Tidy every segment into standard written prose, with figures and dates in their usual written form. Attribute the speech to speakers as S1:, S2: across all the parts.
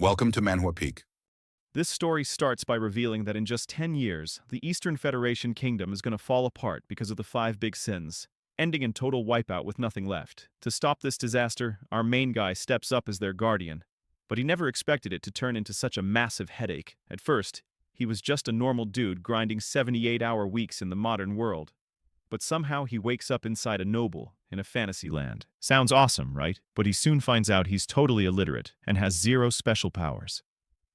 S1: Welcome to Manhwa Peak.
S2: This story starts by revealing that in just 10 years, the Eastern Federation Kingdom is going to fall apart because of the five big sins, ending in total wipeout with nothing left. To stop this disaster, our main guy steps up as their guardian, but he never expected it to turn into such a massive headache. At first, he was just a normal dude grinding 78-hour weeks in the modern world. But somehow he wakes up inside a noble in a fantasy land. Sounds awesome, right? But he soon finds out he's totally illiterate and has zero special powers.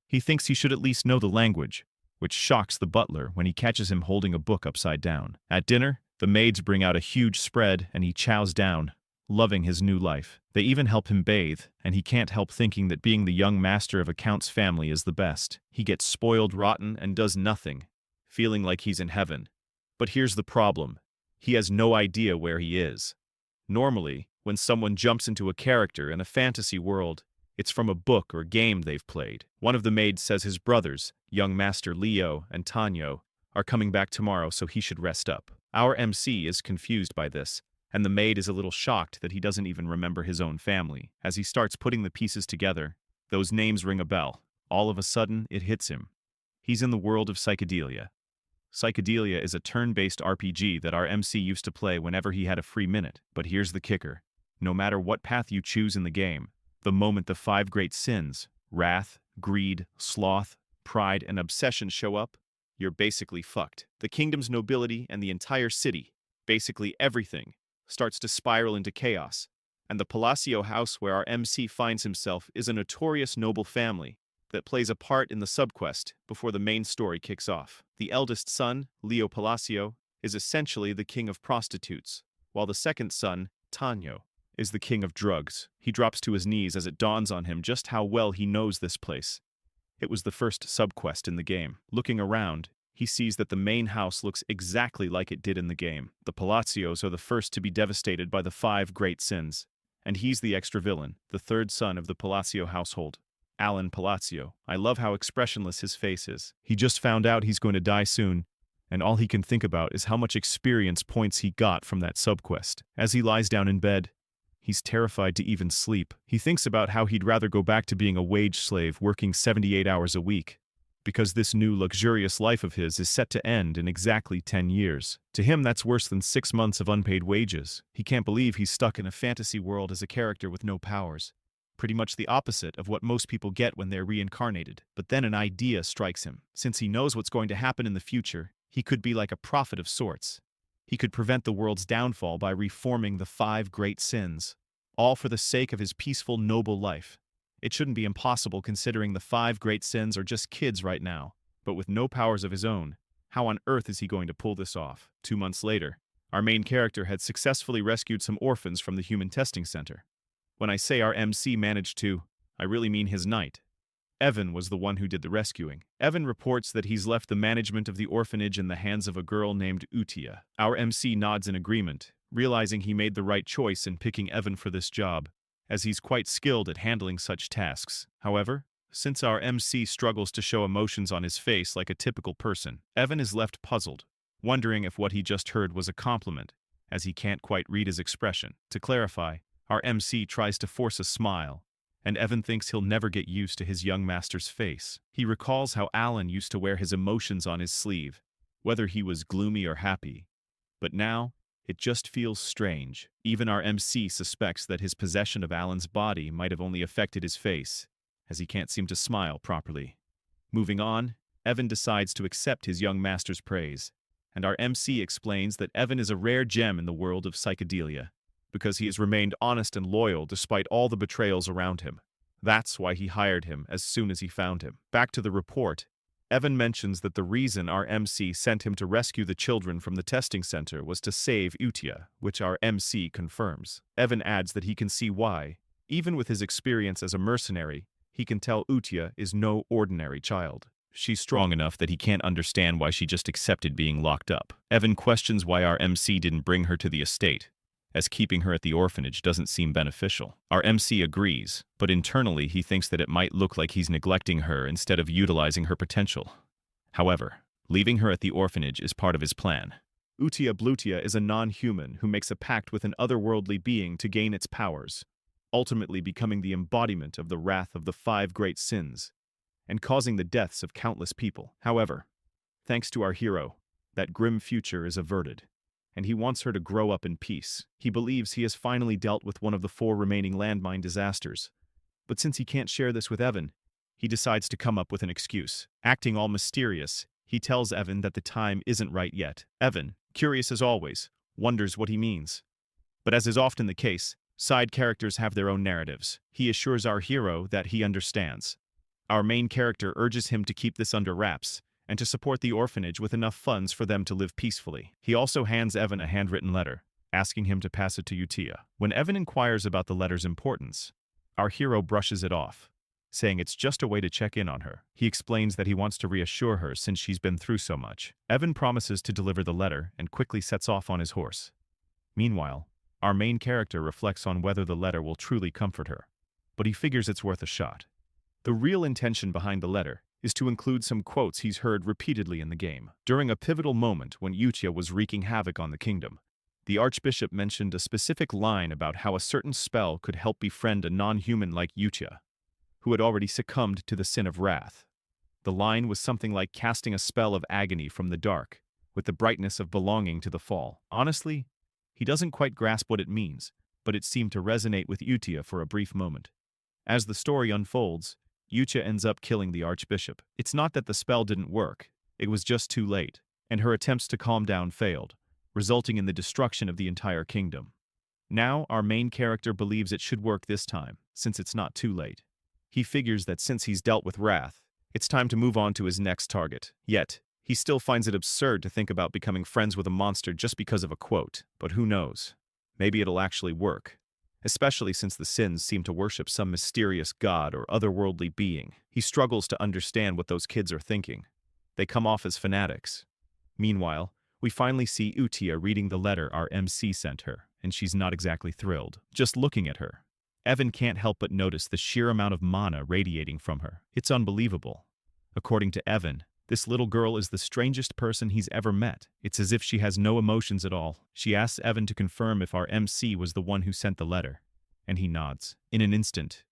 S2: He thinks he should at least know the language, which shocks the butler when he catches him holding a book upside down. At dinner, the maids bring out a huge spread and he chows down, loving his new life. They even help him bathe, and he can't help thinking that being the young master of a count's family is the best. He gets spoiled rotten and does nothing, feeling like he's in heaven. But here's the problem. He has no idea where he is. Normally, when someone jumps into a character in a fantasy world, it's from a book or game they've played. One of the maids says his brothers, young Master Leo and Tanyo, are coming back tomorrow, so he should rest up. Our MC is confused by this, and the maid is a little shocked that he doesn't even remember his own family. As he starts putting the pieces together, those names ring a bell. All of a sudden, it hits him. He's in the world of Psychedelia. Psychedelia is a turn-based RPG that our MC used to play whenever he had a free minute. But here's the kicker. No matter what path you choose in the game, the moment the five great sins, wrath, greed, sloth, pride, and obsession show up, you're basically fucked. The kingdom's nobility and the entire city, basically everything, starts to spiral into chaos. And the Palacio house where our MC finds himself is a notorious noble family that plays a part in the subquest before the main story kicks off. The eldest son, Leo Palacio, is essentially the king of prostitutes, while the second son, Tanyo, is the king of drugs. He drops to his knees as it dawns on him just how well he knows this place. It was the first subquest in the game. Looking around, he sees that the main house looks exactly like it did in the game. The Palacios are the first to be devastated by the five great sins, and he's the extra villain, the third son of the Palacio household, Alan Palacio. I love how expressionless his face is. He just found out he's going to die soon, and all he can think about is how much experience points he got from that subquest. As he lies down in bed, he's terrified to even sleep. He thinks about how he'd rather go back to being a wage slave working 78 hours a week, because this new luxurious life of his is set to end in exactly 10 years. To him, that's worse than 6 months of unpaid wages. He can't believe he's stuck in a fantasy world as a character with no powers. Pretty much the opposite of what most people get when they're reincarnated. But then an idea strikes him. Since he knows what's going to happen in the future, he could be like a prophet of sorts. He could prevent the world's downfall by reforming the five great sins, all for the sake of his peaceful, noble life. It shouldn't be impossible considering the five great sins are just kids right now, but with no powers of his own. How on earth is he going to pull this off? 2 months later, our main character had successfully rescued some orphans from the human testing center. When I say our MC managed to, I really mean his knight. Evan was the one who did the rescuing. Evan reports that he's left the management of the orphanage in the hands of a girl named Utia. Our MC nods in agreement, realizing he made the right choice in picking Evan for this job, as he's quite skilled at handling such tasks. However, since our MC struggles to show emotions on his face like a typical person, Evan is left puzzled, wondering if what he just heard was a compliment, as he can't quite read his expression. To clarify, our MC tries to force a smile, and Evan thinks he'll never get used to his young master's face. He recalls how Alan used to wear his emotions on his sleeve, whether he was gloomy or happy. But now, it just feels strange. Even our MC suspects that his possession of Alan's body might have only affected his face, as he can't seem to smile properly. Moving on, Evan decides to accept his young master's praise, and our MC explains that Evan is a rare gem in the world of psychedelia, because he has remained honest and loyal despite all the betrayals around him. That's why he hired him as soon as he found him. Back to the report, Evan mentions that the reason our MC sent him to rescue the children from the testing center was to save Utia, which our MC confirms. Evan adds that he can see why. Even with his experience as a mercenary, he can tell Utia is no ordinary child. She's strong enough that he can't understand why she just accepted being locked up. Evan questions why our MC didn't bring her to the estate, as keeping her at the orphanage doesn't seem beneficial. Our MC agrees, but internally he thinks that it might look like he's neglecting her instead of utilizing her potential. However, leaving her at the orphanage is part of his plan. Utia Blutia is a non-human who makes a pact with an otherworldly being to gain its powers. ultimately becoming the embodiment of the wrath of the five great sins and causing the deaths of countless people. However, thanks to our hero, that grim future is averted, and he wants her to grow up in peace. He believes he has finally dealt with one of the four remaining landmine disasters. But since he can't share this with Evan, he decides to come up with an excuse. Acting all mysterious, he tells Evan that the time isn't right yet. Evan, curious as always, wonders what he means. But as is often the case, side characters have their own narratives. He assures our hero that he understands. Our main character urges him to keep this under wraps and to support the orphanage with enough funds for them to live peacefully. He also hands Evan a handwritten letter, asking him to pass it to Utia. When Evan inquires about the letter's importance, our hero brushes it off, saying it's just a way to check in on her. He explains that he wants to reassure her since she's been through so much. Evan promises to deliver the letter and quickly sets off on his horse. Meanwhile, our main character reflects on whether the letter will truly comfort her, but he figures it's worth a shot. The real intention behind the letter is to include some quotes he's heard repeatedly in the game. During a pivotal moment when Uchiha was wreaking havoc on the kingdom, the Archbishop mentioned a specific line about how a certain spell could help befriend a non-human like Uchiha, who had already succumbed to the sin of wrath. The line was something like casting a spell of agony from the dark, with the brightness of belonging to the fall. Honestly, he doesn't quite grasp what it means, but it seemed to resonate with Uchiha for a brief moment. As the story unfolds, Uchiha ends up killing the Archbishop. It's not that the spell didn't work, it was just too late, and her attempts to calm down failed, resulting in the destruction of the entire kingdom. Now, our main character believes it should work this time, since it's not too late. He figures that since he's dealt with wrath, it's time to move on to his next target. Yet, he still finds it absurd to think about becoming friends with a monster just because of a quote. But who knows? Maybe it'll actually work. Especially since the Sins seem to worship some mysterious god or otherworldly being. He struggles to understand what those kids are thinking. They come off as fanatics. Meanwhile, we finally see Uchiha reading the letter our MC sent her, and she's not exactly thrilled. Just looking at her, Evan can't help but notice the sheer amount of mana radiating from her. It's unbelievable. According to Evan, this little girl is the strangest person he's ever met. It's as if she has no emotions at all. She asks Evan to confirm if our MC was the one who sent the letter, and he nods. In an instant,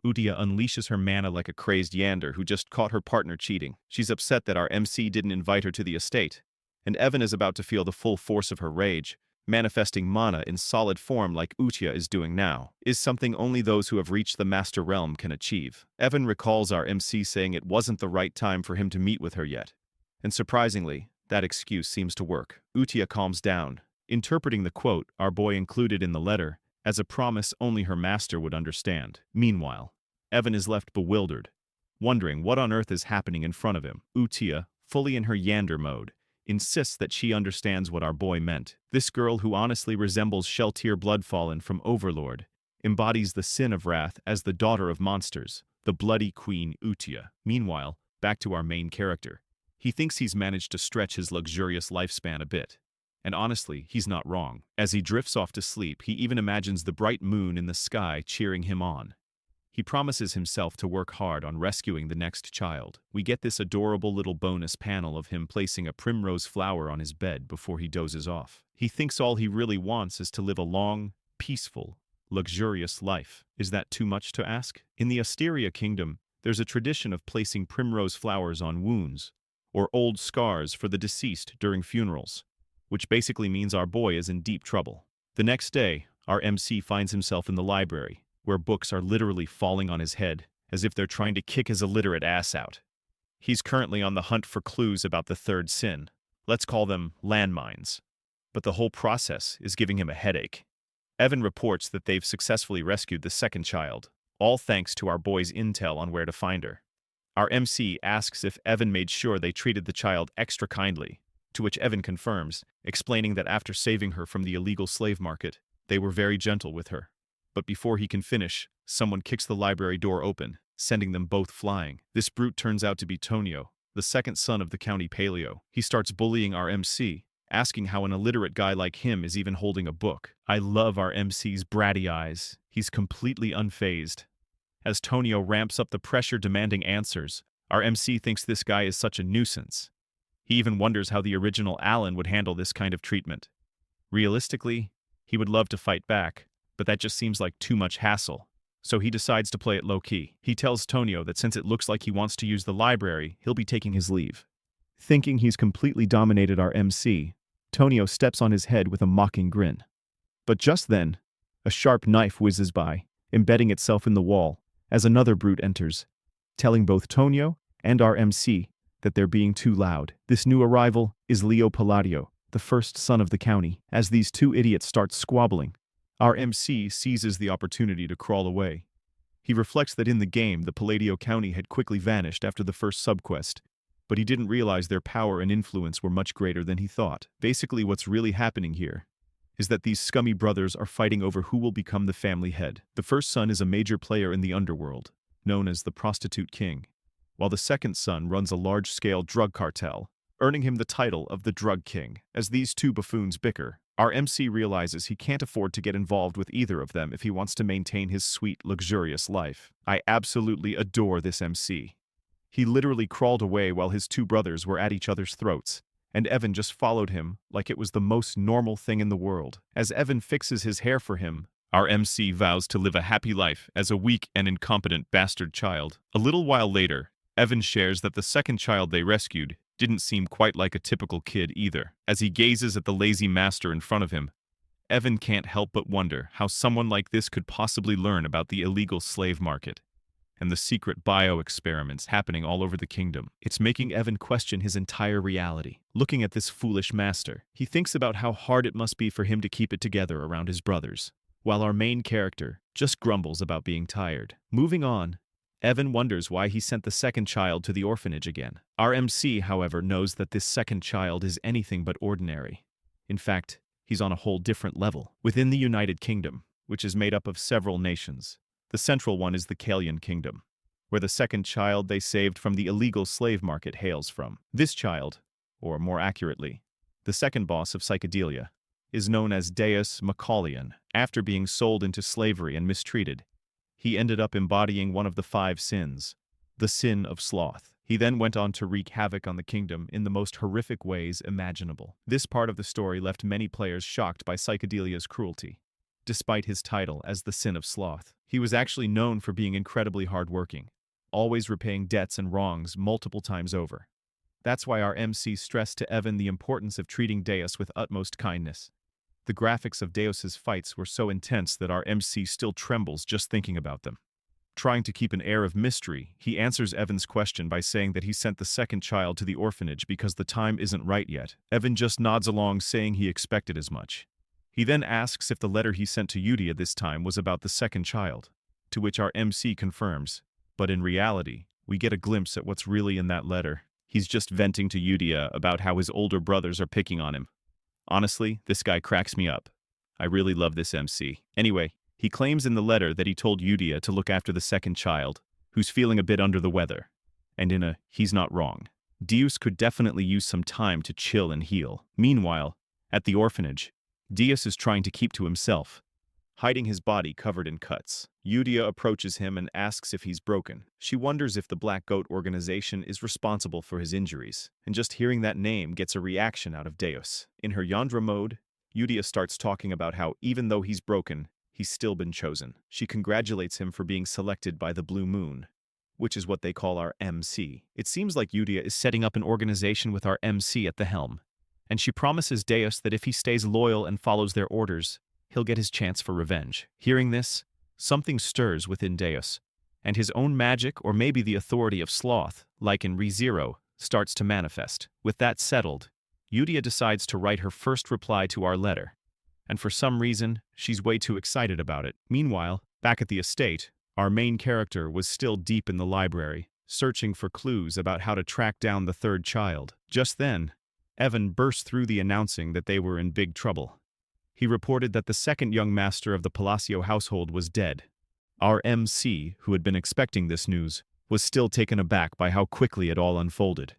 S2: Uchiha unleashes her mana like a crazed yander who just caught her partner cheating. She's upset that our MC didn't invite her to the estate, and Evan is about to feel the full force of her rage. Manifesting mana in solid form like Uchiha is doing now is something only those who have reached the Master Realm can achieve. Evan recalls our MC saying it wasn't the right time for him to meet with her yet, and surprisingly, that excuse seems to work. Uchiha calms down, interpreting the quote our boy included in the letter as a promise only her master would understand. Meanwhile, Evan is left bewildered, wondering what on earth is happening in front of him. Uchiha, fully in her yander mode, insists that she understands what our boy meant. This girl, who honestly resembles Sheltir Bloodfallen from Overlord, embodies the sin of wrath as the daughter of monsters, the bloody queen Uchiha. Meanwhile, back to our main character. He thinks he's managed to stretch his luxurious lifespan a bit. And honestly, he's not wrong. As he drifts off to sleep, he even imagines the bright moon in the sky cheering him on. He promises himself to work hard on rescuing the next child. We get this adorable little bonus panel of him placing a primrose flower on his bed before he dozes off. He thinks all he really wants is to live a long, peaceful, luxurious life. Is that too much to ask? In the Asteria Kingdom, there's a tradition of placing primrose flowers on wounds or old scars for the deceased during funerals, which basically means our boy is in deep trouble. The next day, our MC finds himself in the library, where books are literally falling on his head, as if they're trying to kick his illiterate ass out. He's currently on the hunt for clues about the third sin. Let's call them landmines. But the whole process is giving him a headache. Evan reports that they've successfully rescued the second child, all thanks to our boy's intel on where to find her. Our MC asks if Evan made sure they treated the child extra kindly, to which Evan confirms, explaining that after saving her from the illegal slave market, they were very gentle with her. But before he can finish, someone kicks the library door open, sending them both flying. This brute turns out to be Tonio, the second son of the county paleo. He starts bullying our MC, asking how an illiterate guy like him is even holding a book. I love our MC's bratty eyes. He's completely unfazed. As Tonio ramps up the pressure demanding answers, our MC thinks this guy is such a nuisance. He even wonders how the original Alan would handle this kind of treatment. Realistically, he would love to fight back, but that just seems like too much hassle. So he decides to play it low-key. He tells Tonio that since it looks like he wants to use the library, he'll be taking his leave. Thinking he's completely dominated our MC, Tonio steps on his head with a mocking grin. But just then, a sharp knife whizzes by, embedding itself in the wall, as another brute enters, telling both Tonio and our MC that they're being too loud. This new arrival is Leo Palladio, the first son of the county. As these two idiots start squabbling, our MC seizes the opportunity to crawl away. He reflects that in the game, the Palladio County had quickly vanished after the first subquest, but he didn't realize their power and influence were much greater than he thought. Basically, what's really happening here is that these scummy brothers are fighting over who will become the family head. The first son is a major player in the underworld, known as the Prostitute King, while the second son runs a large-scale drug cartel, earning him the title of the Drug King. As these two buffoons bicker, our MC realizes he can't afford to get involved with either of them if he wants to maintain his sweet, luxurious life. I absolutely adore this MC. He literally crawled away while his two brothers were at each other's throats, and Evan just followed him like it was the most normal thing in the world. As Evan fixes his hair for him, our MC vows to live a happy life as a weak and incompetent bastard child. A little while later, Evan shares that the second child they rescued didn't seem quite like a typical kid either. As he gazes at the lazy master in front of him, Evan can't help but wonder how someone like this could possibly learn about the illegal slave market and the secret bio-experiments happening all over the kingdom. It's making Evan question his entire reality. Looking at this foolish master, he thinks about how hard it must be for him to keep it together around his brothers, while our main character just grumbles about being tired. Moving on, Evan wonders why he sent the second child to the orphanage again. Our MC, however, knows that this second child is anything but ordinary. In fact, he's on a whole different level. Within the United Kingdom, which is made up of several nations, the central one is the Kalian Kingdom, where the second child they saved from the illegal slave market hails from. This child, or more accurately, the second boss of psychedelia, is known as Deus Macaulian. After being sold into slavery and mistreated, he ended up embodying one of the 5 sins, the sin of sloth. He then went on to wreak havoc on the kingdom in the most horrific ways imaginable. This part of the story left many players shocked by psychedelia's cruelty. Despite his title as the Sin of Sloth, he was actually known for being incredibly hardworking, always repaying debts and wrongs multiple times over. That's why our MC stressed to Evan the importance of treating Deus with utmost kindness. The graphics of Deus's fights were so intense that our MC still trembles just thinking about them. Trying to keep an air of mystery, he answers Evan's question by saying that he sent the second child to the orphanage because the time isn't right yet. Evan just nods along, saying he expected as much. He then asks if the letter he sent to Yudia this time was about the second child, to which our MC confirms. But in reality, we get a glimpse at what's really in that letter. He's just venting to Yudia about how his older brothers are picking on him. Honestly, this guy cracks me up. I really love this MC. Anyway, he claims in the letter that he told Yudia to look after the second child, who's feeling a bit under the weather. And he's not wrong. Deus could definitely use some time to chill and heal. Meanwhile, at the orphanage, Deus is trying to keep to himself, hiding his body covered in cuts. Yudia approaches him and asks if he's broken. She wonders if the Black Goat organization is responsible for his injuries, and just hearing that name gets a reaction out of Deus. In her Yandra mode, Yudia starts talking about how even though he's broken, he's still been chosen. She congratulates him for being selected by the Blue Moon, which is what they call our MC. It seems like Yudia is setting up an organization with our MC at the helm, and she promises Deus that if he stays loyal and follows their orders, he'll get his chance for revenge. Hearing this, something stirs within Deus, and his own magic, or maybe the authority of sloth, like in ReZero, starts to manifest. With that settled, Yudia decides to write her first reply to our letter, and for some reason, she's way too excited about it. Meanwhile, back at the estate, our main character was still deep in the library, searching for clues about how to track down the third child. Just then, Evan burst through the announcing that they were in big trouble. He reported that the second young master of the Palacio household was dead. Our MC, who had been expecting this news, was still taken aback by how quickly it all unfolded.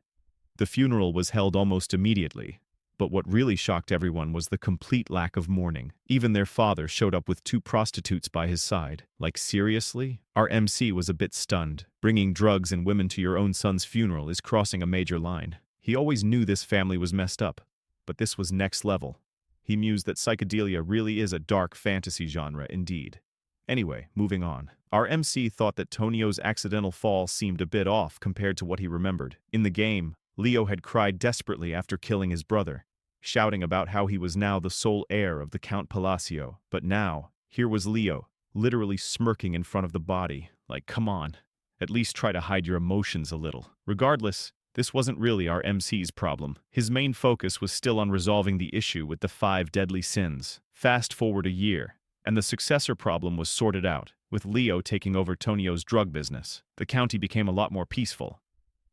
S2: The funeral was held almost immediately, but what really shocked everyone was the complete lack of mourning. Even their father showed up with 2 prostitutes by his side. Like, seriously? Our MC was a bit stunned. Bringing drugs and women to your own son's funeral is crossing a major line. He always knew this family was messed up, but this was next level. He mused that psychedelia really is a dark fantasy genre indeed. Anyway, moving on. Our MC thought that Tonio's accidental fall seemed a bit off compared to what he remembered. In the game, Leo had cried desperately after killing his brother, shouting about how he was now the sole heir of the Count Palacio. But now, here was Leo, literally smirking in front of the body. Like, come on, at least try to hide your emotions a little. Regardless, this wasn't really our MC's problem. His main focus was still on resolving the issue with the 5 deadly sins. Fast forward a year, and the successor problem was sorted out, with Leo taking over Tonio's drug business. The county became a lot more peaceful.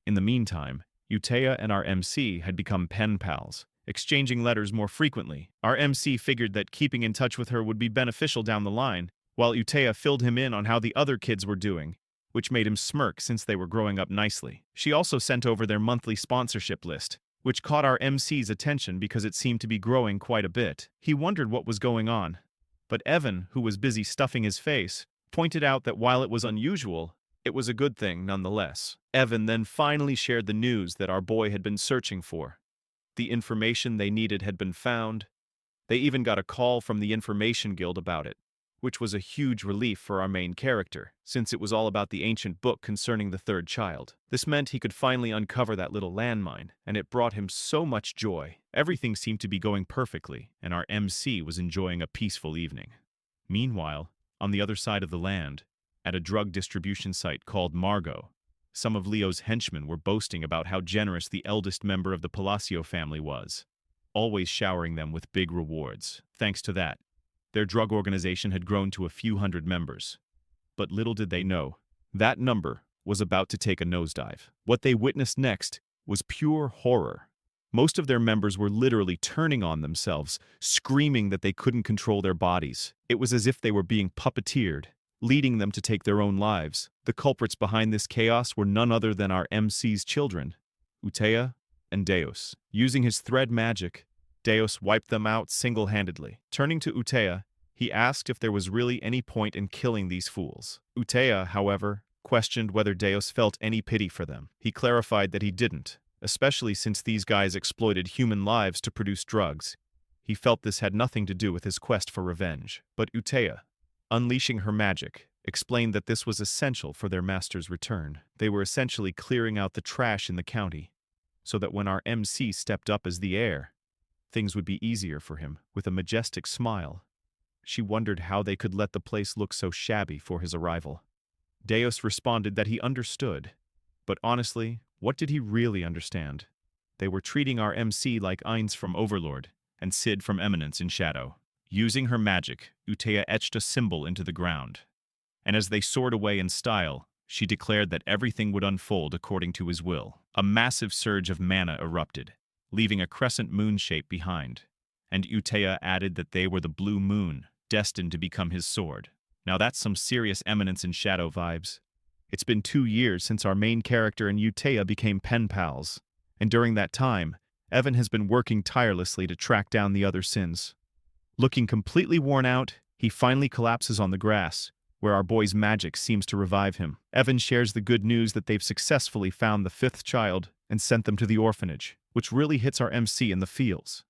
S2: In the meantime, Utea and our MC had become pen pals, exchanging letters more frequently. Our MC figured that keeping in touch with her would be beneficial down the line, while Utea filled him in on how the other kids were doing, which made him smirk since they were growing up nicely. She also sent over their monthly sponsorship list, which caught our MC's attention because it seemed to be growing quite a bit. He wondered what was going on, but Evan, who was busy stuffing his face, pointed out that while it was unusual, it was a good thing nonetheless. Evan then finally shared the news that our boy had been searching for. The information they needed had been found. They even got a call from the Information Guild about it, which was a huge relief for our main character, since it was all about the ancient book concerning the 3rd child. This meant he could finally uncover that little landmine, and it brought him so much joy. Everything seemed to be going perfectly, and our MC was enjoying a peaceful evening. Meanwhile, on the other side of the land, at a drug distribution site called Margot, some of Leo's henchmen were boasting about how generous the eldest member of the Palacio family was, always showering them with big rewards. Thanks to that, their drug organization had grown to a few hundred members. But little did they know, that number was about to take a nosedive. What they witnessed next was pure horror. Most of their members were literally turning on themselves, screaming that they couldn't control their bodies. It was as if they were being puppeteered, leading them to take their own lives. The culprits behind this chaos were none other than our MC's children, Utea and Deus. Using his thread magic, Deus wiped them out single-handedly. Turning to Utea, he asked if there was really any point in killing these fools. Utea, however, questioned whether Deus felt any pity for them. He clarified that he didn't, especially since these guys exploited human lives to produce drugs. He felt this had nothing to do with his quest for revenge. But Utea, unleashing her magic, explained that this was essential for their master's return. They were essentially clearing out the trash in the county, so that when our MC stepped up as the heir, things would be easier for him. With a majestic smile, she wondered how they could let the place look so shabby for his arrival. Deus responded that he understood, but honestly, what did he really understand? They were treating our MC like Ainz from Overlord and Sid from Eminence in Shadow. Using her magic, Utea etched a symbol into the ground, and as they soared away in style, she declared that everything would unfold according to his will. A massive surge of mana erupted, leaving a crescent moon shape behind, and Utea added that they were the blue moon, destined to become his sword. Now that's some serious Eminence in Shadow vibes. It's been 2 years since our main character and Utea became pen pals, and during that time, Evan has been working tirelessly to track down the other sins. Looking completely worn out, he finally collapses on the grass, where our boy's magic seems to revive him. Evan shares the good news that they've successfully found the 5th child and sent them to the orphanage, which really hits our MC in the feels.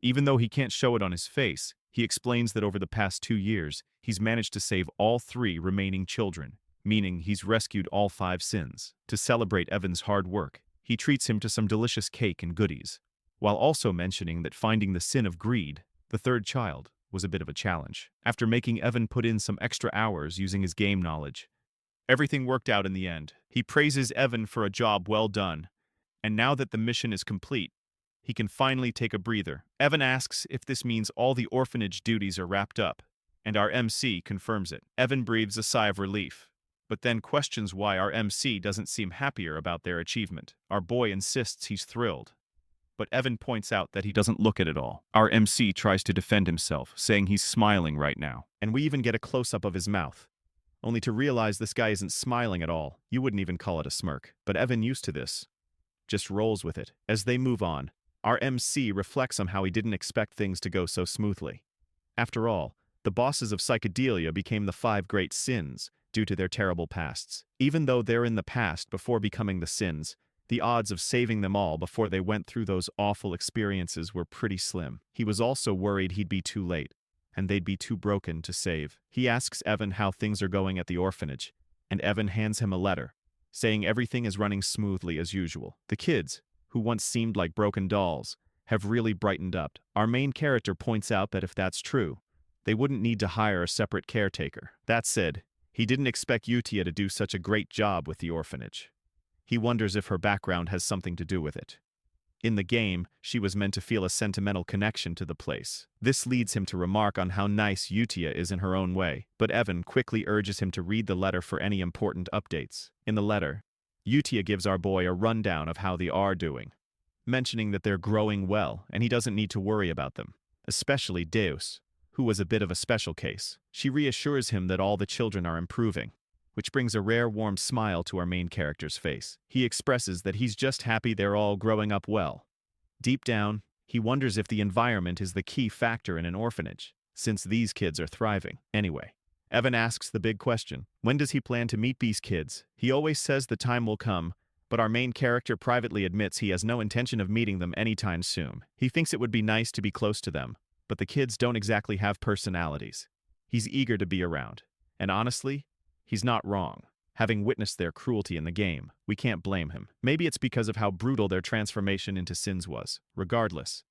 S2: Even though he can't show it on his face, he explains that over the past 2 years, he's managed to save all 3 remaining children, meaning he's rescued all 5 sins. To celebrate Evan's hard work, he treats him to some delicious cake and goodies, while also mentioning that finding the sin of greed, the 3rd child, was a bit of a challenge. After making Evan put in some extra hours using his game knowledge, everything worked out in the end. He praises Evan for a job well done, and now that the mission is complete, he can finally take a breather. Evan asks if this means all the orphanage duties are wrapped up, and our MC confirms it. Evan breathes a sigh of relief, but then questions why our MC doesn't seem happier about their achievement. Our boy insists he's thrilled, but Evan points out that he doesn't look it at all. Our MC tries to defend himself, saying he's smiling right now, and we even get a close-up of his mouth, only to realize this guy isn't smiling at all. You wouldn't even call it a smirk. But Evan, used to this, just rolls with it. As they move on, our MC reflects on how he didn't expect things to go so smoothly. After all, the bosses of psychedelia became the 5 great sins due to their terrible pasts. Even though they're in the past before becoming the sins, The odds of saving them all before they went through those awful experiences were pretty slim. He was also worried he'd be too late, and they'd be too broken to save. He asks Evan how things are going at the orphanage, and Evan hands him a letter, saying everything is running smoothly as usual. The kids, who once seemed like broken dolls, have really brightened up. Our main character points out that if that's true, they wouldn't need to hire a separate caretaker. That said, he didn't expect Utia to do such a great job with the orphanage. He wonders if her background has something to do with it. In the game, she was meant to feel a sentimental connection to the place. This leads him to remark on how nice Utia is in her own way, but Evan quickly urges him to read the letter for any important updates. In the letter, Utia gives our boy a rundown of how they are doing, mentioning that they're growing well and he doesn't need to worry about them, especially Deus, who was a bit of a special case. She reassures him that all the children are improving, which brings a rare warm smile to our main character's face. He expresses that he's just happy they're all growing up well. Deep down, he wonders if the environment is the key factor in an orphanage, since these kids are thriving. Anyway, Evan asks the big question: when does he plan to meet these kids? He always says the time will come, but our main character privately admits he has no intention of meeting them anytime soon. He thinks it would be nice to be close to them, but the kids don't exactly have personalities. He's eager to be around, and honestly, he's not wrong. Having witnessed their cruelty in the game, we can't blame him. Maybe it's because of how brutal their transformation into sins was. Regardless,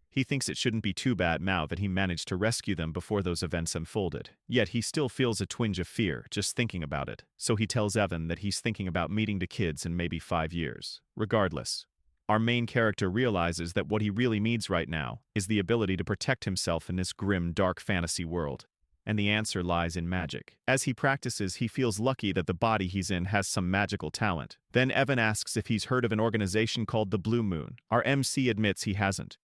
S2: he thinks it shouldn't be too bad now that he managed to rescue them before those events unfolded. Yet he still feels a twinge of fear just thinking about it, so he tells Evan that he's thinking about meeting the kids in maybe 5 years. Regardless, our main character realizes that what he really needs right now is the ability to protect himself in this grim, dark fantasy world. And the answer lies in magic. As he practices, he feels lucky that the body he's in has some magical talent. Then Evan asks if he's heard of an organization called the Blue Moon. Our MC admits he hasn't,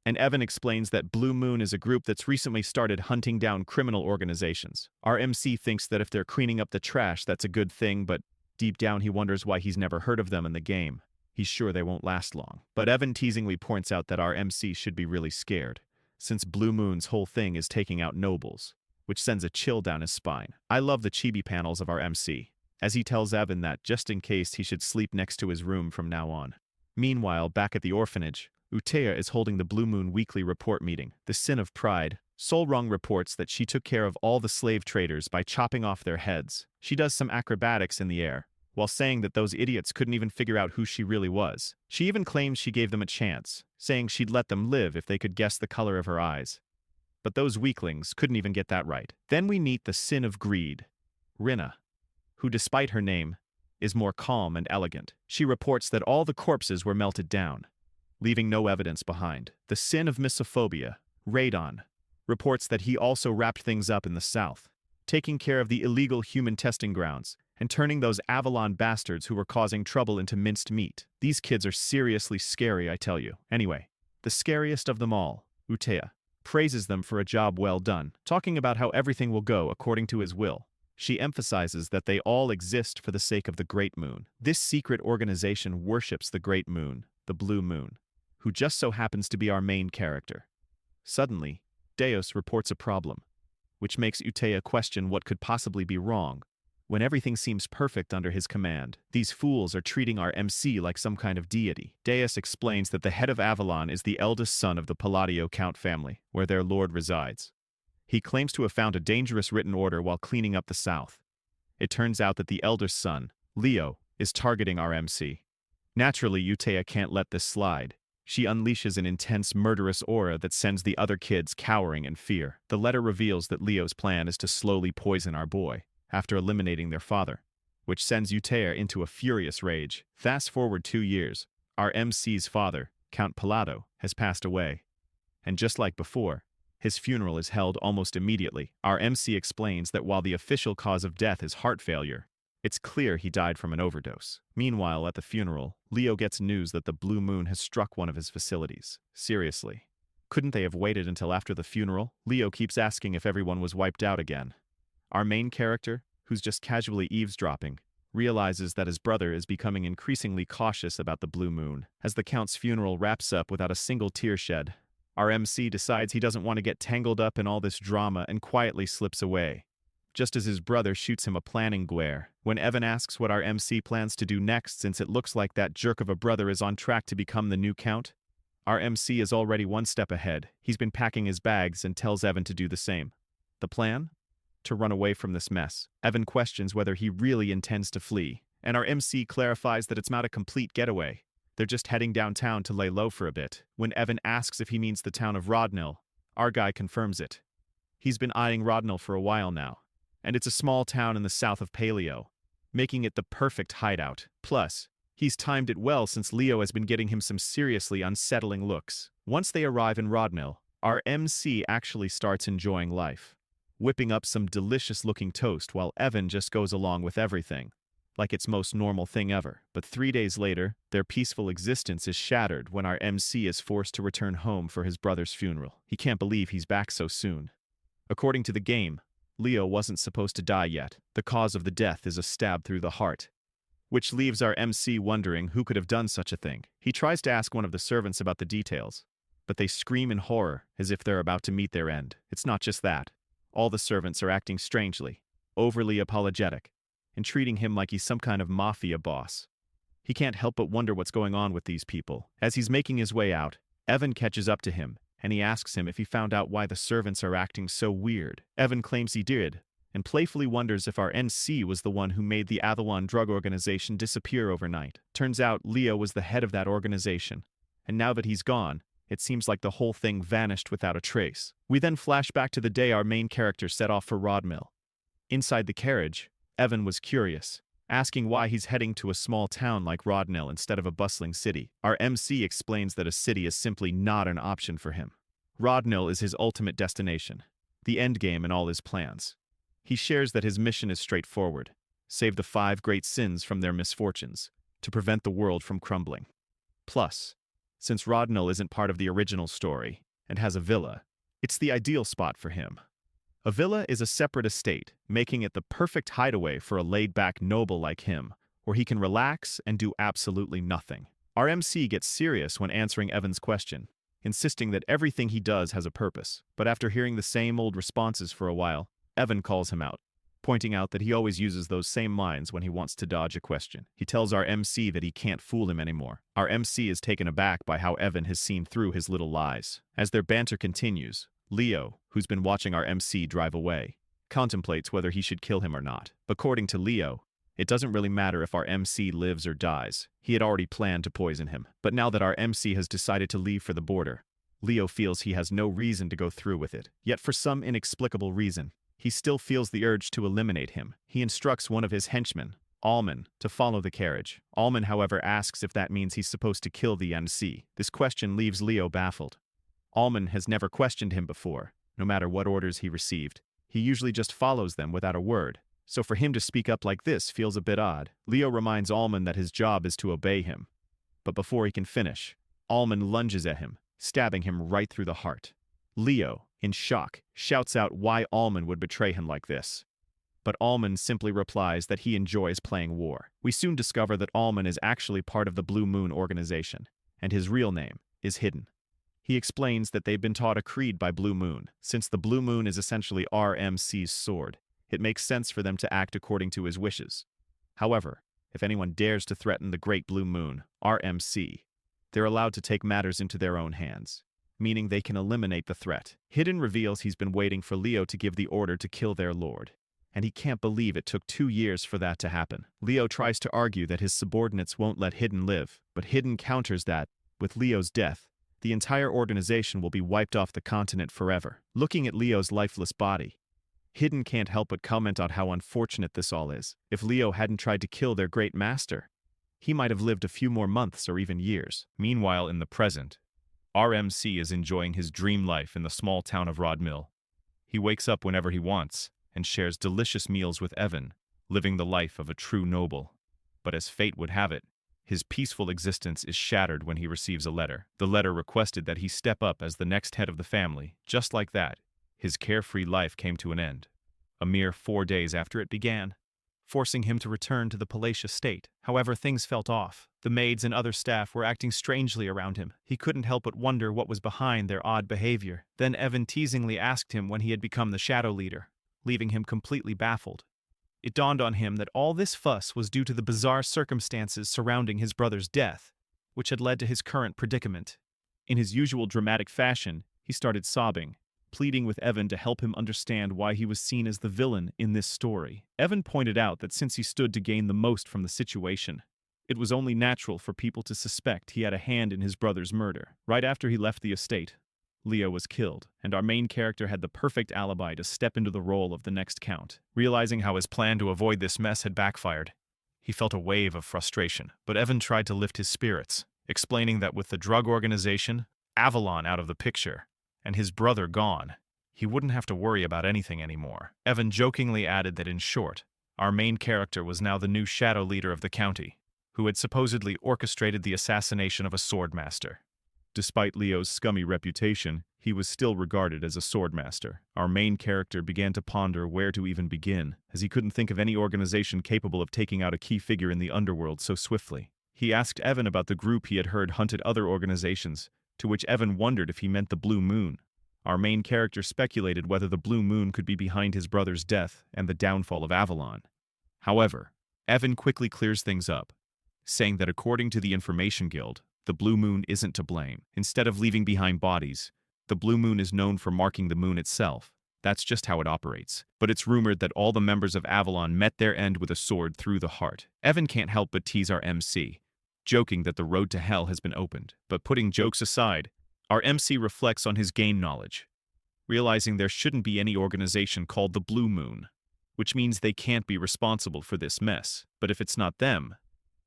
S2: and Evan explains that Blue Moon is a group that's recently started hunting down criminal organizations. Our MC thinks that if they're cleaning up the trash, that's a good thing, but deep down he wonders why he's never heard of them in the game. He's sure they won't last long. But Evan teasingly points out that our MC should be really scared, since Blue Moon's whole thing is taking out nobles, which sends a chill down his spine. I love the chibi panels of our MC, as he tells Evan that just in case he should sleep next to his room from now on. Meanwhile, back at the orphanage, Utea is holding the Blue Moon weekly report meeting. The Sin of Pride, Solrung reports that she took care of all the slave traders by chopping off their heads. She does some acrobatics in the air, while saying that those idiots couldn't even figure out who she really was. She even claims she gave them a chance, saying she'd let them live if they could guess the color of her eyes. But those weaklings couldn't even get that right. Then we meet the Sin of Greed, Rinna, who, despite her name, is more calm and elegant. She reports that all the corpses were melted down, leaving no evidence behind. The Sin of Misophobia, Radon, reports that he also wrapped things up in the south, taking care of the illegal human testing grounds and turning those Avalon bastards who were causing trouble into minced meat. These kids are seriously scary, I tell you. Anyway, the scariest of them all, Utea, praises them for a job well done, talking about how everything will go according to his will. She emphasizes that they all exist for the sake of the Great Moon. This secret organization worships the Great Moon, the Blue Moon, who just so happens to be our main character. Suddenly, Deus reports a problem, which makes Utea question what could possibly be wrong. When everything seems perfect under his command, these fools are treating our MC like some kind of deity. Deus explains that the head of Avalon is the eldest son of the Palladio Count family, where their lord resides. He claims to have found a dangerous written order while cleaning up the south. It turns out that the eldest son, Leo, is targeting our MC. Naturally, Utea can't let this slide. She unleashes an intense, murderous aura that sends the other kids cowering in fear. The letter reveals that Leo's plan is to slowly poison our boy, after eliminating their father, which sends Utea into a furious rage. Fast forward 2 years, our MC's father, Count Palladio, has passed away. And just like before, his funeral is held almost immediately. Our MC explains that while the official cause of death is heart failure, it's clear he died from an overdose. Meanwhile, at the funeral, Leo gets news that the Blue Moon has struck one of his facilities. Seriously, couldn't they have waited until after the funeral? Leo keeps asking if everyone was wiped out again. Our main character, who's just casually eavesdropping, realizes that his brother is becoming increasingly cautious about the Blue Moon. As the Count's funeral wraps up without a single tear shed, our MC decides he doesn't want to get tangled up in all this drama and quietly slips away, just as his brother shoots him a planning glare. When Evan asks what our MC plans to do next since it looks like that jerk of a brother is on track to become the new count, our MC is already one step ahead. He's been packing his bags and tells Evan to do the same. The plan? To run away from this mess. Evan questions whether he really intends to flee, and our MC clarifies that it's not a complete getaway. They're just heading downtown to lay low for a bit. When Evan asks if he means the town of Rodnell, our guy confirms it. He's been eyeing Rodnell for a while now, and it's a small town in the south of Paleo, making it the perfect hideout. Plus, he's timed it well since Leo has been getting him some seriously unsettling looks. Once they arrive in Rodnell, our MC actually starts enjoying life, whipping up some delicious-looking toast while Evan just goes along with everything, like it's most normal thing ever. But 3 days later, their peaceful existence is shattered when our MC is forced to return home for his brother's funeral. He can't believe he's back so soon. According to the game, Leo wasn't supposed to die yet. The cause of the death is a stab through the heart, which leaves our MC wondering who could have done such a thing. He tries to ask one of the servants about the details, but they scream in horror as if they're about to meet their end. It's not just that. All the servants are acting strangely, overly apologetic, and treating him like he's some kind of mafia boss. He can't help but wonder what's going on with these people. As he's making his way out, Evan catches up to him, and he asks him if he found out why the servants are acting so weird. Evan claims he did, and playfully wonders if our NC was the one who made the Avalon drug organization disappear overnight. Turns out Leo was the head of that organization, and now that he's gone, it seems like the whole thing vanished without a trace. We then flash back to the day our main character set off for Rodmill. Inside the carriage, Evan was curious, asking why he's heading to a small town like Rodnell instead of a bustling city. Our MC explains that a city is simply not an option for him. Rodnell is his ultimate destination, the endgame in all his plans. He shares that his mission is straightforward: save the 5 great sins from their misfortunes, to prevent the world from crumbling. Plus, since Rodnell isn't part of the original story and has a villa, it's the ideal spot for him. A villa is a separate estate, making it the perfect hideaway for a laid-back noble like him, where he can relax and do absolutely nothing. Our MC gets serious when answering Evan's question, insisting that everything he does has a purpose. But after hearing the same old responses for a while, Evan calls him out, pointing out that he always uses those same lines when he wants to dodge a question. He tells our MC that he can't fool him anymore. Our MC is taken aback by how Evan has seen through his little lies. As their banter continues, Leo, who's been watching our MC drive away, contemplates whether he should kill him or not. According to Leo, it doesn't really matter if our MC lives or dies. He had already planned to poison him. But now that our MC has decided to leave for the border, Leo feels he has no reason to go through with it. Yet for some inexplicable reason, he still feels the urge to eliminate him. He instructs one of his henchmen, Allman, to follow the carriage. Allman, however, asks if that means he's supposed to kill the MC. This question leaves Leo baffled. Allman has never questioned him before, no matter what orders he received. He usually just follows them without a word, so for him to speak up like this feels a bit odd. Leo reminds Allman that his job is to obey him, but before he can finish, Allman lunges at him, stabbing him right through the heart. Leo, in shock, shouts out why Allman would betray him like this. But Allman simply replies that he enjoys playing war. We soon discover that Allman is actually part of the Blue Moon organization, and his real name is hidden. He explains that they've been taught a creed by Blue Moon. Since the Blue Moon is essentially RMC's sword, it makes sense for them to act according to his wishes. However, if anyone dares to threaten the Great Blue Moon, RMC, they're allowed to take matters into their own hands, meaning they can eliminate the threat. Hidden reveals he's been waiting for Leo to give the order to kill their lord, and he can't believe it took 2 years for that to happen. Leo tries to argue that his subordinates won't let Hidden live, but Hidden counters that, with Leo's death, the entire organization will be wiped off the continent forever. Looking at Leo's lifeless body, Hidden can't help but comment on how unfortunate this all is. If Leo hadn't tried to kill their great master, he might have lived a few more months or even years. Meanwhile, in the present, RMC is enjoying his dream life in the small town of Rodmill. He wakes up whenever he wants and shares delicious meals with Evan, living the life of a true noble. But as fate would have it, his peaceful existence is shattered when he receives a letter. The letter requested that he step up as the next head of the family. Just like that, his carefree life came to an end, a mere 4 days after it began, forcing him to return to the palatial state. However, things felt off. The maids and other staff were acting strangely around him. He couldn't help but wonder what was behind their odd behavior. Then Evan teasingly asked him when he had become the shadow leader. leaving him completely baffled. It dawned on him that all this fuss was due to the bizarre circumstances surrounding his brother's death, which had led to his current predicament. In his usual dramatic fashion, he started sobbing, pleading with Evan to help him understand why he was seen as the villain in this story. Evan pointed out that since he stood to gain the most from the situation, it was only natural for people to suspect he had a hand in his brother's murder. Right after he left the estate, Leo was killed, and our main character had the perfect alibi to step into the role of the next count. Realizing how his plan to avoid this mess had backfired, he felt a wave of frustration, but Evan tried to lift his spirits, explaining that with the drug organization, Avalon out of the picture, and his brother gone, he wouldn't have to worry about anything anymore. Evan jokingly added that in short, our main character was now the new shadow leader of the county, who had supposedly orchestrated the assassination of a swordmaster. Despite Leo's scummy reputation, he was still regarded as a swordmaster. Our main character began to ponder where to even begin, as he couldn't think of any organization capable of taking out a key figure in the underworld so swiftly. He asked Evan about the group he had heard hunted other organizations, to which Evan wondered if he meant the Blue Moon. Our main character speculated whether the Blue Moon could be behind his brother's death and the downfall of Avalon. However, Evan quickly clears things up, saying that according to the Information Guild, the Blue Moon isn't to blame. Instead of leaving behind bodies, the Blue Moon is known for marking the moon itself. That's just how it operates. But it's rumored that all the members of Avalon met their end with a sword through the heart. Evan can't help but tease our MC, joking that the road to hell has been opened. But putting jokes aside, our MC reflects on his gained knowledge, realizing there shouldn't be any organization called the Blue Moon, which means they can't be responsible for this mess. But if it's not them,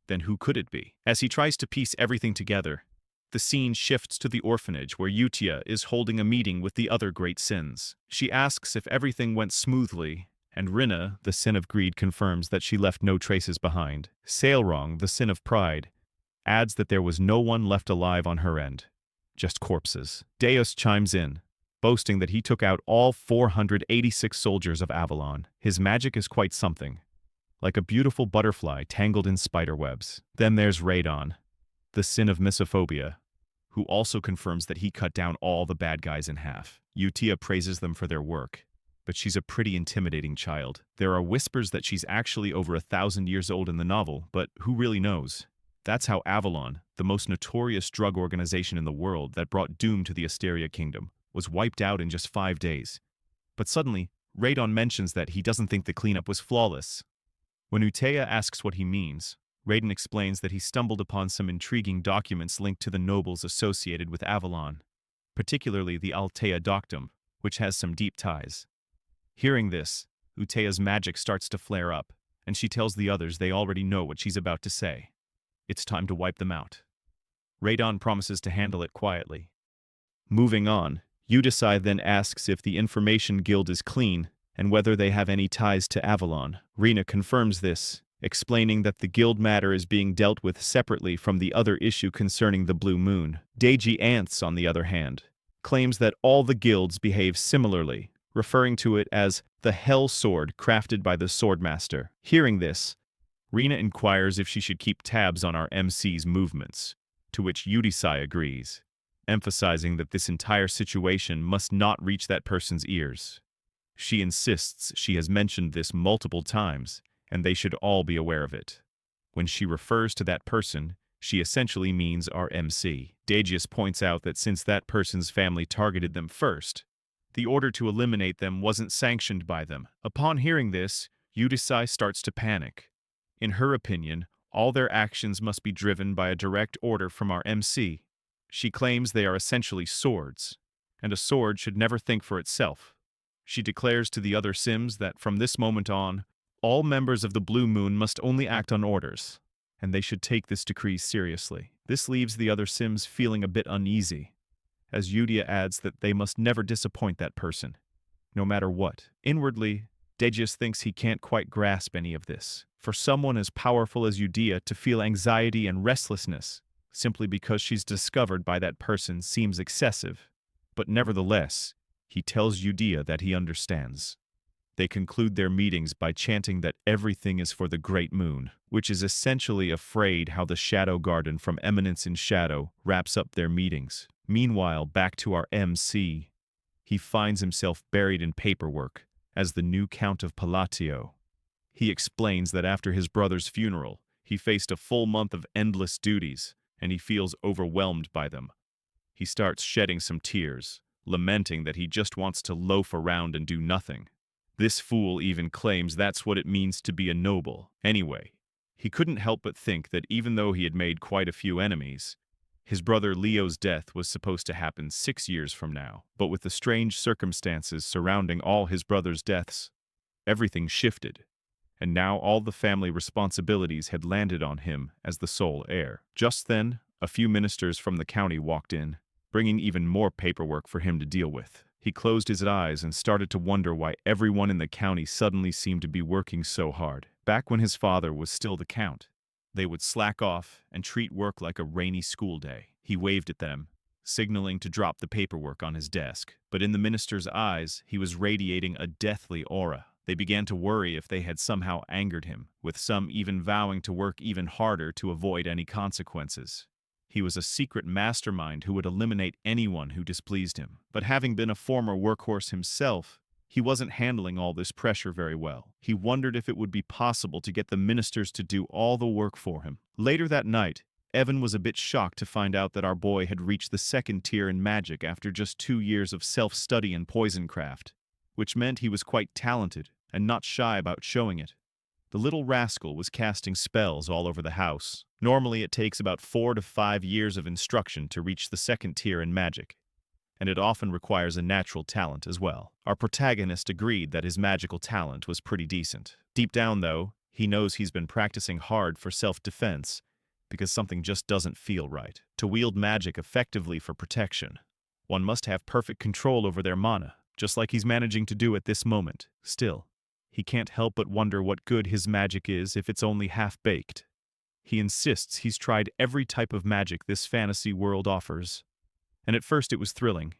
S2: then who could it be? As he tries to piece everything together, the scene shifts to the orphanage where Utia is holding a meeting with the other great sins. She asks if everything went smoothly, and Rina, the sin of greed, confirms that she left no traces behind. Sailrong, the sin of pride, adds that there was no one left alive on her end, just corpses. Deus chimes in, boasting that he took out all 486 soldiers of Avalon. His magic is quite something, like a beautiful butterfly tangled in spider webs. Then there's Radon, the sin of misophobia, who also confirms that he cut down all the bad guys in half. Utia praises them for their work, but she's a pretty intimidating child. There are whispers that she's actually over 1,000 years old in the novel, but who really knows? That's how Avalon, the most notorious drug organization in the world that brought doom to the Asteria Kingdom, was wiped out in just 5 days. But suddenly, Radon mentions that he doesn't think the cleanup was flawless. When Utea asks what he means, Radon explains that he stumbled upon some intriguing documents linked to the nobles associated with Avalon, particularly the Altea Doctum, which has some deep ties. Hearing this, Utea's magic starts to flare up, and she tells the others they already know what she's about to say. It's time to wipe them out. Radon promises to handle it quietly. Moving on, Udasai then asks if the Information Guild is clean and whether they have any ties to Avalon. Rina confirms this, explaining that the guild matter is being dealt with separately from the other issue concerning the Blue Moon. Deji Ants, on the other hand, claims that all the guilds behave similarly, referring to it as the Hell Sword crafted by the Swordmaster. Hearing this, Rina inquires if she should keep tabs on our MC's movements, to which Udasai agrees, emphasizing that this entire situation must not reach that person's ears. She insists she has mentioned this multiple times, and they should all be aware of it. When she refers to that person, she essentially means our MC. Dagius points out that since that person's family targeted them first, the order to eliminate them wasn't sanctioned by them. Upon hearing this, Udasai starts to panic. In her opinion, all their actions must be driven by a direct order from our MC. She claims they are essentially swords, and a sword should never think for itself. She declares to the other Sims that from this moment on, all members of the Blue Moon must only act on orders, and they should take this decree seriously. This leaves the other Sims feeling a bit uneasy, as Udia adds that they must never disappoint that person, no matter what. Inwardly, Degius thinks he can't quite grasp any of this. For someone as powerful as Udia to feel anxiety and restlessness simply because she's discovered by that person seems excessive, but nevertheless, he tells Udia that he understands. They conclude their meetings by chanting that everything is for the Great Moon, which is essentially a phrase how the Shadow Garden from Eminence in Shadow wraps up their meetings. Meanwhile, back to our MC, he finds himself buried in paperwork, as the new Count of Palatio. He explains that after his brother's funeral, he faced a full month of endless duties, and he feels overwhelmed by them. He starts shedding some tears, lamenting that he just wants to loaf around and do nothing. This fool even claims that's what it means to be a noble. Anyway, he couldn't help but think that even though he had made quite a few enemies, his brother Leo's death was supposed to happen 6 years from now. But with the strange circumstances surrounding all his brother's deaths, everything shifted, and now all the family responsibilities had landed on him as the sole heir. Just then, a few ministers from the county walked in, bringing even more paperwork for him to deal with. He closed his eyes and started to wonder why everyone in the county suddenly seemed to be working so hard. Back when his father was still the count, they would slack off and treat work like a rainy school day. He waved at them, signaling to drop the paperwork on his desk. But in the minister's eyes, he was radiating a deathly aura. They began to worry if they had somehow angered him, with some even vowing to work even harder to avoid any consequences. He was a secret mastermind who would eliminate anyone who displeased him. But having been a former workhorse himself, he wasn't handling all this pressure very well. He wondered if it would be possible to get the ministers to do all the work for him. Later that night, Evan was a bit shocked to find out that our boy had reached the 2nd tier in magic after just 2 years of self-study in poisoncraft, which meant he was quite talented and not shy about showing it. The little rascal was casting spells all over the house. Normally it takes about 4 to 5 years of instruction to reach the 2nd tier in magic, and it often requires a natural talent as well. Our protagonist agreed that his magical talent was pretty decent. Deep down, though, he knows he's been practicing hard for self-defense because something just doesn't feel right. To wield magic effectively for protection, one must have perfect control over their mana, just like he's managing to do at this moment. Still, he can't help but wonder what good his magic is if it's only half-baked. He insists he's tried every type of magic this fantasy world offers, and at first it was thrilling.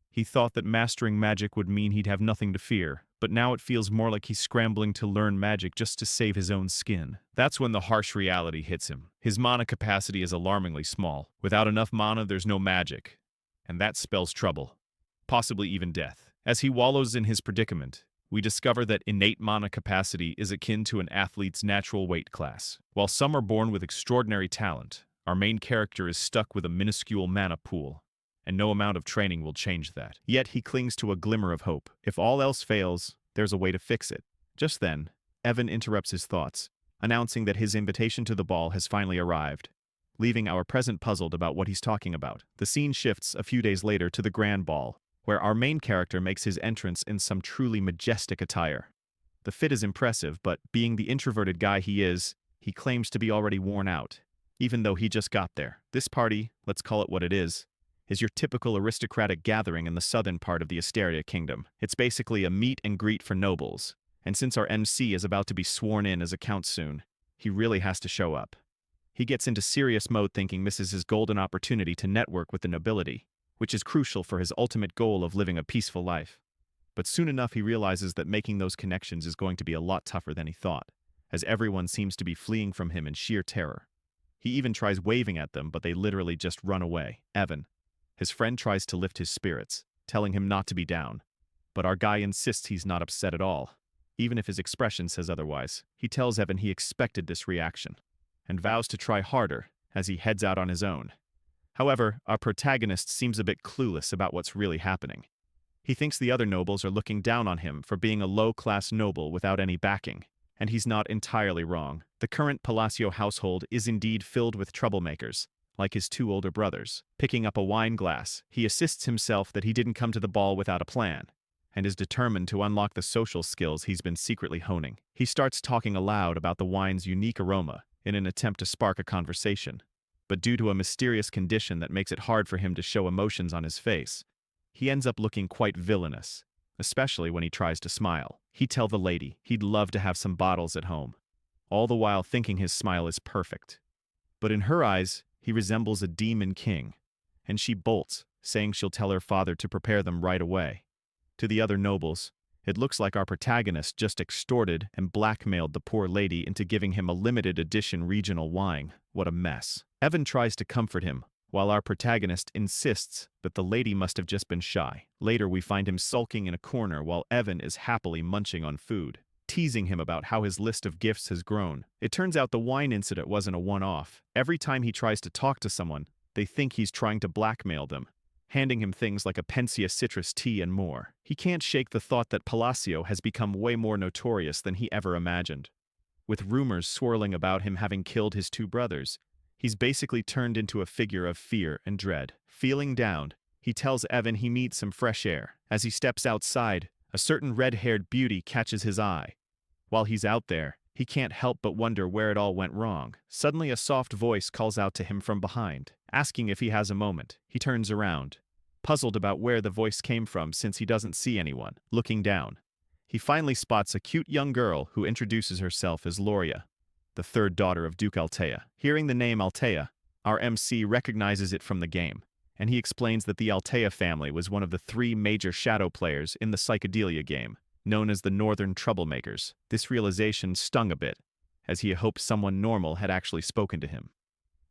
S2: He thought that mastering magic would mean he'd have nothing to fear, but now it feels more like he's scrambling to learn magic just to save his own skin. That's when the harsh reality hits him. His mana capacity is alarmingly small. Without enough mana, there's no magic, and that spells trouble, possibly even death. As he wallows in his predicament, we discover that innate mana capacity is akin to an athlete's natural weight class. While some are born with extraordinary talent, our main character is stuck with a minuscule mana pool, and no amount of training will change that. Yet he clings to a glimmer of hope. If all else fails, there's a way to fix it. Just then, Evan interrupts his thoughts, announcing that his invitation to the ball has finally arrived, leaving our present puzzled about what he's talking about. The scene shifts a few days later to the grand ball, where our main character makes his entrance in some truly majestic attire. The fit is impressive, but being the introverted guy he is, he claims to be already worn out, even though he just got there. This party, let's call it what it is your typical aristocratic gathering in the southern part of the Asteria Kingdom. It's basically a meet and greet for nobles, and since our MC is about to be sworn in as a count soon, he really has to show up. He gets into serious mode thinking this is his golden opportunity to network with the nobility, which is crucial for his ultimate goal of living a peaceful life. But soon enough he realizes that making those connections is going to be a lot tougher than he thought, as everyone seems to be fleeing from him in sheer terror. He even tries waving at them, but they literally just run away. Evan, his friend, tries to lift his spirits, telling him not to be down, but our guy insists he's not upset at all, even if his expression says otherwise. He tells Evan he expected this reaction, and vows to try harder as he heads out on his own. However, our protagonist seems a bit clueless about what's really happening. He thinks the other nobles are looking down on him for being a low-class noble without any backing, and he's not entirely wrong. The current Palacio household is indeed filled with troublemakers, like his 2 older brothers. Picking up a wine glass, he assists himself that he didn't come to the ball without a plan, and is determined to unlock the social skills he's been secretly honing. He starts talking aloud about the wine's unique aroma in an attempt to spark a conversation, but due to a mysterious condition that makes it hard for him to show emotions on his face, he ends up looking quite villainous, especially when he tries to smile. He'd tell the lady he'd love to have some bottles at home, all the while thinking his smile is perfect. But in her eyes, he resembles a demon king, and she bolts, saying she'll tell her father to prepare them right away. To the other nobles, it looks like our protagonist just extorted and blackmailed the poor lady into giving him a limited edition regional wine. What a mess. Evan tries to comfort him, while our protagonist insists that the lady must have just been shy. Later, we find him sulking in a corner while Evan is happily munching on food, teasing him about how his list of gifts has grown. It turns out the wine incident wasn't a one-off. Every time he tries to talk to someone, they think he's trying to blackmail them, handing him things like a Pensia citrus tea and more. He can't shake the thought that Palacio has become way more notorious than he ever imagined. With rumors swirling about him having killed his two brothers, he's basically turned into a figure of fear and dread. Feeling down, he tells Evan he needs some fresh air. As he steps outside, a certain red-haired beauty catches his eye. While he's out there, he can't help but wonder where it all went wrong. Suddenly, a soft voice calls out to him from behind, asking if he has a moment. He turns around, puzzled about where the voice came from since he doesn't see anyone. Looking down, he finally spots a cute young girl who introduces herself as Loria, the third daughter of Duke Altea. Hearing the name Altea, our MC recognizes it from the game, and he explains that the Altea family was one of the 3 major shadow players in the psychedelia game, known as the Northern Troublemakers. This realization stung a bit, as he hoped someone normal had actually spoken to him.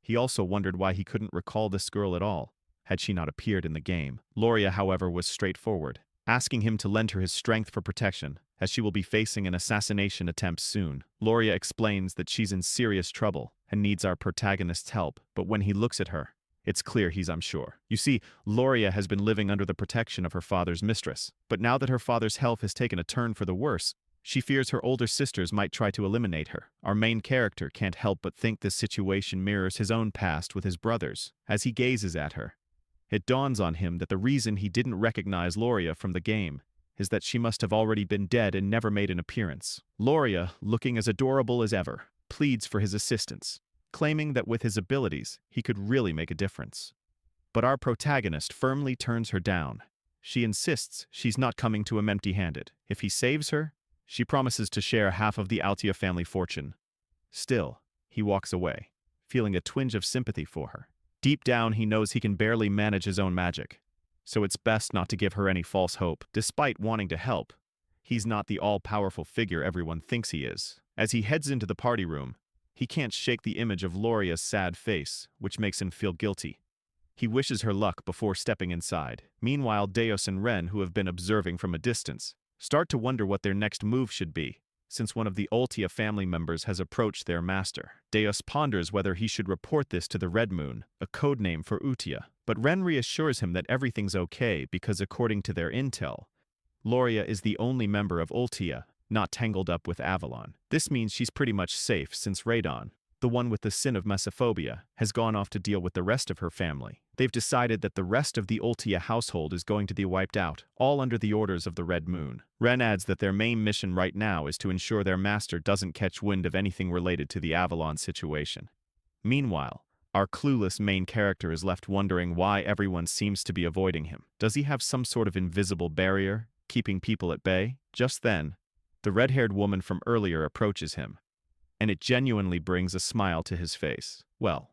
S2: He also wondered why he couldn't recall this girl at all, had she not appeared in the game. Loria, however, was straightforward, asking him to lend her his strength for protection, as she will be facing an assassination attempt soon. Loria explains that she's in serious trouble and needs our protagonist's help, but when he looks at her, it's clear he's unsure. You see, Loria has been living under the protection of her father's mistress, but now that her father's health has taken a turn for the worse, she fears her older sisters might try to eliminate her. Our main character can't help but think this situation mirrors his own past with his brothers. As he gazes at her, it dawns on him that the reason he didn't recognize Loria from the game is that she must have already been dead and never made an appearance. Loria, looking as adorable as ever, pleads for his assistance, claiming that with his abilities, he could really make a difference. But our protagonist firmly turns her down. She insists she's not coming to him empty-handed. If he saves her, she promises to share half of the Altea family fortune. Still, he walks away, feeling a twinge of sympathy for her. Deep down, he knows he can barely manage his own magic, so it's best not to give her any false hope. Despite wanting to help, he's not the all-powerful figure everyone thinks he is. As he heads into the party room, he can't shake the image of Loria's sad face, which makes him feel guilty. He wishes her luck before stepping inside. Meanwhile, Deus and Ren, who have been observing from a distance, start to wonder what their next move should be, since one of the Altea family members has approached their master. Deus ponders whether he should report this to the Red Moon, a code name for Utia, but Ren reassures him that everything's okay because according to their intel, Loria is the only member of Altea not tangled up with Avalon. This means she's pretty much safe since Radon, the one with the sin of mesophobia, has gone off to deal with the rest of her family. They've decided that the rest of the Altea household is going to be wiped out, all under the orders of the Red Moon. Ren adds that their main mission right now is to ensure their master doesn't catch wind of anything related to the Avalon situation. Meanwhile, our clueless main character is left wondering why everyone seems to be avoiding him. Does he have some sort of invisible barrier, keeping people at bay? Just then, the red-haired woman from earlier approaches him, and it genuinely brings a smile to his face. Well,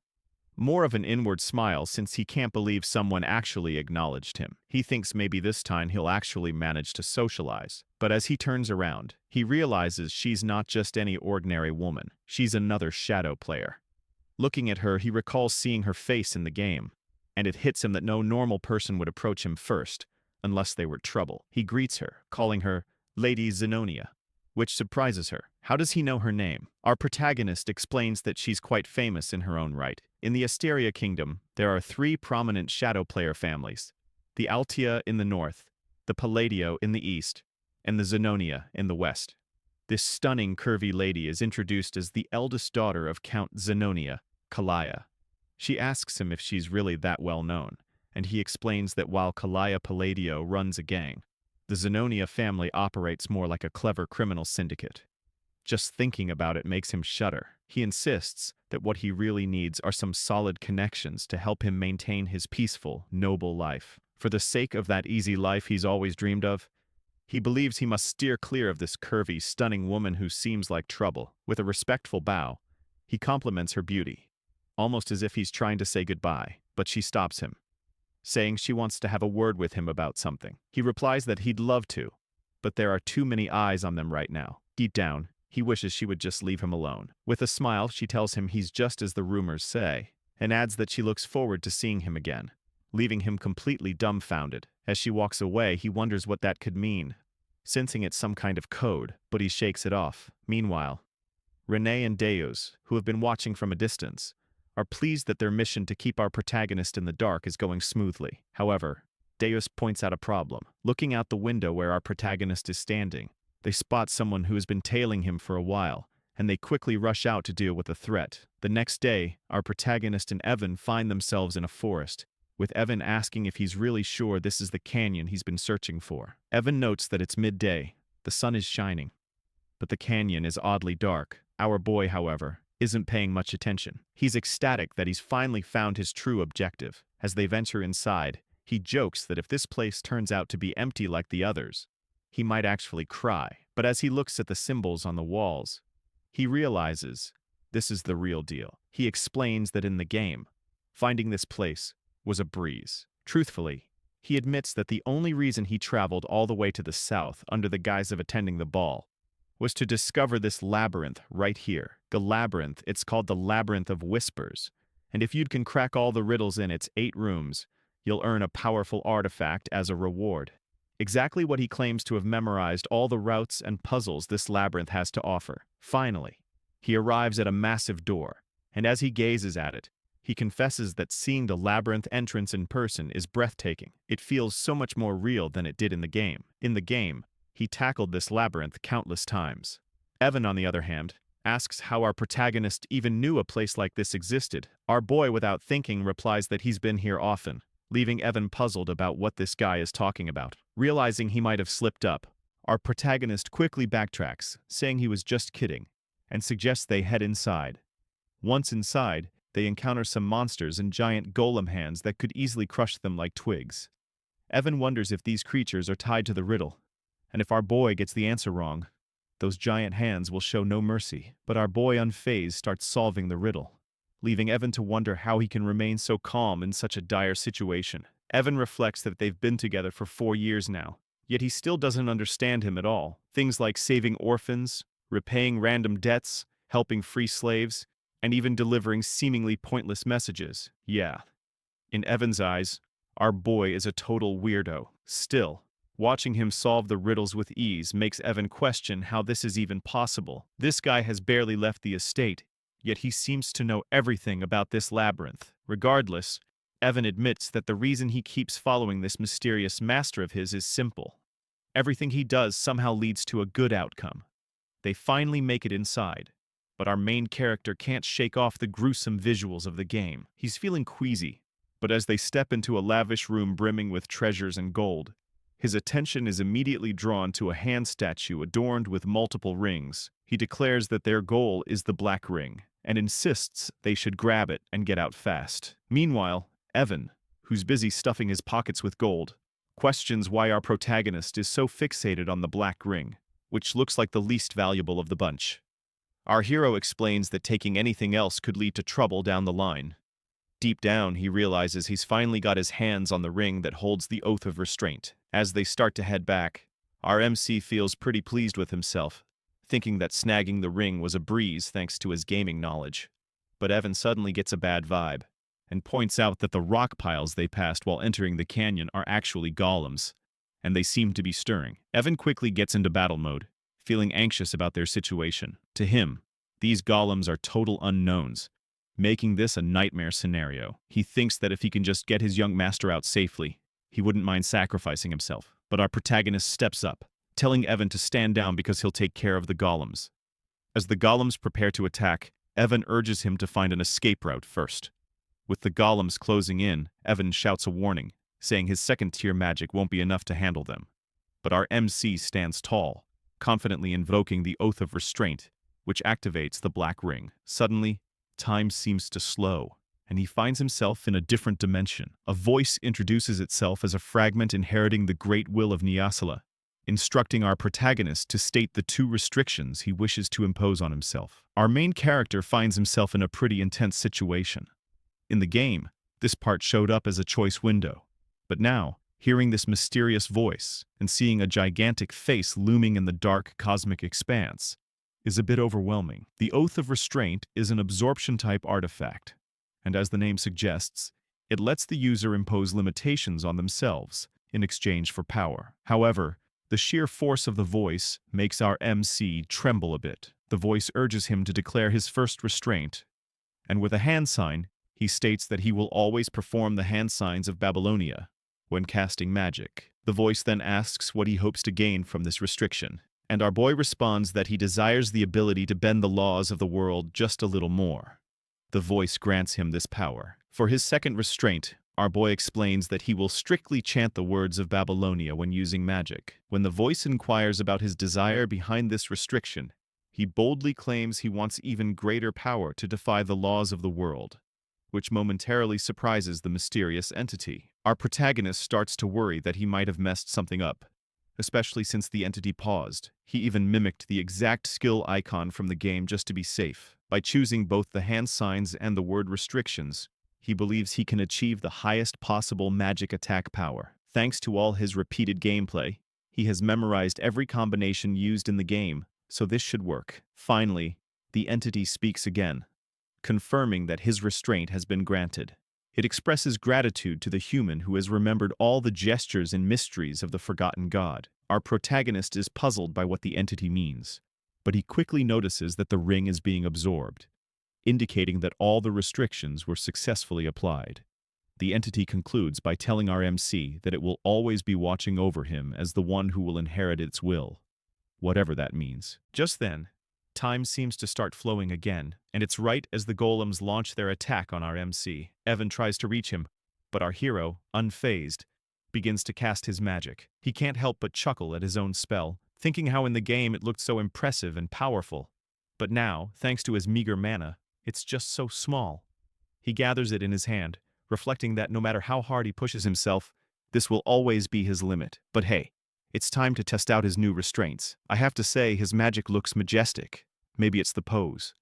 S2: more of an inward smile since he can't believe someone actually acknowledged him. He thinks maybe this time he'll actually manage to socialize. But as he turns around, he realizes she's not just any ordinary woman. She's another shadow player. Looking at her, he recalls seeing her face in the game, and it hits him that no normal person would approach him first, unless they were trouble. He greets her, calling her Lady Zenonia, which surprises her. How does he know her name? Our protagonist explains that she's quite famous in her own right. In the Asteria Kingdom, there are 3 prominent shadow player families: the Altea in the north, the Palladio in the east, and the Zenonia in the west. This stunning curvy lady is introduced as the eldest daughter of Count Zenonia, Kalaya. She asks him if she's really that well known, and he explains that while Kalaya Palladio runs a gang, the Zenonia family operates more like a clever criminal syndicate. Just thinking about it makes him shudder. He insists that what he really needs are some solid connections to help him maintain his peaceful, noble life. For the sake of that easy life he's always dreamed of, he believes he must steer clear of this curvy, stunning woman who seems like trouble. With a respectful bow, he compliments her beauty, almost as if he's trying to say goodbye, but she stops him, saying she wants to have a word with him about something. He replies that he'd love to, but there are too many eyes on them right now. Deep down, he wishes she would just leave him alone. With a smile, she tells him he's just as the rumors say, and adds that she looks forward to seeing him again, leaving him completely dumbfounded. As she walks away, he wonders what that could mean, sensing it's some kind of code, but he shakes it off. Meanwhile, Renee and Deus, who have been watching from a distance, are pleased that their mission to keep our protagonist in the dark is going smoothly. However, Deus points out a problem. Looking out the window where our protagonist is standing, they spot someone who has been tailing him for a while, and they quickly rush out to deal with the threat. The next day, our protagonist and Evan find themselves in a forest, with Evan asking if he's really sure this is the canyon he's been searching for. Evan notes that it's midday, the sun is shining, but the canyon is oddly dark. Our boy, however, isn't paying much attention. He's ecstatic that he's finally found his true objective. As they venture inside, he jokes that if this place turns out to be empty like the others, he might actually cry. But as he looks at the symbols on the walls, he realizes this is the real deal. He explains that in the game, finding this place was a breeze. Truthfully, he admits that the only reason he traveled all the way to the south under the guise of attending the ball was to discover this labyrinth right here. The labyrinth, it's called the Labyrinth of Whispers, and if you can crack all the riddles in its 8 rooms, you'll earn a powerful artifact as a reward. Exactly what he claims to have memorized all the routes and puzzles this labyrinth has to offer. Finally, he arrives at a massive door, and as he gazes at it, he confesses that seeing the labyrinth entrance in person is breathtaking. It feels so much more real than it did in the game. In the game, he tackled this labyrinth countless times. Evan, on the other hand, asks how our protagonist even knew a place like this existed. Our boy, without thinking, replies that he's been here often, leaving Evan puzzled about what this guy is talking about. Realizing he might have slipped up, our protagonist quickly backtracks, saying he was just kidding, and suggests they head inside. Once inside, they encounter some monsters and giant golem hands that could easily crush them like twigs. Evan wonders if these creatures are tied to the riddle, and if our boy gets the answer wrong, those giant hands will show no mercy. But our boy, unfazed, starts solving the riddle, leaving Evan to wonder how he can remain so calm in such a dire situation. Evan reflects that they've been together for 4 years now, yet he still doesn't understand him at all. Things like saving orphans, repaying random debts, helping free slaves, and even delivering seemingly pointless messages. Yeah, in Evan's eyes, our boy is a total weirdo. Still, watching him solve the riddles with ease makes Evan question how this is even possible. This guy has barely left the estate, yet he seems to know everything about this labyrinth. Regardless, Evan admits that the reason he keeps following this mysterious master of his is simple. Everything he does somehow leads to a good outcome. They finally make it inside, but our main character can't shake off the gruesome visuals of the game. He's feeling queasy, but as they step into a lavish room brimming with treasures and gold, his attention is immediately drawn to a hand statue adorned with multiple rings. He declares that their goal is the Black Ring, and insists they should grab it and get out fast. Meanwhile, Evan, who's busy stuffing his pockets with gold, questions why our protagonist is so fixated on the Black Ring, which looks like the least valuable of the bunch. Our hero explains that taking anything else could lead to trouble down the line. Deep down, he realizes he's finally got his hands on the ring that holds the Oath of Restraint. As they start to head back, our MC feels pretty pleased with himself, thinking that snagging the ring was a breeze thanks to his gaming knowledge. But Evan suddenly gets a bad vibe, and points out that the rock piles they passed while entering the canyon are actually golems, and they seem to be stirring. Evan quickly gets into battle mode, feeling anxious about their situation. To him, these golems are total unknowns, making this a nightmare scenario. He thinks that if he can just get his young master out safely, he wouldn't mind sacrificing himself. But our protagonist steps up, telling Evan to stand down because he'll take care of the golems. As the golems prepare to attack, Evan urges him to find an escape route first. With the golems closing in, Evan shouts a warning, saying his second-tier magic won't be enough to handle them. But our MC stands tall, confidently invoking the Oath of Restraint, which activates the Black Ring. Suddenly, time seems to slow, and he finds himself in a different dimension. A voice introduces itself as a fragment inheriting the great will of Nyasala, instructing our protagonist to state the 2 restrictions he wishes to impose on himself. Our main character finds himself in a pretty intense situation. In the game, this part showed up as a choice window, but now, hearing this mysterious voice and seeing a gigantic face looming in the dark cosmic expanse is a bit overwhelming. The Oath of Restraint is an absorption-type artifact, and as the name suggests, it lets the user impose limitations on themselves in exchange for power. However, the sheer force of the voice makes our MC tremble a bit. The voice urges him to declare his first restraint, and with a hand sign, he states that he will always perform the hand signs of Babylonia when casting magic. The voice then asks what he hopes to gain from this restriction, and our boy responds that he desires the ability to bend the laws of the world just a little more. The voice grants him this power. For his second restraint, our boy explains that he will strictly chant the words of Babylonia when using magic. When the voice inquires about his desire behind this restriction, he boldly claims he wants even greater power to defy the laws of the world, which momentarily surprises the mysterious entity. Our protagonist starts to worry that he might have messed something up, especially since the entity paused. He even mimicked the exact skill icon from the game just to be safe. By choosing both the hand signs and the word restrictions, he believes he can achieve the highest possible magic attack power. Thanks to all his repeated gameplay, he has memorized every combination used in the game, so this should work. Finally, the entity speaks again, confirming that his restraint has been granted. It expresses gratitude to the human who has remembered all the gestures and mysteries of the forgotten god. Our protagonist is puzzled by what the entity means, but he quickly notices that the ring is being absorbed, indicating that all the restrictions were successfully applied. The entity concludes by telling our MC that it will always be watching over him as the one who will inherit its will, whatever that means. Just then, time seems to start flowing again, and it's right as the golems launch their attack on our MC. Evan tries to reach him, but our hero, unfazed, begins to cast his magic. He can't help but chuckle at his own spell, thinking how in the game it looked so impressive and powerful. But now, thanks to his meager mana, it's just so small. He gathers it in his hand, reflecting that no matter how hard he pushes himself, this will always be his limit. But hey, it's time to test out his new restraints. I have to say, his magic looks majestic. Maybe it's the pose.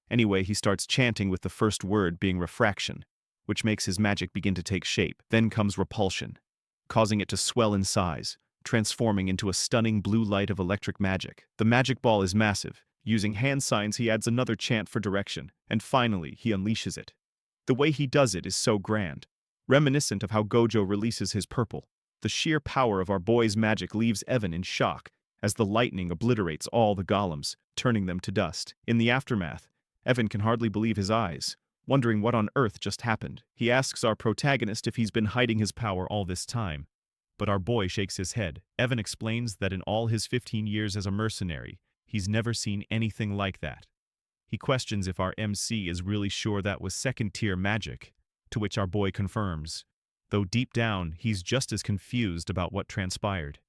S2: Anyway, he starts chanting with the first word being refraction, which makes his magic begin to take shape. Then comes repulsion, causing it to swell in size, transforming into a stunning blue light of electric magic. The magic ball is massive. Using hand signs, he adds another chant for direction, and finally, he unleashes it. The way he does it is so grand, reminiscent of how Gojo releases his purple. The sheer power of our boy's magic leaves Evan in shock as the lightning obliterates all the golems, turning them to dust. In the aftermath, Evan can hardly believe his eyes, wondering what on earth just happened. He asks our protagonist if he's been hiding his power all this time, but our boy shakes his head. Evan explains that in all his 15 years as a mercenary, he's never seen anything like that. He questions if our MC is really sure that was second-tier magic, to which our boy confirms, though deep down he's just as confused about what transpired.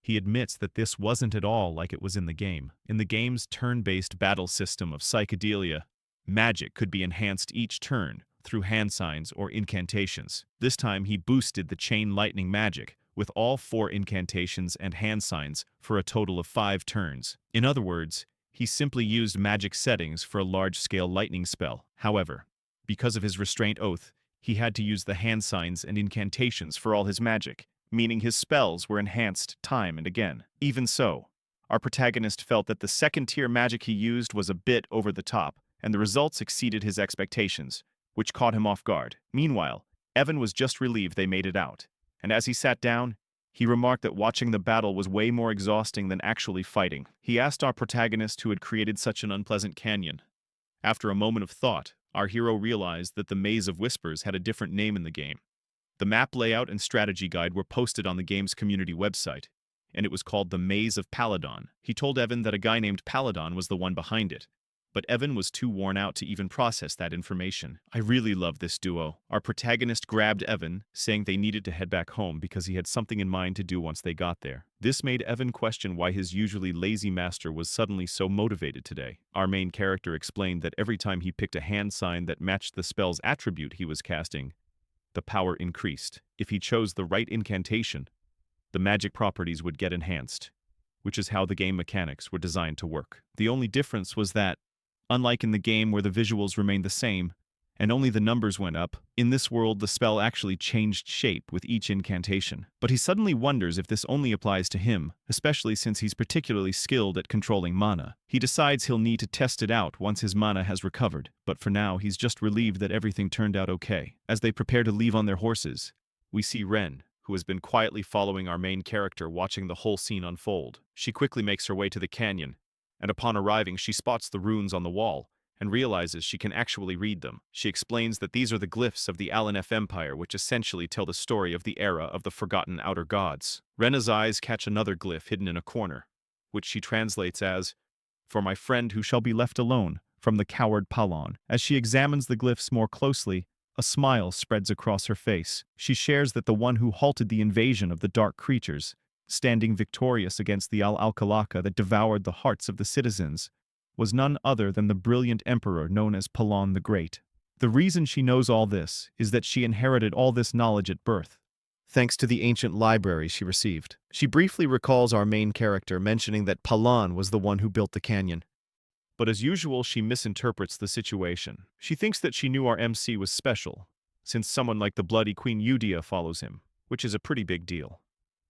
S2: He admits that this wasn't at all like it was in the game. In the game's turn-based battle system of psychedelia, magic could be enhanced each turn through hand signs or incantations. This time he boosted the chain lightning magic with all 4 incantations and hand signs for a total of 5 turns. In other words, he simply used magic settings for a large-scale lightning spell. However, because of his restraint oath, he had to use the hand signs and incantations for all his magic, meaning his spells were enhanced time and again. Even so, our protagonist felt that the second-tier magic he used was a bit over the top, and the results exceeded his expectations, which caught him off guard. Meanwhile, Evan was just relieved they made it out, and as he sat down, he remarked that watching the battle was way more exhausting than actually fighting. He asked our protagonist who had created such an unpleasant canyon. After a moment of thought, our hero realized that the Maze of Whispers had a different name in the game. The map layout and strategy guide were posted on the game's community website, and it was called the Maze of Paladon. He told Evan that a guy named Paladon was the one behind it, but Evan was too worn out to even process that information. I really love this duo. Our protagonist grabbed Evan, saying they needed to head back home because he had something in mind to do once they got there. This made Evan question why his usually lazy master was suddenly so motivated today. Our main character explained that every time he picked a hand sign that matched the spell's attribute he was casting, the power increased. If he chose the right incantation, the magic properties would get enhanced, which is how the game mechanics were designed to work. The only difference was that, unlike in the game where the visuals remained the same, and only the numbers went up. In this world, the spell actually changed shape with each incantation. But he suddenly wonders if this only applies to him, especially since he's particularly skilled at controlling mana. He decides he'll need to test it out once his mana has recovered, but for now he's just relieved that everything turned out okay. As they prepare to leave on their horses, we see Ren, who has been quietly following our main character, watching the whole scene unfold. She quickly makes her way to the canyon, and upon arriving she spots the runes on the wall, and realizes she can actually read them. She explains that these are the glyphs of the Alanef Empire, which essentially tell the story of the era of the forgotten outer gods. Rena's eyes catch another glyph hidden in a corner, which she translates as, "For my friend who shall be left alone, from the coward Palon." As she examines the glyphs more closely, a smile spreads across her face. She shares that the one who halted the invasion of the dark creatures, standing victorious against the Al-Alkalaka that devoured the hearts of the citizens, was none other than the brilliant emperor known as Palon the Great. The reason she knows all this is that she inherited all this knowledge at birth, thanks to the ancient library she received. She briefly recalls our main character mentioning that Palon was the one who built the canyon. But as usual, she misinterprets the situation. She thinks that she knew our MC was special, since someone like the bloody Queen Eudia follows him, which is a pretty big deal.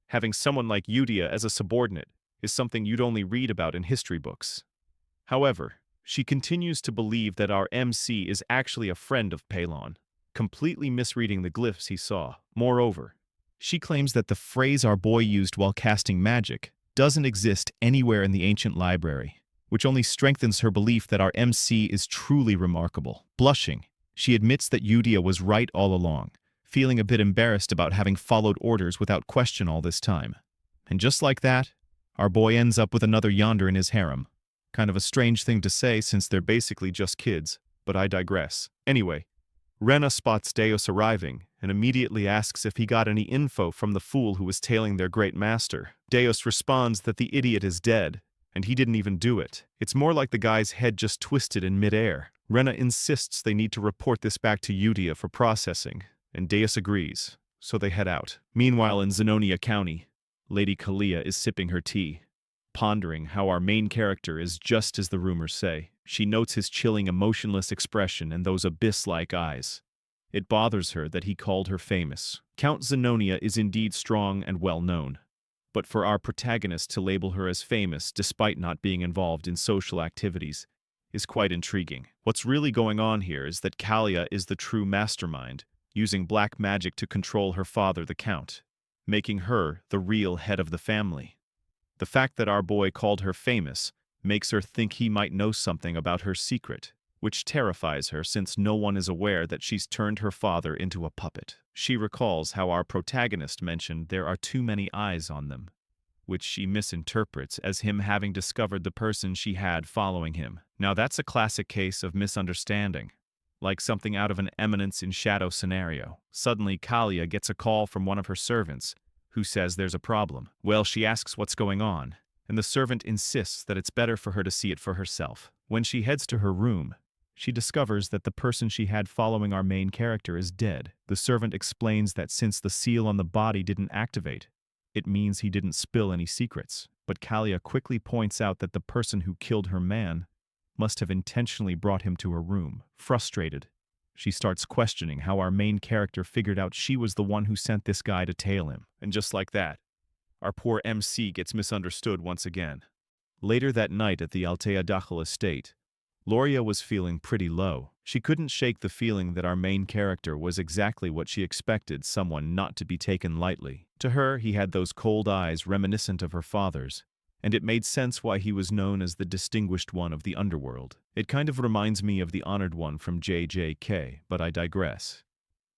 S2: Having someone like Eudia as a subordinate is something you'd only read about in history books. However, she continues to believe that our MC is actually a friend of Palon, completely misreading the glyphs he saw. Moreover, she claims that the phrase our boy used while casting magic doesn't exist anywhere in the ancient library, which only strengthens her belief that our MC is truly remarkable. Blushing, she admits that Eudia was right all along, feeling a bit embarrassed about having followed orders without question all this time. And just like that, our boy ends up with another yonder in his harem. Kind of a strange thing to say since they're basically just kids, but I digress. Anyway, Rena spots Deus arriving and immediately asks if he got any info from the fool who was tailing their great master. Deus responds that the idiot is dead, and he didn't even do it. It's more like the guy's head just twisted in midair. Rena insists they need to report this back to Eudia for processing, and Deus agrees, so they head out. Meanwhile, in Zenonia County, Lady Kalia is sipping her tea, pondering how our main character is just as the rumors say. She notes his chilling, emotionless expression and those abyss-like eyes. It bothers her that he called her famous. Count Zenonia is indeed strong and well-known, but for our protagonist to label her as famous despite not being involved in social activities is quite intriguing. What's really going on here is that Kalia is the true mastermind, using black magic to control her father, the Count, making her the real head of the family. The fact that our boy called her famous makes her think he might know something about her secret, which terrifies her since no one is aware that she's turned her father into a puppet. She recalls how our protagonist mentioned there are too many eyes on them, which she misinterprets as him having discovered the person she had following him. Now that's a classic case of misunderstanding, like something out of an Eminence in Shadow scenario. Suddenly, Kalia gets a call from one of her servants, who says there's a problem. Well, she asks what's going on, and the servant insists that it's better for her to see it for herself. When she heads to her room, she discovers that the person she had following our main character is dead. The servant explains that since the seal on the body didn't activate, it means he didn't spill any secrets. But Kalia quickly points out that the person who killed her man must have intentionally brought him to her room. Frustrated, she starts questioning how our main character figured out she was the one who sent this guy to tail him. And just like that, our poor MC gets misunderstood once again. Later that night at the Altea Dachel estate, Loria was feeling pretty low. She couldn't shake the feeling that our main character was exactly what she expected someone not to be taken lightly. To her, he had those cold eyes reminiscent of her father's, and it made sense why he was known as the distinguished one of the underworld. It kind of reminds me of the honored one from JJK, but I digress.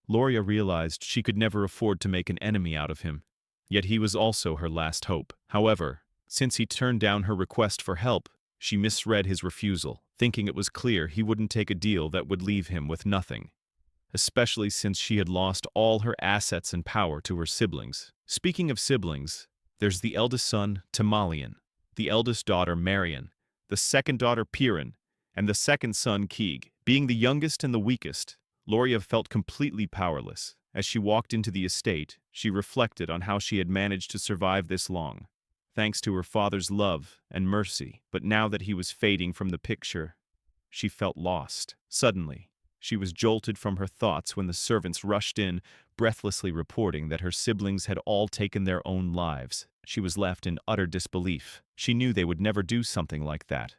S2: Loria realized she could never afford to make an enemy out of him, yet he was also her last hope. However, since he turned down her request for help, she misread his refusal, thinking it was clear he wouldn't take a deal that would leave him with nothing, especially since she had lost all her assets and power to her siblings. Speaking of siblings, there's the eldest son, Timalian, the eldest daughter, Marian, the second daughter, Piran, and the second son, Keeg. Being the youngest and the weakest, Loria felt completely powerless. As she walked into the estate, she reflected on how she had managed to survive this long, thanks to her father's love and mercy. But now that he was fading from the picture, she felt lost. Suddenly, She was jolted from her thoughts when the servants rushed in, breathlessly reporting that her siblings had all taken their own lives. She was left in utter disbelief. She knew they would never do something like that.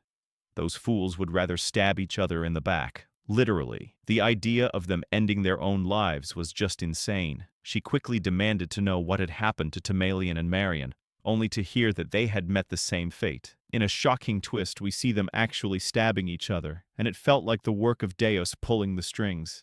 S2: Those fools would rather stab each other in the back. Literally, the idea of them ending their own lives was just insane. She quickly demanded to know what had happened to Tamalian and Marion, only to hear that they had met the same fate. In a shocking twist, we see them actually stabbing each other, and it felt like the work of Deus pulling the strings.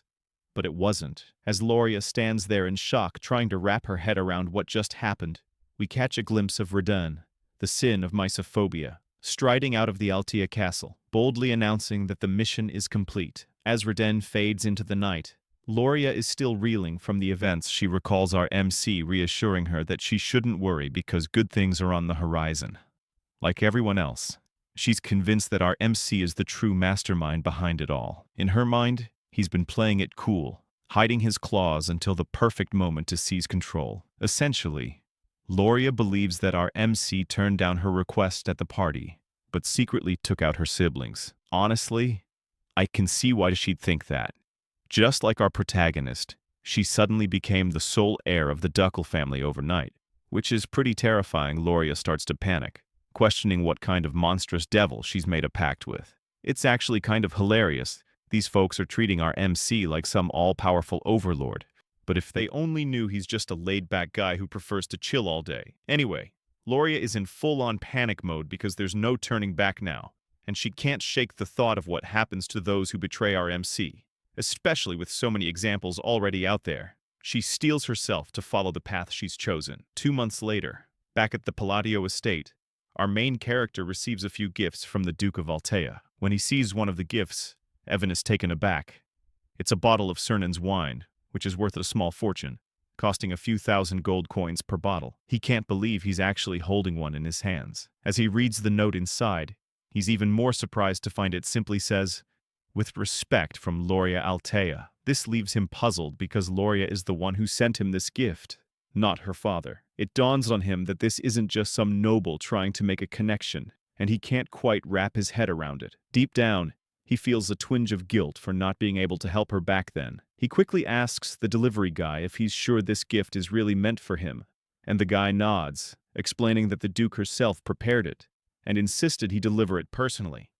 S2: But it wasn't. As Loria stands there in shock, trying to wrap her head around what just happened, we catch a glimpse of Radun, the sin of Mysophobia, striding out of the Altea castle, boldly announcing that the mission is complete. As Radun fades into the night, Loria is still reeling from the events. She recalls our MC reassuring her that she shouldn't worry because good things are on the horizon. Like everyone else, she's convinced that our MC is the true mastermind behind it all. In her mind, he's been playing it cool, hiding his claws until the perfect moment to seize control. Essentially, Loria believes that our MC turned down her request at the party, but secretly took out her siblings. Honestly, I can see why she'd think that. Just like our protagonist, she suddenly became the sole heir of the Duckle family overnight, which is pretty terrifying. Loria starts to panic, questioning what kind of monstrous devil she's made a pact with. It's actually kind of hilarious. These folks are treating our MC like some all-powerful overlord. But if they only knew he's just a laid-back guy who prefers to chill all day. Anyway, Loria is in full-on panic mode because there's no turning back now, and she can't shake the thought of what happens to those who betray our MC, especially with so many examples already out there. She steels herself to follow the path she's chosen. 2 months later, back at the Palladio estate, our main character receives a few gifts from the Duke of Altea. When he sees one of the gifts, Evan is taken aback. It's a bottle of Cernan's wine, which is worth a small fortune, costing a few thousand gold coins per bottle. He can't believe he's actually holding one in his hands. As he reads the note inside, he's even more surprised to find it simply says, "With respect from Loria Altea." This leaves him puzzled because Loria is the one who sent him this gift, not her father. It dawns on him that this isn't just some noble trying to make a connection, and he can't quite wrap his head around it. Deep down, he feels a twinge of guilt for not being able to help her back then. He quickly asks the delivery guy if he's sure this gift is really meant for him, and the guy nods, explaining that the Duke herself prepared it, and insisted he deliver it personally.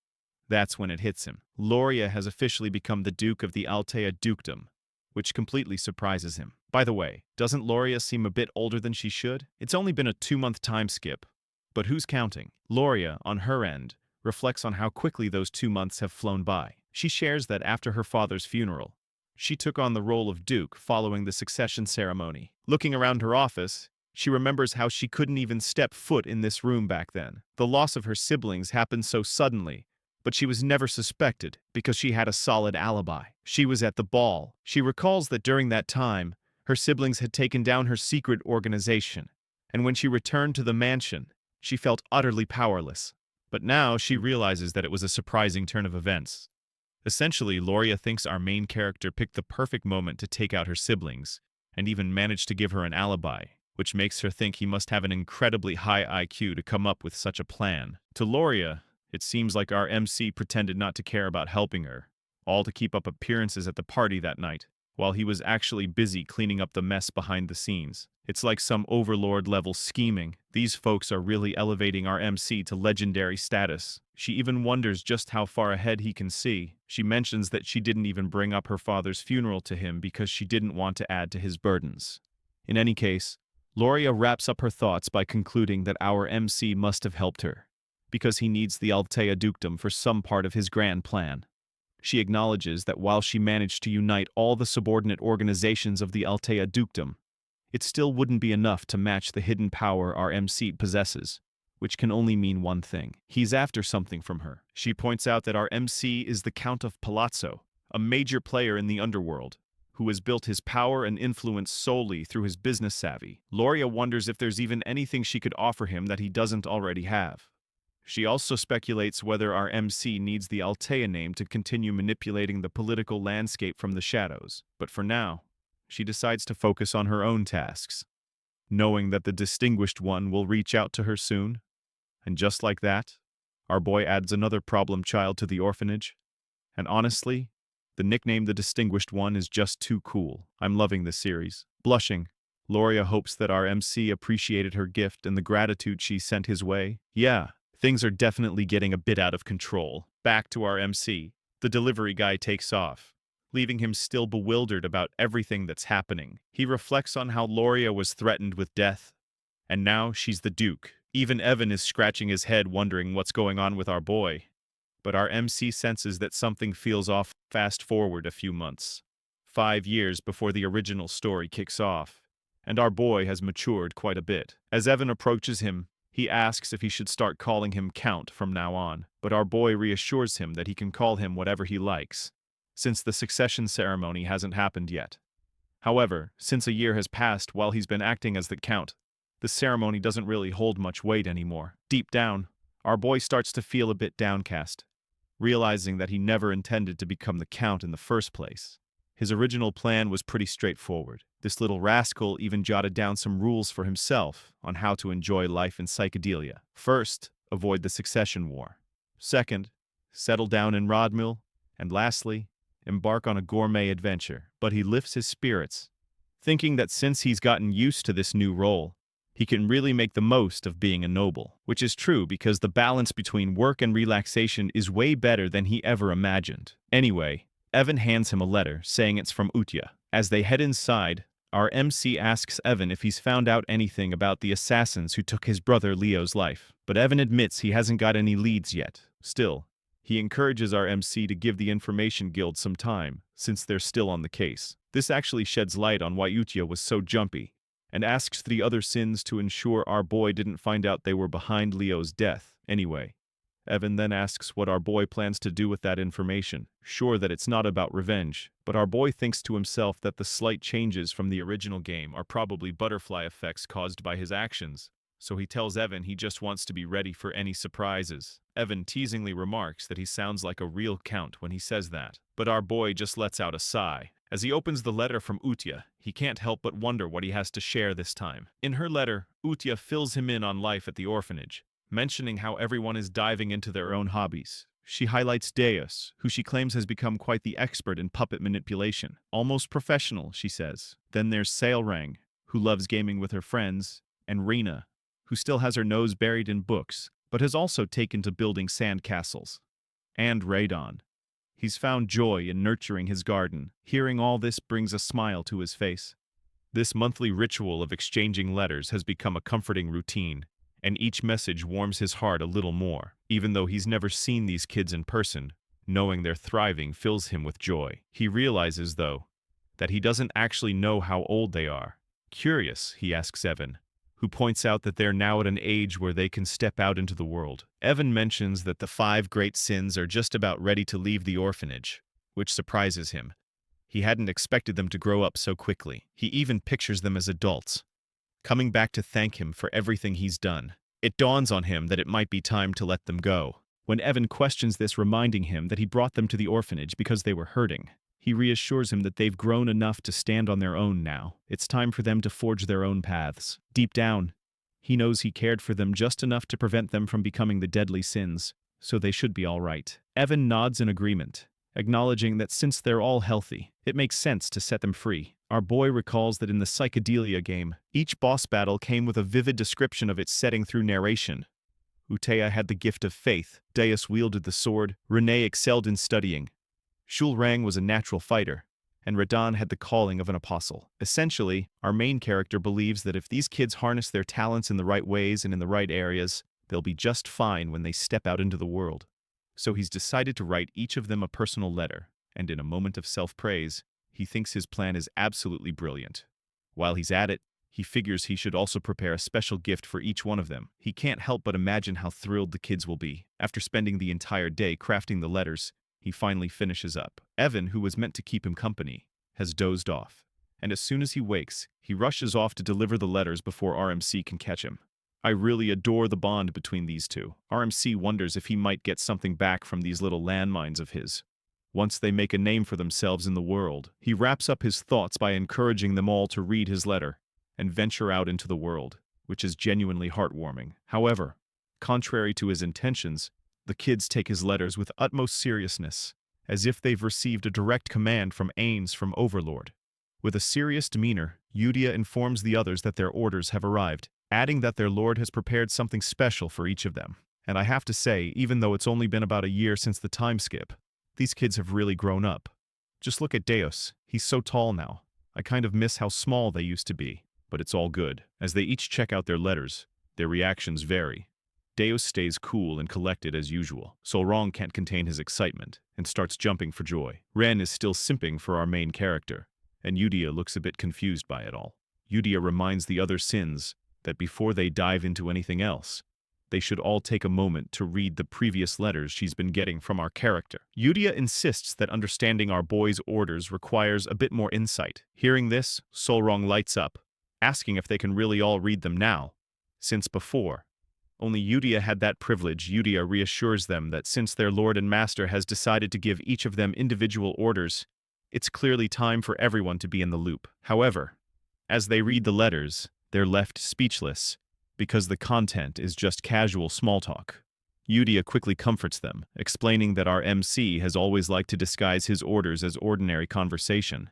S2: That's when it hits him. Loria has officially become the Duke of the Altea Dukedom, which completely surprises him. By the way, doesn't Loria seem a bit older than she should? It's only been a 2-month time skip, but who's counting? Loria, on her end, reflects on how quickly those 2 months have flown by. She shares that after her father's funeral, she took on the role of Duke following the succession ceremony. Looking around her office, she remembers how she couldn't even step foot in this room back then. The loss of her siblings happened so suddenly, but she was never suspected because she had a solid alibi. She was at the ball. She recalls that during that time, her siblings had taken down her secret organization, and when she returned to the mansion, she felt utterly powerless. But now she realizes that it was a surprising turn of events. Essentially, Loria thinks our main character picked the perfect moment to take out her siblings, and even managed to give her an alibi, which makes her think he must have an incredibly high IQ to come up with such a plan. To Loria, it seems like our MC pretended not to care about helping her, all to keep up appearances at the party that night, while he was actually busy cleaning up the mess behind the scenes. It's like some overlord-level scheming. These folks are really elevating our MC to legendary status. She even wonders just how far ahead he can see. She mentions that she didn't even bring up her father's funeral to him because she didn't want to add to his burdens. In any case, Loria wraps up her thoughts by concluding that our MC must have helped her, because he needs the Altea Dukedom for some part of his grand plan. She acknowledges that while she managed to unite all the subordinate organizations of the Altea Dukedom, it still wouldn't be enough to match the hidden power our MC possesses, which can only mean one thing. He's after something from her. She points out that our MC is the Count of Palazzo, a major player in the underworld, who has built his power and influence solely through his business savvy. Loria wonders if there's even anything she could offer him that he doesn't already have. She also speculates whether our MC needs the Altea name to continue manipulating the political landscape from the shadows. But for now, she decides to focus on her own tasks, knowing that the Distinguished One will reach out to her soon. And just like that, our boy adds another problem child to the orphanage. And honestly, The nickname The Distinguished One is just too cool. I'm loving this series. Blushing, Loria hopes that our MC appreciated her gift and the gratitude she sent his way. Yeah, things are definitely getting a bit out of control. Back to our MC. The delivery guy takes off, leaving him still bewildered about everything that's happening. He reflects on how Loria was threatened with death, and now she's the Duke. Even Evan is scratching his head wondering what's going on with our boy. But our MC senses that something feels off. Fast forward a few months. 5 years before the original story kicks off, and our boy has matured quite a bit. As Evan approaches him, he asks if he should start calling him Count from now on, but our boy reassures him that he can call him whatever he likes, since the succession ceremony hasn't happened yet. However, since a year has passed while he's been acting as the Count, the ceremony doesn't really hold much weight anymore. Deep down, our boy starts to feel a bit downcast, realizing that he never intended to become the Count in the first place. His original plan was pretty straightforward. This little rascal even jotted down some rules for himself on how to enjoy life in psychedelia. First, avoid the succession war. Second, settle down in Rodmill. And lastly, embark on a gourmet adventure. But he lifts his spirits, thinking that since he's gotten used to this new role, he can really make the most of being a noble. Which is true because the balance between work and relaxation is way better than he ever imagined. Anyway, Evan hands him a letter saying it's from Utya. As they head inside, our MC asks Evan if he's found out anything about the assassins who took his brother Leo's life. But Evan admits he hasn't got any leads yet. Still, he encourages our MC to give the Information Guild some time, since they're still on the case. This actually sheds light on why Utya was so jumpy, and asks the other sins to ensure our boy didn't find out they were behind Leo's death. Anyway, Evan then asks what our boy plans to do with that information, sure that it's not about revenge, but our boy thinks to himself that the slight changes from the original game are probably butterfly effects caused by his actions, so he tells Evan he just wants to be ready for any surprises. Evan teasingly remarks that he sounds like a real Count when he says that, but our boy just lets out a sigh. As he opens the letter from Utya, he can't help but wonder what he has to share this time. In her letter, Utya fills him in on life at the orphanage, mentioning how everyone is diving into their own hobbies. She highlights Deus, who she claims has become quite the expert in puppet manipulation. Almost professional, she says. Then there's Sailrang, who loves gaming with her friends, and Rena, who still has her nose buried in books, but has also taken to building sand castles. And Radon. He's found joy in nurturing his garden. Hearing all this brings a smile to his face. This monthly ritual of exchanging letters has become a comforting routine, and each message warms his heart a little more. Even though he's never seen these kids in person, knowing they're thriving fills him with joy. He realizes, though, that he doesn't actually know how old they are. Curious, he asks Evan, who points out that they're now at an age where they can step out into the world. Evan mentions that the 5 great sins are just about ready to leave the orphanage, which surprises him. He hadn't expected them to grow up so quickly. He even pictures them as adults, coming back to thank him for everything he's done. It dawns on him that it might be time to let them go. When Evan questions this, reminding him that he brought them to the orphanage because they were hurting, he reassures him that they've grown enough to stand on their own now. It's time for them to forge their own paths. Deep down, he knows he cared for them just enough to prevent them from becoming the deadly sins, so they should be all right. Evan nods in agreement, acknowledging that since they're all healthy, it makes sense to set them free. Our boy recalls that in the psychedelia game, each boss battle came with a vivid description of its setting through narration. Utea had the gift of faith, Deus wielded the sword, Renee excelled in studying, Shulrang was a natural fighter, and Radan had the calling of an apostle. Essentially, our main character believes that if these kids harness their talents in the right ways and in the right areas, they'll be just fine when they step out into the world. So he's decided to write each of them a personal letter, and in a moment of self-praise, he thinks his plan is absolutely brilliant. While he's at it, he figures he should also prepare a special gift for each one of them. He can't help but imagine how thrilled the kids will be. After spending the entire day crafting the letters, he finally finishes up. Evan, who was meant to keep him company, has dozed off, and as soon as he wakes, he rushes off to deliver the letters before RMC can catch him. I really adore the bond between these two. RMC wonders if he might get something back from these little landmines of his. Once they make a name for themselves in the world, he wraps up his thoughts by encouraging them all to read his letter and venture out into the world, which is genuinely heartwarming. However, contrary to his intentions, the kids take his letters with utmost seriousness as if they've received a direct command from Ains from Overlord. With a serious demeanor, Yudia informs the others that their orders have arrived, adding that their lord has prepared something special for each of them. And I have to say, even though it's only been about a year since the time skip, these kids have really grown up. Just look at Deus, he's so tall now. I kind of miss how small they used to be, but it's all good. As they each check out their letters, their reactions vary. Deus stays cool and collected as usual. Solrong can't contain his excitement and starts jumping for joy. Ren is still simping for our main character, and Yudia looks a bit confused by it all. Yudia reminds the other sins that before they dive into anything else, they should all take a moment to read the previous letters she's been getting from our character. Yudia insists that understanding our boy's orders requires a bit more insight. Hearing this, Solrong lights up, asking if they can really all read them now, since before only Yudia had that privilege. Yudia reassures them that since their lord and master has decided to give each of them individual orders, it's clearly time for everyone to be in the loop. However, as they read the letters, they're left speechless, because the content is just casual small talk. Yudia quickly comforts them, explaining that our MC has always liked to disguise his orders as ordinary conversation.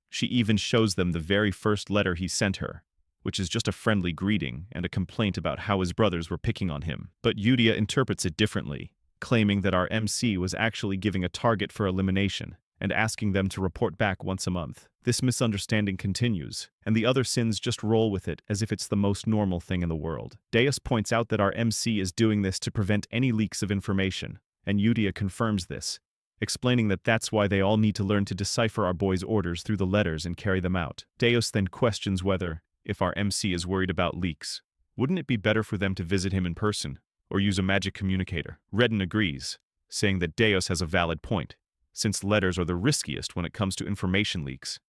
S2: She even shows them the very first letter he sent her, which is just a friendly greeting and a complaint about how his brothers were picking on him. But Yudia interprets it differently, claiming that our MC was actually giving a target for elimination and asking them to report back once a month. This misunderstanding continues, and the other sins just roll with it as if it's the most normal thing in the world. Deus points out that our MC is doing this to prevent any leaks of information, and Yudia confirms this, explaining that that's why they all need to learn to decipher our boy's orders through the letters and carry them out. Deus then questions whether, if our MC is worried about leaks, wouldn't it be better for them to visit him in person, or use a magic communicator? Redden agrees, saying that Deus has a valid point, since letters are the riskiest when it comes to information leaks.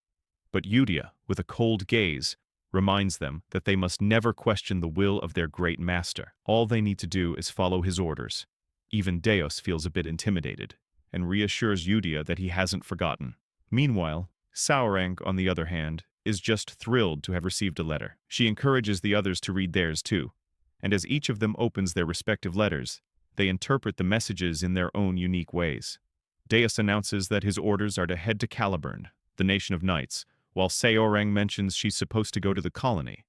S2: But Yudia, with a cold gaze, reminds them that they must never question the will of their great master. All they need to do is follow his orders. Even Deus feels a bit intimidated, and reassures Yudia that he hasn't forgotten. Meanwhile, Saorang, on the other hand, is just thrilled to have received a letter. She encourages the others to read theirs too, and as each of them opens their respective letters, they interpret the messages in their own unique ways. Deus announces that his orders are to head to Caliburn, the nation of knights, while Saorang mentions she's supposed to go to the colony,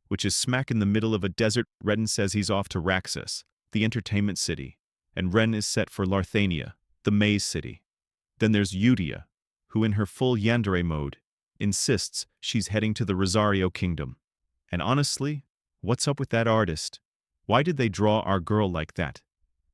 S2: which is smack in the middle of a desert. Redden says he's off to Raxus, the entertainment city, and Ren is set for Larthania, the maze city. Then there's Yudia, who in her full yandere mode insists she's heading to the Rosario Kingdom. And honestly, what's up with that artist? Why did they draw our girl like that?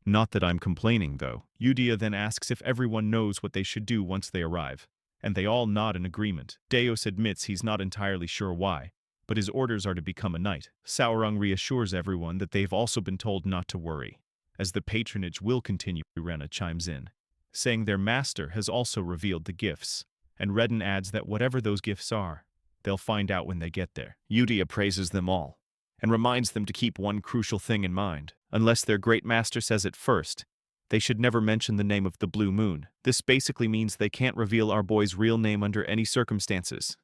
S2: Not that I'm complaining, though. Yudia then asks if everyone knows what they should do once they arrive, and they all nod in agreement. Deus admits he's not entirely sure why, but his orders are to become a knight. Saorang reassures everyone that they've also been told not to worry, as the patronage will continue. Rena chimes in, saying their master has also revealed the gifts, and Redden adds that whatever those gifts are, they'll find out when they get there. Yudia praises them all, and reminds them to keep one crucial thing in mind. Unless their great master says it first, they should never mention the name of the Blue Moon. This basically means they can't reveal our boy's real name under any circumstances.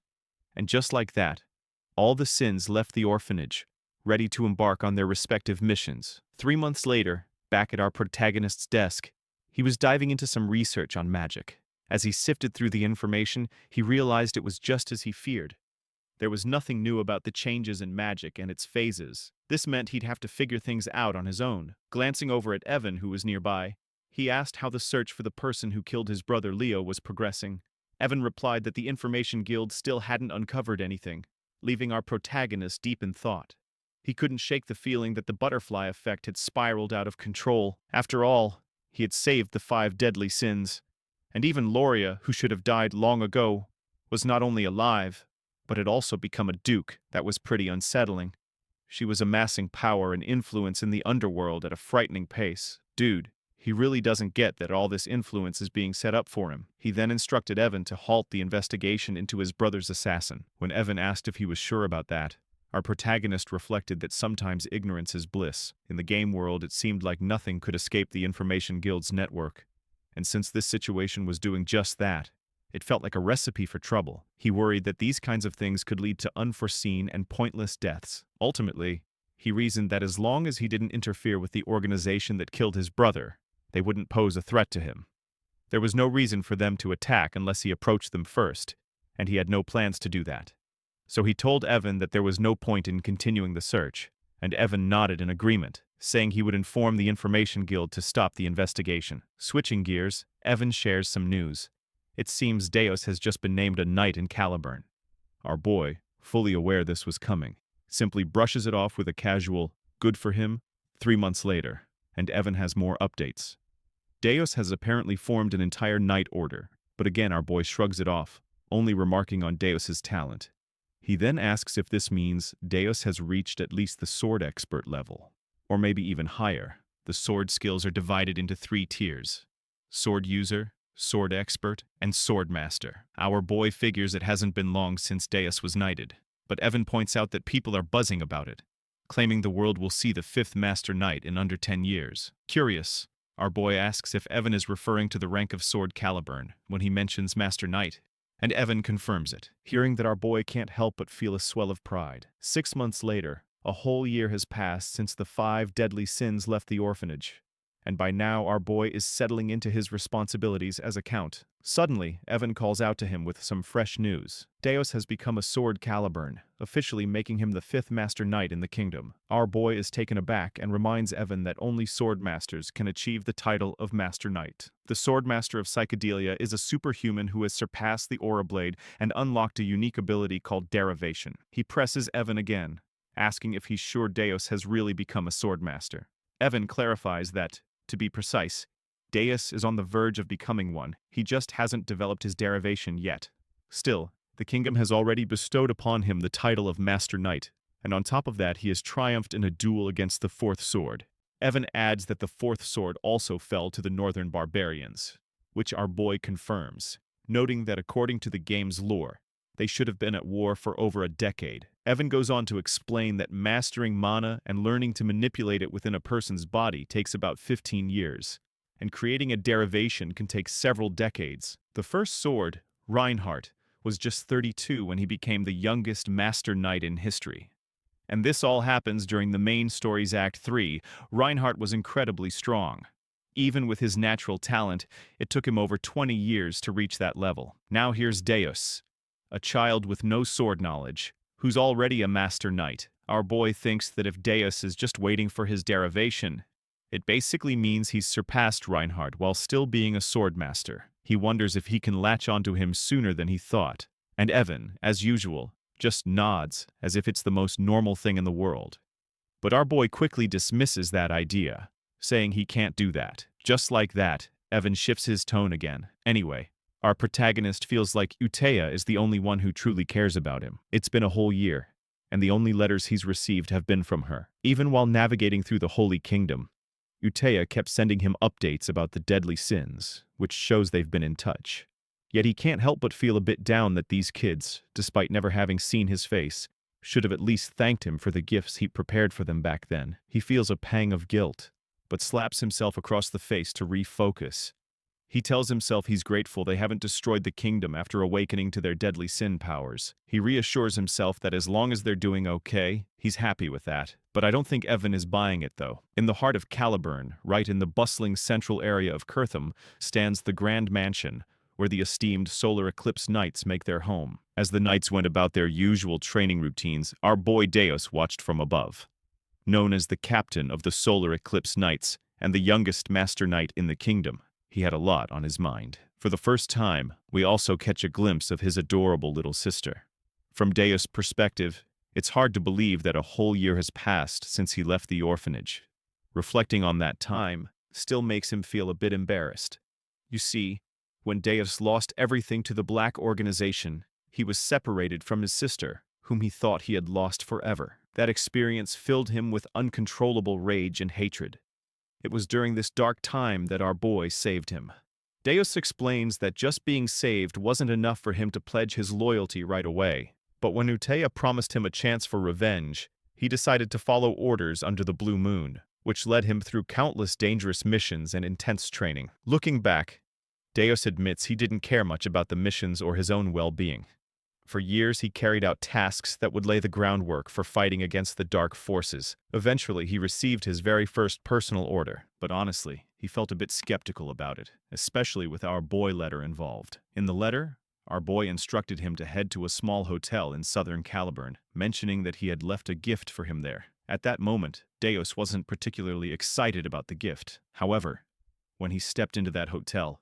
S2: And just like that, all the sins left the orphanage, ready to embark on their respective missions. 3 months later, back at our protagonist's desk, he was diving into some research on magic. As he sifted through the information, he realized it was just as he feared. There was nothing new about the changes in magic and its phases. This meant he'd have to figure things out on his own. Glancing over at Evan, who was nearby, he asked how the search for the person who killed his brother Leo was progressing. Evan replied that the Information Guild still hadn't uncovered anything, leaving our protagonist deep in thought. He couldn't shake the feeling that the butterfly effect had spiraled out of control. After all, he had saved the 5 deadly sins, and even Loria, who should have died long ago, was not only alive, but had also become a duke. That was pretty unsettling. She was amassing power and influence in the underworld at a frightening pace. Dude, he really doesn't get that all this influence is being set up for him. He then instructed Evan to halt the investigation into his brother's assassin. When Evan asked if he was sure about that, our protagonist reflected that sometimes ignorance is bliss. In the game world, it seemed like nothing could escape the Information Guild's network. And since this situation was doing just that, it felt like a recipe for trouble. He worried that these kinds of things could lead to unforeseen and pointless deaths. Ultimately, he reasoned that as long as he didn't interfere with the organization that killed his brother, they wouldn't pose a threat to him. There was no reason for them to attack unless he approached them first, and he had no plans to do that. So he told Evan that there was no point in continuing the search, and Evan nodded in agreement, saying he would inform the Information Guild to stop the investigation. Switching gears, Evan shares some news. It seems Deus has just been named a knight in Caliburn. Our boy, fully aware this was coming, simply brushes it off with a casual, "good for him." 3 months later, and Evan has more updates. Deus has apparently formed an entire knight order, but again our boy shrugs it off, only remarking on Deus's talent. He then asks if this means Deus has reached at least the sword expert level, or maybe even higher. The sword skills are divided into 3 tiers: sword user, sword expert, and sword master. Our boy figures it hasn't been long since Deus was knighted, but Evan points out that people are buzzing about it, claiming the world will see the 5th Master Knight in under 10 years. Curious, our boy asks if Evan is referring to the rank of Sword Caliburn when he mentions Master Knight, and Evan confirms it, hearing that our boy can't help but feel a swell of pride. 6 months later, a whole year has passed since the 5 deadly sins left the orphanage, and by now our boy is settling into his responsibilities as a count. Suddenly, Evan calls out to him with some fresh news. Deus has become a Sword Caliburn, officially making him the 5th Master Knight in the kingdom. Our boy is taken aback and reminds Evan that only sword masters can achieve the title of Master Knight. The Sword Master of Psychedelia is a superhuman who has surpassed the Aura Blade and unlocked a unique ability called Derivation. He presses Evan again, asking if he's sure Deus has really become a sword master. Evan clarifies that, to be precise, Deus is on the verge of becoming one, he just hasn't developed his derivation yet. Still, the kingdom has already bestowed upon him the title of Master Knight, and on top of that he has triumphed in a duel against the 4th sword. Evan adds that the 4th sword also fell to the northern barbarians, which our boy confirms, noting that according to the game's lore, they should have been at war for over a decade. Evan goes on to explain that mastering mana and learning to manipulate it within a person's body takes about 15 years, and creating a derivation can take several decades. The first sword, Reinhardt, was just 32 when he became the youngest Master Knight in history. And this all happens during the main story's Act 3. Reinhardt was incredibly strong. Even with his natural talent, it took him over 20 years to reach that level. Now here's Deus, a child with no sword knowledge, who's already a Master Knight. Our boy thinks that if Deus is just waiting for his derivation, it basically means he's surpassed Reinhardt while still being a sword master. He wonders if he can latch onto him sooner than he thought. And Evan, as usual, just nods as if it's the most normal thing in the world. But our boy quickly dismisses that idea, saying he can't do that. Just like that, Evan shifts his tone again. Anyway, our protagonist feels like Utea is the only one who truly cares about him. It's been a whole year, and the only letters he's received have been from her. Even while navigating through the Holy Kingdom, Utea kept sending him updates about the deadly sins, which shows they've been in touch. Yet he can't help but feel a bit down that these kids, despite never having seen his face, should have at least thanked him for the gifts he prepared for them back then. He feels a pang of guilt, but slaps himself across the face to refocus. He tells himself he's grateful they haven't destroyed the kingdom after awakening to their deadly sin powers. He reassures himself that as long as they're doing okay, he's happy with that. But I don't think Evan is buying it, though. In the heart of Caliburn, right in the bustling central area of Kirtham, stands the Grand Mansion, where the esteemed Solar Eclipse Knights make their home. As the knights went about their usual training routines, our boy Deus watched from above. Known as the captain of the Solar Eclipse Knights and the youngest Master Knight in the kingdom, he had a lot on his mind. For the first time, we also catch a glimpse of his adorable little sister. From Deus' perspective, it's hard to believe that a whole year has passed since he left the orphanage. Reflecting on that time still makes him feel a bit embarrassed. You see, when Deus lost everything to the Black Organization, he was separated from his sister, whom he thought he had lost forever. That experience filled him with uncontrollable rage and hatred. It was during this dark time that our boy saved him. Deus explains that just being saved wasn't enough for him to pledge his loyalty right away. But when Utea promised him a chance for revenge, he decided to follow orders under the Blue Moon, which led him through countless dangerous missions and intense training. Looking back, Deus admits he didn't care much about the missions or his own well-being. For years, he carried out tasks that would lay the groundwork for fighting against the dark forces. Eventually, he received his very first personal order, but honestly, he felt a bit skeptical about it, especially with our boy letter involved. In the letter, our boy instructed him to head to a small hotel in southern Caliburn, mentioning that he had left a gift for him there. At that moment, Deus wasn't particularly excited about the gift. However, when he stepped into that hotel,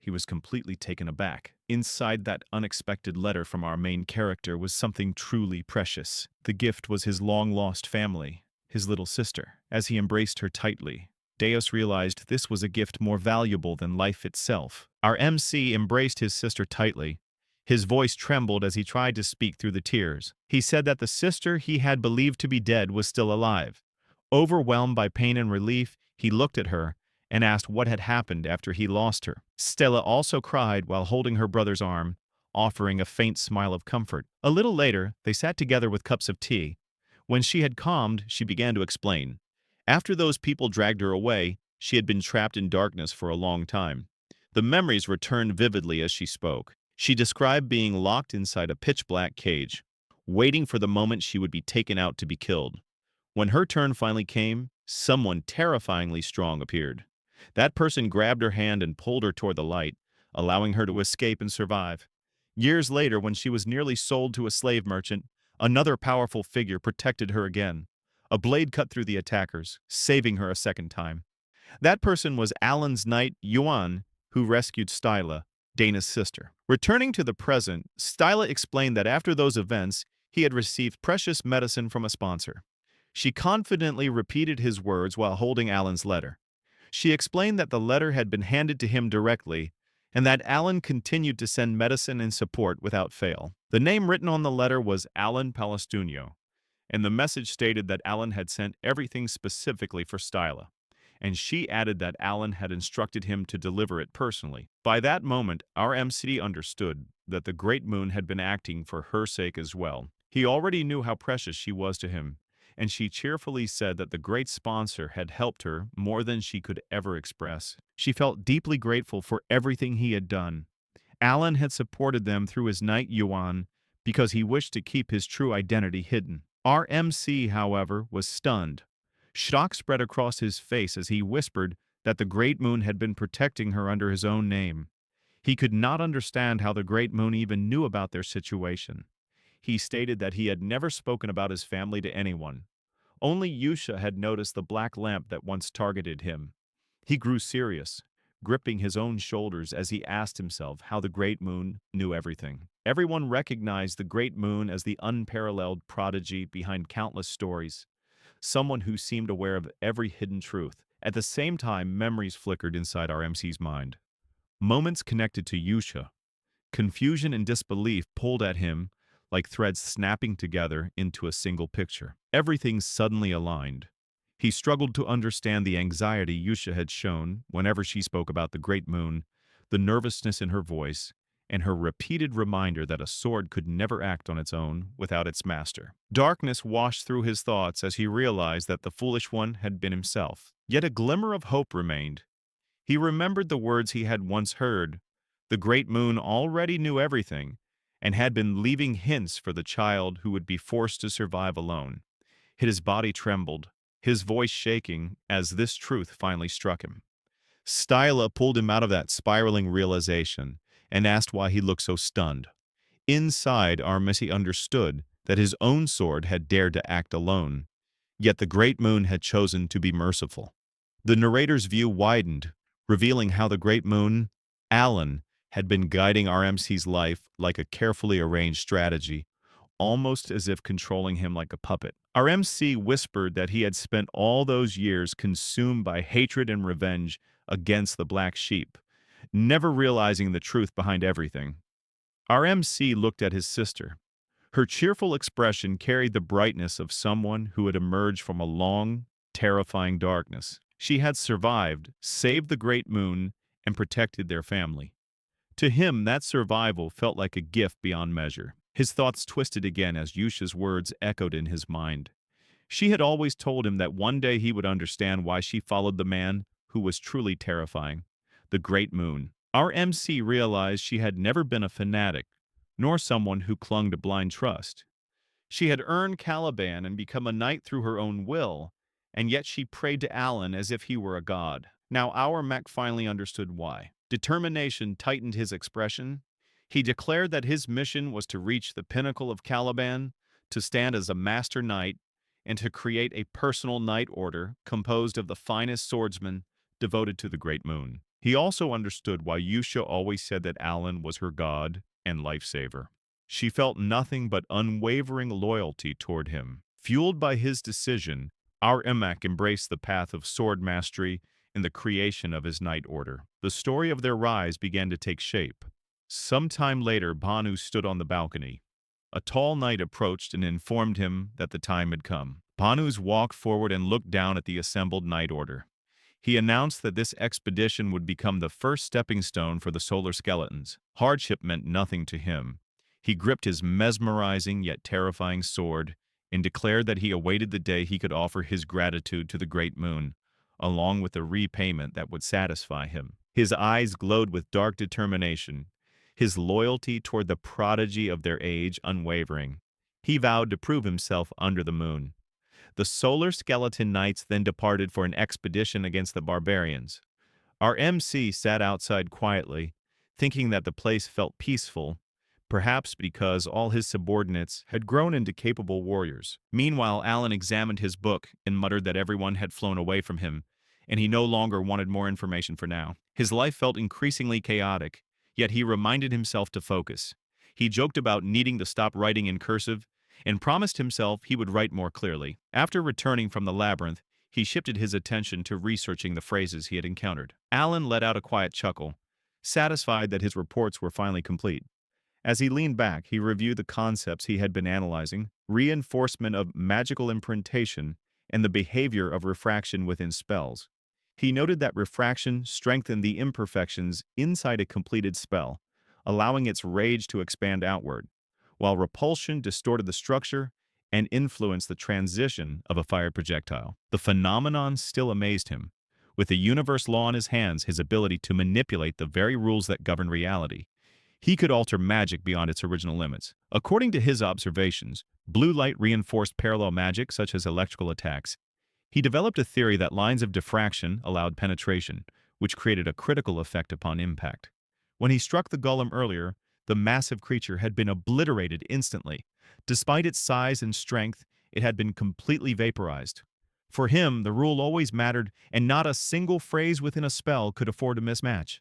S2: he was completely taken aback. Inside that unexpected letter from our main character was something truly precious. The gift was his long-lost family, his little sister. As he embraced her tightly, Deus realized this was a gift more valuable than life itself. Our MC embraced his sister tightly. His voice trembled as he tried to speak through the tears. He said that the sister he had believed to be dead was still alive. Overwhelmed by pain and relief, he looked at her and asked what had happened after he lost her. Stella also cried while holding her brother's arm, offering a faint smile of comfort. A little later, they sat together with cups of tea. When she had calmed, she began to explain. After those people dragged her away, she had been trapped in darkness for a long time. The memories returned vividly as she spoke. She described being locked inside a pitch-black cage, waiting for the moment she would be taken out to be killed. When her turn finally came, someone terrifyingly strong appeared. That person grabbed her hand and pulled her toward the light, allowing her to escape and survive. Years later, when she was nearly sold to a slave merchant, another powerful figure protected her again. A blade cut through the attackers, saving her a second time. That person was Alan's knight, Yuan, who rescued Styla, Dana's sister. Returning to the present, Styla explained that after those events, he had received precious medicine from a sponsor. She confidently repeated his words while holding Alan's letter. She explained that the letter had been handed to him directly and that Alan continued to send medicine and support without fail. The name written on the letter was Alan Palestunio, and the message stated that Alan had sent everything specifically for Styla, and she added that Alan had instructed him to deliver it personally. By that moment, our MC understood that the Great Moon had been acting for her sake as well. He already knew how precious she was to him, and she cheerfully said that the great sponsor had helped her more than she could ever express. She felt deeply grateful for everything he had done. Alan had supported them through his knight Yuan because he wished to keep his true identity hidden. Our MC, however, was stunned. Shock spread across his face as he whispered that the Great Moon had been protecting her under his own name. He could not understand how the Great Moon even knew about their situation. He stated that he had never spoken about his family to anyone. Only Yusha had noticed the black lamp that once targeted him. He grew serious, gripping his own shoulders as he asked himself how the Great Moon knew everything. Everyone recognized the Great Moon as the unparalleled prodigy behind countless stories, someone who seemed aware of every hidden truth. At the same time, memories flickered inside our MC's mind. Moments connected to Yusha. Confusion and disbelief pulled at him like threads snapping together into a single picture. Everything suddenly aligned. He struggled to understand the anxiety Yusha had shown whenever she spoke about the Great Moon, the nervousness in her voice, and her repeated reminder that a sword could never act on its own without its master. Darkness washed through his thoughts as he realized that the foolish one had been himself. Yet a glimmer of hope remained. He remembered the words he had once heard. The Great Moon already knew everything, and had been leaving hints for the child who would be forced to survive alone. His body trembled, his voice shaking as this truth finally struck him. Styla pulled him out of that spiraling realization and asked why he looked so stunned. Inside, our Missy understood that his own sword had dared to act alone, yet the Great Moon had chosen to be merciful. The narrator's view widened, revealing how the Great Moon, Alan, had been guiding our MC's life like a carefully arranged strategy, almost as if controlling him like a puppet. Our MC whispered that he had spent all those years consumed by hatred and revenge against the black sheep, never realizing the truth behind everything. Our MC looked at his sister. Her cheerful expression carried the brightness of someone who had emerged from a long, terrifying darkness. She had survived, saved the Great Moon, and protected their family. To him, that survival felt like a gift beyond measure. His thoughts twisted again as Yusha's words echoed in his mind. She had always told him that one day he would understand why she followed the man who was truly terrifying, the Great Moon. Our MC realized she had never been a fanatic, nor someone who clung to blind trust. She had earned Caliban and become a knight through her own will, and yet she prayed to Alan as if he were a god. Now our mech finally understood why. Determination tightened his expression. He declared that his mission was to reach the pinnacle of Caliban, to stand as a master knight, and to create a personal knight order composed of the finest swordsmen devoted to the great moon. He also understood why Yusha always said that Alan was her god and lifesaver. She felt nothing but unwavering loyalty toward him. Fueled by his decision, our Emak embraced the path of sword mastery in the creation of his knight order. The story of their rise began to take shape. Sometime later, Banu stood on the balcony. A tall knight approached and informed him that the time had come. Banus walked forward and looked down at the assembled knight order. He announced that this expedition would become the first stepping stone for the solar skeletons. Hardship meant nothing to him. He gripped his mesmerizing yet terrifying sword and declared that he awaited the day he could offer his gratitude to the great moon, along with a repayment that would satisfy him. His eyes glowed with dark determination, his loyalty toward the prodigy of their age unwavering. He vowed to prove himself under the moon. The solar skeleton knights then departed for an expedition against the barbarians. Our MC sat outside quietly, thinking that the place felt peaceful, perhaps because all his subordinates had grown into capable warriors. Meanwhile, Alan examined his book and muttered that everyone had flown away from him, and he no longer wanted more information for now. His life felt increasingly chaotic, yet he reminded himself to focus. He joked about needing to stop writing in cursive and promised himself he would write more clearly. After returning from the labyrinth, he shifted his attention to researching the phrases he had encountered. Alan let out a quiet chuckle, satisfied that his reports were finally complete. As he leaned back, he reviewed the concepts he had been analyzing: reinforcement of magical imprintation and the behavior of refraction within spells. He noted that refraction strengthened the imperfections inside a completed spell, allowing its rage to expand outward, while repulsion distorted the structure and influenced the transition of a fired projectile. The phenomenon still amazed him. With the universe law in his hands, his ability to manipulate the very rules that govern reality, he could alter magic beyond its original limits. According to his observations, blue light reinforced parallel magic, such as electrical attacks. He developed a theory that lines of diffraction allowed penetration, which created a critical effect upon impact. When he struck the golem earlier, the massive creature had been obliterated instantly. Despite its size and strength, it had been completely vaporized. For him, the rule always mattered, and not a single phrase within a spell could afford a mismatch.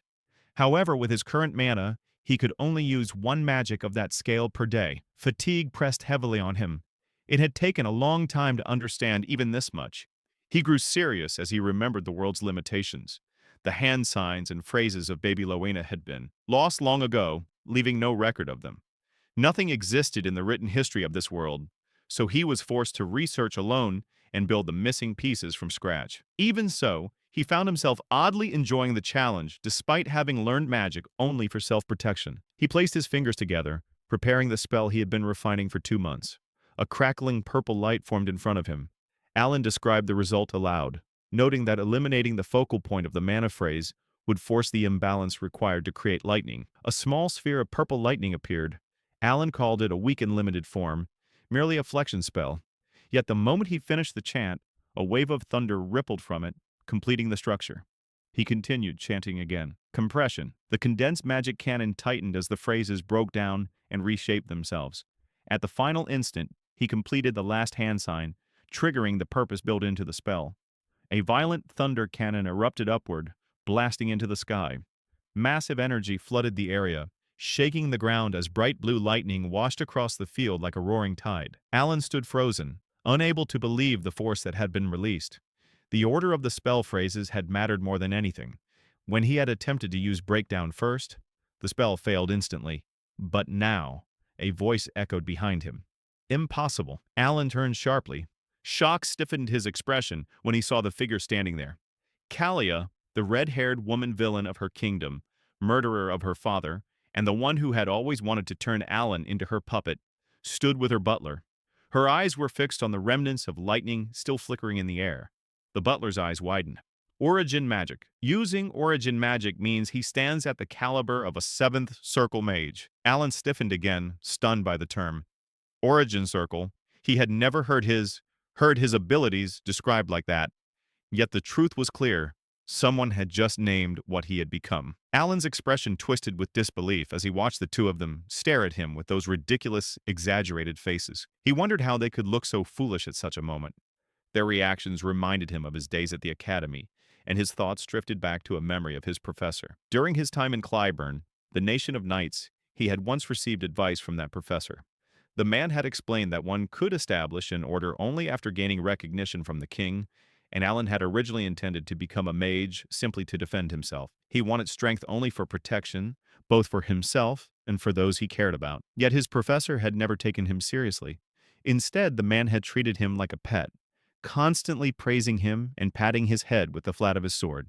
S2: However, with his current mana, he could only use one magic of that scale per day. Fatigue pressed heavily on him. It had taken a long time to understand even this much. He grew serious as he remembered the world's limitations. The hand signs and phrases of baby Rowena had been lost long ago, leaving no record of them. Nothing existed in the written history of this world, so he was forced to research alone and build the missing pieces from scratch. Even so, he found himself oddly enjoying the challenge despite having learned magic only for self-protection. He placed his fingers together, preparing the spell he had been refining for 2 months. A crackling purple light formed in front of him. Alan described the result aloud, noting that eliminating the focal point of the mana phrase would force the imbalance required to create lightning. A small sphere of purple lightning appeared. Alan called it a weak and limited form, merely a flexion spell. Yet the moment he finished the chant, a wave of thunder rippled from it, completing the structure. He continued, chanting again. Compression. The condensed magic cannon tightened as the phrases broke down and reshaped themselves. At the final instant, he completed the last hand sign, triggering the purpose built into the spell. A violent thunder cannon erupted upward, blasting into the sky. Massive energy flooded the area, shaking the ground as bright blue lightning washed across the field like a roaring tide. Alan stood frozen, unable to believe the force that had been released. The order of the spell phrases had mattered more than anything. When he had attempted to use breakdown first, the spell failed instantly. But now, a voice echoed behind him. Impossible. Alan turned sharply. Shock stiffened his expression when he saw the figure standing there. Kalia, the red-haired woman villain of her kingdom, murderer of her father, and the one who had always wanted to turn Alan into her puppet, stood with her butler. Her eyes were fixed on the remnants of lightning still flickering in the air. The butler's eyes widened. Origin magic. Using origin magic means he stands at the caliber of a seventh circle mage. Alan stiffened again, stunned by the term. Origin circle. He had never heard his abilities described like that. Yet the truth was clear. Someone had just named what he had become. Alan's expression twisted with disbelief as he watched the two of them stare at him with those ridiculous, exaggerated faces. He wondered how they could look so foolish at such a moment. Their reactions reminded him of his days at the academy, and his thoughts drifted back to a memory of his professor. During his time in Clyburn, the nation of knights, he had once received advice from that professor. The man had explained that one could establish an order only after gaining recognition from the king, and Alan had originally intended to become a mage simply to defend himself. He wanted strength only for protection, both for himself and for those he cared about. Yet his professor had never taken him seriously. Instead, the man had treated him like a pet, constantly praising him and patting his head with the flat of his sword.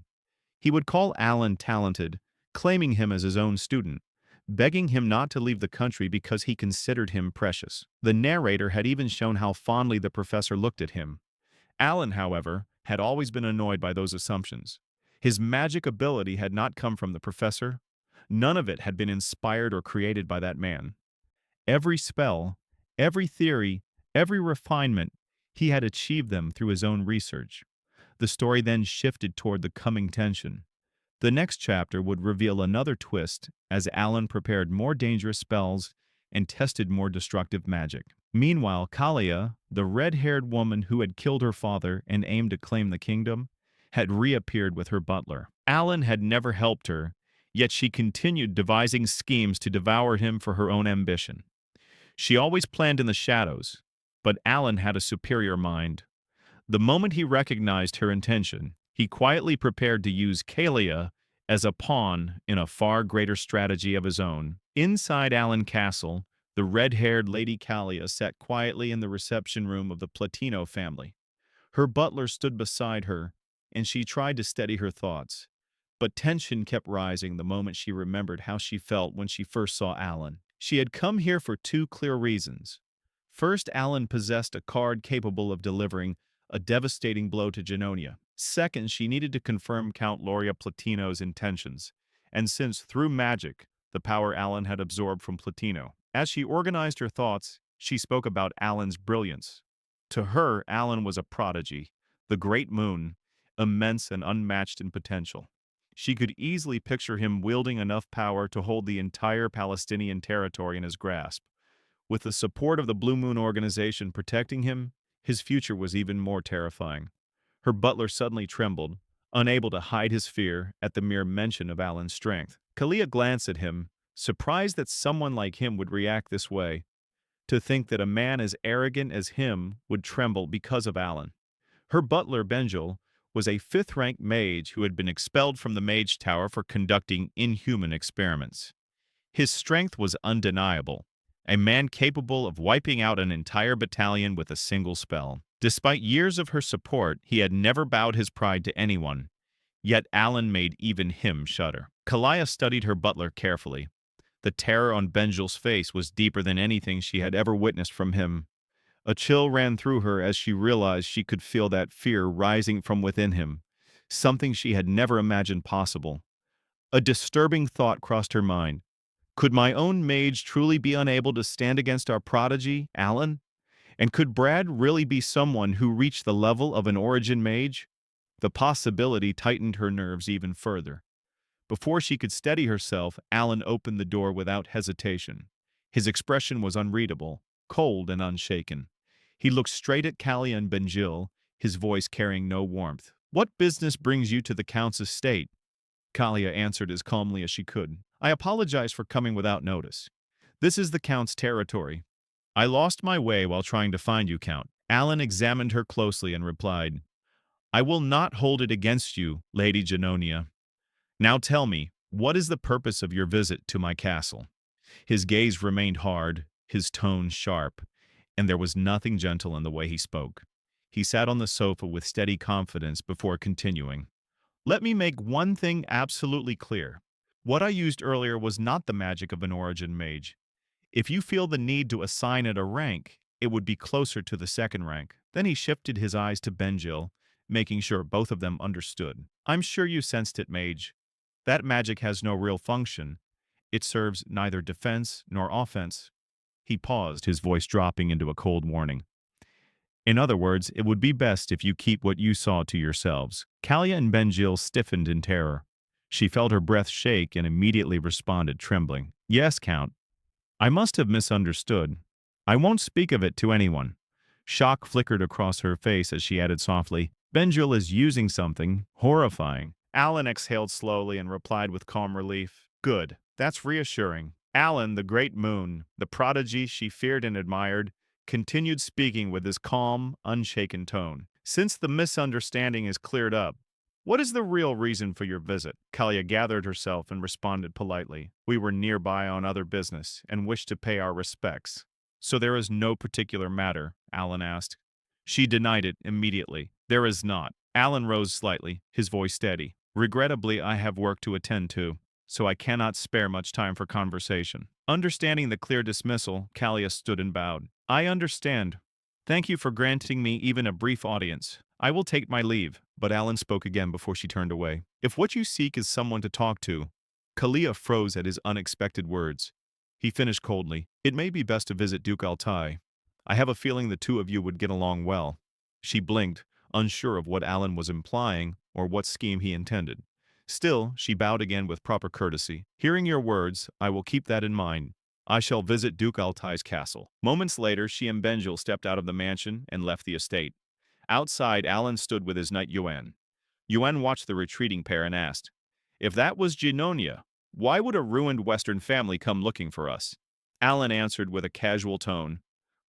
S2: He would call Alan talented, claiming him as his own student, begging him not to leave the country because he considered him precious. The narrator had even shown how fondly the professor looked at him. Alan, however, had always been annoyed by those assumptions. His magic ability had not come from the professor. None of it had been inspired or created by that man. Every spell, every theory, every refinement, he had achieved them through his own research. The story then shifted toward the coming tension. The next chapter would reveal another twist as Alan prepared more dangerous spells and tested more destructive magic. Meanwhile, Kalia, the red-haired woman who had killed her father and aimed to claim the kingdom, had reappeared with her butler. Alan had never helped her, yet she continued devising schemes to devour him for her own ambition. She always planned in the shadows, but Alan had a superior mind. The moment he recognized her intention, he quietly prepared to use Kalia as a pawn in a far greater strategy of his own. Inside Allen Castle, the red-haired Lady Kalia sat quietly in the reception room of the Platino family. Her butler stood beside her, and she tried to steady her thoughts. But tension kept rising the moment she remembered how she felt when she first saw Alan. She had come here for two clear reasons. First, Alan possessed a card capable of delivering a devastating blow to Genonia. Second, she needed to confirm Count Loria Platino's intentions, and since through magic, the power Alan had absorbed from Platino. As she organized her thoughts, she spoke about Alan's brilliance. To her, Alan was a prodigy, the great moon, immense and unmatched in potential. She could easily picture him wielding enough power to hold the entire Palestinian territory in his grasp. With the support of the Blue Moon organization protecting him, his future was even more terrifying. Her butler suddenly trembled, unable to hide his fear at the mere mention of Alan's strength. Kalia glanced at him, surprised that someone like him would react this way. To think that a man as arrogant as him would tremble because of Alan. Her butler, Benjel, was a fifth-rank mage who had been expelled from the mage tower for conducting inhuman experiments. His strength was undeniable, a man capable of wiping out an entire battalion with a single spell. Despite years of her support, he had never bowed his pride to anyone, yet Alan made even him shudder. Kalia studied her butler carefully. The terror on Benjel's face was deeper than anything she had ever witnessed from him. A chill ran through her as she realized she could feel that fear rising from within him, something she had never imagined possible. A disturbing thought crossed her mind. Could my own mage truly be unable to stand against our prodigy, Alan? And could Brad really be someone who reached the level of an origin mage? The possibility tightened her nerves even further. Before she could steady herself, Alan opened the door without hesitation. His expression was unreadable, cold and unshaken. He looked straight at Callie and Benjil, his voice carrying no warmth. "What business brings you to the Count's estate?" Kalia answered as calmly as she could. "I apologize for coming without notice. This is the Count's territory. I lost my way while trying to find you, Count." Alan examined her closely and replied, "I will not hold it against you, Lady Genonia. Now tell me, what is the purpose of your visit to my castle?" His gaze remained hard, his tone sharp, and there was nothing gentle in the way he spoke. He sat on the sofa with steady confidence before continuing. "Let me make one thing absolutely clear. What I used earlier was not the magic of an origin mage. If you feel the need to assign it a rank, it would be closer to the second rank." Then he shifted his eyes to Benjil, making sure both of them understood. I'm sure you sensed it, mage. That magic has no real function. It serves neither defense nor offense. He paused, his voice dropping into a cold warning. In other words, it would be best if you keep what you saw to yourselves. Kalia and Benjil stiffened in terror. She felt her breath shake and immediately responded, trembling. Yes, Count. I must have misunderstood. I won't speak of it to anyone. Shock flickered across her face as she added softly, Benjil is using something horrifying. Alan exhaled slowly and replied with calm relief. Good. That's reassuring. Alan, the great moon, the prodigy she feared and admired, continued speaking with his calm, unshaken tone. Since the misunderstanding is cleared up, what is the real reason for your visit? Kalia gathered herself and responded politely. We were nearby on other business and wished to pay our respects. So there is no particular matter? Alan asked. She denied it immediately. There is not. Alan rose slightly, his voice steady. Regrettably, I have work to attend to, so I cannot spare much time for conversation. Understanding the clear dismissal, Kalia stood and bowed. I understand. Thank you for granting me even a brief audience. I will take my leave. But Alan spoke again before she turned away. If what you seek is someone to talk to, Kalia froze at his unexpected words. He finished coldly. It may be best to visit Duke Altai. I have a feeling the two of you would get along well. She blinked, unsure of what Alan was implying or what scheme he intended. Still, she bowed again with proper courtesy. Hearing your words, I will keep that in mind. I shall visit Duke Altai's castle. Moments later, she and Benjil stepped out of the mansion and left the estate. Outside, Alan stood with his knight Yuan. Yuan watched the retreating pair and asked, If that was Genonia, why would a ruined Western family come looking for us? Alan answered with a casual tone,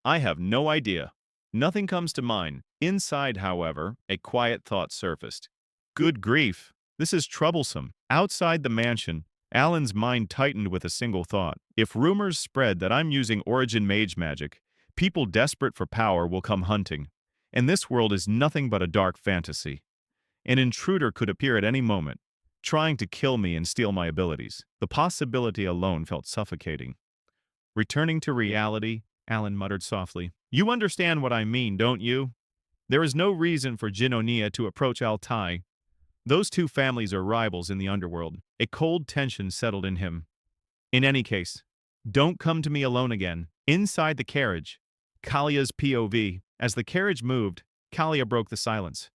S2: I have no idea. Nothing comes to mind. Inside, however, a quiet thought surfaced. Good grief, this is troublesome. Outside the mansion, Alan's mind tightened with a single thought. If rumors spread that I'm using origin mage magic, people desperate for power will come hunting. And this world is nothing but a dark fantasy. An intruder could appear at any moment, trying to kill me and steal my abilities. The possibility alone felt suffocating. Returning to reality, Alan muttered softly, You understand what I mean, don't you? There is no reason for Genonia to approach Altai. Those two families are rivals in the underworld. A cold tension settled in him. In any case, don't come to me alone again. Inside the carriage, Kalia's POV. As the carriage moved, Kalia broke the silence.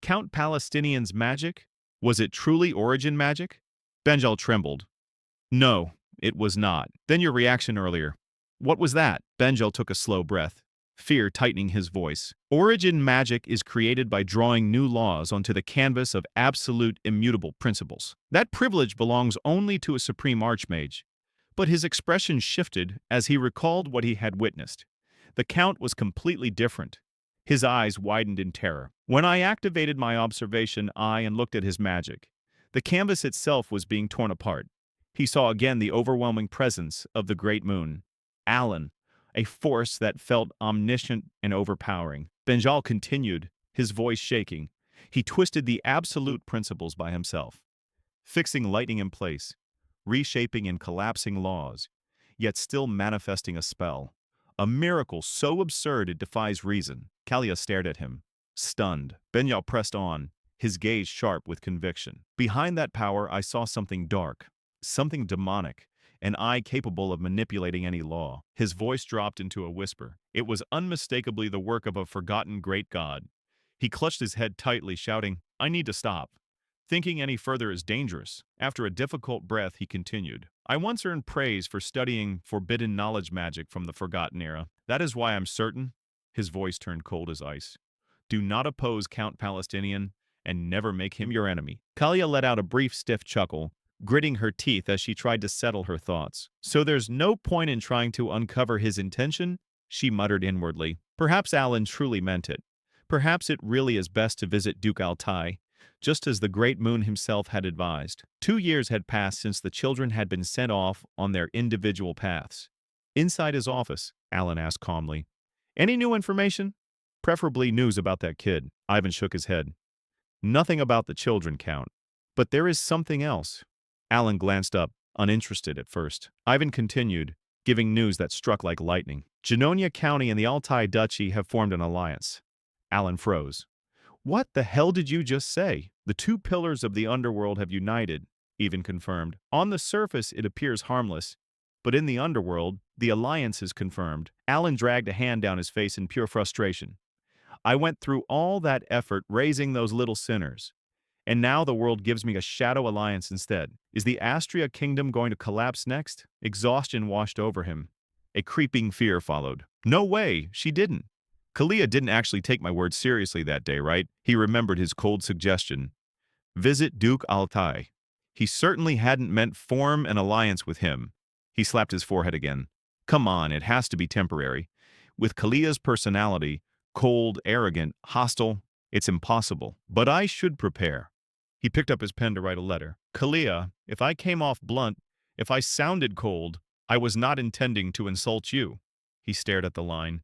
S2: Count Palestinian's magic? Was it truly origin magic? Benjil trembled. No, it was not. Then your reaction earlier. What was that? Benjil took a slow breath, fear tightening his voice. Origin magic is created by drawing new laws onto the canvas of absolute immutable principles. That privilege belongs only to a supreme archmage. But his expression shifted as he recalled what he had witnessed. The Count was completely different. His eyes widened in terror. When I activated my observation eye and looked at his magic, the canvas itself was being torn apart. He saw again the overwhelming presence of the great moon. Alan, a force that felt omniscient and overpowering. Benjil continued, his voice shaking. He twisted the absolute principles by himself, fixing lightning in place, reshaping and collapsing laws, yet still manifesting a spell. A miracle so absurd it defies reason. Kalia stared at him, stunned. Benjil pressed on, his gaze sharp with conviction. Behind that power I saw something dark, something demonic, an eye capable of manipulating any law. His voice dropped into a whisper. It was unmistakably the work of a forgotten great god. He clutched his head tightly, shouting, I need to stop. Thinking any further is dangerous. After a difficult breath, he continued, I once earned praise for studying forbidden knowledge magic from the Forgotten Era. That is why I'm certain. His voice turned cold as ice. Do not oppose Count Palestinian, and never make him your enemy. Kalia let out a brief stiff chuckle, gritting her teeth as she tried to settle her thoughts. So there's no point in trying to uncover his intention? She muttered inwardly. Perhaps Alan truly meant it. Perhaps it really is best to visit Duke Altai, just as the great moon himself had advised. 2 years had passed since the children had been sent off on their individual paths. Inside his office, Alan asked calmly, Any new information? Preferably news about that kid. Ivan shook his head. Nothing about the children, Count. But there is something else. Alan glanced up, uninterested at first. Ivan continued, giving news that struck like lightning. Genonia County and the Altai Duchy have formed an alliance. Alan froze. What the hell did you just say? The two pillars of the underworld have united, even confirmed. On the surface, it appears harmless, but in the underworld, the alliance is confirmed. Alan dragged a hand down his face in pure frustration. I went through all that effort raising those little sinners, and now the world gives me a shadow alliance instead. Is the Astria kingdom going to collapse next? Exhaustion washed over him. A creeping fear followed. No way, she didn't. Kalia didn't actually take my words seriously that day, right? He remembered his cold suggestion. Visit Duke Altai. He certainly hadn't meant form an alliance with him. He slapped his forehead again. Come on, it has to be temporary. With Kalia's personality, cold, arrogant, hostile, it's impossible. But I should prepare. He picked up his pen to write a letter. Kalia, if I came off blunt, if I sounded cold, I was not intending to insult you. He stared at the line.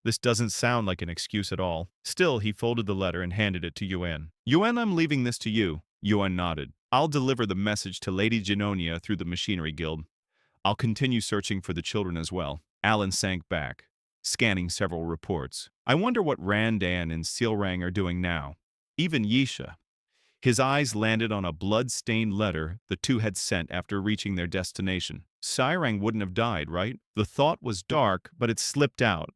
S2: This doesn't sound like an excuse at all. Still, he folded the letter and handed it to Yuan. Yuan, I'm leaving this to you. Yuan nodded. I'll deliver the message to Lady Genonia through the Machinery Guild. I'll continue searching for the children as well. Alan sank back, scanning several reports. I wonder what Randan and Sealrang are doing now. Even Yisha. His eyes landed on a blood-stained letter the two had sent after reaching their destination. Sairang wouldn't have died, right? The thought was dark, but it slipped out.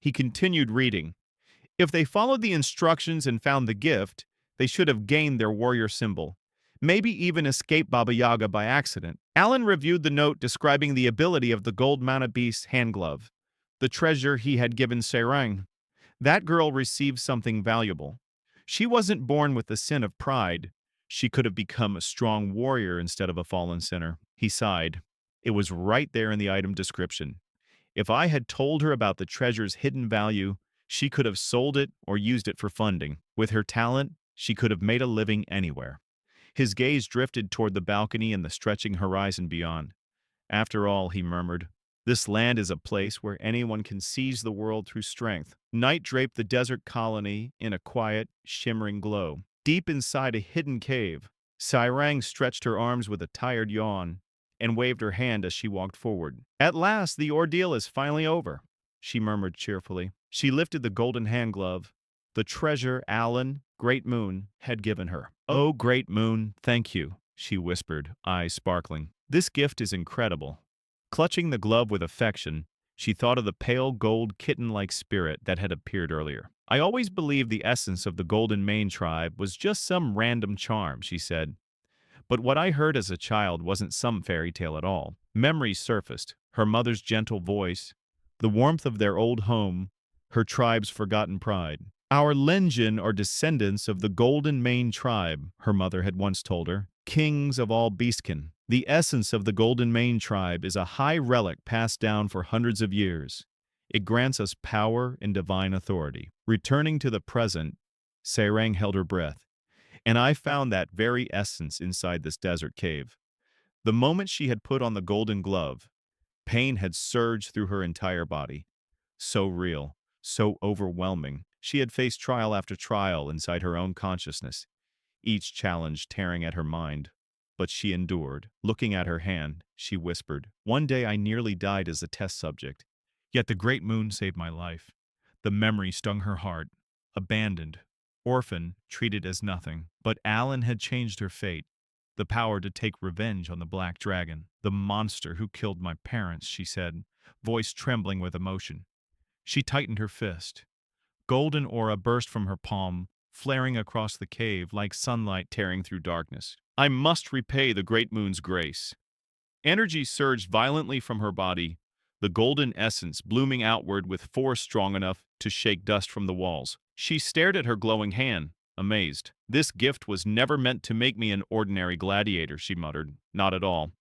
S2: He continued reading. If they followed the instructions and found the gift, they should have gained their warrior symbol. Maybe even escaped Baba Yaga by accident. Alan reviewed the note describing the ability of the gold-mounted beast's hand glove, the treasure he had given Sairang. That girl received something valuable. She wasn't born with the sin of pride. She could have become a strong warrior instead of a fallen sinner. He sighed. It was right there in the item description. If I had told her about the treasure's hidden value, she could have sold it or used it for funding. With her talent, she could have made a living anywhere. His gaze drifted toward the balcony and the stretching horizon beyond. After all, he murmured, this land is a place where anyone can seize the world through strength. Night draped the desert colony in a quiet, shimmering glow. Deep inside a hidden cave, Sairang stretched her arms with a tired yawn and waved her hand as she walked forward. At last, the ordeal is finally over, she murmured cheerfully. She lifted the golden hand glove, the treasure Alan, Great Moon, had given her. Oh, Great Moon, thank you, she whispered, eyes sparkling. This gift is incredible. Clutching the glove with affection, she thought of the pale gold kitten-like spirit that had appeared earlier. I always believed the essence of the Golden Mane tribe was just some random charm, she said. But what I heard as a child wasn't some fairy tale at all. Memories surfaced, her mother's gentle voice, the warmth of their old home, her tribe's forgotten pride. Our Lenjin are descendants of the Golden Mane tribe, her mother had once told her, kings of all beastkin. The essence of the Golden Mane tribe is a high relic passed down for hundreds of years. It grants us power and divine authority. Returning to the present, Sairang held her breath. And I found that very essence inside this desert cave. The moment she had put on the golden glove, pain had surged through her entire body. So real, so overwhelming. She had faced trial after trial inside her own consciousness, each challenge tearing at her mind. But she endured. Looking at her hand, she whispered, one day I nearly died as a test subject. Yet the Great Moon saved my life. The memory stung her heart. Abandoned, orphan, treated as nothing. But Alan had changed her fate. The power to take revenge on the Black Dragon. The monster who killed my parents, she said, voice trembling with emotion. She tightened her fist. Golden aura burst from her palm, flaring across the cave like sunlight tearing through darkness. I must repay the Great Moon's grace. Energy surged violently from her body, the golden essence blooming outward with force strong enough to shake dust from the walls. She stared at her glowing hand, amazed. This gift was never meant to make me an ordinary gladiator, she muttered. Not at all.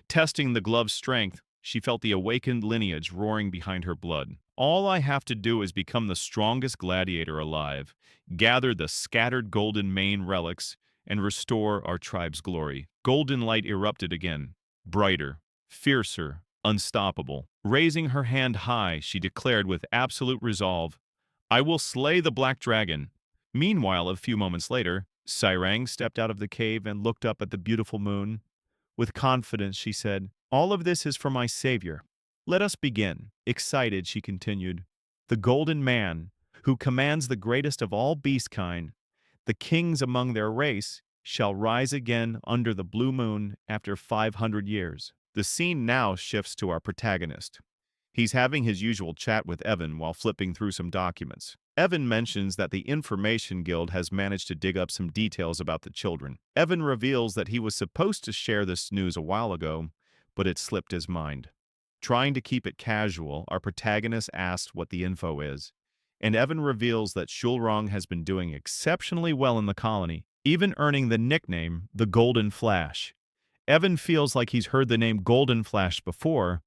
S2: Testing the glove's strength, she felt the awakened lineage roaring behind her blood. All I have to do is become the strongest gladiator alive, gather the scattered golden mane relics, and restore our tribe's glory. Golden light erupted again, brighter, fiercer, unstoppable. Raising her hand high, she declared with absolute resolve, I will slay the Black Dragon. Meanwhile, a few moments later, Sairang stepped out of the cave and looked up at the beautiful moon. With confidence, she said, all of this is for my savior. Let us begin. Excited, she continued. The Golden Man, who commands the greatest of all beastkind, The kings among their race shall rise again under the blue moon after 500 years. The scene now shifts to our protagonist. He's having his usual chat with Evan while flipping through some documents. Evan mentions that the Information Guild has managed to dig up some details about the children. Evan reveals that he was supposed to share this news a while ago, but it slipped his mind. Trying to keep it casual, our protagonist asks what the info is, and Evan reveals that Shulrong has been doing exceptionally well in the colony, even earning the nickname the Golden Flash. Evan feels like he's heard the name Golden Flash before,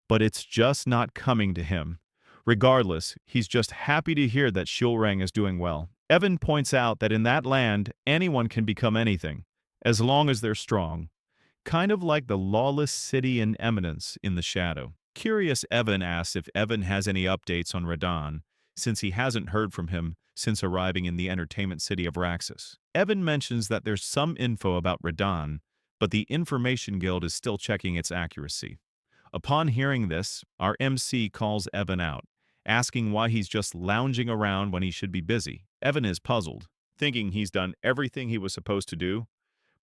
S2: but it's just not coming to him. Regardless, he's just happy to hear that Shulrang is doing well. Evan points out that in that land, anyone can become anything, as long as they're strong. Kind of like the lawless city in Eminence in the Shadow. Curious, Evan asks if Evan has any updates on Radon, since he hasn't heard from him since arriving in the entertainment city of Raxus. Evan mentions that there's some info about Radon, but the Information Guild is still checking its accuracy. Upon hearing this, our MC calls Evan out, asking why he's just lounging around when he should be busy. Evan is puzzled, thinking he's done everything he was supposed to do,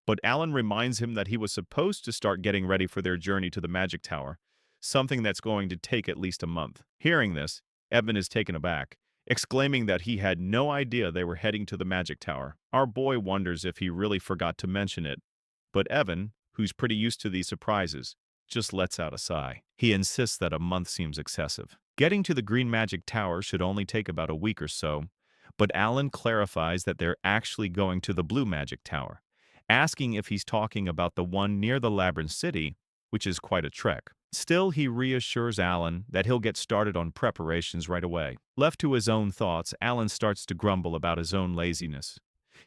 S2: but Alan reminds him that he was supposed to start getting ready for their journey to the Magic Tower, something that's going to take at least a month. Hearing this, Evan is taken aback, exclaiming that he had no idea they were heading to the Magic Tower. Our boy wonders if he really forgot to mention it, but Evan, who's pretty used to these surprises, just lets out a sigh. He insists that a month seems excessive. Getting to the Green Magic Tower should only take about a week or so, but Alan clarifies that they're actually going to the Blue Magic Tower, asking if he's talking about the one near the Labyrinth City, which is quite a trek. Still, he reassures Alan that he'll get started on preparations right away. Left to his own thoughts, Alan starts to grumble about his own laziness.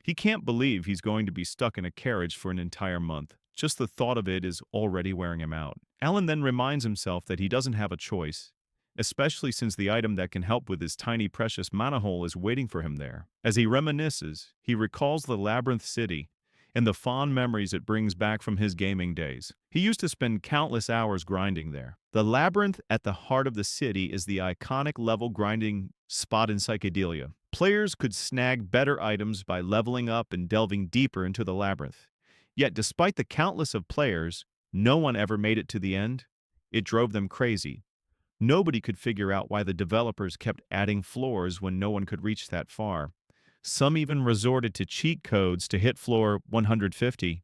S2: He can't believe he's going to be stuck in a carriage for an entire month. Just the thought of it is already wearing him out. Alan then reminds himself that he doesn't have a choice, especially since the item that can help with his tiny precious mana hole is waiting for him there. As he reminisces, he recalls the Labyrinth City and the fond memories it brings back from his gaming days. He used to spend countless hours grinding there. The labyrinth at the heart of the city is the iconic level grinding spot in Psychedelia. Players could snag better items by leveling up and delving deeper into the labyrinth. Yet despite the countless of players, no one ever made it to the end. It drove them crazy. Nobody could figure out why the developers kept adding floors when no one could reach that far. Some even resorted to cheat codes to hit floor 150,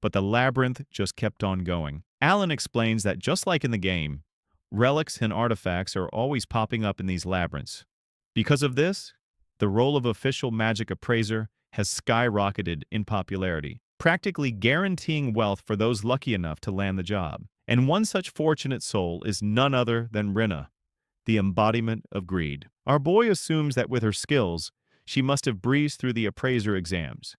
S2: but the labyrinth just kept on going. Alan explains that just like in the game, relics and artifacts are always popping up in these labyrinths. Because of this, the role of official magic appraiser has skyrocketed in popularity, practically guaranteeing wealth for those lucky enough to land the job. And one such fortunate soul is none other than Rinna, the embodiment of greed. Our boy assumes that with her skills, she must have breezed through the appraiser exams.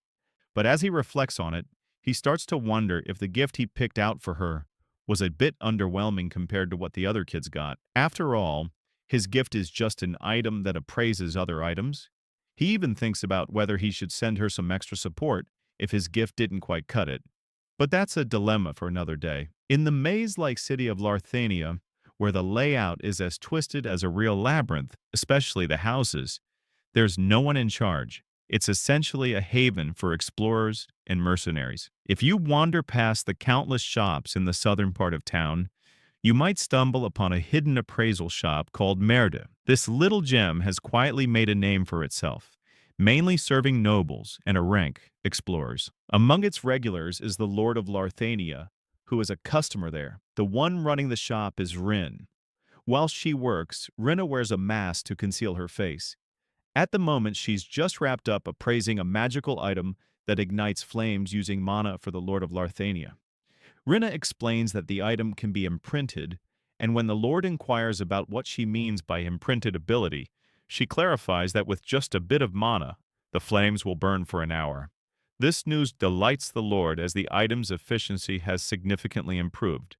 S2: But as he reflects on it, he starts to wonder if the gift he picked out for her was a bit underwhelming compared to what the other kids got. After all, his gift is just an item that appraises other items. He even thinks about whether he should send her some extra support if his gift didn't quite cut it. But that's a dilemma for another day. In the maze-like city of Larthania, where the layout is as twisted as a real labyrinth, especially the houses, there's no one in charge. It's essentially a haven for explorers and mercenaries. If you wander past the countless shops in the southern part of town, you might stumble upon a hidden appraisal shop called Merde. This little gem has quietly made a name for itself, mainly serving nobles and a rank explorers. Among its regulars is the Lord of Larthania, who is a customer there. The one running the shop is Rin. While she works, Rinna wears a mask to conceal her face. At the moment, she's just wrapped up appraising a magical item that ignites flames using mana for the Lord of Larthania. Rinna explains that the item can be imprinted, and when the Lord inquires about what she means by imprinted ability, she clarifies that with just a bit of mana, the flames will burn for an hour. This news delights the Lord as the item's efficiency has significantly improved.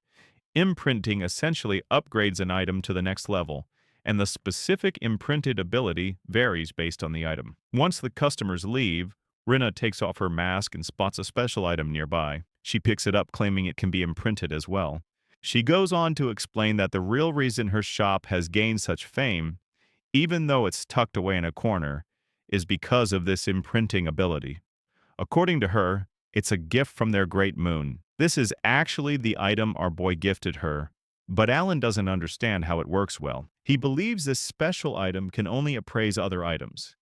S2: Imprinting essentially upgrades an item to the next level, and the specific imprinted ability varies based on the item. Once the customers leave, Rinna takes off her mask and spots a special item nearby. She picks it up, claiming it can be imprinted as well. She goes on to explain that the real reason her shop has gained such fame, even though it's tucked away in a corner, is because of this imprinting ability. According to her, it's a gift from their great moon. This is actually the item our boy gifted her, but Alan doesn't understand how it works well. He believes this special item can only appraise other items.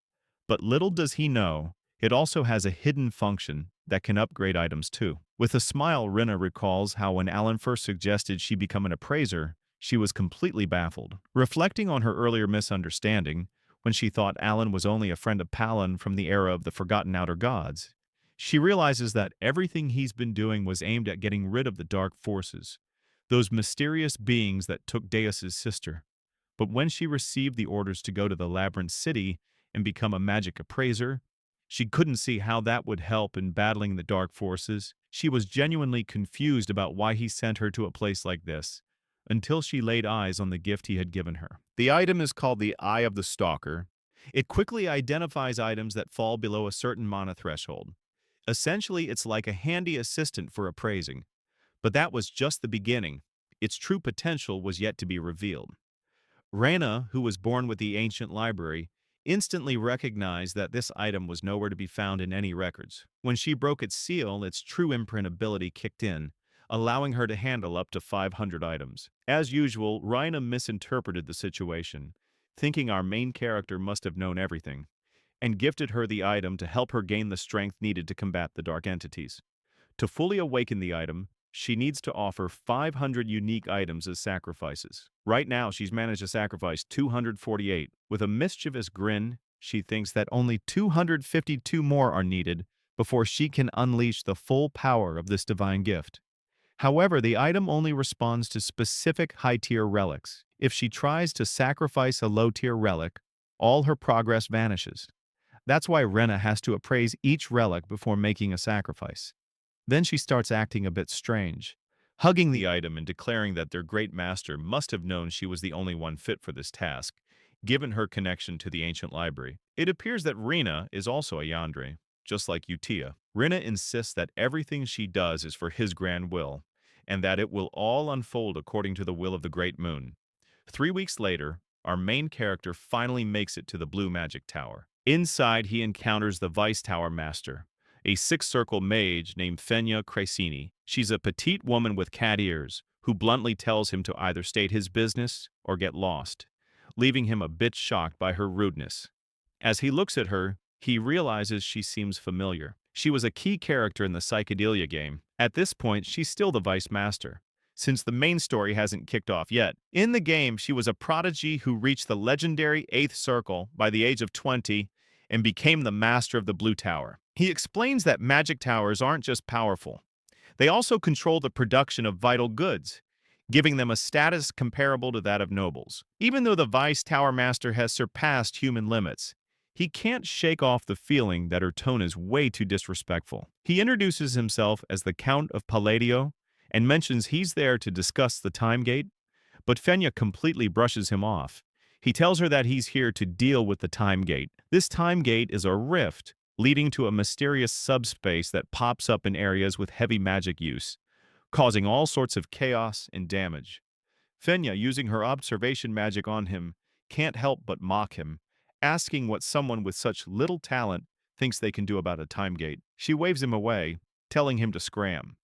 S2: But little does he know, it also has a hidden function that can upgrade items too. With a smile, Rinna recalls how when Alan first suggested she become an appraiser, she was completely baffled. Reflecting on her earlier misunderstanding, when she thought Alan was only a friend of Palin from the era of the Forgotten Outer Gods, she realizes that everything he's been doing was aimed at getting rid of the dark forces, those mysterious beings that took Deus's sister. But when she received the orders to go to the Labyrinth City and become a magic appraiser, she couldn't see how that would help in battling the dark forces. She was genuinely confused about why he sent her to a place like this, until she laid eyes on the gift he had given her. The item is called the Eye of the Stalker. It quickly identifies items that fall below a certain mana threshold. Essentially, it's like a handy assistant for appraising. But that was just the beginning. Its true potential was yet to be revealed. Rana, who was born with the ancient library, instantly recognized that this item was nowhere to be found in any records. When she broke its seal, its true imprint ability kicked in, allowing her to handle up to 500 items. As usual, Rina misinterpreted the situation, thinking our main character must have known everything, and gifted her the item to help her gain the strength needed to combat the dark entities. To fully awaken the item, she needs to offer 500 unique items as sacrifices. Right now, she's managed to sacrifice 248. With a mischievous grin, she thinks that only 252 more are needed before she can unleash the full power of this divine gift. However, the item only responds to specific high-tier relics. If she tries to sacrifice a low-tier relic, all her progress vanishes. That's why Rena has to appraise each relic before making a sacrifice. Then she starts acting a bit strange, hugging the item and declaring that their great master must have known she was the only one fit for this task, given her connection to the ancient library. It appears that Rina is also a Yandere, just like Utia. Rina insists that everything she does is for his grand will, and that it will all unfold according to the will of the Great Moon. 3 weeks later, our main character finally makes it to the Blue Magic Tower. Inside, he encounters the Vice Tower Master, a six-circle mage named Fenya Crescini. She's a petite woman with cat ears, who bluntly tells him to either state his business or get lost, leaving him a bit shocked by her rudeness. As he looks at her, he realizes she seems familiar. She was a key character in the Psychedelia game. At this point, she's still the Vice Master, since the main story hasn't kicked off yet. In the game, she was a prodigy who reached the legendary 8th Circle by the age of 20 and became the Master of the Blue Tower. He explains that magic towers aren't just powerful. They also control the production of vital goods, giving them a status comparable to that of nobles. Even though the Vice Tower Master has surpassed human limits, he can't shake off the feeling that her tone is way too disrespectful. He introduces himself as the Count of Palladio and mentions he's there to discuss the Time Gate, but Fenya completely brushes him off. He tells her that he's here to deal with the Time Gate. This Time Gate is a rift, leading to a mysterious subspace that pops up in areas with heavy magic use, causing all sorts of chaos and damage. Fenya, using her observation magic on him, can't help but mock him, asking what someone with such little talent thinks they can do about a time gate. She waves him away, telling him to scram.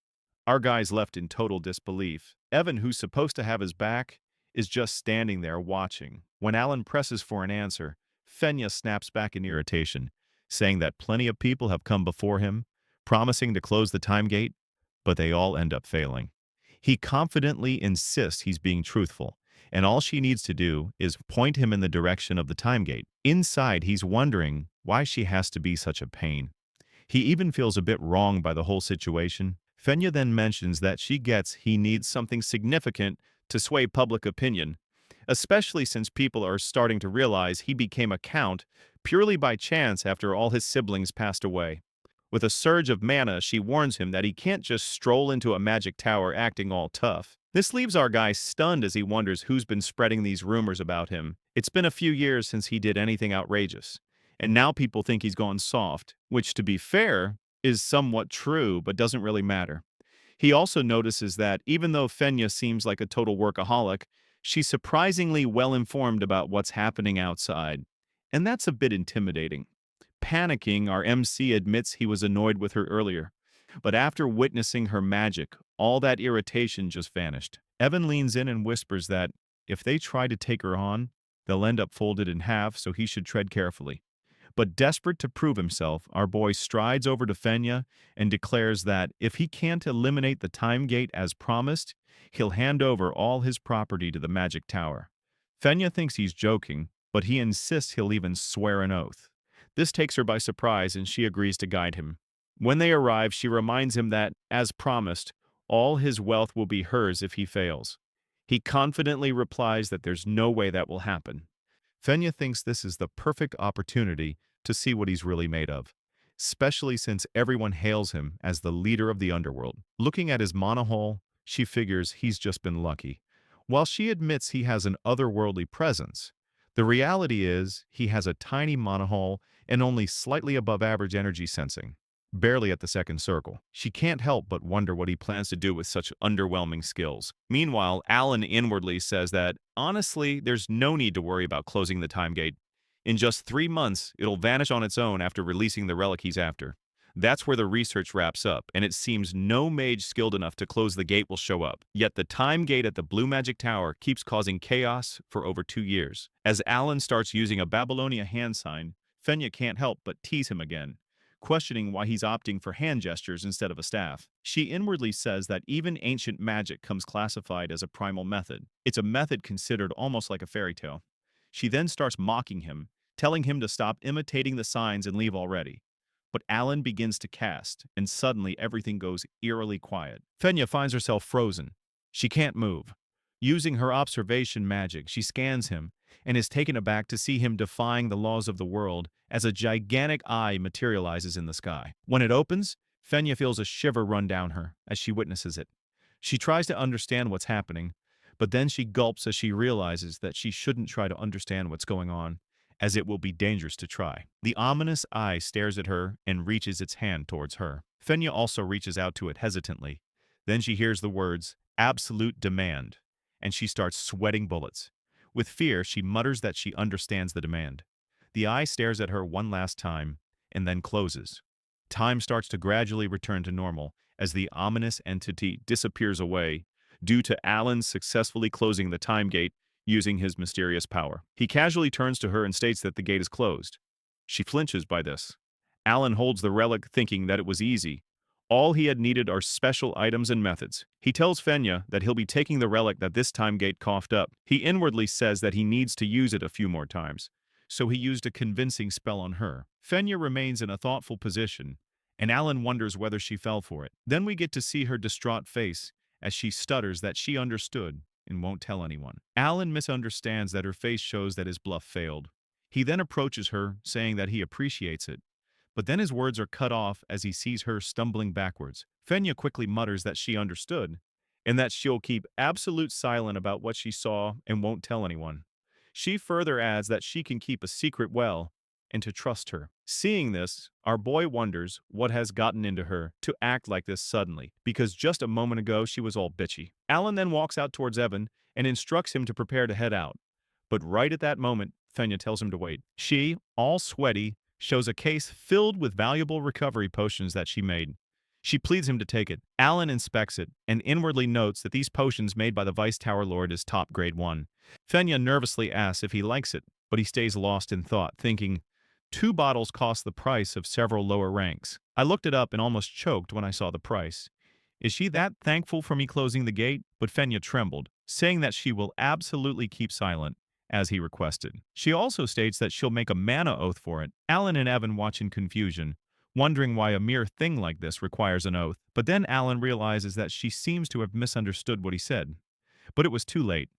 S2: Our guy's left in total disbelief. Evan, who's supposed to have his back, is just standing there watching. When Alan presses for an answer, Fenya snaps back in irritation, saying that plenty of people have come before him, promising to close the time gate, but they all end up failing. He confidently insists he's being truthful, and all she needs to do is point him in the direction of the time gate. Inside, he's wondering why she has to be such a pain. He even feels a bit wronged by the whole situation. Fenya then mentions that she gets he needs something significant to sway public opinion, especially since people are starting to realize he became a count purely by chance after all his siblings passed away. With a surge of mana, she warns him that he can't just stroll into a magic tower acting all tough. This leaves our guy stunned as he wonders who's been spreading these rumors about him. It's been a few years since he did anything outrageous, and now people think he's gone soft, which, to be fair, is somewhat true but doesn't really matter. He also notices that even though Fenya seems like a total workaholic, she's surprisingly well informed about what's happening outside, and that's a bit intimidating. Panicking, our MC admits he was annoyed with her earlier. But after witnessing her magic, all that irritation just vanished. Evan leans in and whispers that if they try to take her on, they'll end up folded in half, so he should tread carefully. But desperate to prove himself, our boy strides over to Fenya and declares that if he can't eliminate the time gate as promised, he'll hand over all his property to the magic tower. Fenya thinks he's joking, but he insists he'll even swear an oath. This takes her by surprise and she agrees to guide him. When they arrive, she reminds him that, as promised, all his wealth will be hers if he fails. He confidently replies that there's no way that will happen. Fenya thinks this is the perfect opportunity to see what he's really made of, especially since everyone hails him as the leader of the underworld. Looking at his monohole, she figures he's just been lucky. While she admits he has an otherworldly presence, the reality is he has a tiny monohole and only slightly above average energy sensing, barely at the second circle. She can't help but wonder what he plans to do with such underwhelming skills. Meanwhile, Alan inwardly says that, honestly, there's no need to worry about closing the time gate. In just 3 months, it'll vanish on its own after releasing the relic he's after. That's where the research wraps up, and it seems no mage skilled enough to close the gate will show up. Yet the time gate at the Blue Magic Tower keeps causing chaos for over 2 years. As Alan starts using a Babylonia hand sign, Fenya can't help but tease him again, questioning why he's opting for hand gestures instead of a staff. She inwardly says that even ancient magic comes classified as a primal method. It's a method considered almost like a fairy tale. She then starts mocking him, telling him to stop imitating the signs and leave already. But Alan begins to cast, and suddenly everything goes eerily quiet. Fenya finds herself frozen. She can't move. Using her observation magic, she scans him and is taken aback to see him defying the laws of the world as a gigantic eye materializes in the sky. When it opens, Fenya feels a shiver run down her as she witnesses it. She tries to understand what's happening, but then she gulps as she realizes that she shouldn't try to understand what's going on, as it will be dangerous to try. The ominous eye stares at her and reaches its hand towards her. Fenya also reaches out to it hesitantly. Then she hears the words, "absolute demand," and she starts sweating bullets. With fear, she mutters that she understands the demand. The eye stares at her one last time, and then closes. Time starts to gradually return to normal as the ominous entity disappears away due to Alan successfully closing the time gate using his mysterious power. He casually turns to her and states that the gate is closed. She flinches by this. Alan holds the relic thinking that it was easy. All he had needed are special items and methods. He tells Fenya that he'll be taking the relic that this time gate coughed up. He inwardly says that he needs to use it a few more times, so he used a convincing spell on her. Fenya remains in a thoughtful position, and Alan wonders whether she fell for it. Then we get to see her distraught face as she stutters that she understood and won't tell anyone. Alan misunderstands that her face shows that his bluff failed. He then approaches her, saying that he appreciates it. But then his words are cut off as he sees her stumbling backwards. Fenya quickly mutters that she understood, and that she'll keep absolute silent about what she saw and won't tell anyone. She further adds that she can keep a secret well, and to trust her. Seeing this, our boy wonders what has gotten into her to act like this suddenly, because just a moment ago she was all bitchy. Alan then walks out towards Evan and instructs him to prepare to head out. But right at that moment, Fenya tells him to wait. She, all sweaty, shows a case filled with valuable recovery potions that she made. She pleads him to take it. Alan inspects it and inwardly notes that these potions made by the Vice Tower Lord is top grade 1. Fenya nervously asks if he likes it, but he stays lost in thought, thinking, 2 bottles cost the price of several lower ranks. I looked it up and almost choked when I saw the price. Is she that thankful for me closing the gate? But Fenya trembled, saying that she will absolutely keep silent, as he requested. She also states that she'll make a mana oath for it. Alan and Evan watch in confusion, wondering why a mere thing like this requires an oath. But then Alan realizes that she seems to have misunderstood what he said. But it was too late.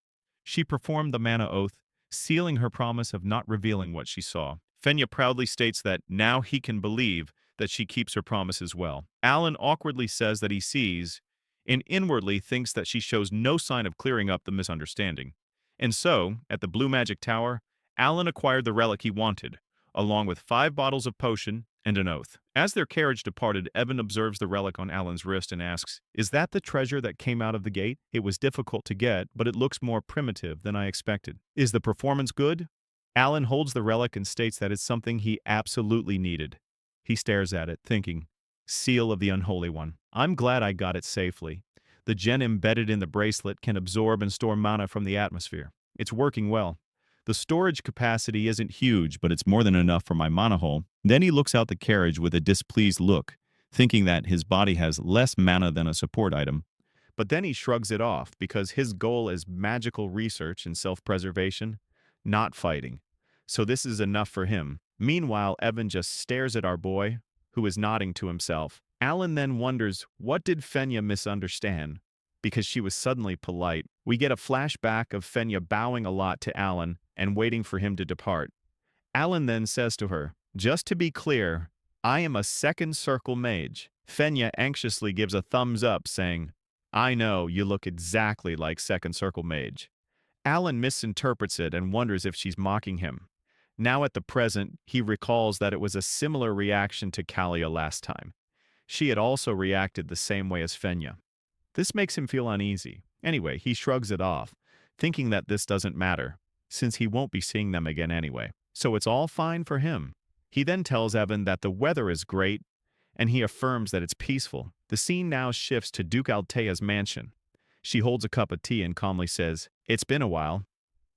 S2: She performed the mana oath, sealing her promise of not revealing what she saw. Fenya proudly states that now he can believe that she keeps her promises well. Alan awkwardly says that he sees, and inwardly thinks that she shows no sign of clearing up the misunderstanding. And so, at the Blue Magic Tower, Alan acquired the relic he wanted, along with 5 bottles of potion and an oath. As their carriage departed, Evan observes the relic on Alan's wrist and asks, "Is that the treasure that came out of the gate? It was difficult to get, but it looks more primitive than I expected. Is the performance good?" Alan holds the relic and states that it's something he absolutely needed. He stares at it, thinking, seal of the unholy one. I'm glad I got it safely. The gem embedded in the bracelet can absorb and store mana from the atmosphere. It's working well. The storage capacity isn't huge, but it's more than enough for my mana hole. Then he looks out the carriage with a displeased look, thinking that his body has less mana than a support item. But then he shrugs it off because his goal is magical research and self-preservation, not fighting. So this is enough for him. Meanwhile, Evan just stares at our boy, who is nodding to himself. Alan then wonders, what did Fenya misunderstand? Because she was suddenly polite. We get a flashback of Fenya bowing a lot to Alan and waiting for him to depart. Alan then says to her, just to be clear, I am a second circle mage. Fenya anxiously gives a thumbs up, saying, I know, you look exactly like second circle mage. Alan misinterprets it and wonders if she's mocking him. Now at the present, he recalls that it was a similar reaction to Kalia last time. She had also reacted the same way as Fenya. This makes him feel uneasy. Anyway, he shrugs it off, thinking that this doesn't matter, since he won't be seeing them again anyway. So it's all fine for him. He then tells Evan that the weather is great, and he affirms that it's peaceful. The scene now shifts to Duke Altea's mansion. She holds a cup of tea and calmly says, it's been a while.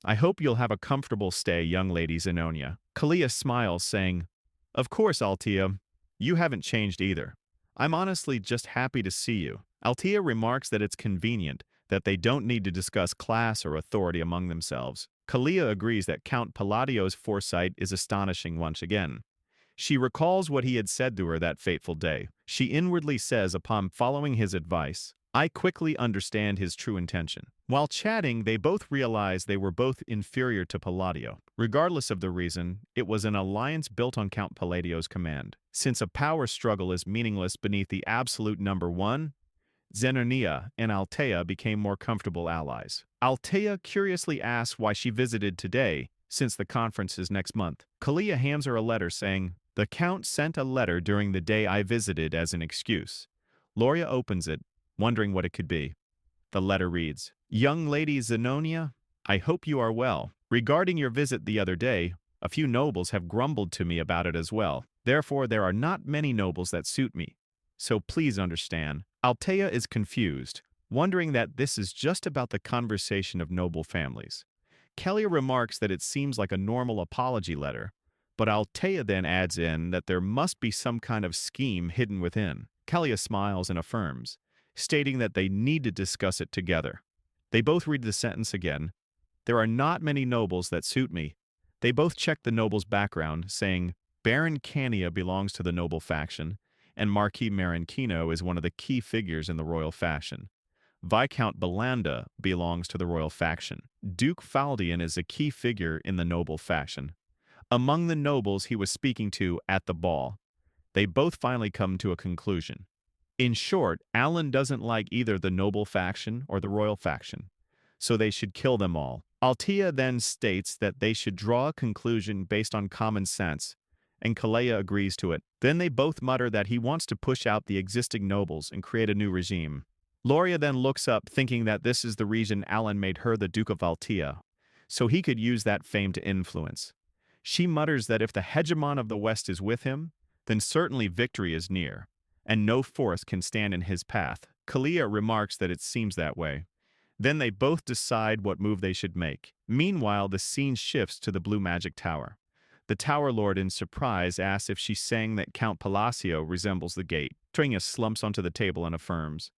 S2: I hope you'll have a comfortable stay, young lady Zenonia. Kalia smiles, saying, of course, Altea. You haven't changed either. I'm honestly just happy to see you. Altea remarks that it's convenient, that they don't need to discuss class or authority among themselves. Kalia agrees that Count Palladio's foresight is astonishing once again. She recalls what he had said to her that fateful day. She inwardly says upon following his advice, I quickly understand his true intention. While chatting, they both realize they were both inferior to Palladio. Regardless of the reason, it was an alliance built on Count Palladio's command. Since a power struggle is meaningless beneath the absolute number one, Zenonia and Altea became more comfortable allies. Altea curiously asks why she visited today, since the conference is next month. Kalia hands her a letter saying, the Count sent a letter during the day I visited as an excuse. Loria opens it, wondering what it could be. The letter reads, young lady Zenonia, I hope you are well. Regarding your visit the other day, a few nobles have grumbled to me about it as well. Therefore, there are not many nobles that suit me. So please understand. Altea is confused, wondering that this is just about the conversation of noble families. Kalia remarks that it seems like a normal apology letter, but Altea then adds in that there must be some kind of scheme hidden within. Kalia smiles and affirms, stating that they need to discuss it together. They both read the sentence again. There are not many nobles that suit me. They both check the noble's background, saying, Baron Cania belongs to the noble faction, and Marquis Maranchino is one of the key figures in the royal faction. Viscount Belanda belongs to the royal faction. Duke Faldian is a key figure in the noble faction. Among the nobles he was speaking to at the ball, they both finally come to a conclusion. In short, Alan doesn't like either the noble faction or the royal faction, so they should kill them all. Altea then states that they should draw a conclusion based on common sense, and Kalia agrees to it. Then they both mutter that he wants to push out the existing nobles and create a new regime. Loria then looks up, thinking that this is the reason Alan made her the Duke of Altea, so he could use that fame to influence. She mutters that if the hegemon of the West is with him, then certainly victory is near, and no force can stand in his path. Kalia remarks that it seems that way. Then they both decide what move they should make. Meanwhile, the scene shifts to the Blue Magic Tower. The Tower Lord, in surprise, asks if she's saying that Count Palacio resembles the gate. Trinia slumps onto the table and affirms.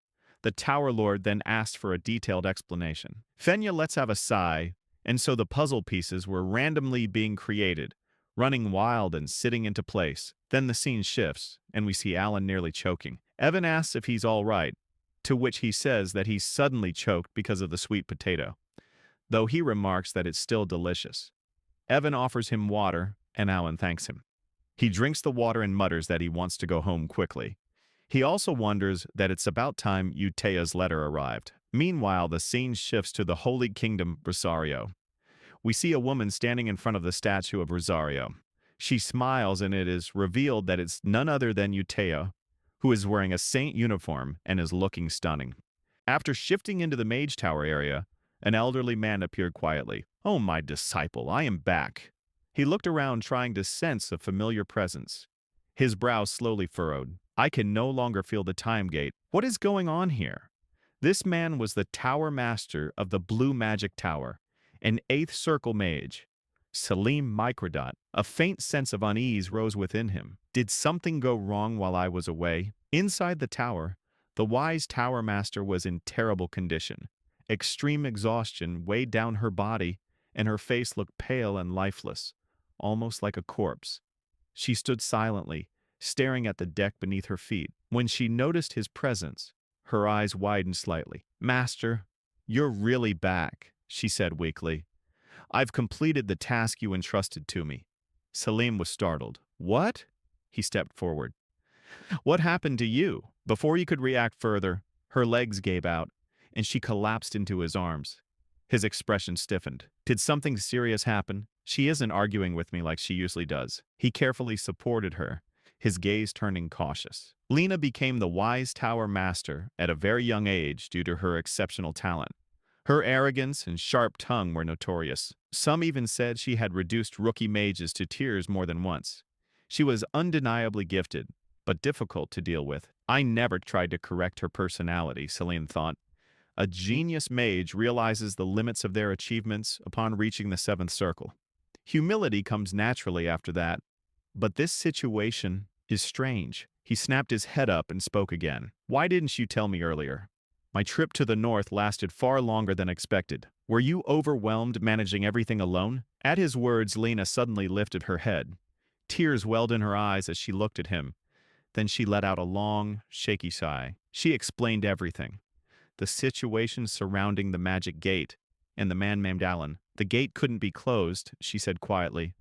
S2: The Tower Lord then asks for a detailed explanation. Fenya lets out a sigh, and so the puzzle pieces were randomly being created, running wild and sitting into place. Then the scene shifts, and we see Alan nearly choking. Evan asks if he's all right, to which he says that he's suddenly choked because of the sweet potato, though he remarks that it's still delicious. Evan offers him water, and Alan thanks him. He drinks the water and mutters that he wants to go home quickly. He also wonders that it's about time Utea's letter arrived. Meanwhile, the scene shifts to the Holy Kingdom, Rosario. We see a woman standing in front of the statue of Rosario. She smiles, and it is revealed that it's none other than Utea, who is wearing a saint uniform and is looking stunning. After shifting into the Mage Tower area, an elderly man appeared quietly. "Oh, my disciple, I am back. He looked around trying to sense a familiar presence. His brow slowly furrowed. I can no longer feel the time gate. What is going on here? This man was the tower master of the Blue Magic Tower, an eighth circle mage. Salim Microdot. A faint sense of unease rose within him. Did something go wrong while I was away? Inside the tower, the wise tower master was in terrible condition. Extreme exhaustion weighed down her body, and her face looked pale and lifeless, almost like a corpse. She stood silently, staring at the deck beneath her feet. When she noticed his presence, her eyes widened slightly. "Master, you're really back," she said weakly. "I've completed the task you entrusted to me." Salim was startled. "What?" He stepped forward. "What happened to you?" Before he could react further, her legs gave out, and she collapsed into his arms. His expression stiffened. "Did something serious happen? She isn't arguing with me like she usually does." He carefully supported her, his gaze turning cautious. Lena became the wise tower master at a very young age due to her exceptional talent. Her arrogance and sharp tongue were notorious. Some even said she had reduced rookie mages to tears more than once. She was undeniably gifted, but difficult to deal with. I never tried to correct her personality, Celine thought. A genius mage realizes the limits of their achievements upon reaching the seventh circle. Humility comes naturally after that. But this situation is strange. He snapped his head up and spoke again. "Why didn't you tell me earlier? My trip to the north lasted far longer than expected. Were you overwhelmed managing everything alone?" At his words, Lena suddenly lifted her head. Tears welled in her eyes as she looked at him. Then she let out a long, shaky sigh. She explained everything. The situation surrounding the magic gate and the man named Alan. "The gate couldn't be closed," she said quietly.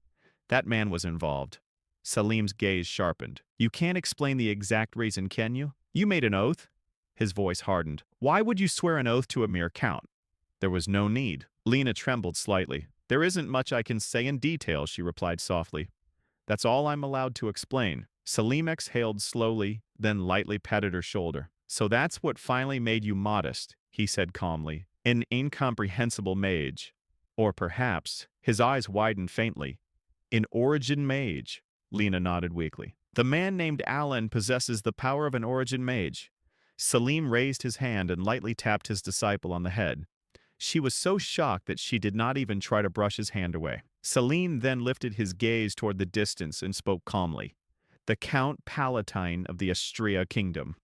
S2: "That man was involved." Salim's gaze sharpened. "You can't explain the exact reason, can you? You made an oath?" His voice hardened. "Why would you swear an oath to a mere count?" "There was no need." Lena trembled slightly. "There isn't much I can say in detail," she replied softly. "That's all I'm allowed to explain." Salim exhaled slowly, then lightly patted her shoulder. "So that's what finally made you modest," he said calmly. "An incomprehensible mage. Or perhaps," his eyes widened faintly, "an origin mage." Lena nodded weakly. "The man named Alan possesses the power of an origin mage." Salim raised his hand and lightly tapped his disciple on the head. She was so shocked that she did not even try to brush his hand away. Salim then lifted his gaze toward the distance and spoke calmly. "The Count Palatine of the Astria Kingdom."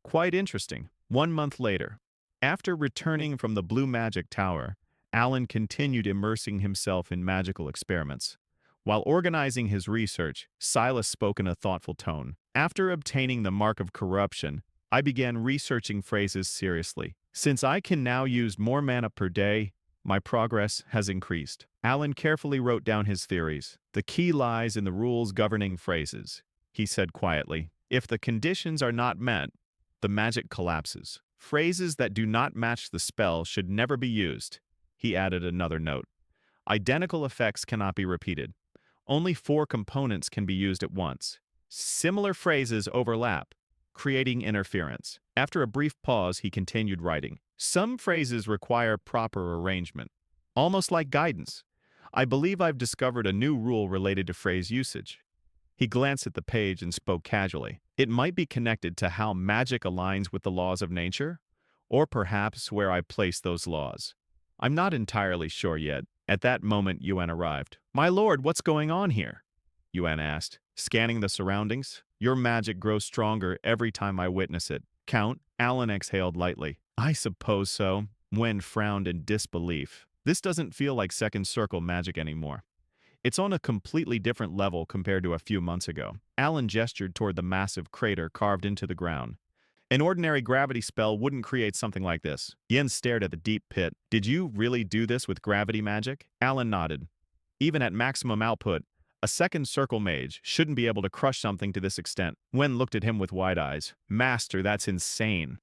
S2: Quite interesting. 1 month later, after returning from the Blue Magic Tower, Alan continued immersing himself in magical experiments. While organizing his research, Silas spoke in a thoughtful tone. "After obtaining the mark of corruption, I began researching phrases seriously. Since I can now use more mana per day, my progress has increased." Alan carefully wrote down his theories. "The key lies in the rules governing phrases," he said quietly. "If the conditions are not met, the magic collapses. Phrases that do not match the spell should never be used." He added another note. "Identical effects cannot be repeated. Only 4 components can be used at once. Similar phrases overlap, creating interference." After a brief pause, he continued writing. "Some phrases require proper arrangement, almost like guidance. I believe I've discovered a new rule related to phrase usage." He glanced at the page and spoke casually. "It might be connected to how magic aligns with the laws of nature, or perhaps where I place those laws. I'm not entirely sure yet." At that moment, Yuan arrived. "My lord, what's going on here?" Yuan asked, scanning the surroundings. "Your magic grows stronger every time I witness it." "Count," Alan exhaled lightly. "I suppose so." Wen frowned in disbelief. "This doesn't feel like second circle magic anymore. It's on a completely different level compared to a few months ago." Alan gestured toward the massive crater carved into the ground. "An ordinary gravity spell wouldn't create something like this." Yen stared at the deep pit. "Did you really do this with gravity magic?" Alan nodded. "Even at maximum output, a second circle mage shouldn't be able to crush something to this extent." Wen looked at him with wide eyes. "Master, that's insane."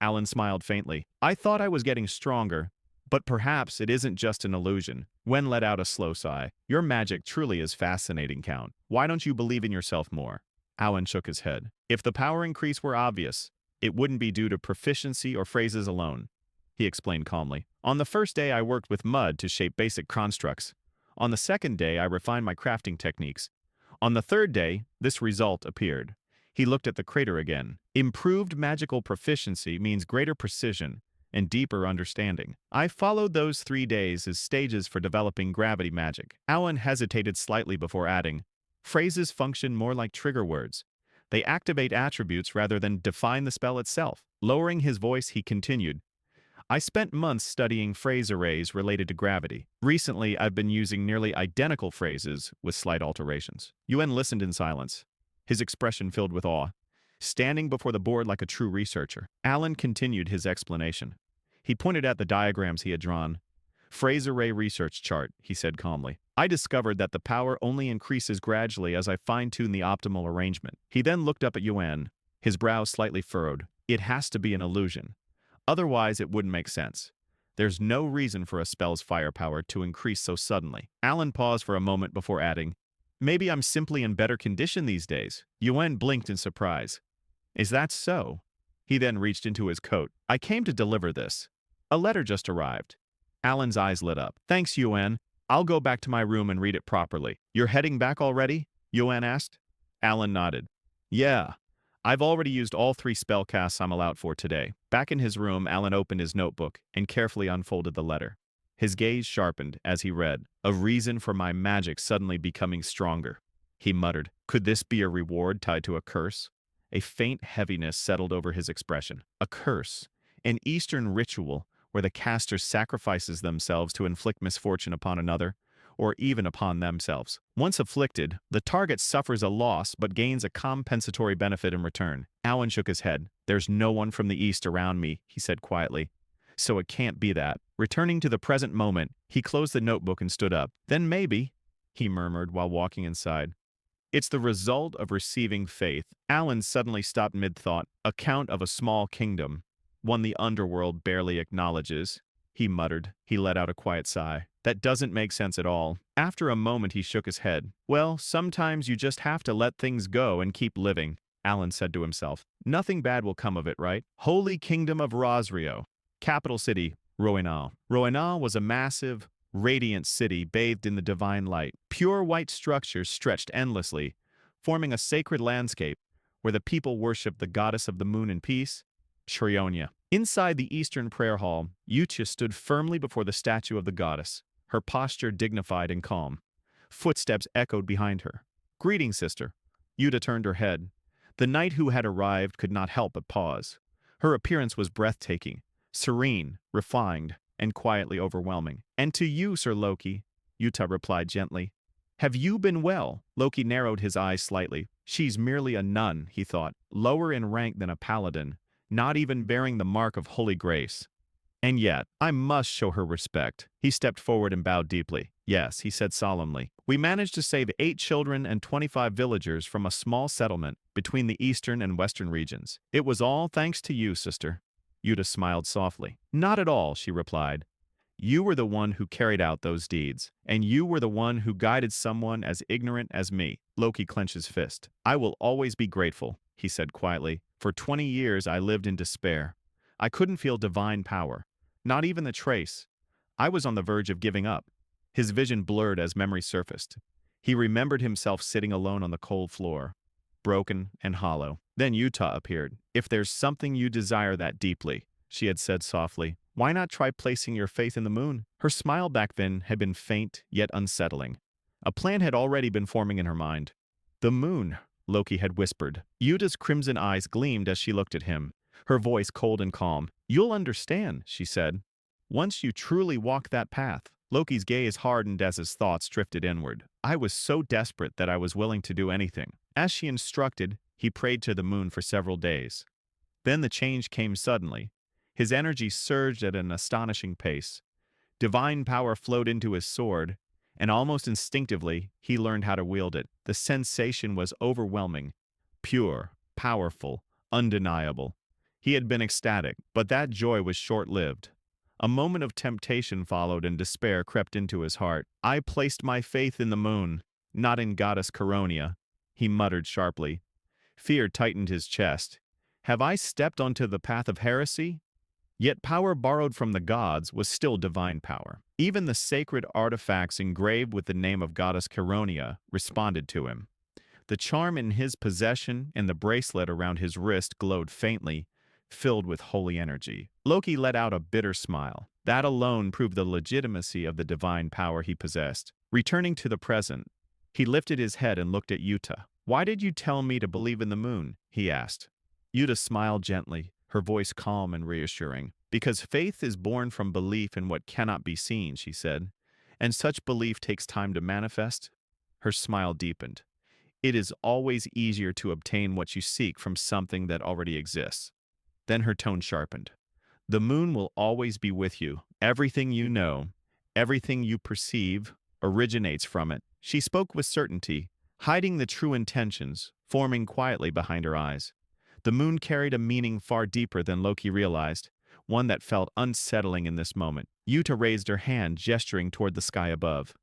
S2: Alan smiled faintly. "I thought I was getting stronger, but perhaps it isn't just an illusion." Wen let out a slow sigh. "Your magic truly is fascinating, Count. Why don't you believe in yourself more?" Alan shook his head. "If the power increase were obvious, it wouldn't be due to proficiency or phrases alone," he explained calmly. "On the first day I worked with mud to shape basic constructs. On the second day, I refined my crafting techniques. On the third day, this result appeared. He looked at the crater again. Improved magical proficiency means greater precision and deeper understanding. I followed those 3 days as stages for developing gravity magic. Alan hesitated slightly before adding, phrases function more like trigger words. They activate attributes rather than define the spell itself. Lowering his voice, he continued, I spent months studying phrase arrays related to gravity. Recently, I've been using nearly identical phrases with slight alterations. Yuen listened in silence, his expression filled with awe, standing before the board like a true researcher. Alan continued his explanation. He pointed at the diagrams he had drawn. Phrase array research chart, he said calmly. I discovered that the power only increases gradually as I fine-tune the optimal arrangement. He then looked up at Yuen, his brows slightly furrowed. It has to be an illusion. Otherwise, it wouldn't make sense. There's no reason for a spell's firepower to increase so suddenly. Alan paused for a moment before adding, maybe I'm simply in better condition these days. Yuen blinked in surprise. Is that so? He then reached into his coat. I came to deliver this. A letter just arrived. Alan's eyes lit up. Thanks, Yuen. I'll go back to my room and read it properly. You're heading back already? Yuen asked. Alan nodded. Yeah. I've already used all 3 spell casts I'm allowed for today. Back in his room, Alan opened his notebook and carefully unfolded the letter. His gaze sharpened as he read, a reason for my magic suddenly becoming stronger. He muttered, could this be a reward tied to a curse? A faint heaviness settled over his expression. A curse, an Eastern ritual where the caster sacrifices themselves to inflict misfortune upon another, or even upon themselves. Once afflicted, the target suffers a loss but gains a compensatory benefit in return. Alan shook his head. There's no one from the East around me, he said quietly. So it can't be that. Returning to the present moment, he closed the notebook and stood up. Then maybe, he murmured while walking inside. It's the result of receiving faith. Alan suddenly stopped mid-thought. Account of a small kingdom, one the underworld barely acknowledges. He muttered. He let out a quiet sigh. That doesn't make sense at all. After a moment, he shook his head. Well, sometimes you just have to let things go and keep living, Alan said to himself. Nothing bad will come of it, right? Holy Kingdom of Rosrio. Capital city, Roenal. Roenal was a massive, radiant city bathed in the divine light. Pure white structures stretched endlessly, forming a sacred landscape where the people worshipped the goddess of the moon and peace, Shrionia. Inside the eastern prayer hall, Yucha stood firmly before the statue of the goddess, her posture dignified and calm. Footsteps echoed behind her. Greetings, sister. Yuta turned her head. The knight who had arrived could not help but pause. Her appearance was breathtaking, serene, refined, and quietly overwhelming. And to you, Sir Loki, Yuta replied gently. Have you been well? Loki narrowed his eyes slightly. She's merely a nun, he thought, lower in rank than a paladin, not even bearing the mark of holy grace. And yet, I must show her respect. He stepped forward and bowed deeply. Yes, he said solemnly. We managed to save 8 children and 25 villagers from a small settlement between the eastern and western regions. It was all thanks to you, sister. Yuta smiled softly. Not at all, she replied. You were the one who carried out those deeds, and you were the one who guided someone as ignorant as me. Loki clenched his fist. I will always be grateful, he said quietly. For 20 years I lived in despair. I couldn't feel divine power, not even the trace. I was on the verge of giving up. His vision blurred as memory surfaced. He remembered himself sitting alone on the cold floor, broken and hollow. Then Yuta appeared. If there's something you desire that deeply, she had said softly, why not try placing your faith in the moon? Her smile back then had been faint yet unsettling. A plan had already been forming in her mind. The moon, Loki had whispered. Yuta's crimson eyes gleamed as she looked at him, her voice cold and calm. You'll understand, she said, once you truly walk that path. Loki's gaze hardened as his thoughts drifted inward. I was so desperate that I was willing to do anything. As she instructed, he prayed to the moon for several days. Then the change came suddenly. His energy surged at an astonishing pace. Divine power flowed into his sword, and almost instinctively, he learned how to wield it. The sensation was overwhelming, pure, powerful, undeniable. He had been ecstatic, but that joy was short-lived. A moment of temptation followed and despair crept into his heart. I placed my faith in the moon, not in goddess Coronia, he muttered sharply. Fear tightened his chest. Have I stepped onto the path of heresy? Yet power borrowed from the gods was still divine power. Even the sacred artifacts engraved with the name of goddess Caronia responded to him. The charm in his possession and the bracelet around his wrist glowed faintly, filled with holy energy. Loki let out a bitter smile. That alone proved the legitimacy of the divine power he possessed. Returning to the present, he lifted his head and looked at Yuta. "Why did you tell me to believe in the moon?" he asked. Yuta smiled gently, her voice calm and reassuring. "Because faith is born from belief in what cannot be seen," she said, "and such belief takes time to manifest." Her smile deepened. "It is always easier to obtain what you seek from something that already exists." Then her tone sharpened. "The moon will always be with you. Everything you know, everything you perceive, originates from it." She spoke with certainty, hiding the true intentions forming quietly behind her eyes. The moon carried a meaning far deeper than Loki realized, one that felt unsettling in this moment. Yuta raised her hand, gesturing toward the sky above.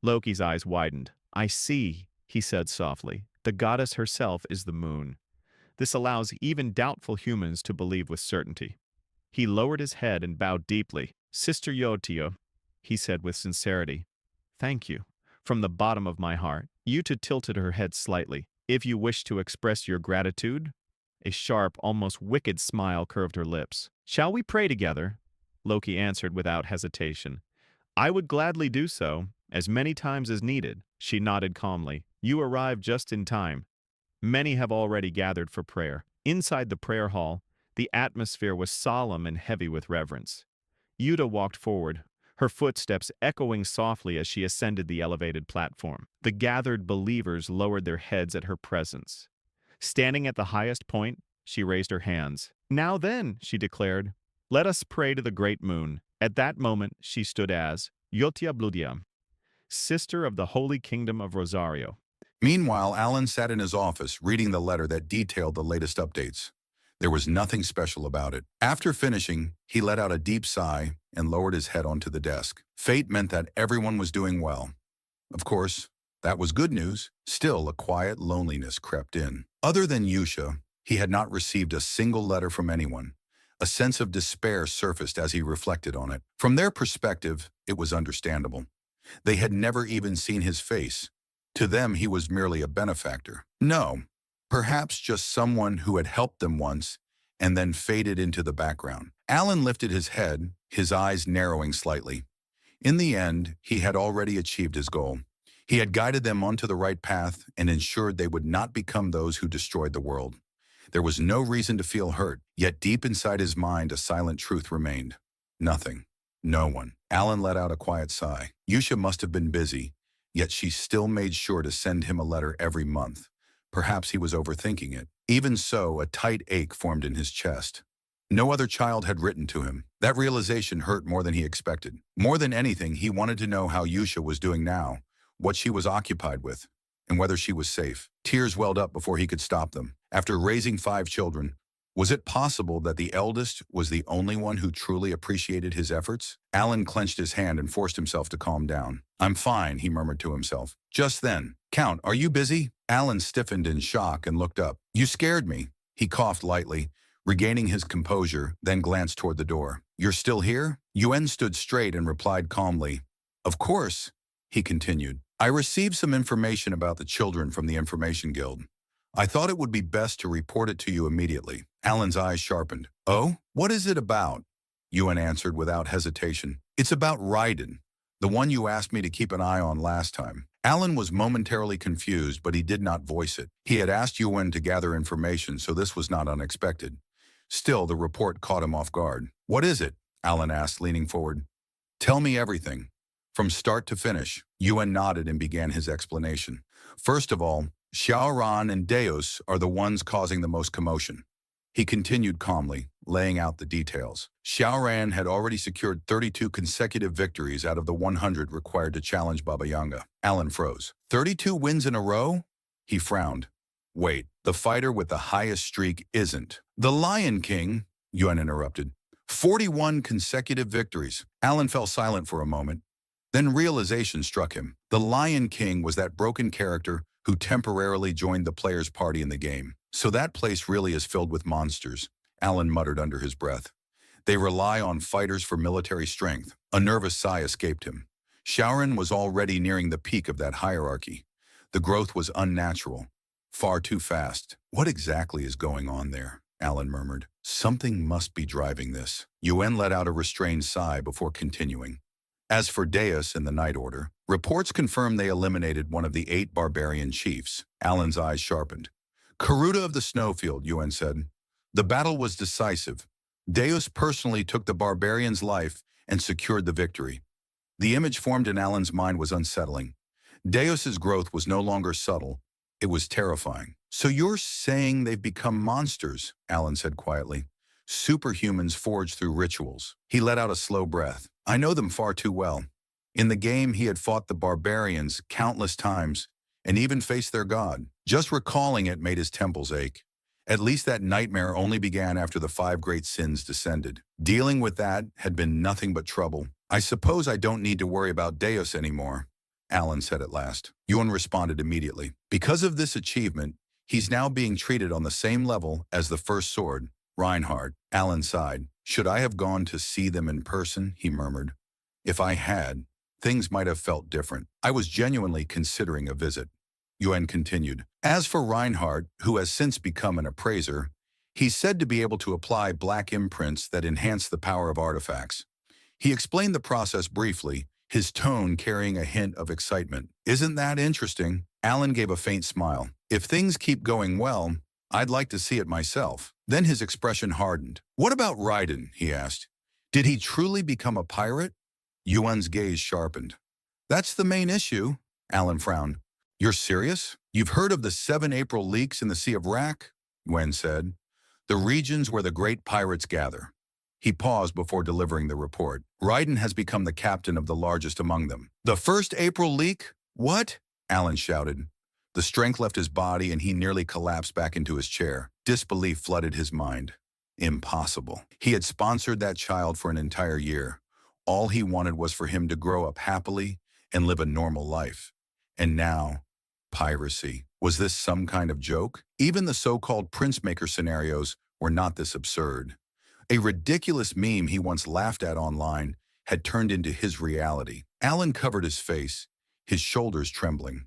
S2: Loki's eyes widened. "I see," he said softly. "The goddess herself is the moon. This allows even doubtful humans to believe with certainty." He lowered his head and bowed deeply. "Sister Yotio," he said with sincerity, "thank you. From the bottom of my heart." Yuta tilted her head slightly. "If you wish to express your gratitude?" A sharp, almost wicked smile curved her lips. "Shall we pray together?" Loki answered without hesitation. "I would gladly do so, as many times as needed." She nodded calmly. "You arrived just in time. Many have already gathered for prayer." Inside the prayer hall, the atmosphere was solemn and heavy with reverence. Yuta walked forward, her footsteps echoing softly as she ascended the elevated platform. The gathered believers lowered their heads at her presence. Standing at the highest point, she raised her hands. "Now then," she declared, "let us pray to the great moon." At that moment, she stood as Yotia Bludia, sister of the Holy Kingdom of Rosario.
S1: Meanwhile, Alan sat in his office reading the letter that detailed the latest updates. There was nothing special about it. After finishing, he let out a deep sigh and lowered his head onto the desk. Fate meant that everyone was doing well. Of course, that was good news. Still, a quiet loneliness crept in. Other than Yusha, he had not received a single letter from anyone. A sense of despair surfaced as he reflected on it. From their perspective, it was understandable. They had never even seen his face. To them, he was merely a benefactor. No, perhaps just someone who had helped them once and then faded into the background. Alan lifted his head, his eyes narrowing slightly. In the end, he had already achieved his goal. He had guided them onto the right path and ensured they would not become those who destroyed the world. There was no reason to feel hurt, yet deep inside his mind a silent truth remained. Nothing. No one. Alan let out a quiet sigh. Yusha must have been busy, yet she still made sure to send him a letter every month. Perhaps he was overthinking it. Even so, a tight ache formed in his chest. No other child had written to him. That realization hurt more than he expected. More than anything, he wanted to know how Yusha was doing now, what she was occupied with, and whether she was safe. Tears welled up before he could stop them. After raising 5 children, was it possible that the eldest was the only one who truly appreciated his efforts? Alan clenched his hand and forced himself to calm down. "I'm fine," he murmured to himself. Just then, "Count, are you busy?" Alan stiffened in shock and looked up. "You scared me." He coughed lightly, regaining his composure, then glanced toward the door. "You're still here?" Yuen stood straight and replied calmly. "Of course," he continued. "I received some information about the children from the Information Guild. I thought it would be best to report it to you immediately." Alan's eyes sharpened. "Oh, what is it about?" Yuen answered without hesitation. "It's about Raiden, the one you asked me to keep an eye on last time." Alan was momentarily confused, but he did not voice it. He had asked Yuen to gather information, so this was not unexpected. Still, the report caught him off guard. "What is it?" Alan asked, leaning forward. "Tell me everything, from start to finish." Yuen nodded and began his explanation. "First of all, Xiaoran and Deus are the ones causing the most commotion." He continued calmly, laying out the details. Xiaoran had already secured 32 consecutive victories out of the 100 required to challenge Baba Yanga. Alan froze. 32 wins in a row? He frowned. "Wait, the fighter with the highest streak isn't." "The Lion King," Yuan interrupted. 41 consecutive victories. Alan fell silent for a moment. Then realization struck him. The Lion King was that broken character who temporarily joined the player's party in the game. "So that place really is filled with monsters," Alan muttered under his breath. They rely on fighters for military strength. A nervous sigh escaped him. Shaoran was already nearing the peak of that hierarchy. The growth was unnatural, far too fast. What exactly is going on there? Alan murmured. Something must be driving this. Yuen let out a restrained sigh before continuing. As for Deus and the Night Order, reports confirm they eliminated one of the 8 barbarian chiefs. Alan's eyes sharpened. Karuta of the Snowfield, Yuen said. The battle was decisive. Deus personally took the barbarian's life and secured the victory. The image formed in Alan's mind was unsettling. Deus's growth was no longer subtle. It was terrifying. So you're saying they've become monsters, Alan said quietly. Superhumans forged through rituals. He let out a slow breath. I know them far too well. In the game, he had fought the barbarians countless times and even faced their god. Just recalling it made his temples ache. At least that nightmare only began after the 5 great sins descended. Dealing with that had been nothing but trouble. I suppose I don't need to worry about Deus anymore, Alan said at last. Yuan responded immediately. Because of this achievement, he's now being treated on the same level as the first sword, Reinhardt. Alan sighed. Should I have gone to see them in person? He murmured. If I had, things might have felt different. I was genuinely considering a visit. Yuan continued. As for Reinhardt, who has since become an appraiser, he's said to be able to apply black imprints that enhance the power of artifacts. He explained the process briefly, his tone carrying a hint of excitement. Isn't that interesting? Alan gave a faint smile. If things keep going well, I'd like to see it myself. Then his expression hardened. What about Raiden? He asked. Did he truly become a pirate? Yuan's gaze sharpened. That's the main issue, Alan frowned. You're serious? You've heard of the 7 April leaks in the Sea of Rak? Yuan said. The regions where the great pirates gather. He paused before delivering the report. Raiden has become the captain of the largest among them. The first April leak? What? Alan shouted. The strength left his body and he nearly collapsed back into his chair. Disbelief flooded his mind. Impossible. He had sponsored that child for an entire year. All he wanted was for him to grow up happily and live a normal life. And now, piracy. Was this some kind of joke? Even the so-called prince-maker scenarios were not this absurd. A ridiculous meme he once laughed at online had turned into his reality. Alan covered his face, his shoulders trembling.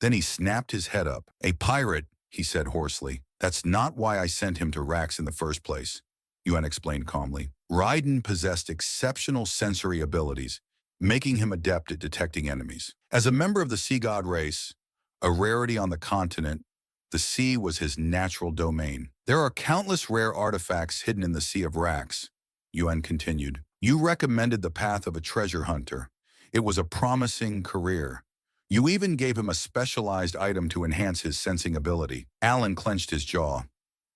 S1: Then he snapped his head up. A pirate, he said hoarsely. That's not why I sent him to Rax in the first place, Yuan explained calmly. Raiden possessed exceptional sensory abilities, making him adept at detecting enemies. As a member of the sea god race, a rarity on the continent, the sea was his natural domain. There are countless rare artifacts hidden in the Sea of Rax, Yuan continued. You recommended the path of a treasure hunter. It was a promising career. You even gave him a specialized item to enhance his sensing ability. Alan clenched his jaw.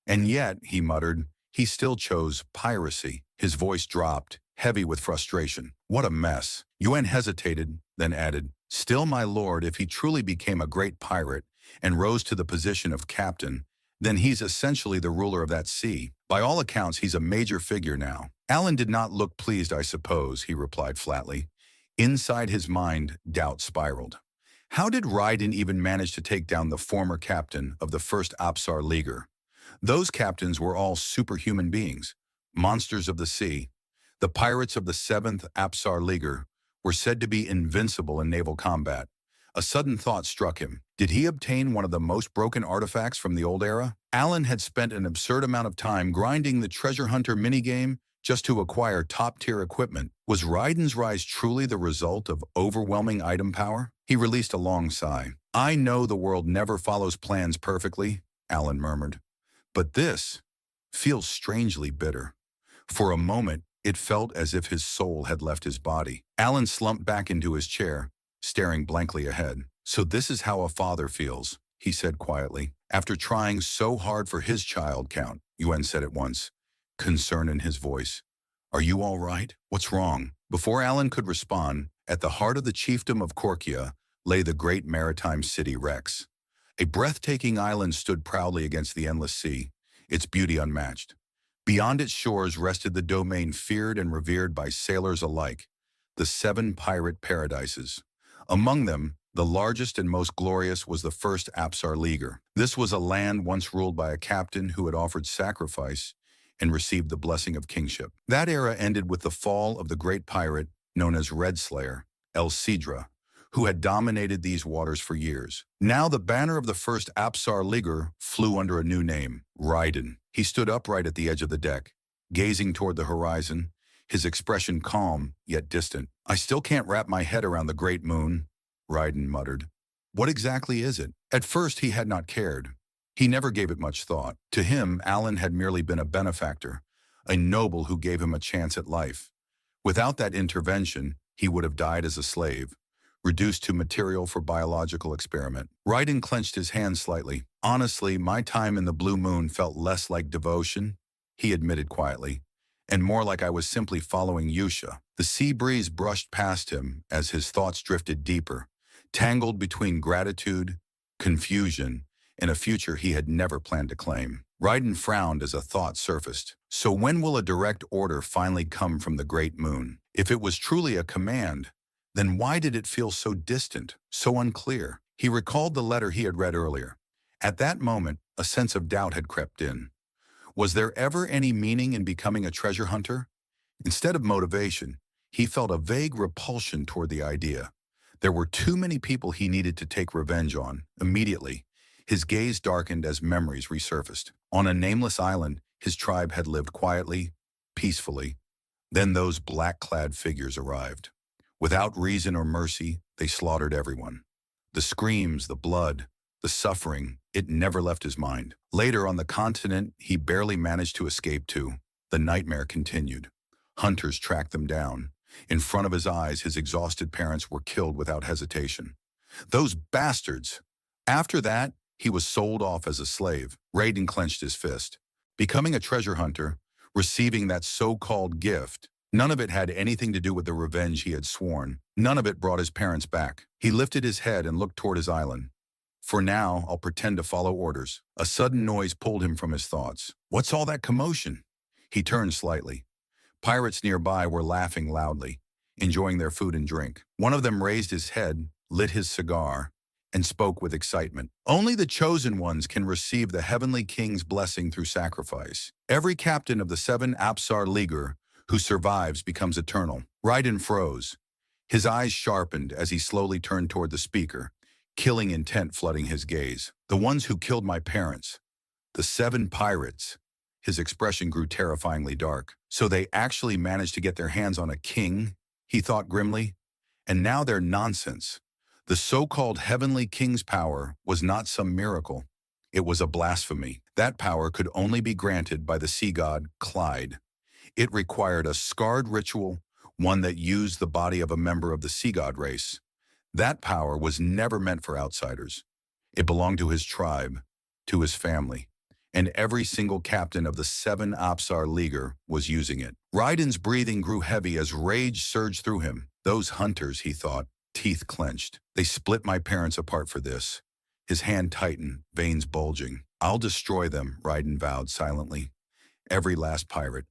S1: And yet, he muttered, he still chose piracy. His voice dropped, heavy with frustration. What a mess. Yuan hesitated, then added, Still, my lord, if he truly became a great pirate and rose to the position of captain, then he's essentially the ruler of that sea. By all accounts, he's a major figure now. Alan did not look pleased, I suppose, he replied flatly. Inside his mind, doubt spiraled. How did Raiden even manage to take down the former captain of the first Apsar Leaguer? Those captains were all superhuman beings, monsters of the sea. The pirates of the 7th Apsar Leaguer were said to be invincible in naval combat. A sudden thought struck him. Did he obtain one of the most broken artifacts from the old era? Alan had spent an absurd amount of time grinding the treasure hunter minigame just to acquire top-tier equipment. Was Raiden's rise truly the result of overwhelming item power? He released a long sigh. I know the world never follows plans perfectly, Alan murmured. But this feels strangely bitter. For a moment, it felt as if his soul had left his body. Alan slumped back into his chair, staring blankly ahead. So this is how a father feels, he said quietly. After trying so hard for his child count, Yuan said at once, concern in his voice. Are you all right? What's wrong? Before Alan could respond, at the heart of the chiefdom of Korkia lay the great maritime city Rex. A breathtaking island stood proudly against the endless sea, its beauty unmatched. Beyond its shores rested the domain feared and revered by sailors alike, the 7 pirate paradises. Among them, the largest and most glorious was the first Apsar Leaguer. This was a land once ruled by a captain who had offered sacrifice and received the blessing of kingship. That era ended with the fall of the great pirate known as Red Slayer, El Sidra, who had dominated these waters for years. Now the banner of the first Apsar Leaguer flew under a new name, Raiden. He stood upright at the edge of the deck, gazing toward the horizon, his expression calm yet distant. "I still can't wrap my head around the great moon," Raiden muttered. "What exactly is it?" At first he had not cared. He never gave it much thought. To him, Alan had merely been a benefactor, a noble who gave him a chance at life. Without that intervention, he would have died as a slave, reduced to material for biological experiment. Raiden clenched his hand slightly. "Honestly, my time in the Blue Moon felt less like devotion," he admitted quietly, "and more like I was simply following Yusha." The sea breeze brushed past him as his thoughts drifted deeper, tangled between gratitude, confusion, and a future he had never planned to claim. Raiden frowned as a thought surfaced. So when will a direct order finally come from the Great Moon? If it was truly a command, then why did it feel so distant, so unclear? He recalled the letter he had read earlier. At that moment, a sense of doubt had crept in. Was there ever any meaning in becoming a treasure hunter? Instead of motivation, he felt a vague repulsion toward the idea. There were too many people he needed to take revenge on, immediately. His gaze darkened as memories resurfaced. On a nameless island, his tribe had lived quietly, peacefully. Then those black-clad figures arrived. Without reason or mercy, they slaughtered everyone. The screams, the blood, the suffering, it never left his mind. Later on the continent, he barely managed to escape too. The nightmare continued. Hunters tracked them down. In front of his eyes, his exhausted parents were killed without hesitation. Those bastards! After that, he was sold off as a slave. Raiden clenched his fist. Becoming a treasure hunter, receiving that so-called gift, none of it had anything to do with the revenge he had sworn. None of it brought his parents back. He lifted his head and looked toward his island. "For now, I'll pretend to follow orders." A sudden noise pulled him from his thoughts. What's all that commotion? He turned slightly. Pirates nearby were laughing loudly, enjoying their food and drink. One of them raised his head, lit his cigar, and spoke with excitement. "Only the chosen ones can receive the heavenly king's blessing through sacrifice. Every captain of the 7 Apsar Leaguer who survives becomes eternal." Raiden froze. His eyes sharpened as he slowly turned toward the speaker, killing intent flooding his gaze. "The ones who killed my parents. The 7 pirates." His expression grew terrifyingly dark. "So they actually managed to get their hands on a king?" he thought grimly. "And now they're nonsense. The so-called heavenly king's power was not some miracle. It was a blasphemy. That power could only be granted by the sea god Clyde. It required a scarred ritual, one that used the body of a member of the sea god race. That power was never meant for outsiders. It belonged to his tribe, to his family, and every single captain of the 7 Apsar Leaguer was using it." Raiden's breathing grew heavy as rage surged through him. Those hunters, he thought, teeth clenched. "They split my parents apart for this." His hand tightened, veins bulging. "I'll destroy them," Raiden vowed silently. Every last pirate.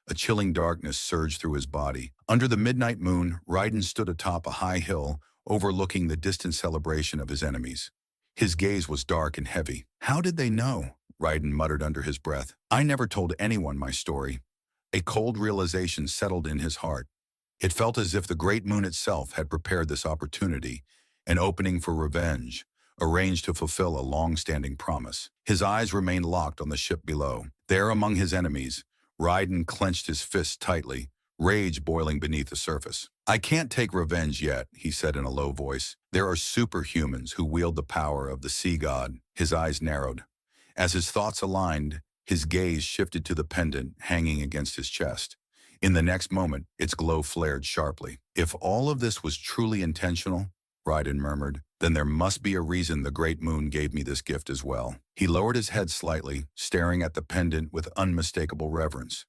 S1: A chilling darkness surged through his body. Under the midnight moon, Raiden stood atop a high hill, overlooking the distant celebration of his enemies. His gaze was dark and heavy. "How did they know?" Raiden muttered under his breath. "I never told anyone my story." A cold realization settled in his heart. It felt as if the great moon itself had prepared this opportunity, an opening for revenge, arranged to fulfill a long-standing promise. His eyes remained locked on the ship below. There among his enemies, Raiden clenched his fists tightly, rage boiling beneath the surface. "I can't take revenge yet," he said in a low voice. "There are superhumans who wield the power of the sea god." His eyes narrowed. As his thoughts aligned, his gaze shifted to the pendant hanging against his chest. In the next moment, its glow flared sharply. "If all of this was truly intentional," Raiden murmured, "then there must be a reason the great moon gave me this gift as well." He lowered his head slightly, staring at the pendant with unmistakable reverence.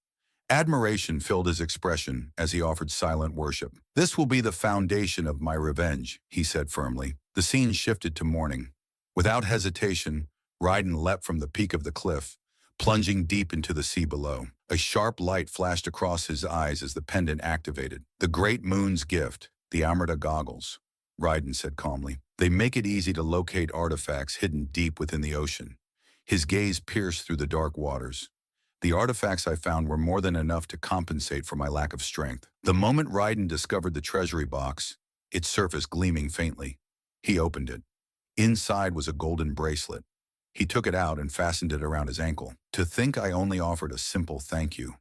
S1: Admiration filled his expression as he offered silent worship. "This will be the foundation of my revenge," he said firmly. The scene shifted to morning. Without hesitation, Raiden leapt from the peak of the cliff, plunging deep into the sea below. A sharp light flashed across his eyes as the pendant activated. "The great moon's gift, the Amrita goggles," Raiden said calmly. "They make it easy to locate artifacts hidden deep within the ocean." His gaze pierced through the dark waters. The artifacts I found were more than enough to compensate for my lack of strength. The moment Raiden discovered the treasury box, its surface gleaming faintly. He opened it. Inside was a golden bracelet. He took it out and fastened it around his ankle. "To think I only offered a simple thank you,"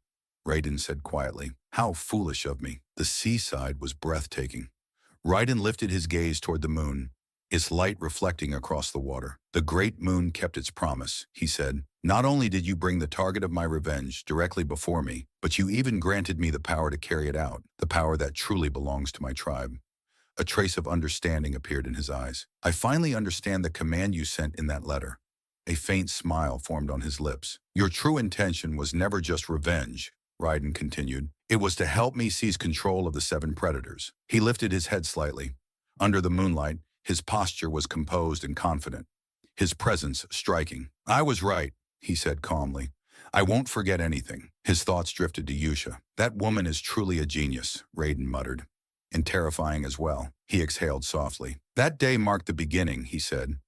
S1: Raiden said quietly. "How foolish of me." The seaside was breathtaking. Raiden lifted his gaze toward the moon, its light reflecting across the water. "The great moon kept its promise," he said. "Not only did you bring the target of my revenge directly before me, but you even granted me the power to carry it out, the power that truly belongs to my tribe." A trace of understanding appeared in his eyes. "I finally understand the command you sent in that letter." A faint smile formed on his lips. "Your true intention was never just revenge," Raiden continued. "It was to help me seize control of the 7 predators." He lifted his head slightly. Under the moonlight, his posture was composed and confident, his presence striking. "I was right," he said calmly. "I won't forget anything." His thoughts drifted to Yusha. "That woman is truly a genius," Raiden muttered. "And terrifying as well." He exhaled softly. "That day marked the beginning," he said.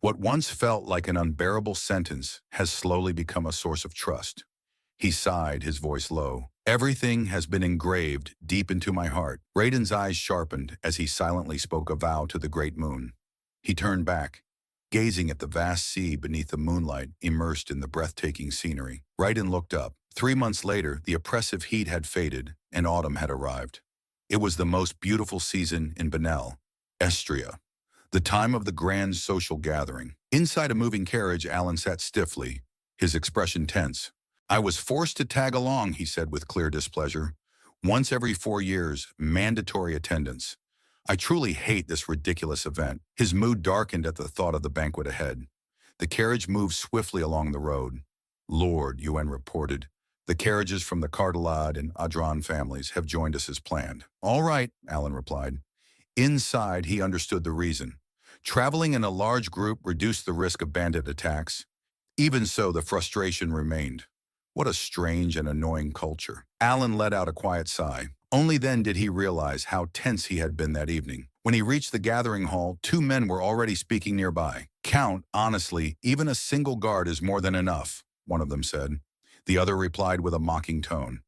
S1: "What once felt like an unbearable sentence has slowly become a source of trust." He sighed, his voice low. "Everything has been engraved deep into my heart." Raiden's eyes sharpened as he silently spoke a vow to the great moon. He turned back, gazing at the vast sea beneath the moonlight, immersed in the breathtaking scenery. Raiden looked up. 3 months later, the oppressive heat had faded, and autumn had arrived. It was the most beautiful season in Benel, Estria, the time of the grand social gathering. Inside a moving carriage, Alan sat stiffly, his expression tense. "I was forced to tag along," he said with clear displeasure. "Once every 4 years, mandatory attendance. I truly hate this ridiculous event." His mood darkened at the thought of the banquet ahead. The carriage moved swiftly along the road. "Lord," Yuen reported, "the carriages from the Cartelad and Adran families have joined us as planned." "All right," Alan replied. Inside, he understood the reason. Traveling in a large group reduced the risk of bandit attacks. Even so, the frustration remained. What a strange and annoying culture. Alan let out a quiet sigh. Only then did he realize how tense he had been that evening. When he reached the gathering hall, 2 men were already speaking nearby. "Count, honestly, even a single guard is more than enough," one of them said. The other replied with a mocking tone.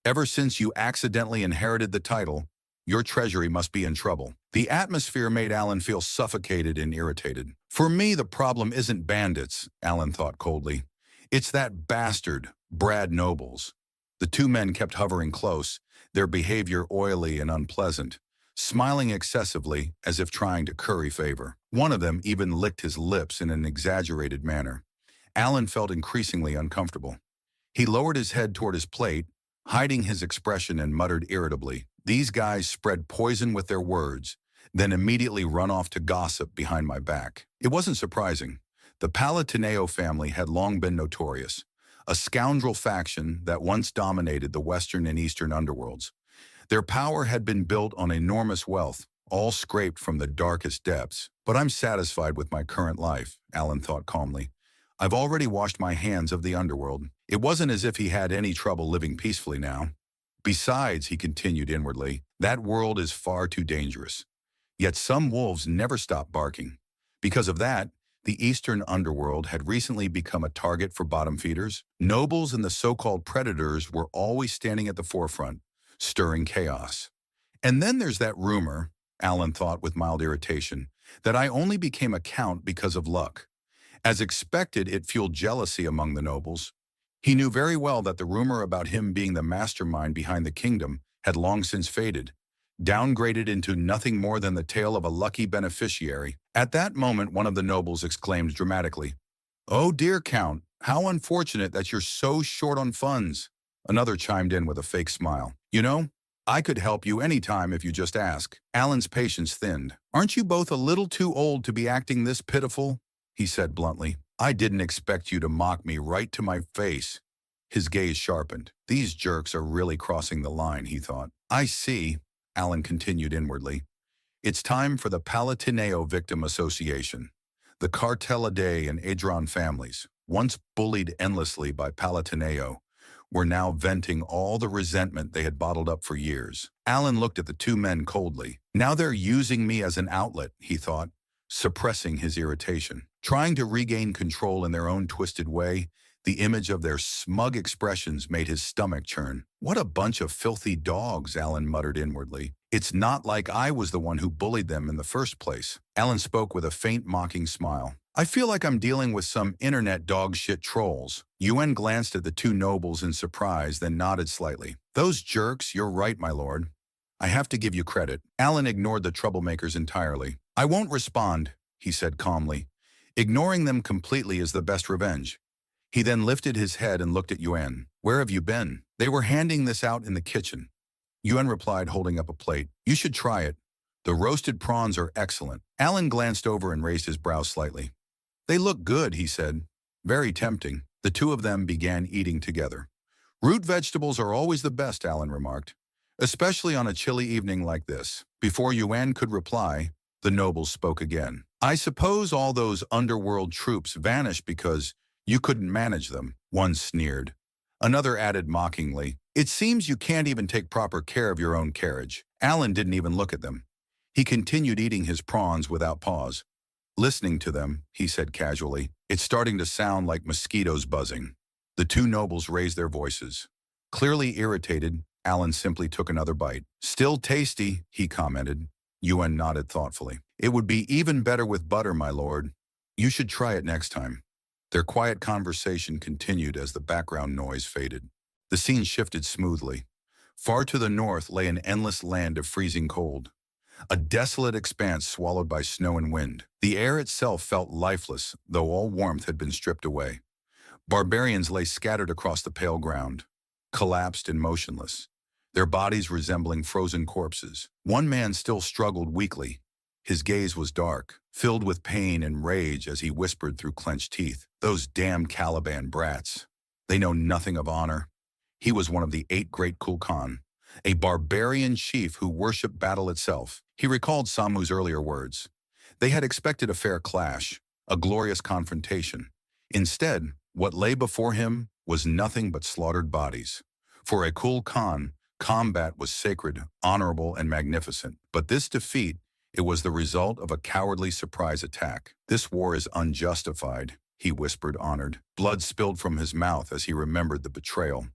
S1: "Ever since you accidentally inherited the title, your treasury must be in trouble." The atmosphere made Alan feel suffocated and irritated. "For me, the problem isn't bandits," Alan thought coldly. "It's that bastard, Brad Nobles." The 2 men kept hovering close, their behavior oily and unpleasant, smiling excessively as if trying to curry favor. One of them even licked his lips in an exaggerated manner. Alan felt increasingly uncomfortable. He lowered his head toward his plate, hiding his expression, and muttered irritably, "These guys spread poison with their words, then immediately run off to gossip behind my back." It wasn't surprising. The Palatineo family had long been notorious, a scoundrel faction that once dominated the western and eastern underworlds. Their power had been built on enormous wealth, all scraped from the darkest depths. "But I'm satisfied with my current life," Alan thought calmly. "I've already washed my hands of the underworld." It wasn't as if he had any trouble living peacefully now. "Besides," he continued inwardly, "that world is far too dangerous. Yet some wolves never stop barking." Because of that, the eastern underworld had recently become a target for bottom feeders. Nobles and the so-called predators were always standing at the forefront, stirring chaos. "And then there's that rumor," Alan thought with mild irritation, "that I only became a count because of luck." As expected, it fueled jealousy among the nobles. He knew very well that the rumor about him being the mastermind behind the kingdom had long since faded, downgraded into nothing more than the tale of a lucky beneficiary. At that moment, one of the nobles exclaimed dramatically, "Oh dear, Count, how unfortunate that you're so short on funds." Another chimed in with a fake smile. "You know, I could help you anytime if you just ask." Alan's patience thinned. "Aren't you both a little too old to be acting this pitiful?" he said bluntly. "I didn't expect you to mock me right to my face." His gaze sharpened. "These jerks are really crossing the line," he thought. "I see," Alan continued inwardly. "It's time for the Palatineo Victim Association. The Cartelade and Adron families, once bullied endlessly by Palatineo, were now venting all the resentment they had bottled up for years." Alan looked at the 2 men coldly. "Now they're using me as an outlet," he thought, suppressing his irritation. Trying to regain control in their own twisted way, The image of their smug expressions made his stomach churn. "What a bunch of filthy dogs," Alan muttered inwardly. "It's not like I was the one who bullied them in the first place." Alan spoke with a faint mocking smile. "I feel like I'm dealing with some internet dog shit trolls." Yuan glanced at the two nobles in surprise, then nodded slightly. "Those jerks, you're right, my lord. I have to give you credit." Alan ignored the troublemakers entirely. "I won't respond," he said calmly. "Ignoring them completely is the best revenge." He then lifted his head and looked at Yuan. "Where have you been?" "They were handing this out in the kitchen." Yuan replied, holding up a plate. "You should try it. The roasted prawns are excellent." Alan glanced over and raised his brows slightly. "They look good," he said. "Very tempting." The two of them began eating together. "Root vegetables are always the best," Alan remarked, "especially on a chilly evening like this." Before Yuan could reply, the nobles spoke again. "I suppose all those underworld troops vanished because you couldn't manage them," one sneered. Another added mockingly, "It seems you can't even take proper care of your own carriage." Alan didn't even look at them. He continued eating his prawns without pause. "Listening to them," he said casually, "it's starting to sound like mosquitoes buzzing." The two nobles raised their voices. Clearly irritated, Alan simply took another bite. "Still tasty," he commented. Yuan nodded thoughtfully. "It would be even better with butter, my lord. You should try it next time." Their quiet conversation continued as the background noise faded. The scene shifted smoothly. Far to the north lay an endless land of freezing cold, a desolate expanse swallowed by snow and wind. The air itself felt lifeless, though all warmth had been stripped away. Barbarians lay scattered across the pale ground, collapsed and motionless, their bodies resembling frozen corpses. One man still struggled weakly. His gaze was dark, filled with pain and rage as he whispered through clenched teeth, "Those damn Caliban brats. They know nothing of honor." He was one of the 8 great Kulkan, a barbarian chief who worshipped battle itself. He recalled Samu's earlier words. They had expected a fair clash, a glorious confrontation. Instead, what lay before him was nothing but slaughtered bodies. For a Kulkan, combat was sacred, honorable, and magnificent. But this defeat, it was the result of a cowardly surprise attack. "This war is unjustified," he whispered, honored. Blood spilled from his mouth as he remembered the betrayal.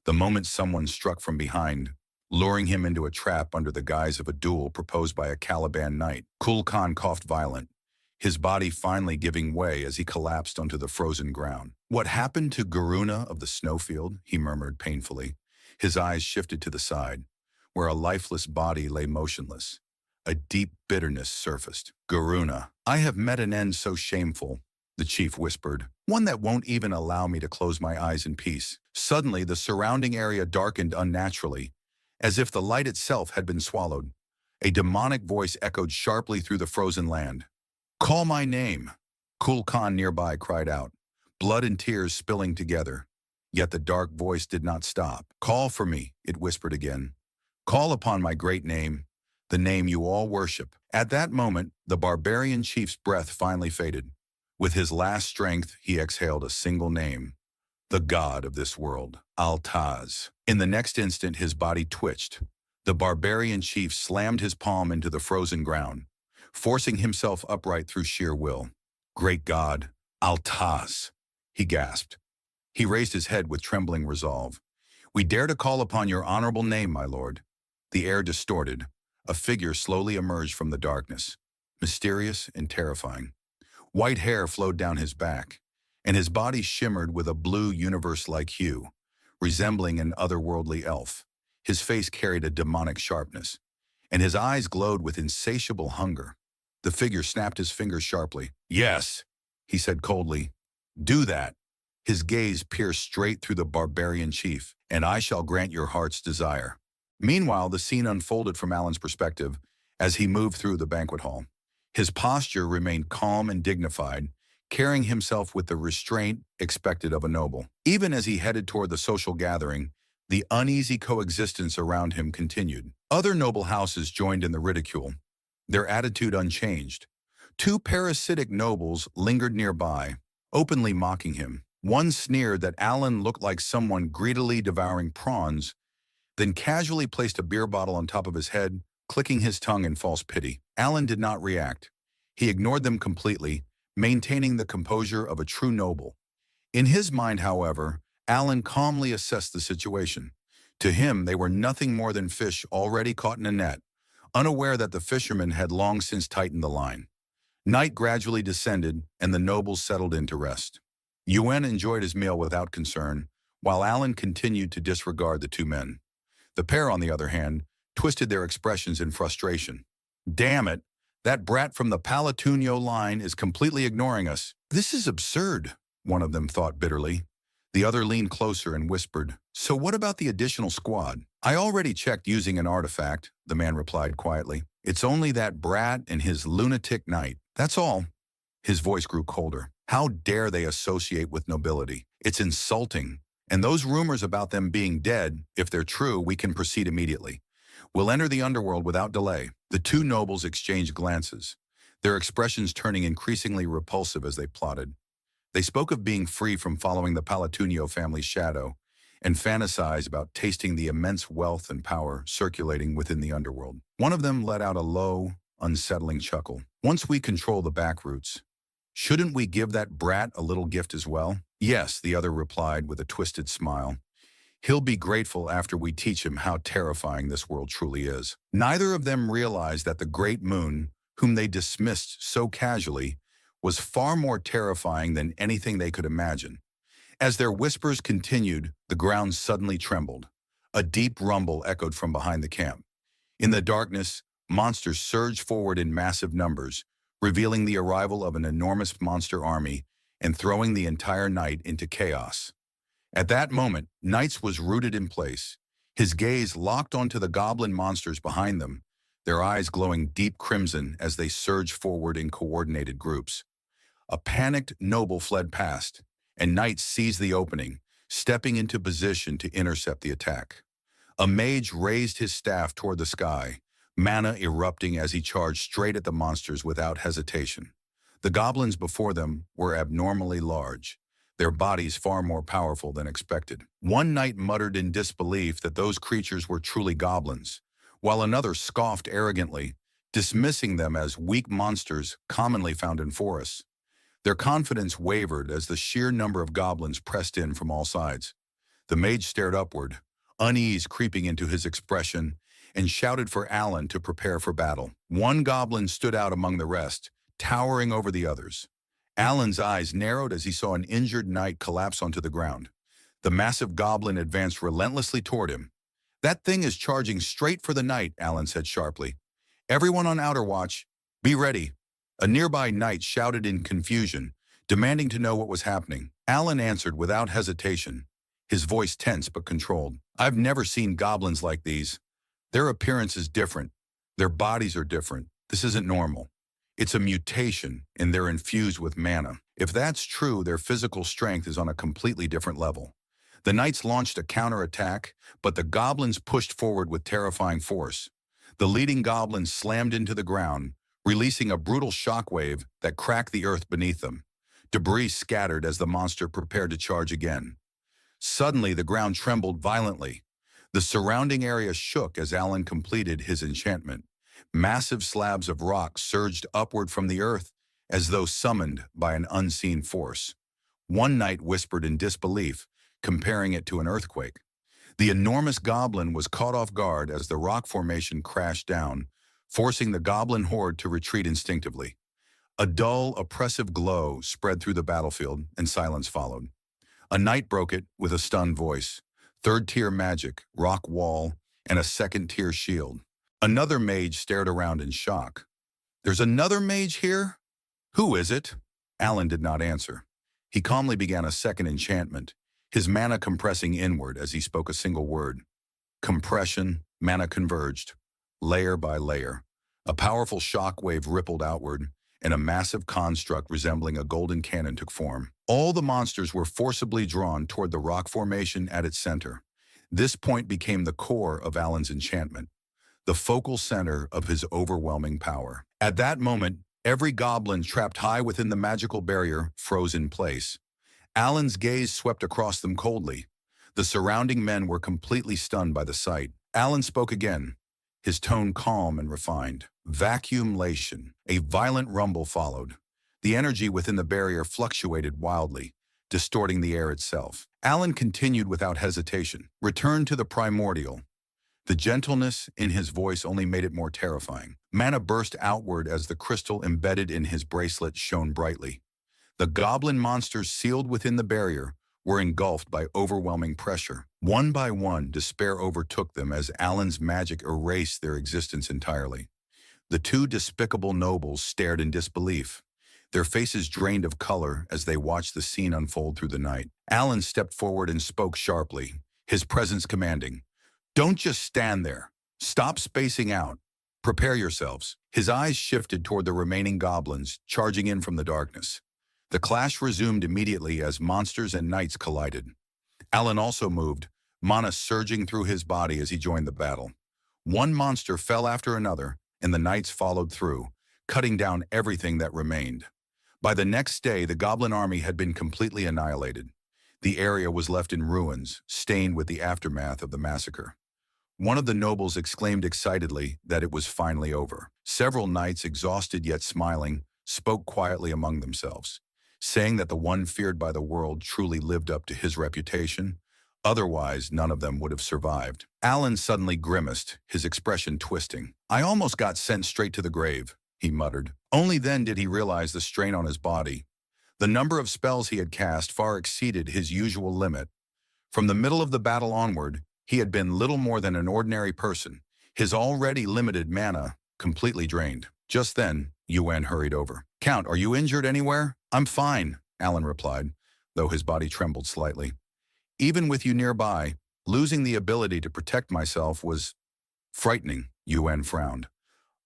S1: The moment someone struck from behind, luring him into a trap under the guise of a duel proposed by a Caliban knight. Kul Khan coughed violent, his body finally giving way as he collapsed onto the frozen ground. "What happened to Garuna of the snowfield?" he murmured painfully. His eyes shifted to the side, where a lifeless body lay motionless. A deep bitterness surfaced. "Garuna, I have met an end so shameful," the chief whispered, "one that won't even allow me to close my eyes in peace." Suddenly, the surrounding area darkened unnaturally, as if the light itself had been swallowed. A demonic voice echoed sharply through the frozen land. "Call my name!" Kul Khan nearby cried out, blood and tears spilling together. Yet the dark voice did not stop. "Call for me," it whispered again. "Call upon my great name, the name you all worship." At that moment, the barbarian chief's breath finally faded. With his last strength, he exhaled a single name. The god of this world, Altaz. In the next instant, his body twitched. The barbarian chief slammed his palm into the frozen ground, forcing himself upright through sheer will. "Great God, Altaz," he gasped. He raised his head with trembling resolve. "We dare to call upon your honorable name, my lord." The air distorted. A figure slowly emerged from the darkness, mysterious and terrifying. White hair flowed down his back, and his body shimmered with a blue universe-like hue, resembling an otherworldly elf. His face carried a demonic sharpness, and his eyes glowed with insatiable hunger. The figure snapped his fingers sharply. "Yes," he said coldly. "Do that." His gaze pierced straight through the barbarian chief. "And I shall grant your heart's desire." Meanwhile, the scene unfolded from Alan's perspective as he moved through the banquet hall. His posture remained calm and dignified, carrying himself with the restraint expected of a noble. Even as he headed toward the social gathering, the uneasy coexistence around him continued. Other noble houses joined in the ridicule, their attitude unchanged. 2 parasitic nobles lingered nearby, openly mocking him. One sneered that Alan looked like someone greedily devouring prawns, then casually placed a beer bottle on top of his head, clicking his tongue in false pity. Alan did not react. He ignored them completely, maintaining the composure of a true noble. In his mind, however, Alan calmly assessed the situation. To him, they were nothing more than fish already caught in a net, unaware that the fishermen had long since tightened the line. Night gradually descended, and the nobles settled in to rest. Yuen enjoyed his meal without concern, while Alan continued to disregard the two men. The pair, on the other hand, twisted their expressions in frustration. Damn it! That brat from the Palatunio line is completely ignoring us. This is absurd, one of them thought bitterly. The other leaned closer and whispered, "So what about the additional squad?" "I already checked using an artifact," the man replied quietly. "It's only that brat and his lunatic knight. That's all." His voice grew colder. "How dare they associate with nobility? It's insulting. And those rumors about them being dead, if they're true, we can proceed immediately. We'll enter the underworld without delay." The two nobles exchanged glances, their expressions turning increasingly repulsive as they plotted. They spoke of being free from following the Palatunio family's shadow and fantasized about tasting the immense wealth and power circulating within the underworld. One of them let out a low, unsettling chuckle. "Once we control the back routes, shouldn't we give that brat a little gift as well?" "Yes," the other replied with a twisted smile. "He'll be grateful after we teach him how terrifying this world truly is." Neither of them realized that the great moon, whom they dismissed so casually, was far more terrifying than anything they could imagine. As their whispers continued, the ground suddenly trembled. A deep rumble echoed from behind the camp. In the darkness, monsters surged forward in massive numbers, revealing the arrival of an enormous monster army and throwing the entire night into chaos. At that moment, Knights was rooted in place, his gaze locked onto the goblin monsters behind them, their eyes glowing deep crimson as they surged forward in coordinated groups. A panicked noble fled past, and Knights seized the opening, stepping into position to intercept the attack. A mage raised his staff toward the sky, mana erupting as he charged straight at the monsters without hesitation. The goblins before them were abnormally large, their bodies far more powerful than expected. One knight muttered in disbelief that those creatures were truly goblins, while another scoffed arrogantly, dismissing them as weak monsters commonly found in forests. Their confidence wavered as the sheer number of goblins pressed in from all sides. The mage stared upward, unease creeping into his expression, and shouted for Alan to prepare for battle. One goblin stood out among the rest, towering over the others. Alan's eyes narrowed as he saw an injured knight collapse onto the ground. The massive goblin advanced relentlessly toward him. "That thing is charging straight for the knight," Alan said sharply. "Everyone on Outer Watch, be ready." A nearby knight shouted in confusion, demanding to know what was happening. Alan answered without hesitation, his voice tense but controlled. "I've never seen goblins like these. Their appearance is different. Their bodies are different. This isn't normal. It's a mutation, and they're infused with mana. If that's true, their physical strength is on a completely different level." The knights launched a counterattack, but the goblins pushed forward with terrifying force. The leading goblin slammed into the ground, releasing a brutal shockwave that cracked the earth beneath them. Debris scattered as the monster prepared to charge again. Suddenly, the ground trembled violently. The surrounding area shook as Alan completed his enchantment. Massive slabs of rock surged upward from the earth, as though summoned by an unseen force. One knight whispered in disbelief, comparing it to an earthquake. The enormous goblin was caught off guard as the rock formation crashed down, forcing the goblin horde to retreat instinctively. A dull, oppressive glow spread through the battlefield, and silence followed. A knight broke it with a stunned voice. Third-tier magic, rock wall, and a second-tier shield. Another mage stared around in shock. "There's another mage here? Who is it?" Alan did not answer. He calmly began a second enchantment, his mana compressing inward as he spoke a single word. Compression, mana converged, layer by layer. A powerful shockwave rippled outward, and a massive construct resembling a golden cannon took form. All the monsters were forcibly drawn toward the rock formation at its center. This point became the core of Alan's enchantment, the focal center of his overwhelming power. At that moment, every goblin trapped high within the magical barrier froze in place. Alan's gaze swept across them coldly. The surrounding men were completely stunned by the sight. Alan spoke again, his tone calm and refined. "Vacuumlation." A violent rumble followed. The energy within the barrier fluctuated wildly, distorting the air itself. Alan continued without hesitation. Return to the primordial. The gentleness in his voice only made it more terrifying. Mana burst outward as the crystal embedded in his bracelet shone brightly. The goblin monsters sealed within the barrier were engulfed by overwhelming pressure. One by one, despair overtook them as Alan's magic erased their existence entirely. The two despicable nobles stared in disbelief, their faces drained of color as they watched the scene unfold through the night. Alan stepped forward and spoke sharply, his presence commanding. "Don't just stand there. Stop spacing out. Prepare yourselves." His eyes shifted toward the remaining goblins, charging in from the darkness. The clash resumed immediately as monsters and knights collided. Alan also moved, mana surging through his body as he joined the battle. One monster fell after another, and the knights followed through, cutting down everything that remained. By the next day, the goblin army had been completely annihilated. The area was left in ruins, stained with the aftermath of the massacre. One of the nobles exclaimed excitedly that it was finally over. Several knights, exhausted yet smiling, spoke quietly among themselves, saying that the one feared by the world truly lived up to his reputation. Otherwise, none of them would have survived. Alan suddenly grimaced, his expression twisting. "I almost got sent straight to the grave," he muttered. Only then did he realize the strain on his body. The number of spells he had cast far exceeded his usual limit. From the middle of the battle onward, he had been little more than an ordinary person, his already limited mana completely drained. Just then, Yuan hurried over. "Count, are you injured anywhere?" "I'm fine," Alan replied, though his body trembled slightly. "Even with you nearby, losing the ability to protect myself was frightening," Yuan frowned.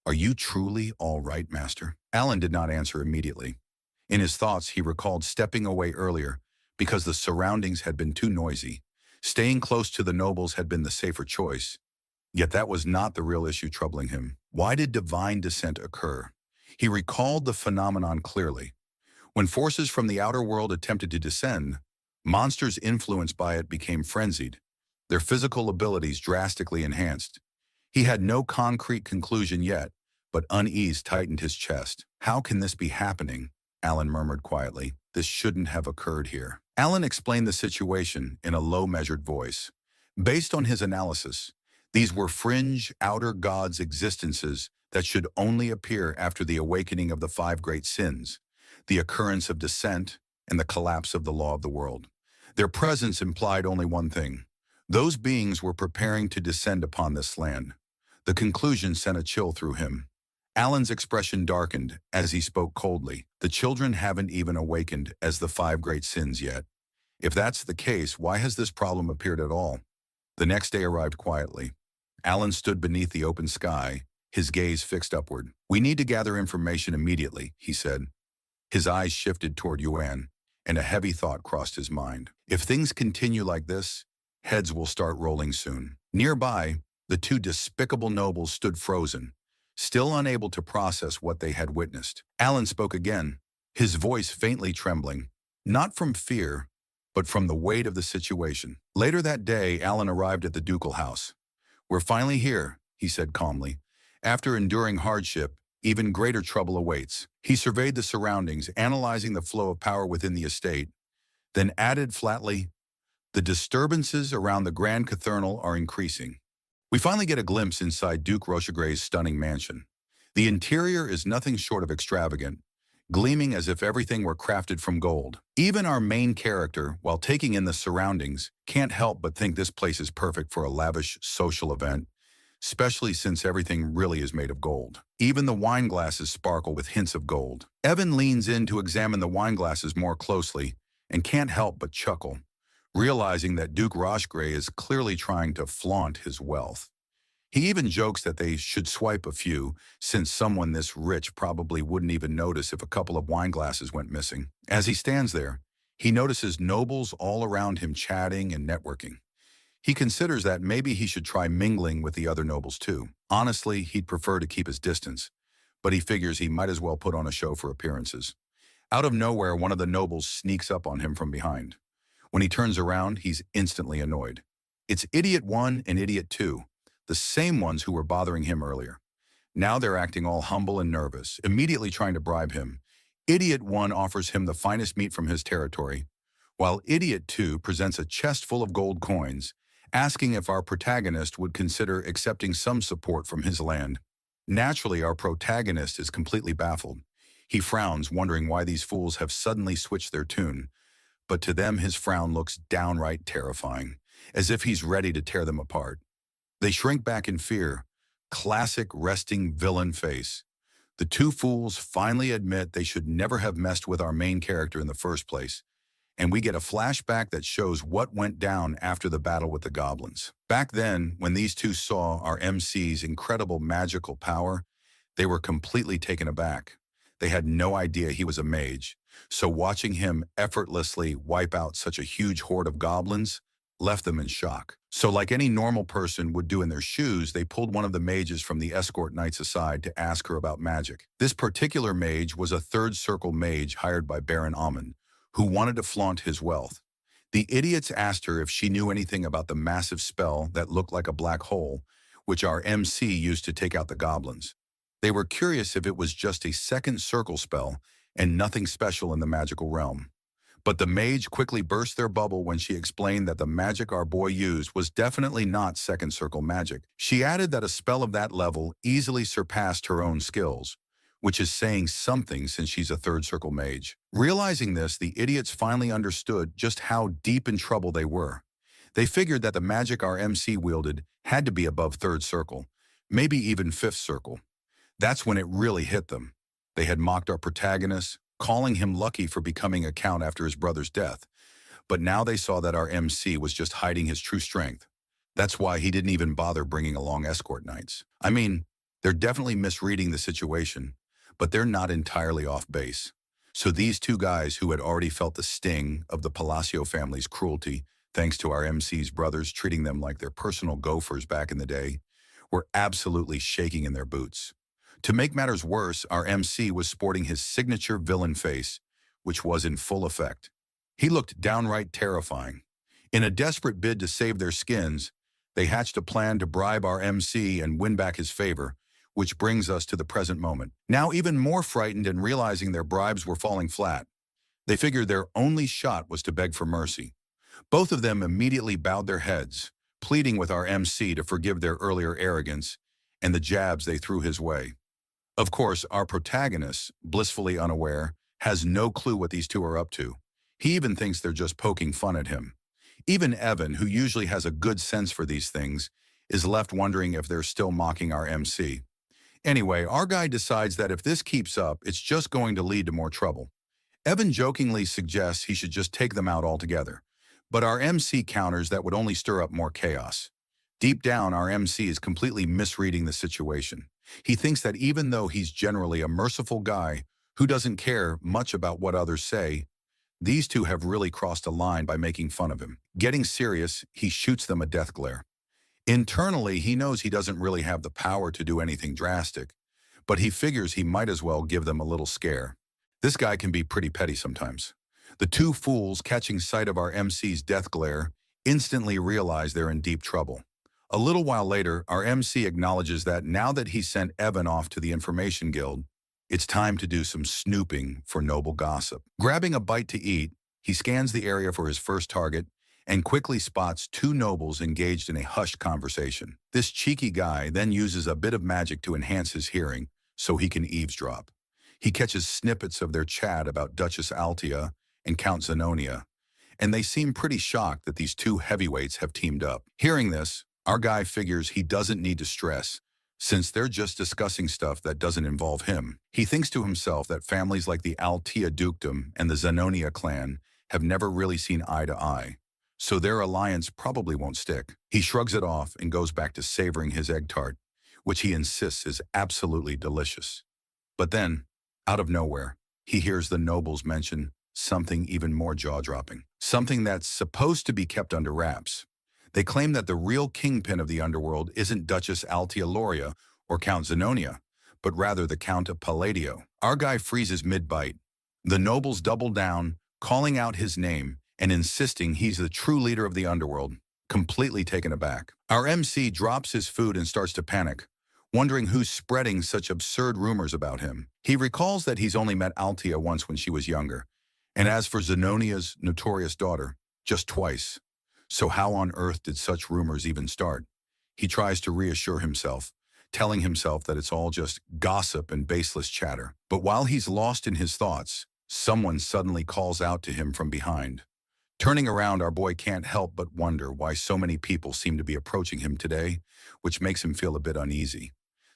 S1: "Are you truly all right, Master?" Alan did not answer immediately. In his thoughts, he recalled stepping away earlier because the surroundings had been too noisy. Staying close to the nobles had been the safer choice. Yet that was not the real issue troubling him. Why did divine descent occur? He recalled the phenomenon clearly. When forces from the outer world attempted to descend, monsters influenced by it became frenzied, their physical abilities drastically enhanced. He had no concrete conclusion yet, but unease tightened his chest. "How can this be happening?" Alan murmured quietly. "This shouldn't have occurred here." Alan explained the situation in a low, measured voice. Based on his analysis, these were fringe, outer gods' existences that should only appear after the awakening of the five great sins, the occurrence of descent, and the collapse of the law of the world. Their presence implied only one thing. Those beings were preparing to descend upon this land. The conclusion sent a chill through him. Alan's expression darkened as he spoke coldly. "The children haven't even awakened as the five great sins yet. If that's the case, why has this problem appeared at all?" The next day arrived quietly. Alan stood beneath the open sky, his gaze fixed upward. "We need to gather information immediately," he said. His eyes shifted toward Yuan, and a heavy thought crossed his mind. If things continue like this, heads will start rolling soon. Nearby, the two despicable nobles stood frozen, still unable to process what they had witnessed. Alan spoke again, his voice faintly trembling, not from fear, but from the weight of the situation. Later that day, Alan arrived at the ducal house. "We're finally here," he said calmly. "After enduring hardship, even greater trouble awaits." He surveyed the surroundings, analyzing the flow of power within the estate, then added flatly, "The disturbances around the Grand Cathernal are increasing." We finally get a glimpse inside Duke Rochegray's stunning mansion. The interior is nothing short of extravagant, gleaming as if everything were crafted from gold. Even our main character, while taking in the surroundings, can't help but think this place is perfect for a lavish social event, especially since everything really is made of gold. Even the wine glasses sparkle with hints of gold. Evan leans in to examine the wine glasses more closely and can't help but chuckle, realizing that Duke Rochegray is clearly trying to flaunt his wealth. He even jokes that they should swipe a few, since someone this rich probably wouldn't even notice if a couple of wine glasses went missing. As he stands there, he notices nobles all around him chatting and networking. He considers that maybe he should try mingling with the other nobles too. Honestly, he'd prefer to keep his distance, but he figures he might as well put on a show for appearances. Out of nowhere, one of the nobles sneaks up on him from behind. When he turns around, he's instantly annoyed. It's Idiot 1 and Idiot 2, the same ones who were bothering him earlier. Now they're acting all humble and nervous, immediately trying to bribe him. Idiot 1 offers him the finest meat from his territory, while Idiot 2 presents a chest full of gold coins, asking if our protagonist would consider accepting some support from his land. Naturally, our protagonist is completely baffled. He frowns, wondering why these fools have suddenly switched their tune, but to them his frown looks downright terrifying, as if he's ready to tear them apart. They shrink back in fear. Classic resting villain face. The two fools finally admit they should never have messed with our main character in the first place, and we get a flashback that shows what went down after the battle with the goblins. Back then, when these two saw our MC's incredible magical power, they were completely taken aback. They had no idea he was a mage, so watching him effortlessly wipe out such a huge horde of goblins left them in shock. So like any normal person would do in their shoes, they pulled one of the mages from the escort knights aside to ask her about magic. This particular mage was a third circle mage hired by Baron Amun, who wanted to flaunt his wealth. The idiots asked her if she knew anything about the massive spell that looked like a black hole, which our MC used to take out the goblins. They were curious if it was just a second circle spell and nothing special in the magical realm. But the mage quickly burst their bubble when she explained that the magic our boy used was definitely not second circle magic. She added that a spell of that level easily surpassed her own skills, which is saying something since she's a third circle mage. Realizing this, the idiots finally understood just how deep in trouble they were. They figured that the magic our MC wielded had to be above third circle, maybe even fifth circle. That's when it really hit them. They had mocked our protagonist, calling him lucky for becoming a count after his brother's death. But now they saw that our MC was just hiding his true strength. That's why he didn't even bother bringing along escort knights. I mean, they're definitely misreading the situation, but they're not entirely off base. So these two guys who had already felt the sting of the Palacio family's cruelty, thanks to our MC's brothers treating them like their personal gophers back in the day, were absolutely shaking in their boots. To make matters worse, our MC was sporting his signature villain face, which was in full effect. He looked downright terrifying. In a desperate bid to save their skins, they hatched a plan to bribe our MC and win back his favor, which brings us to the present moment. Now even more frightened and realizing their bribes were falling flat, they figured their only shot was to beg for mercy. Both of them immediately bowed their heads, pleading with our MC to forgive their earlier arrogance and the jabs they threw his way. Of course, our protagonist, blissfully unaware, has no clue what these two are up to. He even thinks they're just poking fun at him. Even Evan, who usually has a good sense for these things, is left wondering if they're still mocking our MC. Anyway, our guy decides that if this keeps up, it's just going to lead to more trouble. Evan jokingly suggests he should just take them out altogether, but our MC counters that would only stir up more chaos. Deep down, our MC is completely misreading the situation. He thinks that even though he's generally a merciful guy who doesn't care much about what others say, these two have really crossed a line by making fun of him. Getting serious, he shoots them a death glare. Internally, he knows he doesn't really have the power to do anything drastic, but he figures he might as well give them a little scare. This guy can be pretty petty sometimes. The two fools, catching sight of our MC's death glare, instantly realize they're in deep trouble. A little while later, our MC acknowledges that now that he sent Evan off to the Information Guild, it's time to do some snooping for noble gossip. Grabbing a bite to eat, he scans the area for his first target and quickly spots two nobles engaged in a hushed conversation. This cheeky guy then uses a bit of magic to enhance his hearing so he can eavesdrop. He catches snippets of their chat about Duchess Altia and Count Zenonia, and they seem pretty shocked that these two heavyweights have teamed up. Hearing this, our guy figures he doesn't need to stress, since they're just discussing stuff that doesn't involve him. He thinks to himself that families like the Altia dukedom and the Zenonia clan have never really seen eye to eye, so their alliance probably won't stick. He shrugs it off and goes back to savoring his egg tart, which he insists is absolutely delicious. But then, out of nowhere, he hears the nobles mention something even more jaw-dropping, something that's supposed to be kept under wraps. They claim that the real kingpin of the underworld isn't Duchess Altia Loria or Count Zenonia, but rather the Count of Palladio. Our guy freezes mid-bite. The nobles double down, calling out his name and insisting he's the true leader of the underworld, completely taken aback. Our MC drops his food and starts to panic, wondering who's spreading such absurd rumors about him. He recalls that he's only met Altia once when she was younger, And as for Zenonia's notorious daughter, just twice. So how on earth did such rumors even start? He tries to reassure himself, telling himself that it's all just gossip and baseless chatter. But while he's lost in his thoughts, someone suddenly calls out to him from behind. Turning around, our boy can't help but wonder why so many people seem to be approaching him today, which makes him feel a bit uneasy.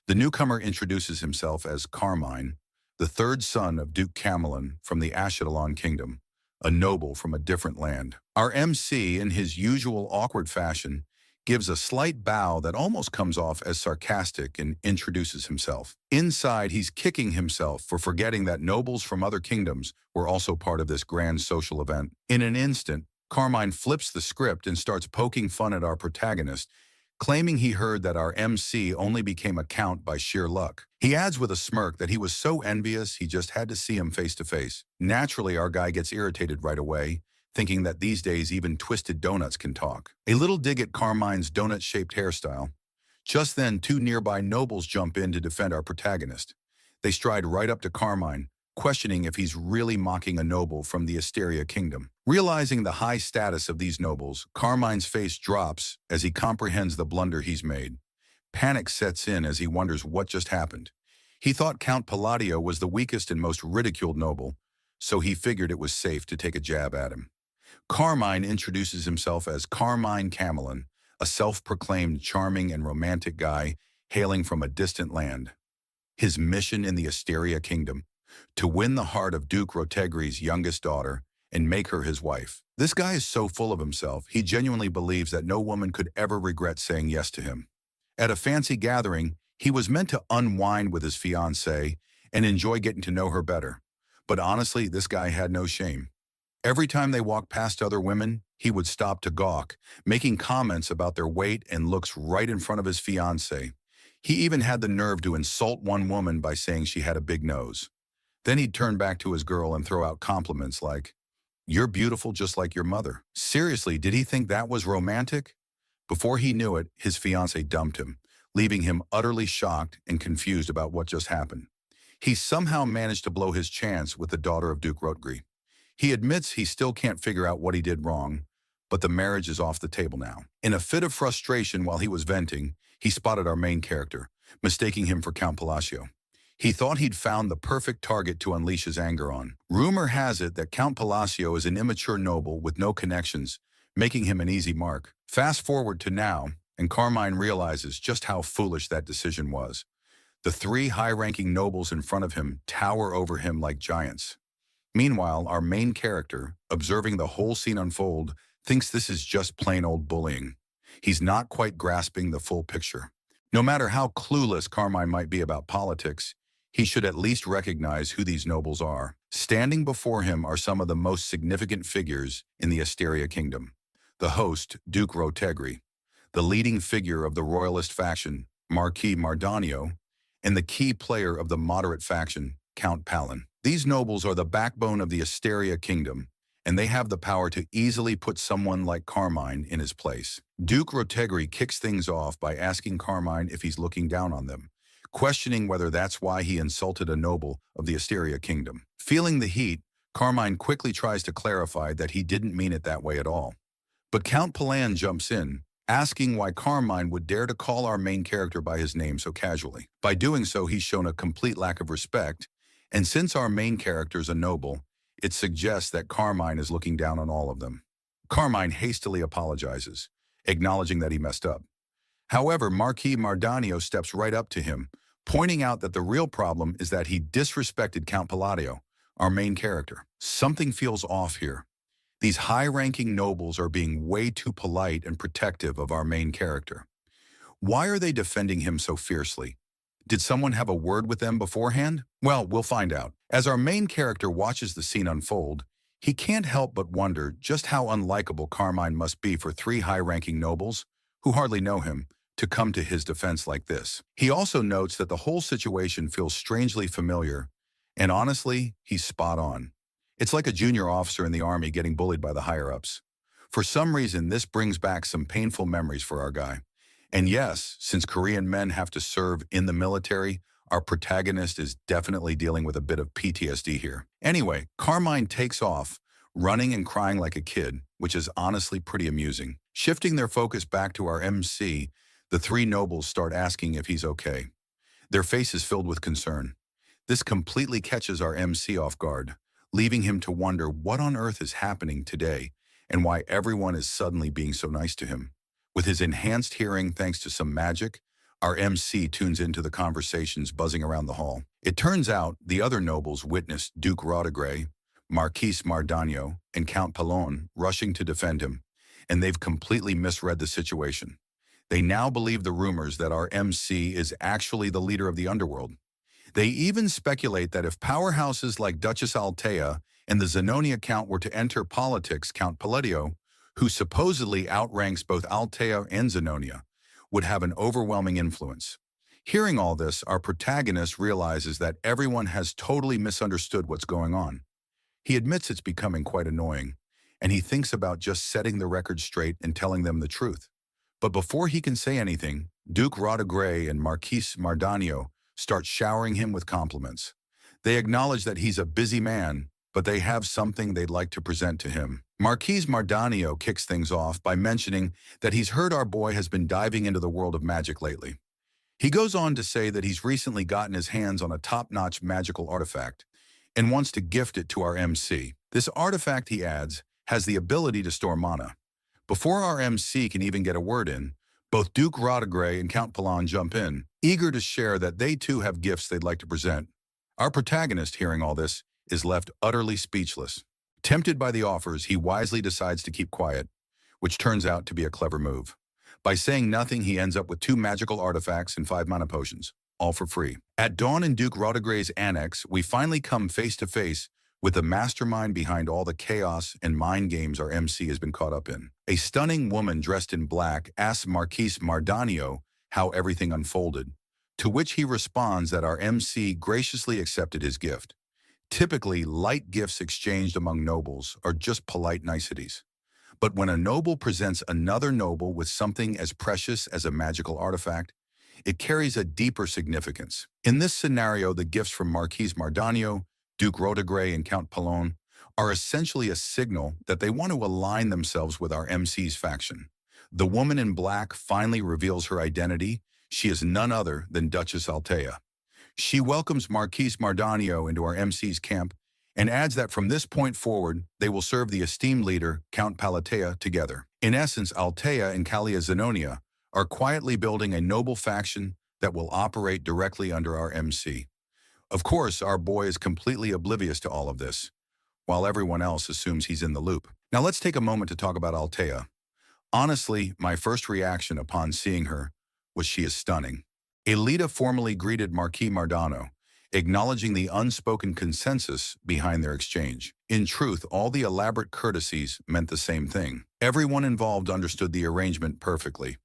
S1: The newcomer introduces himself as Carmine, the third son of Duke Camelon from the Ashidalon Kingdom, a noble from a different land. Our MC, in his usual awkward fashion, gives a slight bow that almost comes off as sarcastic and introduces himself. Inside, he's kicking himself for forgetting that nobles from other kingdoms were also part of this grand social event. In an instant, Carmine flips the script and starts poking fun at our protagonist, claiming he heard that our MC only became a count by sheer luck. He adds with a smirk that he was so envious he just had to see him face to face. Naturally, our guy gets irritated right away, thinking that these days even twisted donuts can talk. A little dig at Carmine's donut-shaped hairstyle. Just then, two nearby nobles jump in to defend our protagonist. They stride right up to Carmine, questioning if he's really mocking a noble from the Asteria Kingdom. Realizing the high status of these nobles, Carmine's face drops as he comprehends the blunder he's made. Panic sets in as he wonders what just happened. He thought Count Palladio was the weakest and most ridiculed noble, so he figured it was safe to take a jab at him. Carmine introduces himself as Carmine Camelon, a self-proclaimed charming and romantic guy hailing from a distant land. His mission in the Asteria Kingdom: to win the heart of Duke Rotegri's youngest daughter and make her his wife. This guy is so full of himself, he genuinely believes that no woman could ever regret saying yes to him. At a fancy gathering, he was meant to unwind with his fiancée and enjoy getting to know her better. But honestly, this guy had no shame. Every time they walked past other women, he would stop to gawk, making comments about their weight and looks right in front of his fiancée. He even had the nerve to insult one woman by saying she had a big nose. Then he'd turn back to his girl and throw out compliments like, "You're beautiful just like your mother." Seriously, did he think that was romantic? Before he knew it, his fiancée dumped him, leaving him utterly shocked and confused about what just happened. He somehow managed to blow his chance with the daughter of Duke Rotgri. He admits he still can't figure out what he did wrong, but the marriage is off the table now. In a fit of frustration while he was venting, he spotted our main character, mistaking him for Count Palacio. He thought he'd found the perfect target to unleash his anger on. Rumor has it that Count Palacio is an immature noble with no connections, making him an easy mark. Fast forward to now, and Carmine realizes just how foolish that decision was. The three high-ranking nobles in front of him tower over him like giants. Meanwhile, our main character, observing the whole scene unfold, thinks this is just plain old bullying. He's not quite grasping the full picture. No matter how clueless Carmine might be about politics, he should at least recognize who these nobles are. Standing before him are some of the most significant figures in the Asteria Kingdom. The host, Duke Rotegri, the leading figure of the royalist faction, Marquis Mardanio, and the key player of the moderate faction, Count Palin. These nobles are the backbone of the Asteria Kingdom, and they have the power to easily put someone like Carmine in his place. Duke Rotegri kicks things off by asking Carmine if he's looking down on them, questioning whether that's why he insulted a noble of the Asteria Kingdom. Feeling the heat, Carmine quickly tries to clarify that he didn't mean it that way at all. But Count Palan jumps in, asking why Carmine would dare to call our main character by his name so casually. By doing so, he's shown a complete lack of respect, and since our main character's a noble, it suggests that Carmine is looking down on all of them. Carmine hastily apologizes, acknowledging that he messed up. However, Marquis Mardanio steps right up to him, pointing out that the real problem is that he disrespected Count Palladio, our main character. Something feels off here. These high-ranking nobles are being way too polite and protective of our main character. Why are they defending him so fiercely? Did someone have a word with them beforehand? Well, we'll find out. As our main character watches the scene unfold, he can't help but wonder just how unlikable Carmine must be for three high-ranking nobles, who hardly know him, to come to his defense like this. He also notes that the whole situation feels strangely familiar, and honestly, he's spot on. It's like a junior officer in the army getting bullied by the higher-ups. For some reason, this brings back some painful memories for our guy. And yes, since Korean men have to serve in the military, Our protagonist is definitely dealing with a bit of PTSD here. Anyway, Carmine takes off, running and crying like a kid, which is honestly pretty amusing. Shifting their focus back to our MC, the three nobles start asking if he's okay. Their faces filled with concern. This completely catches our MC off guard, leaving him to wonder what on earth is happening today and why everyone is suddenly being so nice to him. With his enhanced hearing thanks to some magic, our MC tunes into the conversations buzzing around the hall. It turns out the other nobles witnessed Duke Rodagray, Marquise Mardano, and Count Pallone rushing to defend him, and they've completely misread the situation. They now believe the rumors that our MC is actually the leader of the underworld. They even speculate that if powerhouses like Duchess Altea and the Zenonia Count were to enter politics, Count Palladio, who supposedly outranks both Altea and Zenonia, would have an overwhelming influence. Hearing all this, our protagonist realizes that everyone has totally misunderstood what's going on. He admits it's becoming quite annoying, and he thinks about just setting the record straight and telling them the truth. But before he can say anything, Duke Rodagray and Marquise Mardano start showering him with compliments. They acknowledge that he's a busy man, but they have something they'd like to present to him. Marquise Mardano kicks things off by mentioning that he's heard our boy has been diving into the world of magic lately. He goes on to say that he's recently gotten his hands on a top-notch magical artifact and wants to gift it to our MC. This artifact, he adds, has the ability to store mana. Before our MC can even get a word in, both Duke Rodagray and Count Pallone jump in, eager to share that they too have gifts they'd like to present. Our protagonist, hearing all this, is left utterly speechless. Tempted by the offers, he wisely decides to keep quiet, which turns out to be a clever move. By saying nothing, he ends up with 2 magical artifacts and 5 mana potions, all for free. At dawn in Duke Rodagray's annex, we finally come face to face with the mastermind behind all the chaos and mind games our MC has been caught up in. A stunning woman dressed in black asks Marquise Mardano how everything unfolded, to which he responds that our MC graciously accepted his gift. Typically, light gifts exchanged among nobles are just polite niceties. But when a noble presents another noble with something as precious as a magical artifact, it carries a deeper significance. In this scenario, the gifts from Marquise Mardano, Duke Rodagray, and Count Pallone are essentially a signal that they want to align themselves with our MC's faction. The woman in black finally reveals her identity. She is none other than Duchess Altea. She welcomes Marquise Mardano into our MC's camp and adds that from this point forward, they will serve the esteemed leader, Count Palatea, together. In essence, Altea and Calia Zenonia are quietly building a noble faction that will operate directly under our MC. Of course, our boy is completely oblivious to all of this, while everyone else assumes he's in the loop. Now let's take a moment to talk about Altea. Honestly, my first reaction upon seeing her was she is stunning. Elita formally greeted Marquis Mardano, acknowledging the unspoken consensus behind their exchange. In truth, all the elaborate courtesies meant the same thing. Everyone involved understood the arrangement perfectly.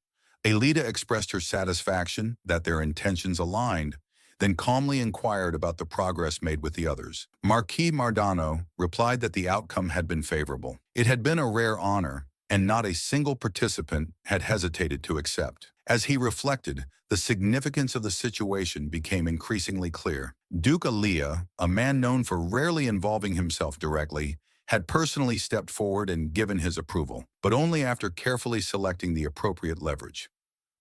S1: Elita expressed her satisfaction that their intentions aligned, then calmly inquired about the progress made with the others. Marquis Mardano replied that the outcome had been favorable. It had been a rare honor, and not a single participant had hesitated to accept. As he reflected, the significance of the situation became increasingly clear. Duke Alia, a man known for rarely involving himself directly, had personally stepped forward and given his approval, but only after carefully selecting the appropriate leverage.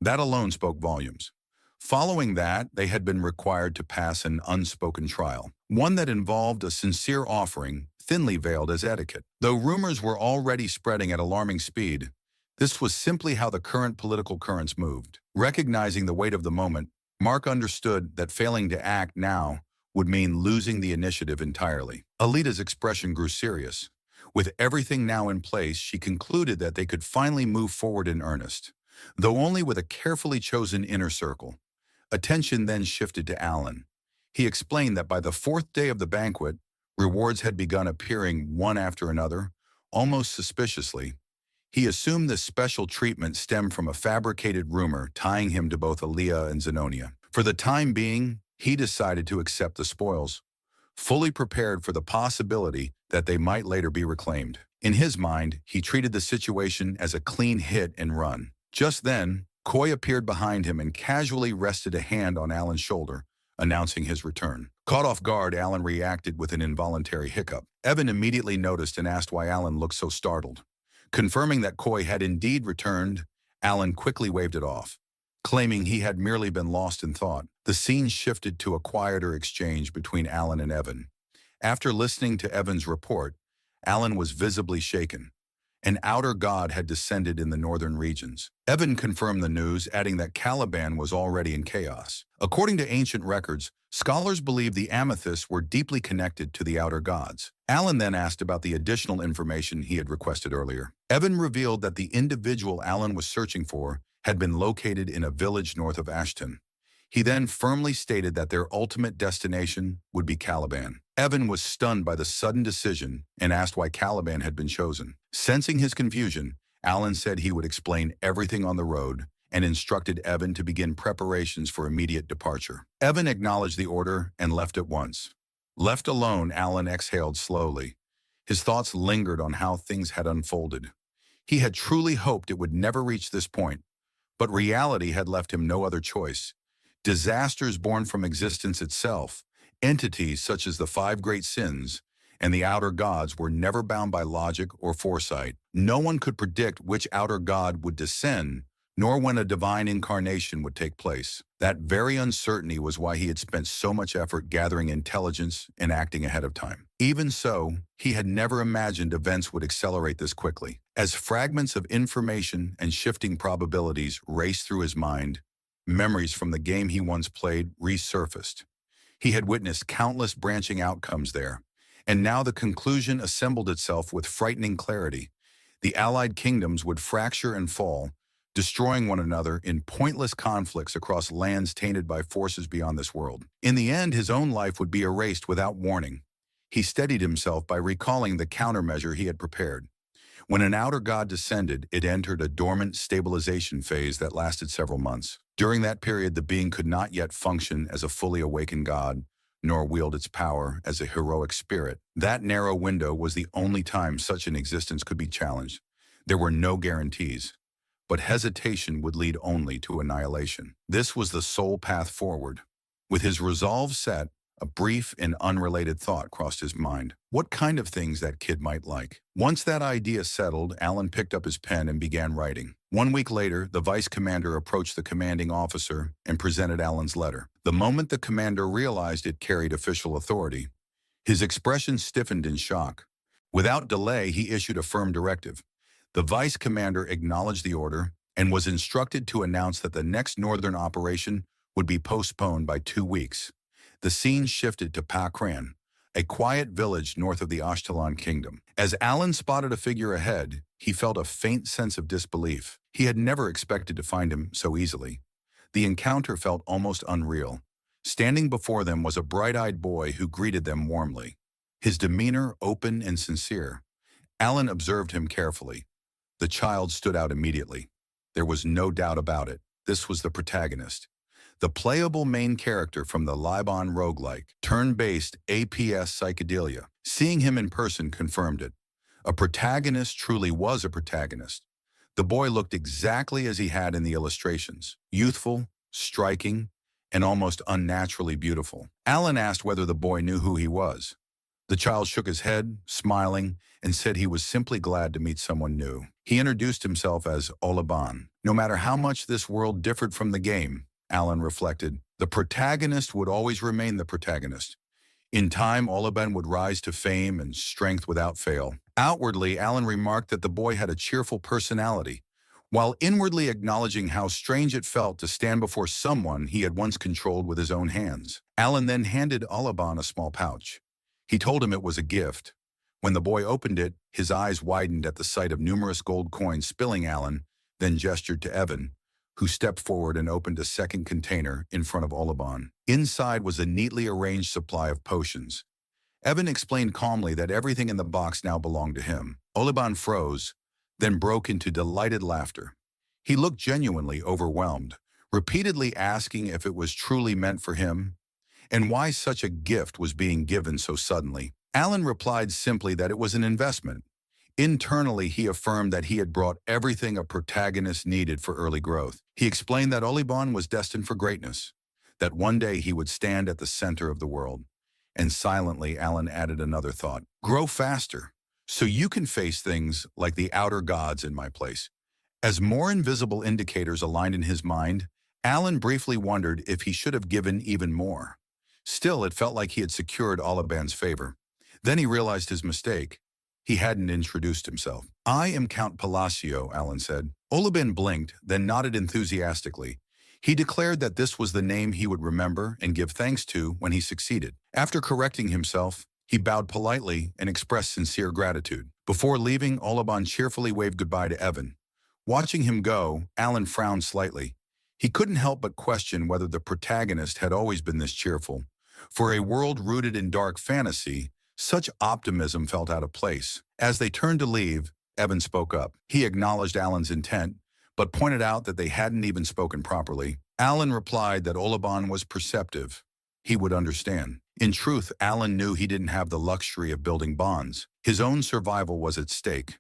S1: That alone spoke volumes. Following that, they had been required to pass an unspoken trial, one that involved a sincere offering, thinly veiled as etiquette. Though rumors were already spreading at alarming speed, this was simply how the current political currents moved. Recognizing the weight of the moment, Mark understood that failing to act now would mean losing the initiative entirely. Alita's expression grew serious. With everything now in place, she concluded that they could finally move forward in earnest, though only with a carefully chosen inner circle. Attention then shifted to Alan. He explained that by the 4th day of the banquet, rewards had begun appearing one after another, almost suspiciously. He assumed this special treatment stemmed from a fabricated rumor tying him to both Alia and Zenonia. For the time being, he decided to accept the spoils, fully prepared for the possibility that they might later be reclaimed. In his mind, he treated the situation as a clean hit and run. Just then, Coy appeared behind him and casually rested a hand on Alan's shoulder, announcing his return. Caught off guard, Alan reacted with an involuntary hiccup. Evan immediately noticed and asked why Alan looked so startled. Confirming that Koi had indeed returned, Alan quickly waved it off, claiming he had merely been lost in thought. The scene shifted to a quieter exchange between Alan and Evan. After listening to Evan's report, Alan was visibly shaken. An outer god had descended in the northern regions. Evan confirmed the news, adding that Caliban was already in chaos. According to ancient records, scholars believe the amethysts were deeply connected to the outer gods. Alan then asked about the additional information he had requested earlier. Evan revealed that the individual Alan was searching for had been located in a village north of Ashton. He then firmly stated that their ultimate destination would be Caliban. Evan was stunned by the sudden decision and asked why Caliban had been chosen. Sensing his confusion, Alan said he would explain everything on the road and instructed Evan to begin preparations for immediate departure. Evan acknowledged the order and left at once. Left alone, Alan exhaled slowly. His thoughts lingered on how things had unfolded. He had truly hoped it would never reach this point, but reality had left him no other choice. Disasters born from existence itself, entities such as the five great sins, and the outer gods were never bound by logic or foresight. No one could predict which outer god would descend, nor when a divine incarnation would take place. That very uncertainty was why he had spent so much effort gathering intelligence and acting ahead of time. Even so, he had never imagined events would accelerate this quickly. As fragments of information and shifting probabilities raced through his mind, memories from the game he once played resurfaced. He had witnessed countless branching outcomes there, and now the conclusion assembled itself with frightening clarity. The allied kingdoms would fracture and fall, destroying one another in pointless conflicts across lands tainted by forces beyond this world. In the end, his own life would be erased without warning. He steadied himself by recalling the countermeasure he had prepared. When an outer god descended, it entered a dormant stabilization phase that lasted several months. During that period, the being could not yet function as a fully awakened god, nor wield its power as a heroic spirit. That narrow window was the only time such an existence could be challenged. There were no guarantees, but hesitation would lead only to annihilation. This was the sole path forward. With his resolve set, a brief and unrelated thought crossed his mind. What kind of things that kid might like? Once that idea settled, Alan picked up his pen and began writing. 1 week later, the vice commander approached the commanding officer and presented Alan's letter. The moment the commander realized it carried official authority, his expression stiffened in shock. Without delay, he issued a firm directive. The vice commander acknowledged the order and was instructed to announce that the next northern operation would be postponed by 2 weeks. The scene shifted to Pakran, a quiet village north of the Ashtalan kingdom. As Alan spotted a figure ahead, he felt a faint sense of disbelief. He had never expected to find him so easily. The encounter felt almost unreal. Standing before them was a bright-eyed boy who greeted them warmly. His demeanor open and sincere. Alan observed him carefully. The child stood out immediately. There was no doubt about it. This was the protagonist. The playable main character from the Liban roguelike, turn-based APS psychedelia. Seeing him in person confirmed it. A protagonist truly was a protagonist. The boy looked exactly as he had in the illustrations. Youthful, striking, and almost unnaturally beautiful. Alan asked whether the boy knew who he was. The child shook his head, smiling, and said he was simply glad to meet someone new. He introduced himself as Oliban. No matter how much this world differed from the game, Alan reflected, the protagonist would always remain the protagonist. In time, Oliban would rise to fame and strength without fail. Outwardly, Alan remarked that the boy had a cheerful personality, while inwardly acknowledging how strange it felt to stand before someone he had once controlled with his own hands. Alan then handed Oliban a small pouch. He told him it was a gift. When the boy opened it, his eyes widened at the sight of numerous gold coins spilling. Alan then gestured to Evan, who stepped forward and opened a second container in front of Oliban. Inside was a neatly arranged supply of potions. Evan explained calmly that everything in the box now belonged to him. Oliban froze, then broke into delighted laughter. He looked genuinely overwhelmed, repeatedly asking if it was truly meant for him, and why such a gift was being given so suddenly. Alan replied simply that it was an investment. Internally, he affirmed that he had brought everything a protagonist needed for early growth. He explained that Oliban was destined for greatness. that one day he would stand at the center of the world. And silently, Alan added another thought. Grow faster, so you can face things like the outer gods in my place. As more invisible indicators aligned in his mind, Alan briefly wondered if he should have given even more. Still, it felt like he had secured Oliban's favor. Then he realized his mistake. He hadn't introduced himself. I am Count Palacio, Alan said. Oliban blinked, then nodded enthusiastically. He declared that this was the name he would remember and give thanks to when he succeeded. After correcting himself, he bowed politely and expressed sincere gratitude. Before leaving, Oliban cheerfully waved goodbye to Evan. Watching him go, Alan frowned slightly. He couldn't help but question whether the protagonist had always been this cheerful. For a world rooted in dark fantasy, such optimism felt out of place. As they turned to leave, Evan spoke up. He acknowledged Alan's intent, but pointed out that they hadn't even spoken properly. Alan replied that Oliban was perceptive. He would understand. In truth, Alan knew he didn't have the luxury of building bonds. His own survival was at stake.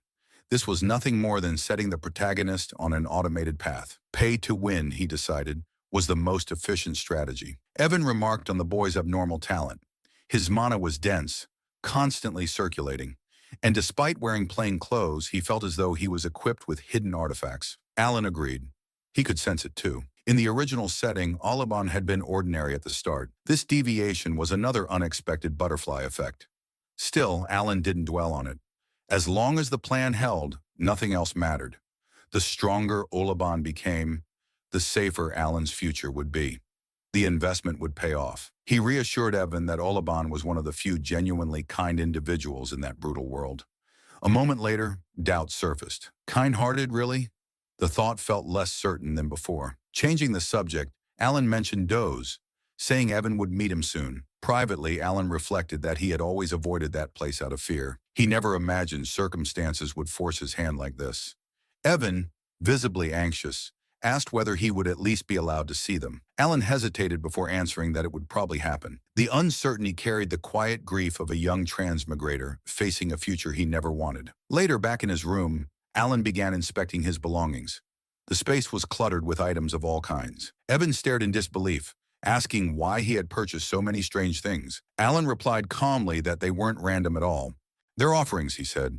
S1: This was nothing more than setting the protagonist on an automated path. Pay to win, he decided, was the most efficient strategy. Evan remarked on the boy's abnormal talent. His mana was dense, constantly circulating, and despite wearing plain clothes, he felt as though he was equipped with hidden artifacts. Alan agreed. He could sense it too. In the original setting, Oliban had been ordinary at the start. This deviation was another unexpected butterfly effect. Still, Alan didn't dwell on it. As long as the plan held, nothing else mattered. The stronger Oliban became, the safer Alan's future would be. The investment would pay off. He reassured Evan that Oliban was one of the few genuinely kind individuals in that brutal world. A moment later, doubt surfaced. Kind-hearted, really? The thought felt less certain than before. Changing the subject, Alan mentioned Doze, saying Evan would meet him soon. Privately, Alan reflected that he had always avoided that place out of fear. He never imagined circumstances would force his hand like this. Evan, visibly anxious, asked whether he would at least be allowed to see them. Alan hesitated before answering that it would probably happen. The uncertainty carried the quiet grief of a young transmigrator facing a future he never wanted. Later, back in his room, Alan began inspecting his belongings. The space was cluttered with items of all kinds. Evan stared in disbelief, asking why he had purchased so many strange things. Alan replied calmly that they weren't random at all. They're offerings, he said.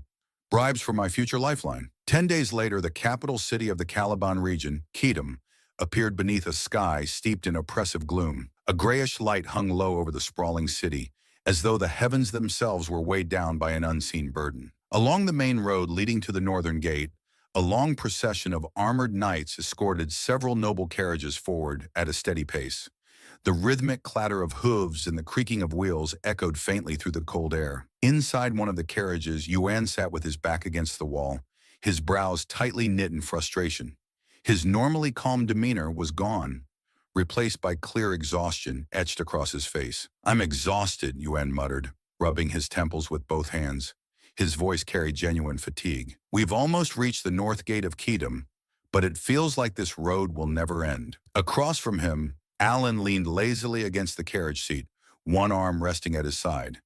S1: Bribes for my future lifeline. 10 days later, the capital city of the Caliban region, Kedum, appeared beneath a sky steeped in oppressive gloom. A grayish light hung low over the sprawling city, as though the heavens themselves were weighed down by an unseen burden. Along the main road leading to the northern gate, a long procession of armored knights escorted several noble carriages forward at a steady pace. The rhythmic clatter of hooves and the creaking of wheels echoed faintly through the cold air. Inside one of the carriages, Yuan sat with his back against the wall, his brows tightly knit in frustration. His normally calm demeanor was gone, replaced by clear exhaustion etched across his face. I'm exhausted, Yuan muttered, rubbing his temples with both hands. His voice carried genuine fatigue. We've almost reached the north gate of Kedum, but it feels like this road will never end. Across from him, Alan leaned lazily against the carriage seat, one arm resting at his side.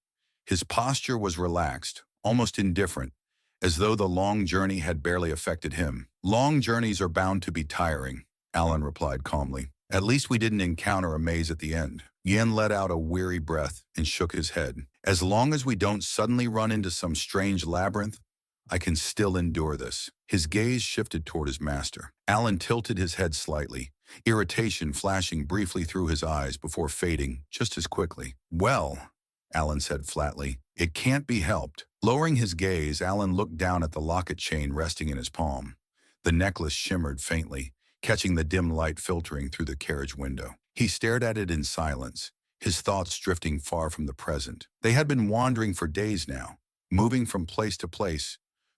S1: His posture was relaxed, almost indifferent, as though the long journey had barely affected him. Long journeys are bound to be tiring, Alan replied calmly. At least we didn't encounter a maze at the end. Yen let out a weary breath and shook his head. As long as we don't suddenly run into some strange labyrinth, I can still endure this. His gaze shifted toward his master. Alan tilted his head slightly, irritation flashing briefly through his eyes before fading just as quickly. Well, Alan said flatly, it can't be helped. Lowering his gaze, Alan looked down at the locket chain resting in his palm. The necklace shimmered faintly, catching the dim light filtering through the carriage window. He stared at it in silence, his thoughts drifting far from the present. They had been wandering for days now, moving from place to place,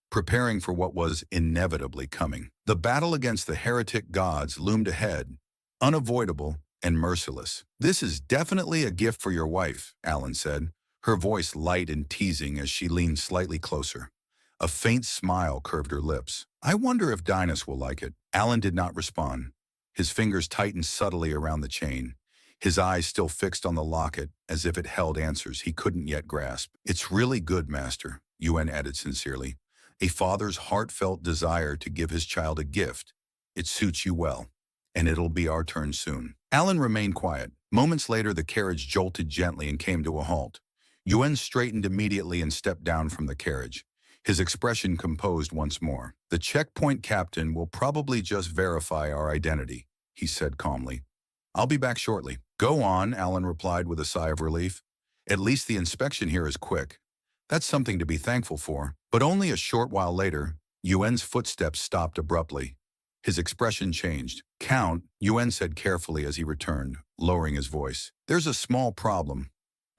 S1: preparing for what was inevitably coming. The battle against the heretic gods loomed ahead, unavoidable and merciless. This is definitely a gift for your wife, Alan said, her voice light and teasing as she leaned slightly closer. A faint smile curved her lips. I wonder if Dinas will like it. Alan did not respond. His fingers tightened subtly around the chain, his eyes still fixed on the locket as if it held answers he couldn't yet grasp. It's really good, Master, Yuan added sincerely. A father's heartfelt desire to give his child a gift. It suits you well, and it'll be our turn soon. Alan remained quiet, Moments later, the carriage jolted gently and came to a halt. Yuan straightened immediately and stepped down from the carriage, his expression composed once more. "The checkpoint captain will probably just verify our identity," he said calmly. "I'll be back shortly." "Go on," Alan replied with a sigh of relief. "At least the inspection here is quick. That's something to be thankful for." But only a short while later, Yuan's footsteps stopped abruptly. His expression changed. "Count," Yuan said carefully as he returned, lowering his voice. "There's a small problem."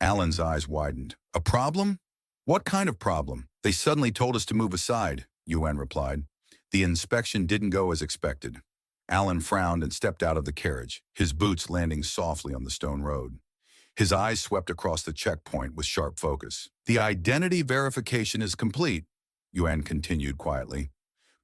S1: Alan's eyes widened. "A problem? What kind of problem?" "They suddenly told us to move aside," Yuan replied. "The inspection didn't go as expected." Alan frowned and stepped out of the carriage, his boots landing softly on the stone road. His eyes swept across the checkpoint with sharp focus. "The identity verification is complete," Yuan continued quietly.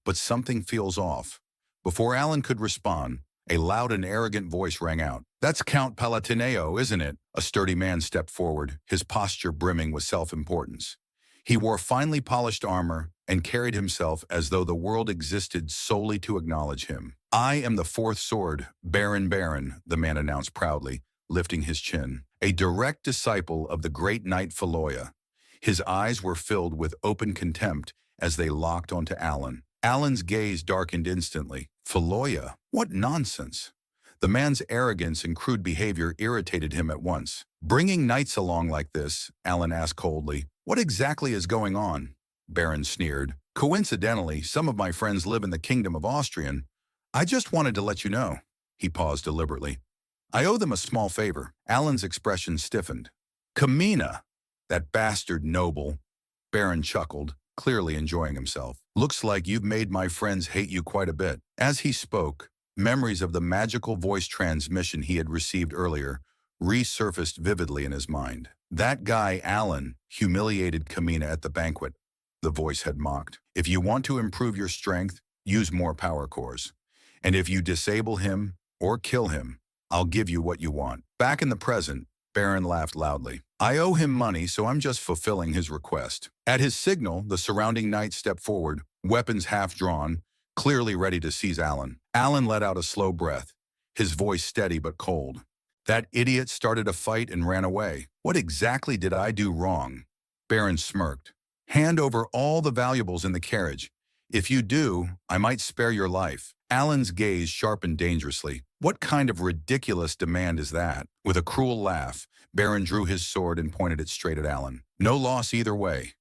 S1: "But something feels off." Before Alan could respond, a loud and arrogant voice rang out. "That's Count Palatineo, isn't it?" A sturdy man stepped forward, his posture brimming with self-importance. He wore finely polished armor and carried himself as though the world existed solely to acknowledge him. "I am the fourth sword, Baron," the man announced proudly, lifting his chin. "A direct disciple of the great knight Faloya." His eyes were filled with open contempt as they locked onto Alan. Alan's gaze darkened instantly. Faloya? What nonsense! The man's arrogance and crude behavior irritated him at once. "Bringing knights along like this," Alan asked coldly. "What exactly is going on?" Baron sneered. "Coincidentally, some of my friends live in the Kingdom of Austrian. I just wanted to let you know." He paused deliberately. "I owe them a small favor." Alan's expression stiffened. "Kamina, that bastard noble." Baron chuckled, clearly enjoying himself. "Looks like you've made my friends hate you quite a bit." As he spoke, memories of the magical voice transmission he had received earlier resurfaced vividly in his mind. "That guy, Alan, humiliated Kamina at the banquet," the voice had mocked. "If you want to improve your strength, use more power cores. And if you disable him or kill him, I'll give you what you want." Back in the present, Baron laughed loudly. "I owe him money, so I'm just fulfilling his request." At his signal, the surrounding knights stepped forward, weapons half drawn, clearly ready to seize Alan. Alan let out a slow breath, his voice steady but cold. "That idiot started a fight and ran away. What exactly did I do wrong?" Baron smirked. "Hand over all the valuables in the carriage. If you do, I might spare your life." Alan's gaze sharpened dangerously. "What kind of ridiculous demand is that?" With a cruel laugh, Baron drew his sword and pointed it straight at Alan. "No loss either way.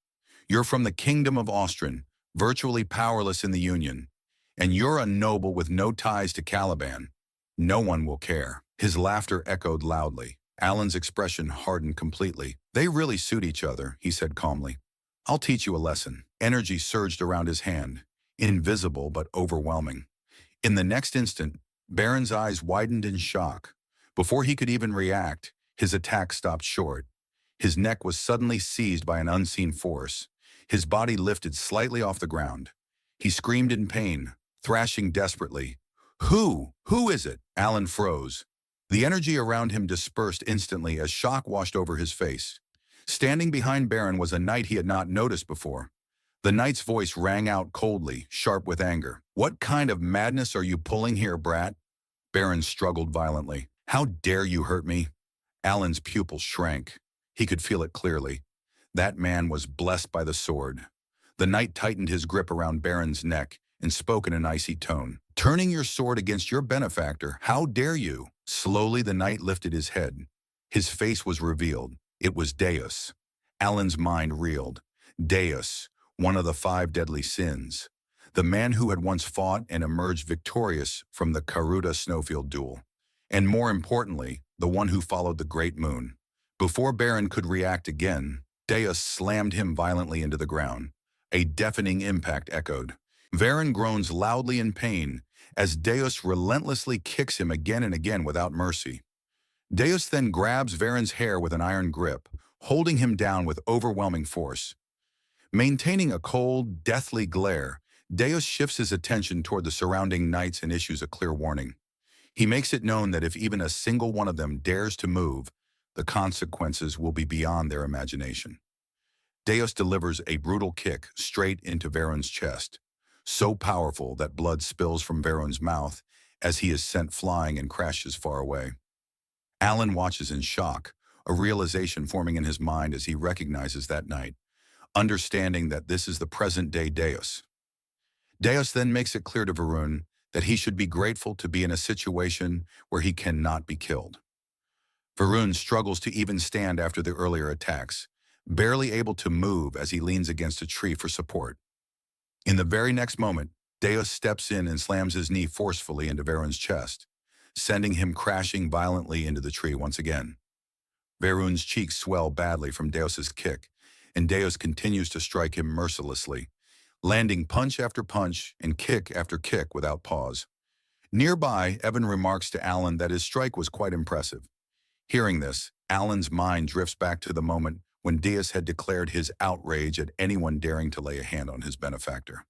S1: You're from the Kingdom of Austrian, virtually powerless in the Union. And you're a noble with no ties to Caliban. No one will care." His laughter echoed loudly. Alan's expression hardened completely. "They really suit each other," he said calmly. "I'll teach you a lesson." Energy surged around his hand, invisible but overwhelming. In the next instant, Baron's eyes widened in shock. Before he could even react, his attack stopped short. His neck was suddenly seized by an unseen force. His body lifted slightly off the ground. He screamed in pain, thrashing desperately. Who is it?" Alan froze. The energy around him dispersed instantly as shock washed over his face. Standing behind Baron was a knight he had not noticed before. The knight's voice rang out coldly, sharp with anger. "What kind of madness are you pulling here, brat?" Baron struggled violently. "How dare you hurt me?" Alan's pupils shrank. He could feel it clearly. That man was blessed by the sword. The knight tightened his grip around Baron's neck and spoke in an icy tone. "Turning your sword against your benefactor, how dare you?" Slowly the knight lifted his head. His face was revealed. It was Deus. Alan's mind reeled. Deus, one of the 5 deadly sins. The man who had once fought and emerged victorious from the Karuta snowfield duel. And more importantly, the one who followed the great moon. Before Baron could react again, Deus slammed him violently into the ground. A deafening impact echoed. Baron groans loudly in pain as Deus relentlessly kicks him again and again without mercy. Deus then grabs Varen's hair with an iron grip, holding him down with overwhelming force. Maintaining a cold, deathly glare, Deus shifts his attention toward the surrounding knights and issues a clear warning. He makes it known that if even a single one of them dares to move, the consequences will be beyond their imagination. Deus delivers a brutal kick straight into Varen's chest, so powerful that blood spills from Varen's mouth as he is sent flying and crashes far away. Alan watches in shock, a realization forming in his mind as he recognizes that night, understanding that this is the present-day Deus. Deus then makes it clear to Varun that he should be grateful to be in a situation where he cannot be killed. Varun struggles to even stand after the earlier attacks, barely able to move as he leans against a tree for support. In the very next moment, Deus steps in and slams his knee forcefully into Varun's chest, sending him crashing violently into the tree once again. Varun's cheeks swell badly from Deus's kick, and Deus continues to strike him mercilessly, landing punch after punch and kick after kick without pause. Nearby, Evan remarks to Alan that his strike was quite impressive. Hearing this, Alan's mind drifts back to the moment when Deus had declared his outrage at anyone daring to lay a hand on his benefactor.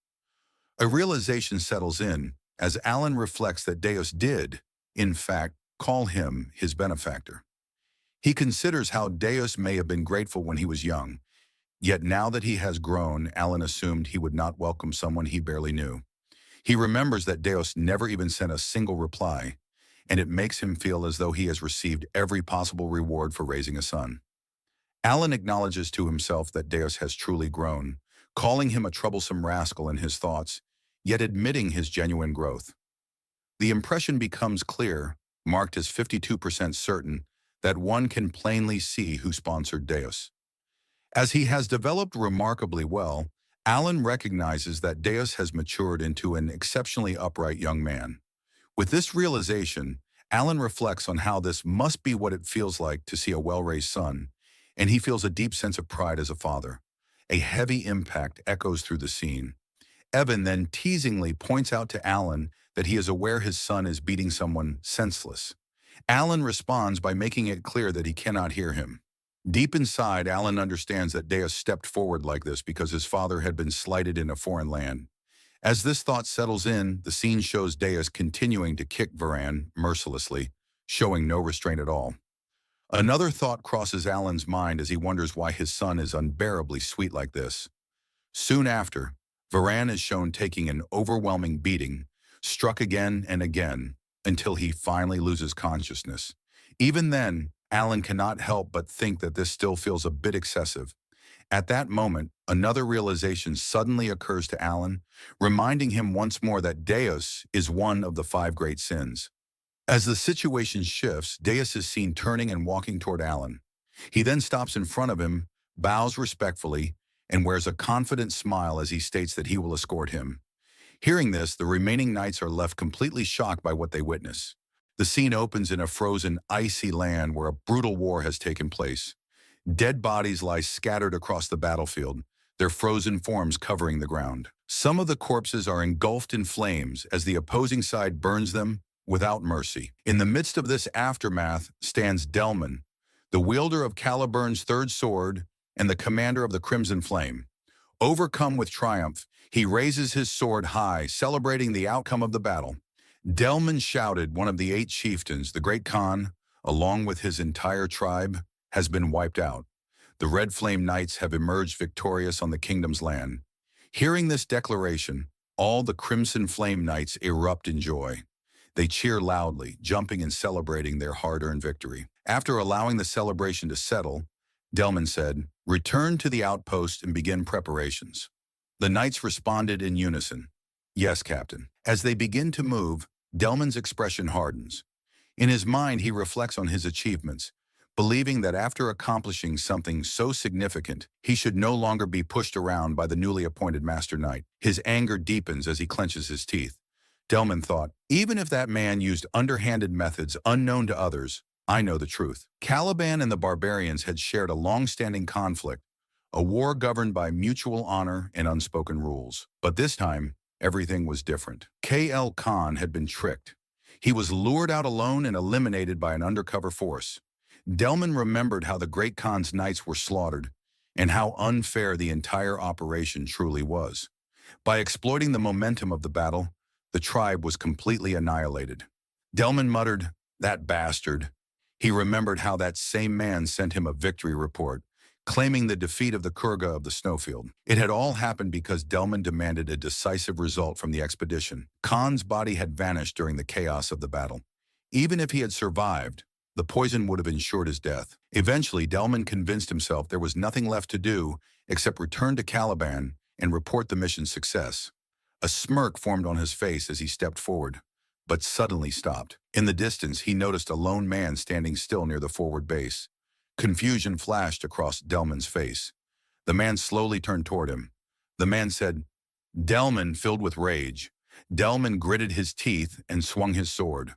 S1: A realization settles in as Alan reflects that Deus did, in fact, call him his benefactor. He considers how Deus may have been grateful when he was young, yet now that he has grown, Alan assumed he would not welcome someone he barely knew. He remembers that Deus never even sent a single reply, and it makes him feel as though he has received every possible reward for raising a son. Alan acknowledges to himself that Deus has truly grown, calling him a troublesome rascal in his thoughts, yet admitting his genuine growth. The impression becomes clear, marked as 52% certain, that one can plainly see who sponsored Deus. As he has developed remarkably well, Alan recognizes that Deus has matured into an exceptionally upright young man. With this realization, Alan reflects on how this must be what it feels like to see a well-raised son, and he feels a deep sense of pride as a father. A heavy impact echoes through the scene. Evan then teasingly points out to Alan that he is aware his son is beating someone senseless. Alan responds by making it clear that he cannot hear him. Deep inside, Alan understands that Deus stepped forward like this because his father had been slighted in a foreign land. As this thought settles in, the scene shows Deus continuing to kick Varan mercilessly, showing no restraint at all. Another thought crosses Alan's mind as he wonders why his son is unbearably sweet like this. Soon after, Varan is shown taking an overwhelming beating, struck again and again, until he finally loses consciousness. Even then, Alan cannot help but think that this still feels a bit excessive. At that moment, another realization suddenly occurs to Alan, reminding him once more that Deus is one of the 5 great sins. As the situation shifts, Deus is seen turning and walking toward Alan. He then stops in front of him, bows respectfully, and wears a confident smile as he states that he will escort him. Hearing this, the remaining knights are left completely shocked by what they witness. The scene opens in a frozen, icy land where a brutal war has taken place. Dead bodies lie scattered across the battlefield, their frozen forms covering the ground. Some of the corpses are engulfed in flames as the opposing side burns them without mercy. In the midst of this aftermath stands Delman, the wielder of Caliburn's 3rd sword and the commander of the Crimson Flame. Overcome with triumph, he raises his sword high, celebrating the outcome of the battle. Delman shouted, one of the 8 chieftains, the Great Khan, along with his entire tribe, has been wiped out. The Red Flame Knights have emerged victorious on the kingdom's land. Hearing this declaration, all the Crimson Flame Knights erupt in joy. They cheer loudly, jumping and celebrating their hard-earned victory. After allowing the celebration to settle, Delman said, "Return to the outpost and begin preparations." The knights responded in unison, "Yes, Captain." As they begin to move, Delman's expression hardens. In his mind, he reflects on his achievements, believing that after accomplishing something so significant, he should no longer be pushed around by the newly appointed Master Knight. His anger deepens as he clenches his teeth. Delman thought, even if that man used underhanded methods unknown to others, I know the truth. Caliban and the barbarians had shared a long-standing conflict, a war governed by mutual honor and unspoken rules. But this time, everything was different. K.L. Khan had been tricked. He was lured out alone and eliminated by an undercover force. Delman remembered how the Great Khan's knights were slaughtered and how unfair the entire operation truly was. By exploiting the momentum of the battle, the tribe was completely annihilated. Delman muttered, "That bastard." He remembered how that same man sent him a victory report, claiming the defeat of the Kurga of the snowfield. It had all happened because Delman demanded a decisive result from the expedition. Khan's body had vanished during the chaos of the battle. Even if he had survived, The poison would have ensured his death. Eventually, Delman convinced himself there was nothing left to do except return to Caliban and report the mission's success. A smirk formed on his face as he stepped forward, but suddenly stopped. In the distance, he noticed a lone man standing still near the forward base. Confusion flashed across Delman's face. The man slowly turned toward him. The man said, Delman, filled with rage. Delman gritted his teeth and swung his sword.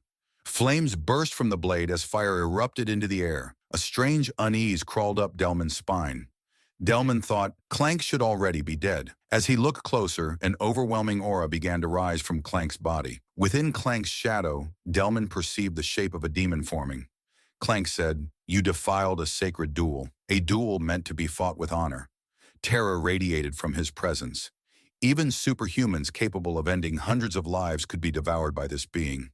S1: Flames burst from the blade as fire erupted into the air. A strange unease crawled up Delman's spine. Delman thought Clank should already be dead. As he looked closer, an overwhelming aura began to rise from Clank's body. Within Clank's shadow, Delman perceived the shape of a demon forming. Clank said, You defiled a sacred duel, a duel meant to be fought with honor. Terror radiated from his presence. Even superhumans capable of ending hundreds of lives could be devoured by this being.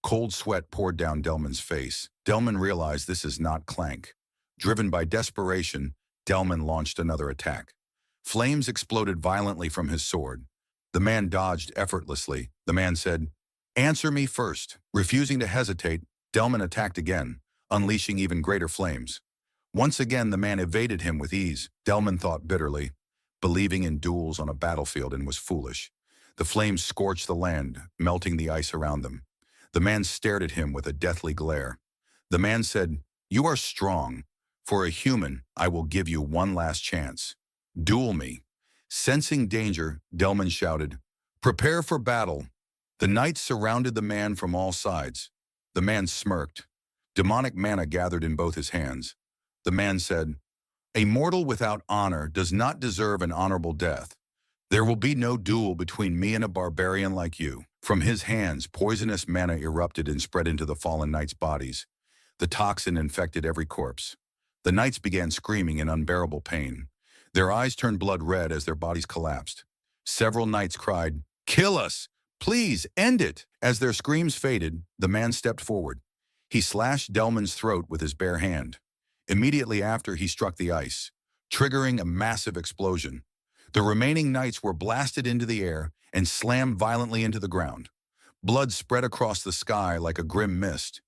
S1: Cold sweat poured down Delman's face. Delman realized this is not Clank. Driven by desperation, Delman launched another attack. Flames exploded violently from his sword. The man dodged effortlessly. The man said, Answer me first. Refusing to hesitate, Delman attacked again, unleashing even greater flames. Once again, the man evaded him with ease. Delman thought bitterly. Believing in duels on a battlefield and was foolish. The flames scorched the land, melting the ice around them. The man stared at him with a deathly glare. The man said, You are strong. For a human, I will give you one last chance. Duel me. Sensing danger, Delman shouted, Prepare for battle. The knights surrounded the man from all sides. The man smirked. Demonic mana gathered in both his hands. The man said, A mortal without honor does not deserve an honorable death. There will be no duel between me and a barbarian like you. From his hands, poisonous mana erupted and spread into the fallen knights' bodies. The toxin infected every corpse. The knights began screaming in unbearable pain. Their eyes turned blood red as their bodies collapsed. Several knights cried, Kill us! Please, end it! As their screams faded, the man stepped forward. He slashed Delman's throat with his bare hand. Immediately after, he struck the ice, triggering a massive explosion. The remaining knights were blasted into the air and slammed violently into the ground. Blood spread across the sky like a grim mist.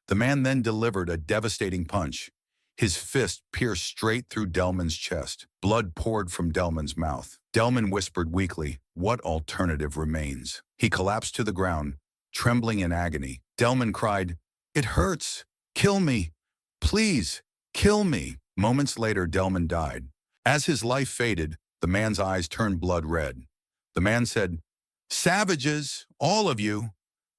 S1: The man then delivered a devastating punch. His fist pierced straight through Delman's chest. Blood poured from Delman's mouth. Delman whispered weakly, What alternative remains? He collapsed to the ground, trembling in agony. Delman cried, It hurts. Kill me. Please, kill me. Moments later, Delman died. As his life faded, the man's eyes turned blood red. The man said, Savages, all of you,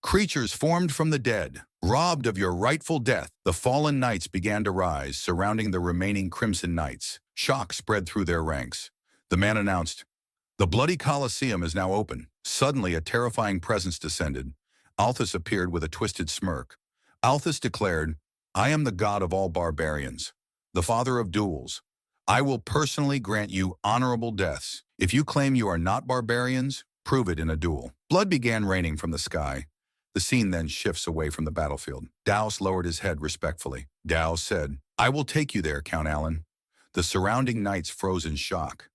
S1: creatures formed from the dead, robbed of your rightful death. The fallen knights began to rise, surrounding the remaining Crimson Knights. Shock spread through their ranks. The man announced, The bloody Colosseum is now open. Suddenly, a terrifying presence descended. Althus appeared with a twisted smirk. Althus declared, I am the god of all barbarians, the father of duels. I will personally grant you honorable deaths. If you claim you are not barbarians, prove it in a duel. Blood began raining from the sky. The scene then shifts away from the battlefield. Daus lowered his head respectfully. Daus said, I will take you there, Count Alan. The surrounding knights froze in shock.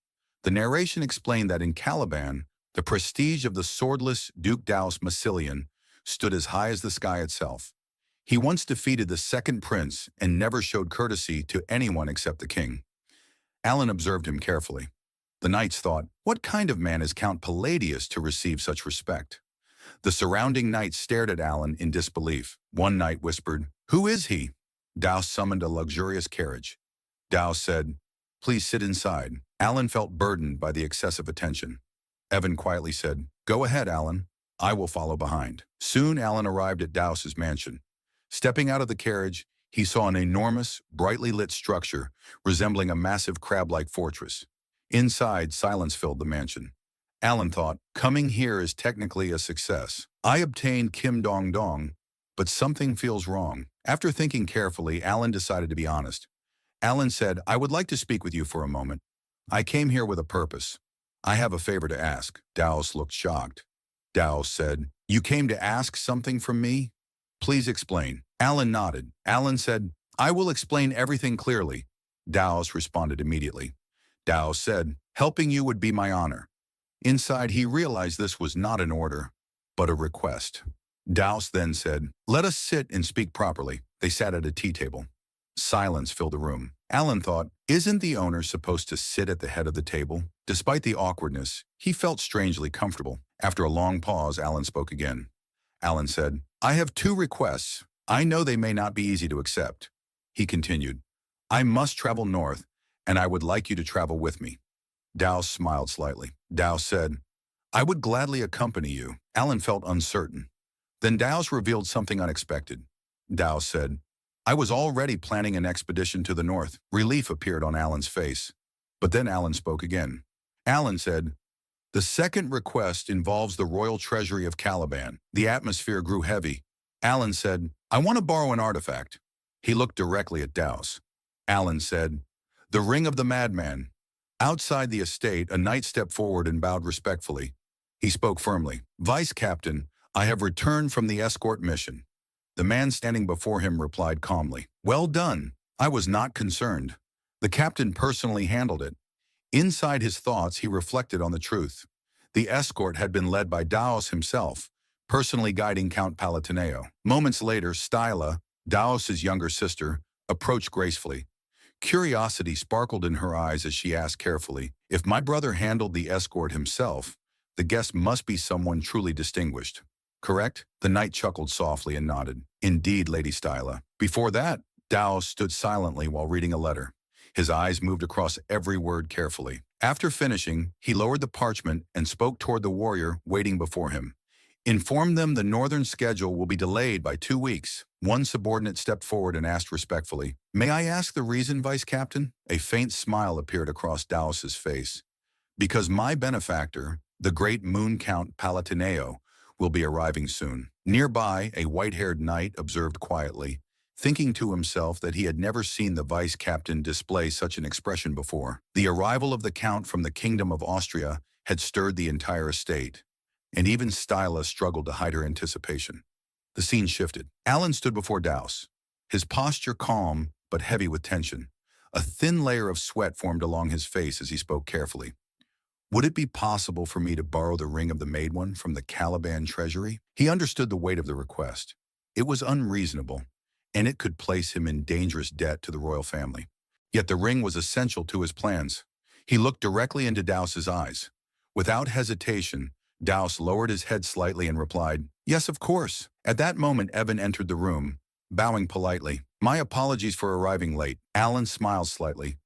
S1: The narration explained that in Caliban, the prestige of the swordless Duke Daus Massilian stood as high as the sky itself. He once defeated the second prince and never showed courtesy to anyone except the king. Alan observed him carefully. The knights thought, What kind of man is Count Palladius to receive such respect? The surrounding knights stared at Alan in disbelief. One knight whispered, Who is he? Daus summoned a luxurious carriage. Daus said, Please sit inside. Alan felt burdened by the excessive attention. Evan quietly said, Go ahead, Alan. I will follow behind. Soon Alan arrived at Daus's mansion. Stepping out of the carriage, he saw an enormous, brightly lit structure resembling a massive crab-like fortress. Inside, silence filled the mansion. Alan thought, coming here is technically a success. I obtained Kim Dong Dong, but something feels wrong. After thinking carefully, Alan decided to be honest. Alan said, I would like to speak with you for a moment. I came here with a purpose. I have a favor to ask. Daus looked shocked. Daus said, You came to ask something from me? Please explain. Alan nodded. Alan said, I will explain everything clearly. Daus responded immediately. Daus said, Helping you would be my honor. Inside, he realized this was not an order, but a request. Daus then said, Let us sit and speak properly. They sat at a tea table. Silence filled the room. Alan thought, isn't the owner supposed to sit at the head of the table? Despite the awkwardness, he felt strangely comfortable. After a long pause, Alan spoke again. Alan said, I have two requests. I know they may not be easy to accept. He continued, I must travel north, and I would like you to travel with me. Dowse smiled slightly. Dowse said, I would gladly accompany you. Alan felt uncertain. Then Dowse revealed something unexpected. Dowse said, I was already planning an expedition to the north. Relief appeared on Alan's face. But then Alan spoke again. Alan said, the second request involves the royal treasury of Caliban. The atmosphere grew heavy. Alan said, I want to borrow an artifact. He looked directly at Dowse. Alan said, the ring of the madman. Outside the estate, a knight stepped forward and bowed respectfully. He spoke firmly. Vice Captain, I have returned from the escort mission. The man standing before him replied calmly, well done. I was not concerned. The captain personally handled it. Inside his thoughts, he reflected on the truth. The escort had been led by Dowse himself, personally guiding Count Palatineo. Moments later, Styla, Dowse's younger sister, approached gracefully. Curiosity sparkled in her eyes as she asked carefully, if my brother handled the escort himself, the guest must be someone truly distinguished. Correct? The knight chuckled softly and nodded. Indeed, Lady Styla. Before that, Dowse stood silently while reading a letter. His eyes moved across every word carefully. After finishing, he lowered the parchment and spoke toward the warrior waiting before him. Inform them the northern schedule will be delayed by 2 weeks. One subordinate stepped forward and asked respectfully, may I ask the reason, Vice Captain? A faint smile appeared across Dowse's face. Because my benefactor, the great Moon Count Palatineo, will be arriving soon. Nearby, a white-haired knight observed quietly, thinking to himself that he had never seen the vice captain display such an expression before. The arrival of the count from the Kingdom of Austria had stirred the entire estate, and even Styla struggled to hide her anticipation. The scene shifted. Alan stood before Dowse, his posture calm but heavy with tension. A thin layer of sweat formed along his face as he spoke carefully. Would it be possible for me to borrow the ring of the Maid One from the Caliban treasury? He understood the weight of the request. It was unreasonable, and it could place him in dangerous debt to the royal family. Yet the ring was essential to his plans. He looked directly into Dowse's eyes. Without hesitation, Dowse lowered his head slightly and replied, yes, of course. At that moment, Evan entered the room, bowing politely. My apologies for arriving late. Alan smiled slightly,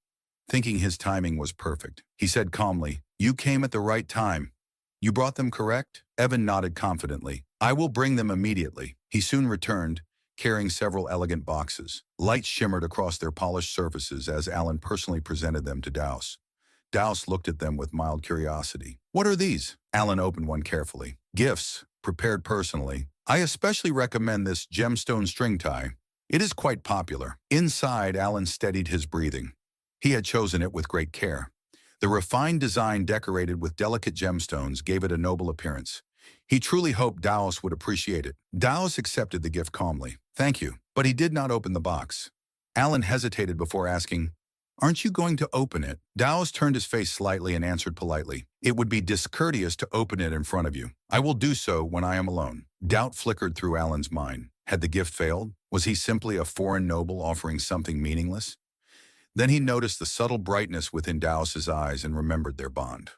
S1: thinking his timing was perfect. He said calmly, you came at the right time. You brought them, correct? Evan nodded confidently. I will bring them immediately. He soon returned, carrying several elegant boxes. Light shimmered across their polished surfaces as Alan personally presented them to Dowse. Dowse looked at them with mild curiosity. What are these? Alan opened one carefully. Gifts, prepared personally. I especially recommend this gemstone string tie. It is quite popular. Inside, Alan steadied his breathing. He had chosen it with great care. The refined design decorated with delicate gemstones gave it a noble appearance. He truly hoped Dowse would appreciate it. Dowse accepted the gift calmly. Thank you. But he did not open the box. Alan hesitated before asking, aren't you going to open it? Dowse turned his face slightly and answered politely, it would be discourteous to open it in front of you. I will do so when I am alone. Doubt flickered through Alan's mind. Had the gift failed? Was he simply a foreign noble offering something meaningless? Then he noticed the subtle brightness within Dowse's eyes and remembered their bond.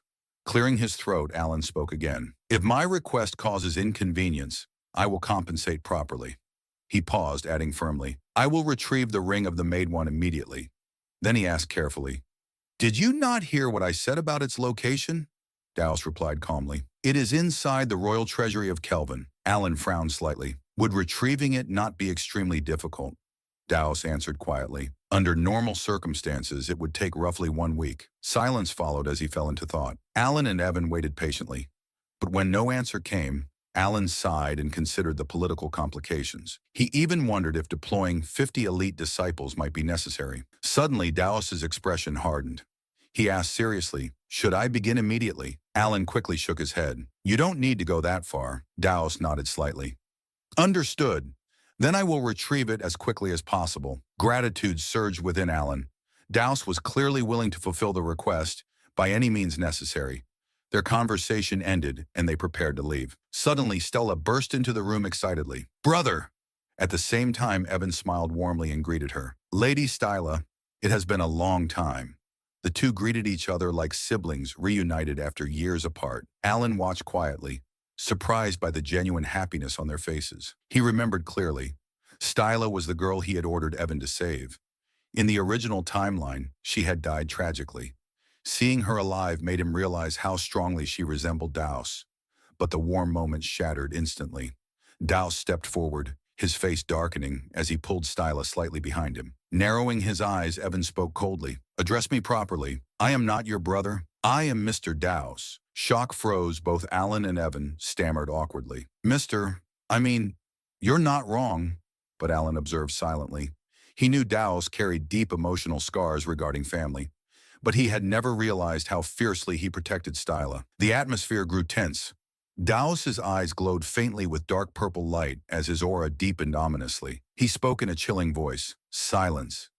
S1: Clearing his throat, Alan spoke again. If my request causes inconvenience, I will compensate properly. He paused, adding firmly, I will retrieve the ring of the Maid One immediately. Then he asked carefully, did you not hear what I said about its location? Dowse replied calmly, it is inside the royal treasury of Kelvin. Alan frowned slightly. Would retrieving it not be extremely difficult? Dowse answered quietly, under normal circumstances, it would take roughly 1 week. Silence followed as he fell into thought. Alan and Evan waited patiently. But when no answer came, Alan sighed and considered the political complications. He even wondered if deploying 50 elite disciples might be necessary. Suddenly, Dowse's expression hardened. He asked seriously, should I begin immediately? Alan quickly shook his head. You don't need to go that far. Dowse nodded slightly. Understood. Then I will retrieve it as quickly as possible. Gratitude surged within Alan. Dowse was clearly willing to fulfill the request by any means necessary. Their conversation ended, and they prepared to leave. Suddenly, Stella burst into the room excitedly. Brother! At the same time, Evan smiled warmly and greeted her. Lady Styla, it has been a long time. The two greeted each other like siblings reunited after years apart. Alan watched quietly, surprised by the genuine happiness on their faces. He remembered clearly. Styla was the girl he had ordered Evan to save. In the original timeline, she had died tragically. Seeing her alive made him realize how strongly she resembled Daos. But the warm moments shattered instantly. Daos stepped forward, his face darkening as he pulled Styla slightly behind him. Narrowing his eyes, Evan spoke coldly. Address me properly. I am not your brother. I am Mr. Daos. Shock froze both Alan and Evan, stammered awkwardly. You're not wrong, but Alan observed silently. He knew Daos carried deep emotional scars regarding family, but he had never realized how fiercely he protected Styla. The atmosphere grew tense. Daos's eyes glowed faintly with dark purple light as his aura deepened ominously. He spoke in a chilling voice. Silence.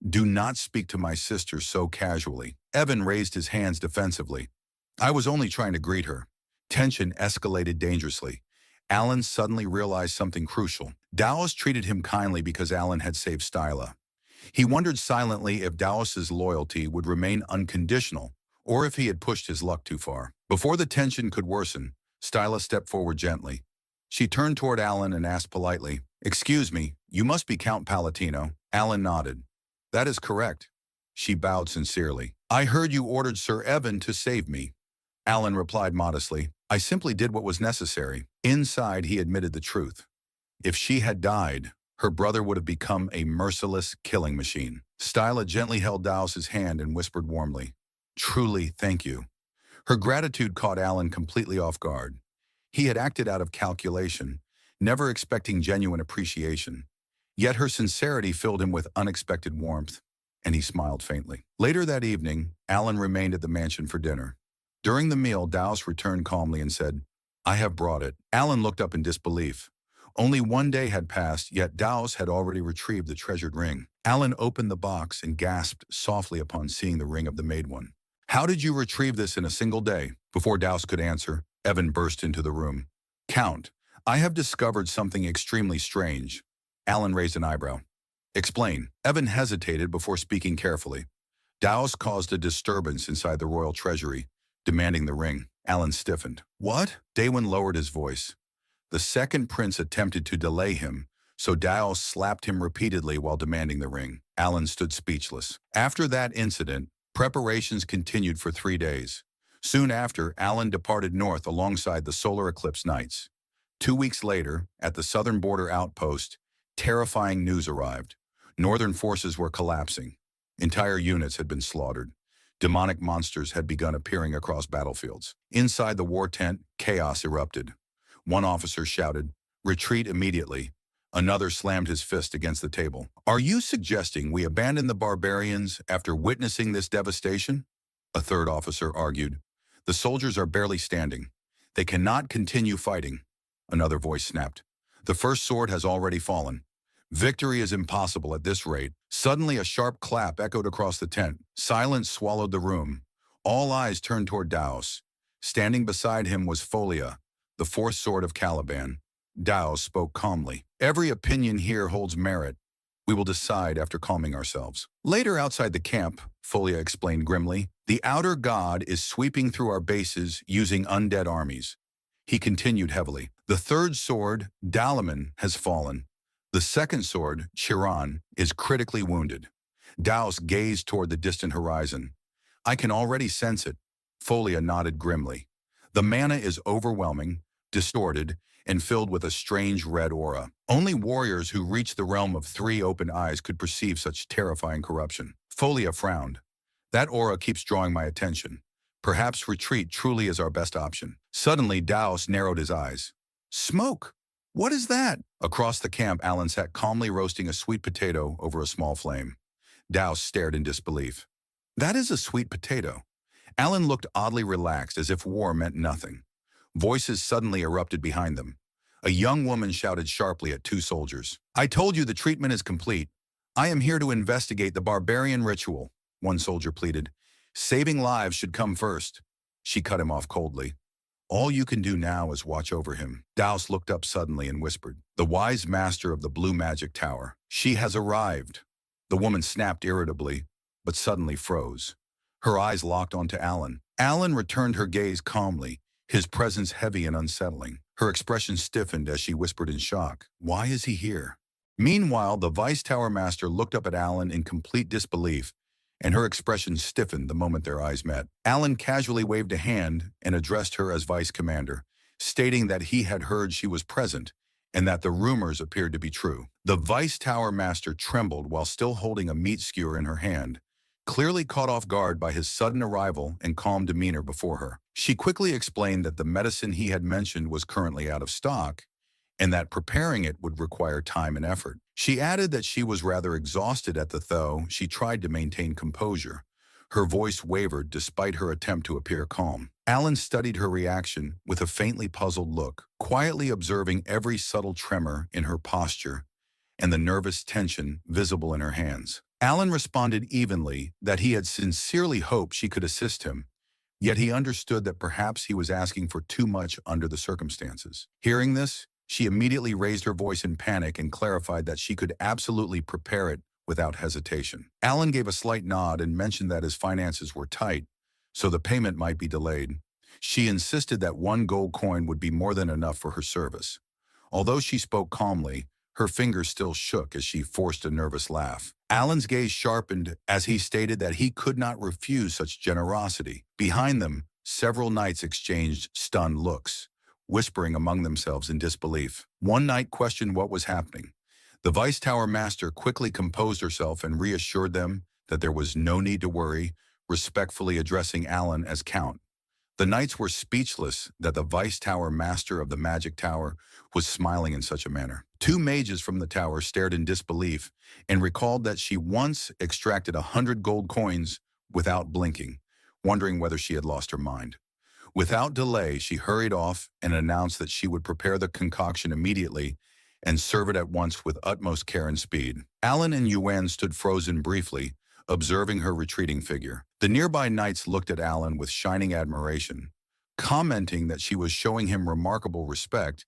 S1: Do not speak to my sister so casually. Evan raised his hands defensively. I was only trying to greet her. Tension escalated dangerously. Alan suddenly realized something crucial. Daos treated him kindly because Alan had saved Styla. He wondered silently if Daos's loyalty would remain unconditional or if he had pushed his luck too far. Before the tension could worsen, Styla stepped forward gently. She turned toward Alan and asked politely, Excuse me, you must be Count Palatino. Alan nodded. That is correct. She bowed sincerely. I heard you ordered Sir Evan to save me. Alan replied modestly. I simply did what was necessary. Inside, he admitted the truth. If she had died, her brother would have become a merciless killing machine. Styla gently held Daos's hand and whispered warmly, Truly, thank you. Her gratitude caught Alan completely off guard. He had acted out of calculation, never expecting genuine appreciation. Yet her sincerity filled him with unexpected warmth, and he smiled faintly. Later that evening, Alan remained at the mansion for dinner. During the meal, Daos returned calmly and said, I have brought it. Alan looked up in disbelief. Only one day had passed, yet Daos had already retrieved the treasured ring. Alan opened the box and gasped softly upon seeing the ring of the Made One. How did you retrieve this in a single day? Before Daos could answer, Evan burst into the room. Count, I have discovered something extremely strange. Alan raised an eyebrow. Explain. Evan hesitated before speaking carefully. Daos caused a disturbance inside the royal treasury, demanding the ring. Alan stiffened. What? Daewon lowered his voice. The second prince attempted to delay him, so Daos slapped him repeatedly while demanding the ring. Alan stood speechless. After that incident, preparations continued for 3 days. Soon after, Alan departed north alongside the solar eclipse nights. 2 weeks later, at the southern border outpost, terrifying news arrived. Northern forces were collapsing. Entire units had been slaughtered. Demonic monsters had begun appearing across battlefields. Inside the war tent, chaos erupted. One officer shouted, Retreat immediately. Another slammed his fist against the table. Are you suggesting we abandon the barbarians after witnessing this devastation? A third officer argued. The soldiers are barely standing. They cannot continue fighting. Another voice snapped. The first sword has already fallen. Victory is impossible at this rate. Suddenly a sharp clap echoed across the tent. Silence swallowed the room. All eyes turned toward Daos. Standing beside him was Folia, the fourth sword of Caliban. Daos spoke calmly. Every opinion here holds merit. We will decide after calming ourselves. Later outside the camp, Folia explained grimly, the outer god is sweeping through our bases using undead armies. He continued heavily. The third sword, Dalaman, has fallen. The second sword, Chiron, is critically wounded. Daos gazed toward the distant horizon. I can already sense it. Folia nodded grimly. The mana is overwhelming, distorted, and filled with a strange red aura. Only warriors who reach the realm of 3 open eyes could perceive such terrifying corruption. Folia frowned. That aura keeps drawing my attention. Perhaps retreat truly is our best option. Suddenly, Daos narrowed his eyes. Smoke! What is that? Across the camp, Alan sat calmly roasting a sweet potato over a small flame. Daos stared in disbelief. That is a sweet potato. Alan looked oddly relaxed, as if war meant nothing. Voices suddenly erupted behind them. A young woman shouted sharply at 2 soldiers. I told you the treatment is complete. I am here to investigate the barbarian ritual, one soldier pleaded. Saving lives should come first. She cut him off coldly. All you can do now is watch over him. Daos looked up suddenly and whispered, "The wise master of the blue magic tower. She has arrived." The woman snapped irritably, but suddenly froze. Her eyes locked onto Alan. Alan returned her gaze calmly, his presence heavy and unsettling. Her expression stiffened as she whispered in shock, "Why is he here?" Meanwhile, the Vice Tower Master looked up at Alan in complete disbelief, and her expression stiffened the moment their eyes met. Alan casually waved a hand and addressed her as Vice Commander, stating that he had heard she was present and that the rumors appeared to be true. The Vice Tower Master trembled while still holding a meat skewer in her hand, clearly caught off guard by his sudden arrival and calm demeanor before her. She quickly explained that the medicine he had mentioned was currently out of stock, and that preparing it would require time and effort. She added that she was rather exhausted at the though she tried to maintain composure. Her voice wavered despite her attempt to appear calm. Alan studied her reaction with a faintly puzzled look, quietly observing every subtle tremor in her posture and the nervous tension visible in her hands. Alan responded evenly that he had sincerely hoped she could assist him, yet he understood that perhaps he was asking for too much under the circumstances. Hearing this, she immediately raised her voice in panic and clarified that she could absolutely prepare it without hesitation. Alan gave a slight nod and mentioned that his finances were tight, so the payment might be delayed. She insisted that 1 gold coin would be more than enough for her service. Although she spoke calmly, her fingers still shook as she forced a nervous laugh. Alan's gaze sharpened as he stated that he could not refuse such generosity. Behind them, several knights exchanged stunned looks, whispering among themselves in disbelief. One knight questioned what was happening. The Vice Tower Master quickly composed herself and reassured them that there was no need to worry, respectfully addressing Alan as Count. The knights were speechless that the Vice Tower Master of the Magic Tower was smiling in such a manner. 2 mages from the tower stared in disbelief and recalled that she once extracted 100 gold coins without blinking, wondering whether she had lost her mind. Without delay, she hurried off and announced that she would prepare the concoction immediately and serve it at once with utmost care and speed. Alan and Yuan stood frozen briefly, observing her retreating figure. The nearby knights looked at Alan with shining admiration, commenting that she was showing him remarkable respect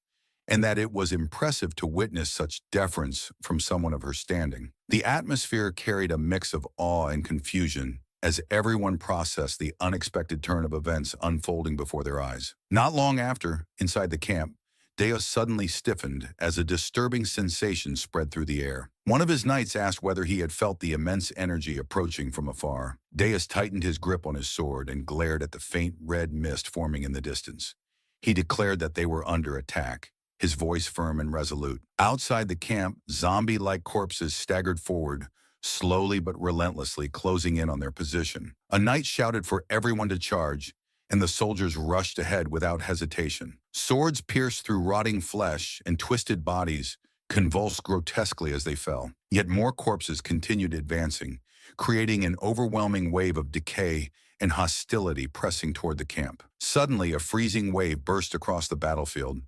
S1: and that it was impressive to witness such deference from someone of her standing. The atmosphere carried a mix of awe and confusion as everyone processed the unexpected turn of events unfolding before their eyes. Not long after, inside the camp, Deus suddenly stiffened as a disturbing sensation spread through the air. One of his knights asked whether he had felt the immense energy approaching from afar. Deus tightened his grip on his sword and glared at the faint red mist forming in the distance. He declared that they were under attack, his voice firm and resolute. Outside the camp, zombie-like corpses staggered forward, slowly but relentlessly closing in on their position. A knight shouted for everyone to charge, and the soldiers rushed ahead without hesitation. Swords pierced through rotting flesh and twisted bodies convulsed grotesquely as they fell. Yet more corpses continued advancing, creating an overwhelming wave of decay and hostility pressing toward the camp. Suddenly, a freezing wave burst across the battlefield,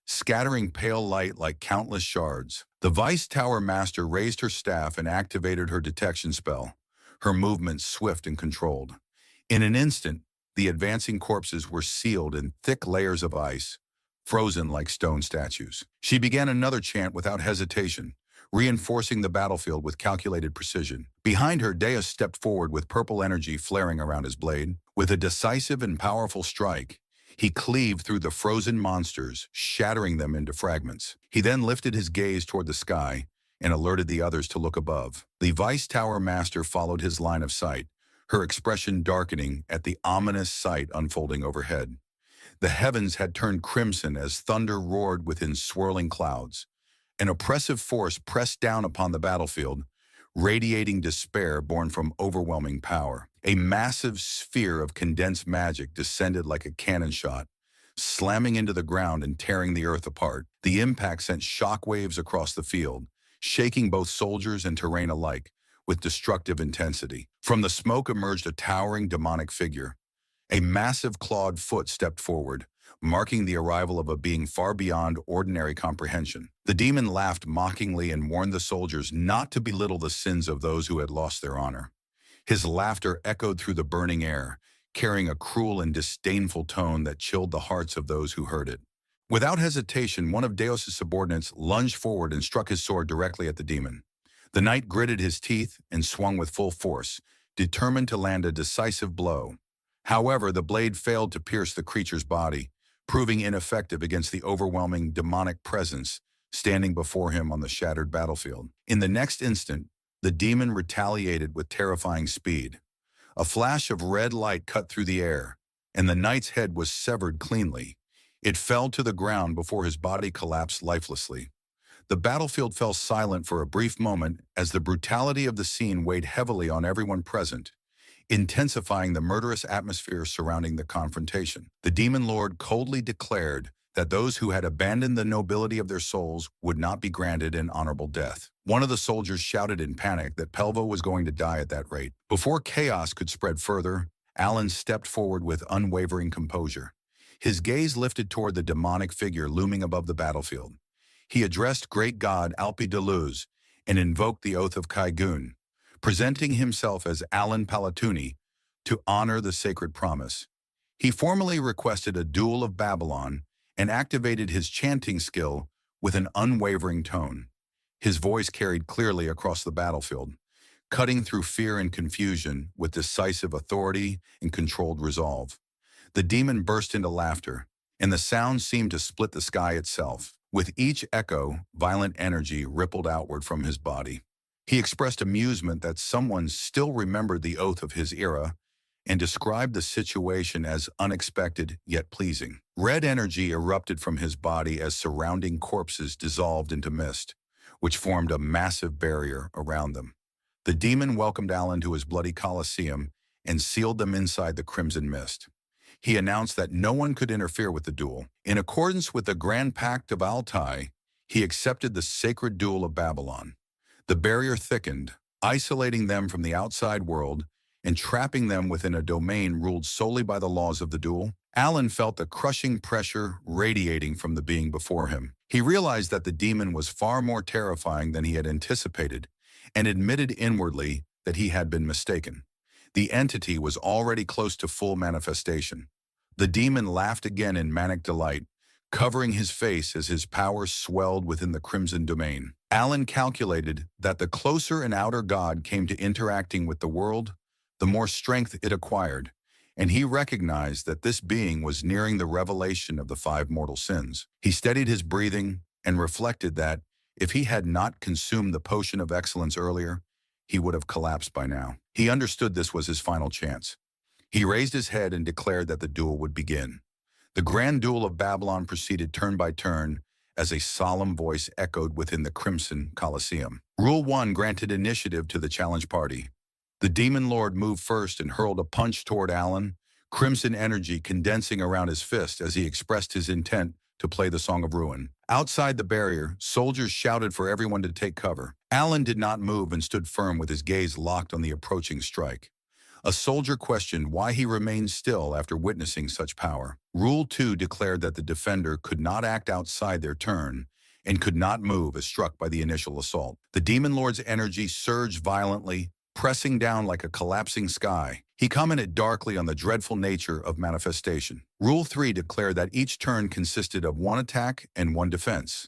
S1: scattering pale light like countless shards. The Vice Tower Master raised her staff and activated her detection spell, her movements swift and controlled. In an instant, the advancing corpses were sealed in thick layers of ice, frozen like stone statues. She began another chant without hesitation, reinforcing the battlefield with calculated precision. Behind her, Deus stepped forward with purple energy flaring around his blade. With a decisive and powerful strike, he cleaved through the frozen monsters, shattering them into fragments. He then lifted his gaze toward the sky and alerted the others to look above. The Vice Tower Master followed his line of sight, her expression darkening at the ominous sight unfolding overhead. The heavens had turned crimson as thunder roared within swirling clouds. An oppressive force pressed down upon the battlefield, radiating despair born from overwhelming power. A massive sphere of condensed magic descended like a cannon shot, slamming into the ground and tearing the earth apart. The impact sent shockwaves across the field, shaking both soldiers and terrain alike with destructive intensity. From the smoke emerged a towering demonic figure. A massive clawed foot stepped forward, marking the arrival of a being far beyond ordinary comprehension. The demon laughed mockingly and warned the soldiers not to belittle the sins of those who had lost their honor. His laughter echoed through the burning air, carrying a cruel and disdainful tone that chilled the hearts of those who heard it. Without hesitation, one of Deos's subordinates lunged forward and struck his sword directly at the demon. The knight gritted his teeth and swung with full force, determined to land a decisive blow. However, the blade failed to pierce the creature's body, proving ineffective against the overwhelming demonic presence standing before him on the shattered battlefield. In the next instant, the demon retaliated with terrifying speed. A flash of red light cut through the air, and the knight's head was severed cleanly. It fell to the ground before his body collapsed lifelessly. The battlefield fell silent for a brief moment as the brutality of the scene weighed heavily on everyone present, intensifying the murderous atmosphere surrounding the confrontation. The demon lord coldly declared that those who had abandoned the nobility of their souls would not be granted an honorable death. One of the soldiers shouted in panic that Pelvo was going to die at that rate. Before chaos could spread further, Alan stepped forward with unwavering composure. His gaze lifted toward the demonic figure looming above the battlefield. He addressed great god Alpi Deleuze and invoked the oath of Kaigun, presenting himself as Alan Palatuni to honor the sacred promise. He formally requested a duel of Babylon and activated his chanting skill with an unwavering tone. His voice carried clearly across the battlefield, cutting through fear and confusion with decisive authority and controlled resolve. The demon burst into laughter, and the sound seemed to split the sky itself. With each echo, violent energy rippled outward from his body. He expressed amusement that someone still remembered the oath of his era and described the situation as unexpected yet pleasing. Red energy erupted from his body as surrounding corpses dissolved into mist, which formed a massive barrier around them. The demon welcomed Alan to his bloody coliseum and sealed them inside the crimson mist. He announced that no one could interfere with the duel. In accordance with the Grand Pact of Altai, he accepted the sacred duel of Babylon. The barrier thickened, isolating them from the outside world and trapping them within a domain ruled solely by the laws of the duel. Alan felt the crushing pressure radiating from the being before him. He realized that the demon was far more terrifying than he had anticipated and admitted inwardly that he had been mistaken. The entity was already close to full manifestation. The demon laughed again in manic delight, covering his face as his power swelled within the crimson domain. Alan calculated that the closer an outer god came to interacting with the world, the more strength it acquired, and he recognized that this being was nearing the revelation of the 5 mortal sins. He steadied his breathing and reflected that, if he had not consumed the potion of excellence earlier, he would have collapsed by now. He understood this was his final chance. He raised his head and declared that the duel would begin. The grand duel of Babylon proceeded turn by turn as a solemn voice echoed within the crimson Colosseum. Rule 1 granted initiative to the challenge party. The demon lord moved first and hurled a punch toward Alan, crimson energy condensing around his fist as he expressed his intent to play the Song of Ruin. Outside the barrier, soldiers shouted for everyone to take cover. Alan did not move and stood firm with his gaze locked on the approaching strike. A soldier questioned why he remained still after witnessing such power. Rule 2 declared that the defender could not act outside their turn and could not move as struck by the initial assault. The demon lord's energy surged violently, pressing down like a collapsing sky. He commented darkly on the dreadful nature of manifestation. Rule 3 declared that each turn consisted of 1 attack and 1 defense,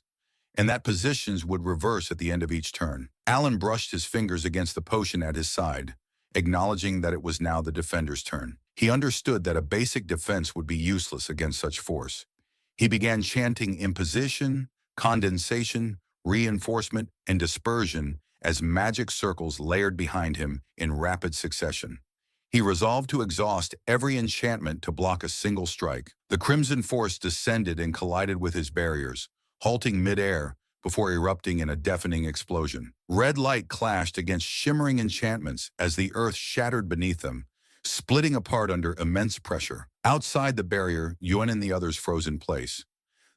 S1: and that positions would reverse at the end of each turn. Alan brushed his fingers against the potion at his side, acknowledging that it was now the defender's turn. He understood that a basic defense would be useless against such force. He began chanting imposition, condensation, reinforcement, and dispersion as magic circles layered behind him in rapid succession. He resolved to exhaust every enchantment to block a single strike. The crimson force descended and collided with his barriers, halting mid-air before erupting in a deafening explosion. Red light clashed against shimmering enchantments as the earth shattered beneath them, splitting apart under immense pressure. Outside the barrier, Yuan and the others froze in place.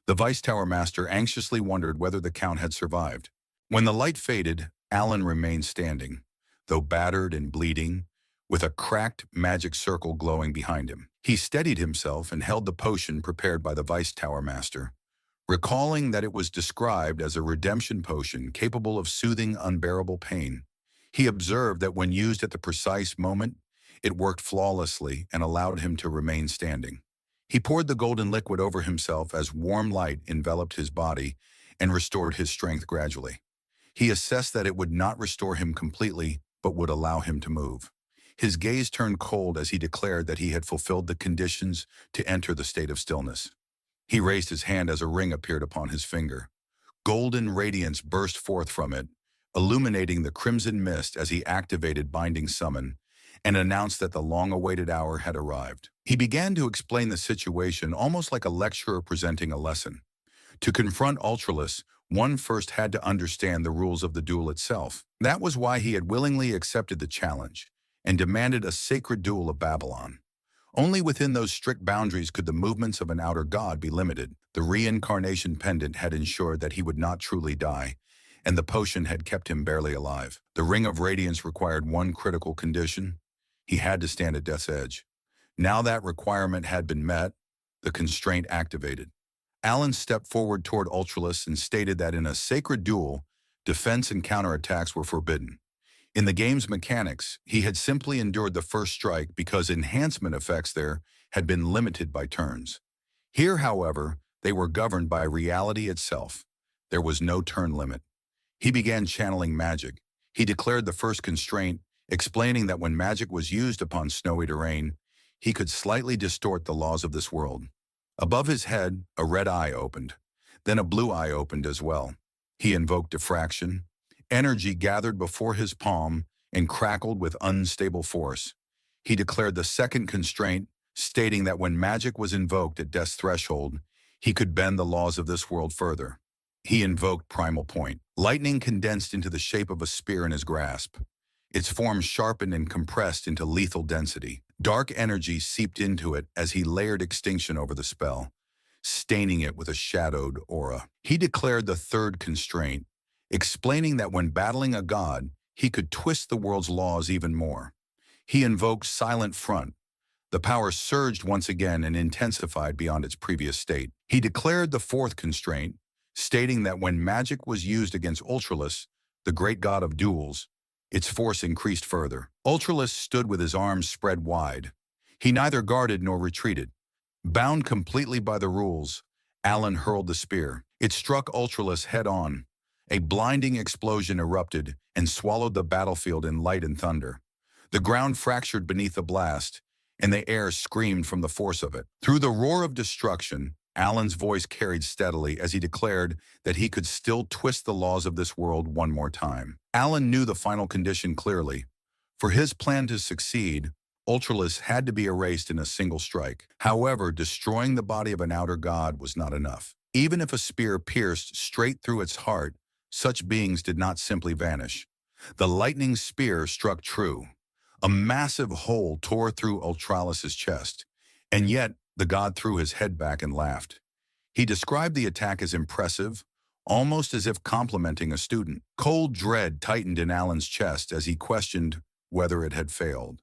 S1: The Vice Tower Master anxiously wondered whether the Count had survived. When the light faded, Alan remained standing, though battered and bleeding, with a cracked magic circle glowing behind him. He steadied himself and held the potion prepared by the Vice Tower Master, recalling that it was described as a redemption potion capable of soothing unbearable pain. He observed that when used at the precise moment, It worked flawlessly and allowed him to remain standing. He poured the golden liquid over himself as warm light enveloped his body and restored his strength gradually. He assessed that it would not restore him completely, but would allow him to move. His gaze turned cold as he declared that he had fulfilled the conditions to enter the state of stillness. He raised his hand as a ring appeared upon his finger. Golden radiance burst forth from it, illuminating the crimson mist as he activated Binding Summon and announced that the long-awaited hour had arrived. He began to explain the situation almost like a lecturer presenting a lesson. To confront Ultralis, one first had to understand the rules of the duel itself. That was why he had willingly accepted the challenge and demanded a sacred duel of Babylon. Only within those strict boundaries could the movements of an outer god be limited. The reincarnation pendant had ensured that he would not truly die, and the potion had kept him barely alive. The Ring of Radiance required one critical condition. He had to stand at death's edge. Now that requirement had been met, the constraint activated. Alan stepped forward toward Ultralis and stated that in a sacred duel, defense and counterattacks were forbidden. In the game's mechanics, he had simply endured the first strike because enhancement effects there had been limited by turns. Here, however, they were governed by reality itself. There was no turn limit. He began channeling magic. He declared the first constraint, explaining that when magic was used upon snowy terrain, he could slightly distort the laws of this world. Above his head, a red eye opened. Then a blue eye opened as well. He invoked diffraction. Energy gathered before his palm and crackled with unstable force. He declared the second constraint, stating that when magic was invoked at death's threshold, he could bend the laws of this world further. He invoked Primal Point. Lightning condensed into the shape of a spear in his grasp. Its form sharpened and compressed into lethal density. Dark energy seeped into it as he layered extinction over the spell, staining it with a shadowed aura. He declared the third constraint, explaining that when battling a god, he could twist the world's laws even more. He invoked Silent Front. The power surged once again and intensified beyond its previous state. He declared the fourth constraint, stating that when magic was used against Ultralis, the great god of duels, its force increased further. Ultralis stood with his arms spread wide. He neither guarded nor retreated. Bound completely by the rules, Alan hurled the spear. It struck Ultralis head-on. A blinding explosion erupted and swallowed the battlefield in light and thunder. The ground fractured beneath the blast, and the air screamed from the force of it. Through the roar of destruction, Alan's voice carried steadily as he declared that he could still twist the laws of this world one more time. Alan knew the final condition clearly. For his plan to succeed, Ultralis had to be erased in a single strike. However, destroying the body of an outer god was not enough. Even if a spear pierced straight through its heart, such beings did not simply vanish. The lightning spear struck true. A massive hole tore through Ultralis's chest, and yet the god threw his head back and laughed. He described the attack as impressive, almost as if complimenting a student. Cold dread tightened in Alan's chest as he questioned whether it had failed.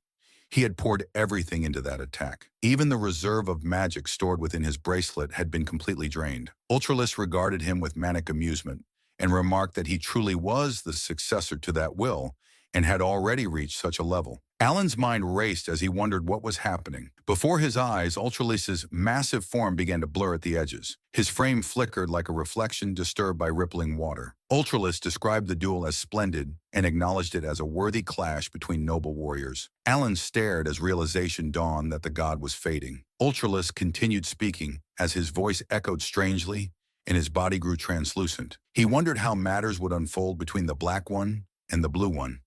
S1: He had poured everything into that attack. Even the reserve of magic stored within his bracelet had been completely drained. Ultralis regarded him with manic amusement and remarked that he truly was the successor to that will and had already reached such a level. Alan's mind raced as he wondered what was happening. Before his eyes, Ultralis's massive form began to blur at the edges. His frame flickered like a reflection disturbed by rippling water. Ultralis described the duel as splendid and acknowledged it as a worthy clash between noble warriors. Alan stared as realization dawned that the god was fading. Ultralis continued speaking as his voice echoed strangely and his body grew translucent. He wondered how matters would unfold between the black one and the blue one.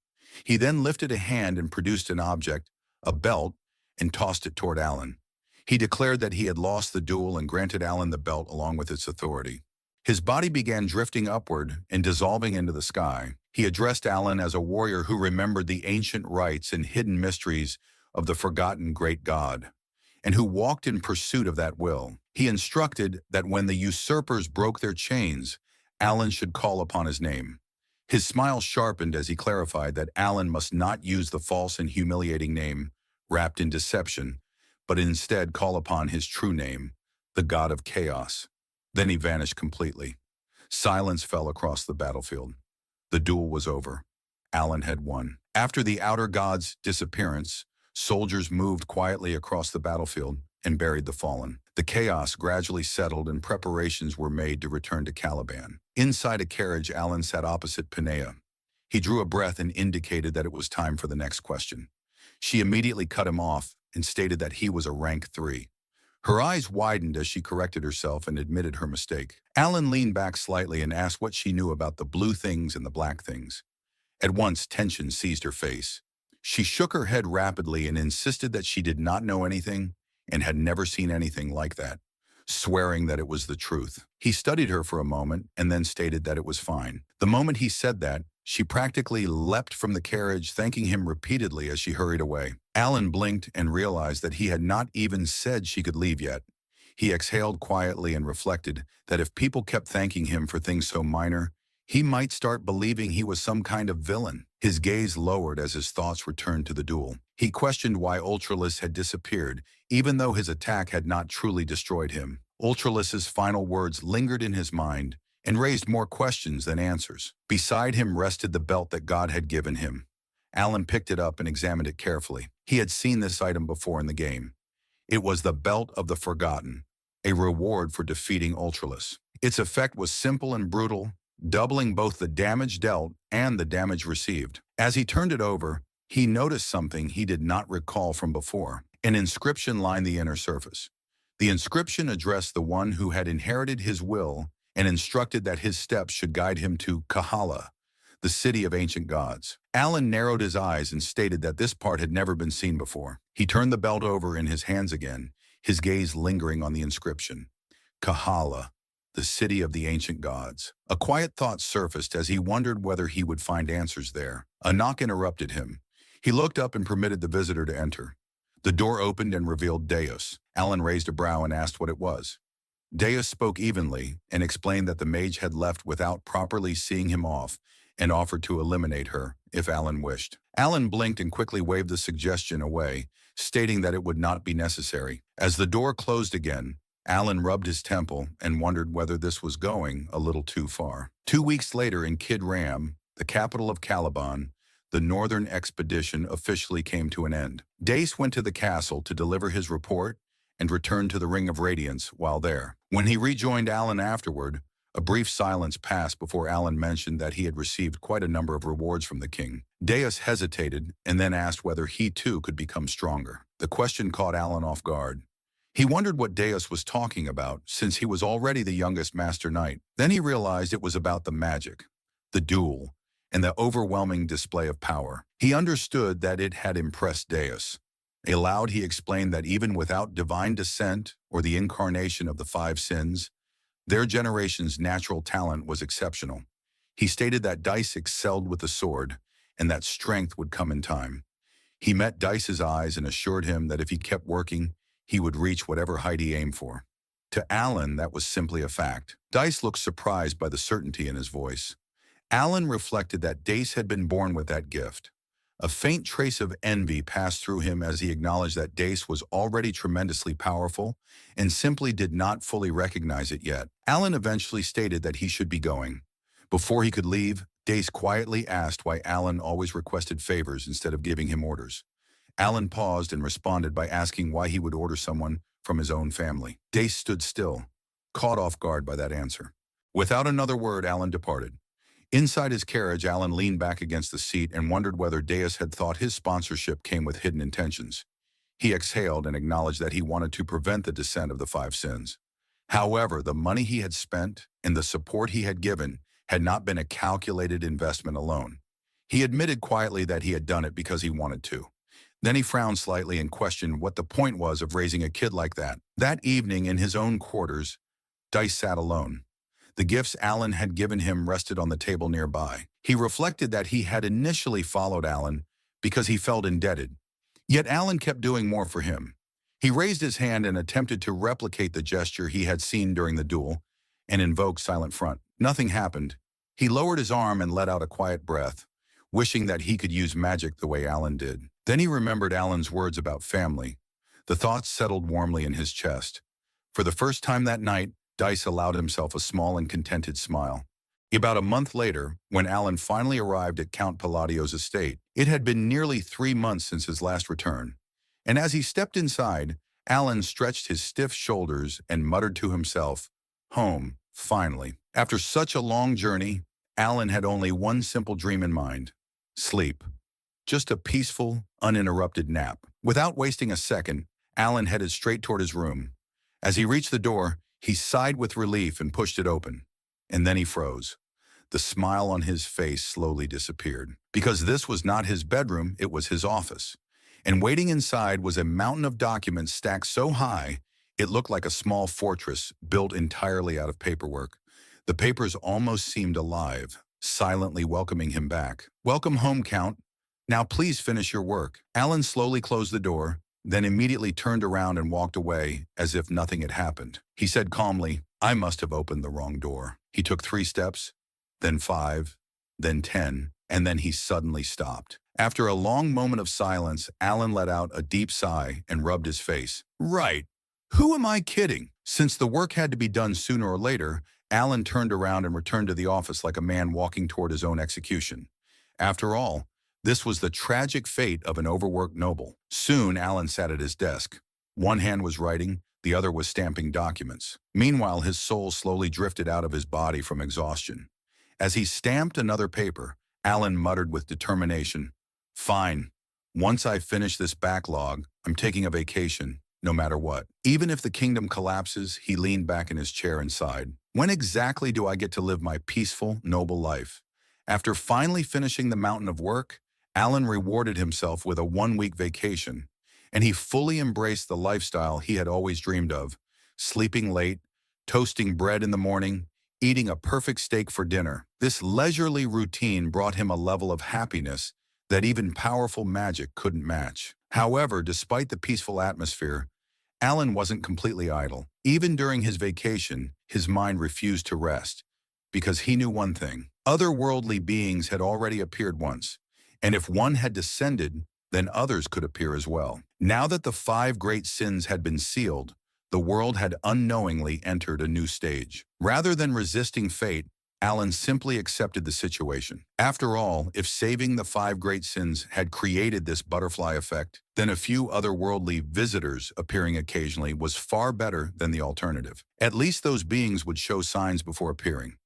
S1: He then lifted a hand and produced an object, a belt, and tossed it toward Alan. He declared that he had lost the duel and granted Alan the belt along with its authority. His body began drifting upward and dissolving into the sky. He addressed Alan as a warrior who remembered the ancient rites and hidden mysteries of the forgotten great god, and who walked in pursuit of that will. He instructed that when the usurpers broke their chains, Alan should call upon his name. His smile sharpened as he clarified that Alan must not use the false and humiliating name wrapped in deception, but instead call upon his true name, the god of chaos. Then he vanished completely. Silence fell across the battlefield. The duel was over. Alan had won. After the outer god's disappearance, Soldiers moved quietly across the battlefield and buried the fallen. The chaos gradually settled and preparations were made to return to Caliban. Inside a carriage, Alan sat opposite Pinea. He drew a breath and indicated that it was time for the next question. She immediately cut him off and stated that he was a rank 3. Her eyes widened as she corrected herself and admitted her mistake. Alan leaned back slightly and asked what she knew about the blue things and the black things. At once, tension seized her face. She shook her head rapidly and insisted that she did not know anything and had never seen anything like that, swearing that it was the truth. He studied her for a moment and then stated that it was fine. The moment he said that, she practically leapt from the carriage, thanking him repeatedly as she hurried away. Alan blinked and realized that he had not even said she could leave yet. He exhaled quietly and reflected that if people kept thanking him for things so minor, he might start believing he was some kind of villain. His gaze lowered as his thoughts returned to the duel. He questioned why Ultralis had disappeared, even though his attack had not truly destroyed him. Ultralis's final words lingered in his mind and raised more questions than answers. Beside him rested the belt that God had given him. Alan picked it up and examined it carefully. He had seen this item before in the game. It was the Belt of the Forgotten, a reward for defeating Ultralis. Its effect was simple and brutal, doubling both the damage dealt and the damage received. As he turned it over, he noticed something he did not recall from before. An inscription lined the inner surface. The inscription addressed the one who had inherited his will and instructed that his steps should guide him to Kahala, the city of ancient gods. Alan narrowed his eyes and stated that this part had never been seen before. He turned the belt over in his hands again, his gaze lingering on the inscription. Kahala, the city of the ancient gods. A quiet thought surfaced as he wondered whether he would find answers there. A knock interrupted him. He looked up and permitted the visitor to enter. The door opened and revealed Deus. Alan raised a brow and asked what it was. Deus spoke evenly and explained that the mage had left without properly seeing him off and offered to eliminate her if Alan wished. Alan blinked and quickly waved the suggestion away, stating that it would not be necessary. As the door closed again, Alan rubbed his temple and wondered whether this was going a little too far. 2 weeks later in Kid Ram, the capital of Caliban, the northern expedition officially came to an end. Dace went to the castle to deliver his report and returned to the Ring of Radiance while there. When he rejoined Alan afterward, a brief silence passed before Alan mentioned that he had received quite a number of rewards from the king. Deus hesitated and then asked whether he too could become stronger. The question caught Alan off guard. He wondered what Deus was talking about, since he was already the youngest Master Knight. Then he realized it was about the magic, the duel, and the overwhelming display of power. He understood that it had impressed Deus. Aloud, he explained that even without divine descent or the incarnation of the 5 sins, their generation's natural talent was exceptional. He stated that Dice excelled with the sword and that strength would come in time. He met Dice's eyes and assured him that if he kept working, he would reach whatever height he aimed for. To Alan, that was simply a fact. Dice looked surprised by the certainty in his voice. Alan reflected that Dace had been born with that gift. A faint trace of envy passed through him as he acknowledged that Dace was already tremendously powerful and simply did not fully recognize it yet. Alan eventually stated that he should be going. Before he could leave, Dace quietly asked why Alan always requested favors instead of giving him orders. Alan paused and responded by asking why he would order someone from his own family. Dace stood still, caught off guard by that answer. Without another word, Alan departed. Inside his carriage, Alan leaned back against the seat and wondered whether Deus had thought his sponsorship came with hidden intentions. He exhaled and acknowledged that he wanted to prevent the descent of the 5 sins. However, the money he had spent and the support he had given had not been a calculated investment alone. He admitted quietly that he had done it because he wanted to. Then he frowned slightly and questioned what the point was of raising a kid like that. That evening in his own quarters, Dice sat alone. The gifts Alan had given him rested on the table nearby. He reflected that he had initially followed Alan because he felt indebted. Yet Alan kept doing more for him. He raised his hand and attempted to replicate the gesture he had seen during the duel and invoke Silent Front. Nothing happened. He lowered his arm and let out a quiet breath, wishing that he could use magic the way Alan did. Then he remembered Alan's words about family. The thoughts settled warmly in his chest. For the first time that night, Dice allowed himself a small and contented smile. About a month later, when Alan finally arrived at Count Palladio's estate, it had been nearly 3 months since his last return. And as he stepped inside, Alan stretched his stiff shoulders and muttered to himself, "Home, finally." After such a long journey, Alan had only one simple dream in mind: sleep. Just a peaceful, uninterrupted nap. Without wasting a second, Alan headed straight toward his room. As he reached the door, he sighed with relief and pushed it open. And then he froze. The smile on his face slowly disappeared. Because this was not his bedroom, it was his office. And waiting inside was a mountain of documents stacked so high, it looked like a small fortress built entirely out of paperwork. The papers almost seemed alive, silently welcoming him back. "Welcome home, Count. Now please finish your work." Alan slowly closed the door, then immediately turned around and walked away as if nothing had happened. He said calmly, "I must have opened the wrong door." He took 3 steps, then 5, then 10, and then he suddenly stopped. After a long moment of silence, Alan let out a deep sigh and rubbed his face. Right. Who am I kidding? Since the work had to be done sooner or later, Alan turned around and returned to the office like a man walking toward his own execution. After all, this was the tragic fate of an overworked noble. Soon, Alan sat at his desk. One hand was writing, the other was stamping documents. Meanwhile, his soul slowly drifted out of his body from exhaustion. As he stamped another paper, Alan muttered with determination, "Fine. Once I finish this backlog, I'm taking a vacation, no matter what." Even if the kingdom collapses, he leaned back in his chair and sighed. When exactly do I get to live my peaceful, noble life? After finally finishing the mountain of work, Alan rewarded himself with a 1-week vacation, and he fully embraced the lifestyle he had always dreamed of: sleeping late, toasting bread in the morning, eating a perfect steak for dinner. This leisurely routine brought him a level of happiness that even powerful magic couldn't match. However, despite the peaceful atmosphere, Alan wasn't completely idle. Even during his vacation, his mind refused to rest, because he knew one thing: otherworldly beings had already appeared once, and if one had descended, then others could appear as well. Now that the 5 great sins had been sealed, the world had unknowingly entered a new stage. Rather than resisting fate, Alan simply accepted the situation. After all, if saving the 5 great sins had created this butterfly effect, then a few otherworldly visitors appearing occasionally was far better than the alternative. At least those beings would show signs before appearing.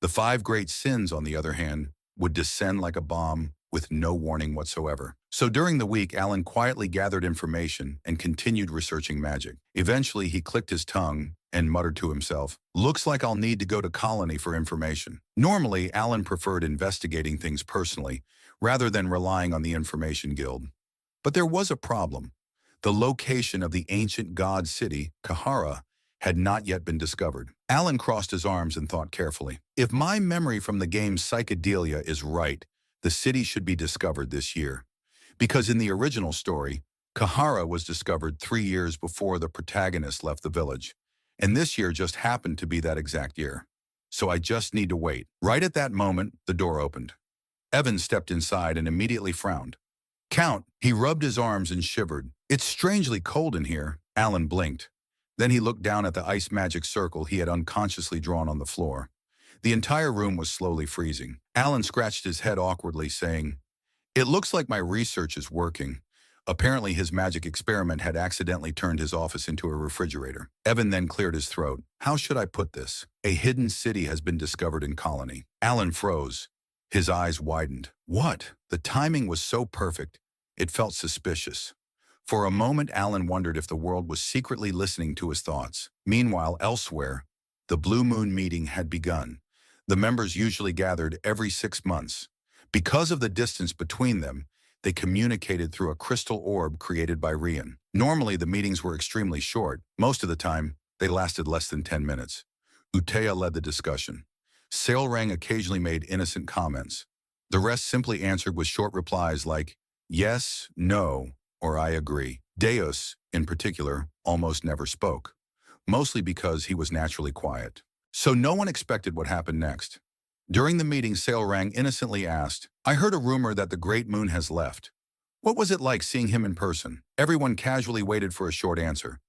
S1: The 5 great sins, on the other hand, would descend like a bomb with no warning whatsoever. So during the week, Alan quietly gathered information and continued researching magic. Eventually, he clicked his tongue and muttered to himself, "Looks like I'll need to go to Colony for information." Normally, Alan preferred investigating things personally, rather than relying on the Information Guild. But there was a problem. The location of the ancient god city, Kahara, had not yet been discovered. Alan crossed his arms and thought carefully. If my memory from the game Psychedelia is right, the city should be discovered this year. Because in the original story, Kahara was discovered 3 years before the protagonist left the village. And this year just happened to be that exact year. So I just need to wait. Right at that moment, the door opened. Evan stepped inside and immediately frowned. "Count," he rubbed his arms and shivered. "It's strangely cold in here." Alan blinked. Then he looked down at the ice magic circle he had unconsciously drawn on the floor. The entire room was slowly freezing. Alan scratched his head awkwardly, saying, "It looks like my research is working." Apparently, his magic experiment had accidentally turned his office into a refrigerator. Evan then cleared his throat. "How should I put this? A hidden city has been discovered in Colony." Alan froze. His eyes widened. What? The timing was so perfect. It felt suspicious. For a moment, Alan wondered if the world was secretly listening to his thoughts. Meanwhile, elsewhere, the Blue Moon meeting had begun. The members usually gathered every 6 months. Because of the distance between them, they communicated through a crystal orb created by Rian. Normally, the meetings were extremely short. Most of the time, they lasted less than 10 minutes. Utea led the discussion. Sailrang occasionally made innocent comments. The rest simply answered with short replies like, "Yes, no," or "I agree." Deus, in particular, almost never spoke, mostly because he was naturally quiet. So no one expected what happened next. During the meeting, Sailrang innocently asked, "I heard a rumor that the Great Moon has left. What was it like seeing him in person?" Everyone casually waited for a short answer.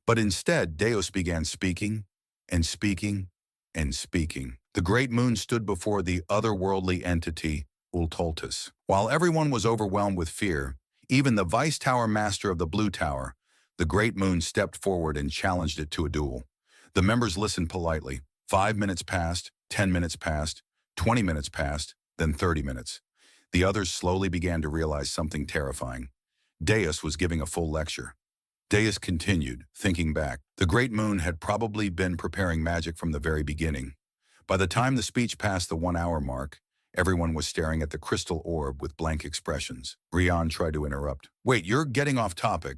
S1: But instead, Deus began speaking, and speaking, and speaking. The Great Moon stood before the otherworldly entity, Ultoltus. While everyone was overwhelmed with fear, Even the Vice Tower Master of the Blue Tower, the Great Moon, stepped forward and challenged it to a duel. The members listened politely. 5 minutes passed, 10 minutes passed, 20 minutes passed, then 30 minutes. The others slowly began to realize something terrifying. Deus was giving a full lecture. Deus continued, thinking back. The Great Moon had probably been preparing magic from the very beginning. By the time the speech passed the 1 hour mark, everyone was staring at the crystal orb with blank expressions. Rian tried to interrupt. Wait, you're getting off topic.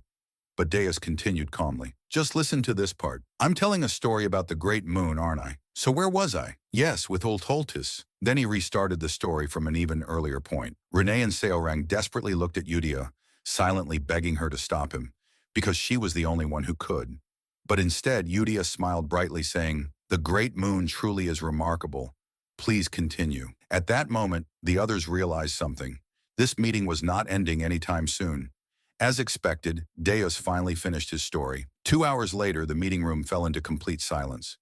S1: But Deus continued calmly. Just listen to this part. I'm telling a story about the Great Moon, aren't I? So where was I? Yes, with old Holtis. Then he restarted the story from an even earlier point. Renee and Seorang desperately looked at Yudia, silently begging her to stop him, because she was the only one who could. But instead, Yudia smiled brightly, saying, the Great Moon truly is remarkable. Please continue. At that moment, the others realized something. This meeting was not ending anytime soon. As expected, Deus finally finished his story. 2 hours later, the meeting room fell into complete silence.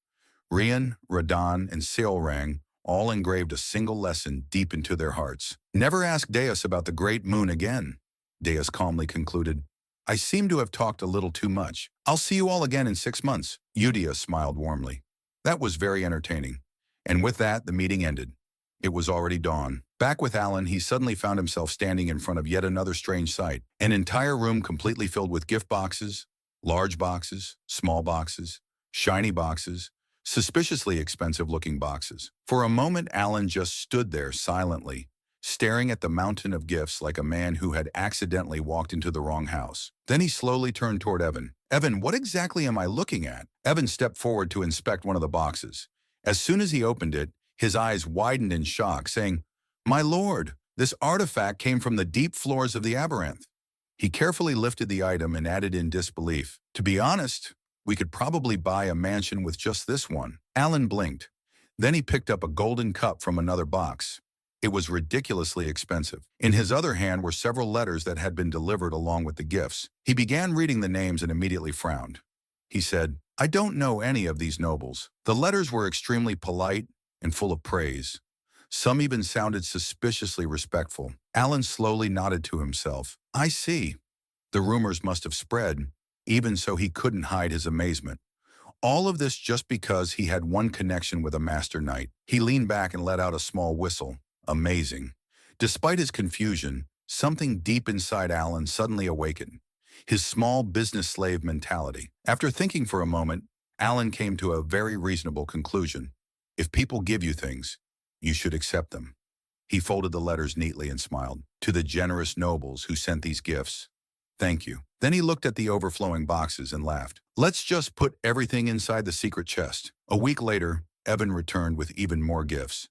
S1: Rian, Radan, and Seolrang all engraved a single lesson deep into their hearts. Never ask Deus about the Great Moon again, Deus calmly concluded. I seem to have talked a little too much. I'll see you all again in 6 months. Yudia smiled warmly. That was very entertaining. And with that, the meeting ended. It was already dawn. Back with Alan, he suddenly found himself standing in front of yet another strange sight. An entire room completely filled with gift boxes, large boxes, small boxes, shiny boxes, suspiciously expensive-looking boxes. For a moment, Alan just stood there silently, staring at the mountain of gifts like a man who had accidentally walked into the wrong house. Then he slowly turned toward Evan. Evan, what exactly am I looking at? Evan stepped forward to inspect one of the boxes. As soon as he opened it, his eyes widened in shock, saying, My lord, this artifact came from the deep floors of the Aberranth. He carefully lifted the item and added in disbelief, To be honest, we could probably buy a mansion with just this one. Alan blinked. Then he picked up a golden cup from another box. It was ridiculously expensive. In his other hand were several letters that had been delivered along with the gifts. He began reading the names and immediately frowned. He said, I don't know any of these nobles. The letters were extremely polite and full of praise. Some even sounded suspiciously respectful. Alan slowly nodded to himself. I see. The rumors must have spread, even so he couldn't hide his amazement. All of this just because he had one connection with a master knight. He leaned back and let out a small whistle. Amazing. Despite his confusion, something deep inside Alan suddenly awakened. His small business slave mentality. After thinking for a moment, Alan came to a very reasonable conclusion. If people give you things, you should accept them. He folded the letters neatly and smiled. To the generous nobles who sent these gifts, thank you. Then he looked at the overflowing boxes and laughed. Let's just put everything inside the secret chest. A week later, Evan returned with even more gifts.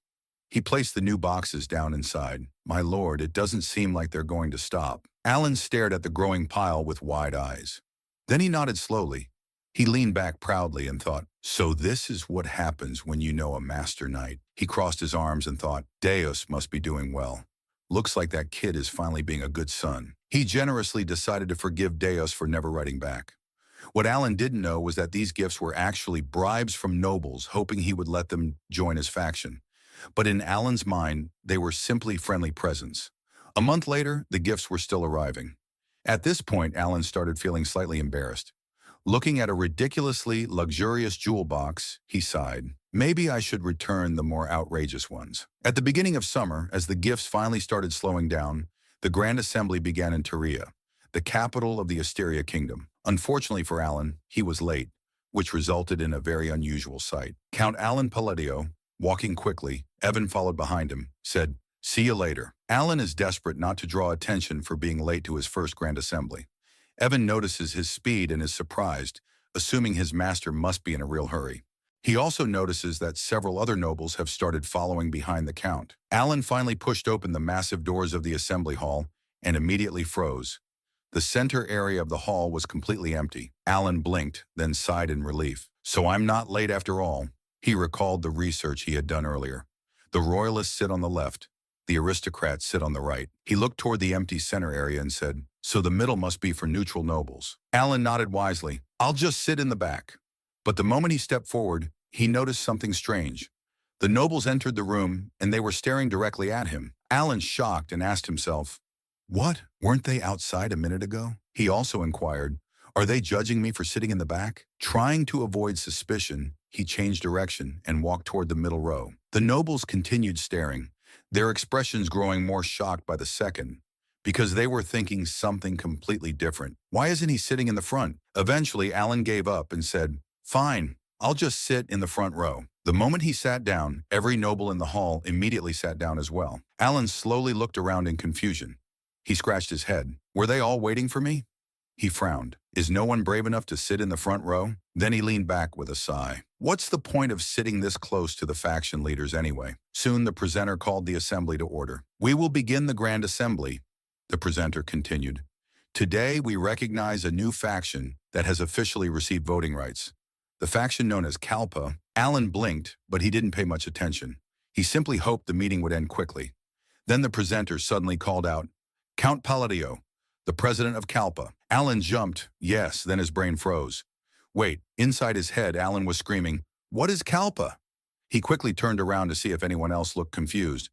S1: He placed the new boxes down inside. My lord, it doesn't seem like they're going to stop. Alan stared at the growing pile with wide eyes. Then he nodded slowly. He leaned back proudly and thought, so this is what happens when you know a master knight. He crossed his arms and thought, Deus must be doing well. Looks like that kid is finally being a good son. He generously decided to forgive Deus for never writing back. What Alan didn't know was that these gifts were actually bribes from nobles, hoping he would let them join his faction. But in Alan's mind, they were simply friendly presents. A month later, the gifts were still arriving. At this point, Alan started feeling slightly embarrassed. Looking at a ridiculously luxurious jewel box, he sighed. Maybe I should return the more outrageous ones. At the beginning of summer, as the gifts finally started slowing down, the Grand Assembly began in Tyria, the capital of the Asteria Kingdom. Unfortunately for Alan, he was late, which resulted in a very unusual sight. Count Alan Palladio, walking quickly, Evan followed behind him, said, See you later. Alan is desperate not to draw attention for being late to his first Grand Assembly. Evan notices his speed and is surprised, assuming his master must be in a real hurry. He also notices that several other nobles have started following behind the Count. Alan finally pushed open the massive doors of the assembly hall and immediately froze. The center area of the hall was completely empty. Alan blinked, then sighed in relief. So I'm not late after all. He recalled the research he had done earlier. The royalists sit on the left. The aristocrats sit on the right. He looked toward the empty center area and said, So the middle must be for neutral nobles. Alan nodded wisely. I'll just sit in the back. But the moment he stepped forward, he noticed something strange. The nobles entered the room, and they were staring directly at him. Alan shocked and asked himself, What? Weren't they outside a minute ago? He also inquired, are they judging me for sitting in the back? Trying to avoid suspicion, he changed direction and walked toward the middle row. The nobles continued staring, their expressions growing more shocked by the second, because they were thinking something completely different. Why isn't he sitting in the front? Eventually, Alan gave up and said, fine, I'll just sit in the front row. The moment he sat down, every noble in the hall immediately sat down as well. Alan slowly looked around in confusion. He scratched his head. Were they all waiting for me? He frowned. Is no one brave enough to sit in the front row? Then he leaned back with a sigh. What's the point of sitting this close to the faction leaders anyway? Soon the presenter called the assembly to order. We will begin the grand assembly, the presenter continued. Today we recognize a new faction that has officially received voting rights. The faction known as Kalpa. Alan blinked, but he didn't pay much attention. He simply hoped the meeting would end quickly. Then the presenter suddenly called out, Count Palladio, the president of Kalpa. Alan jumped, yes, then his brain froze. Wait, inside his head, Alan was screaming, what is Kalpa? He quickly turned around to see if anyone else looked confused,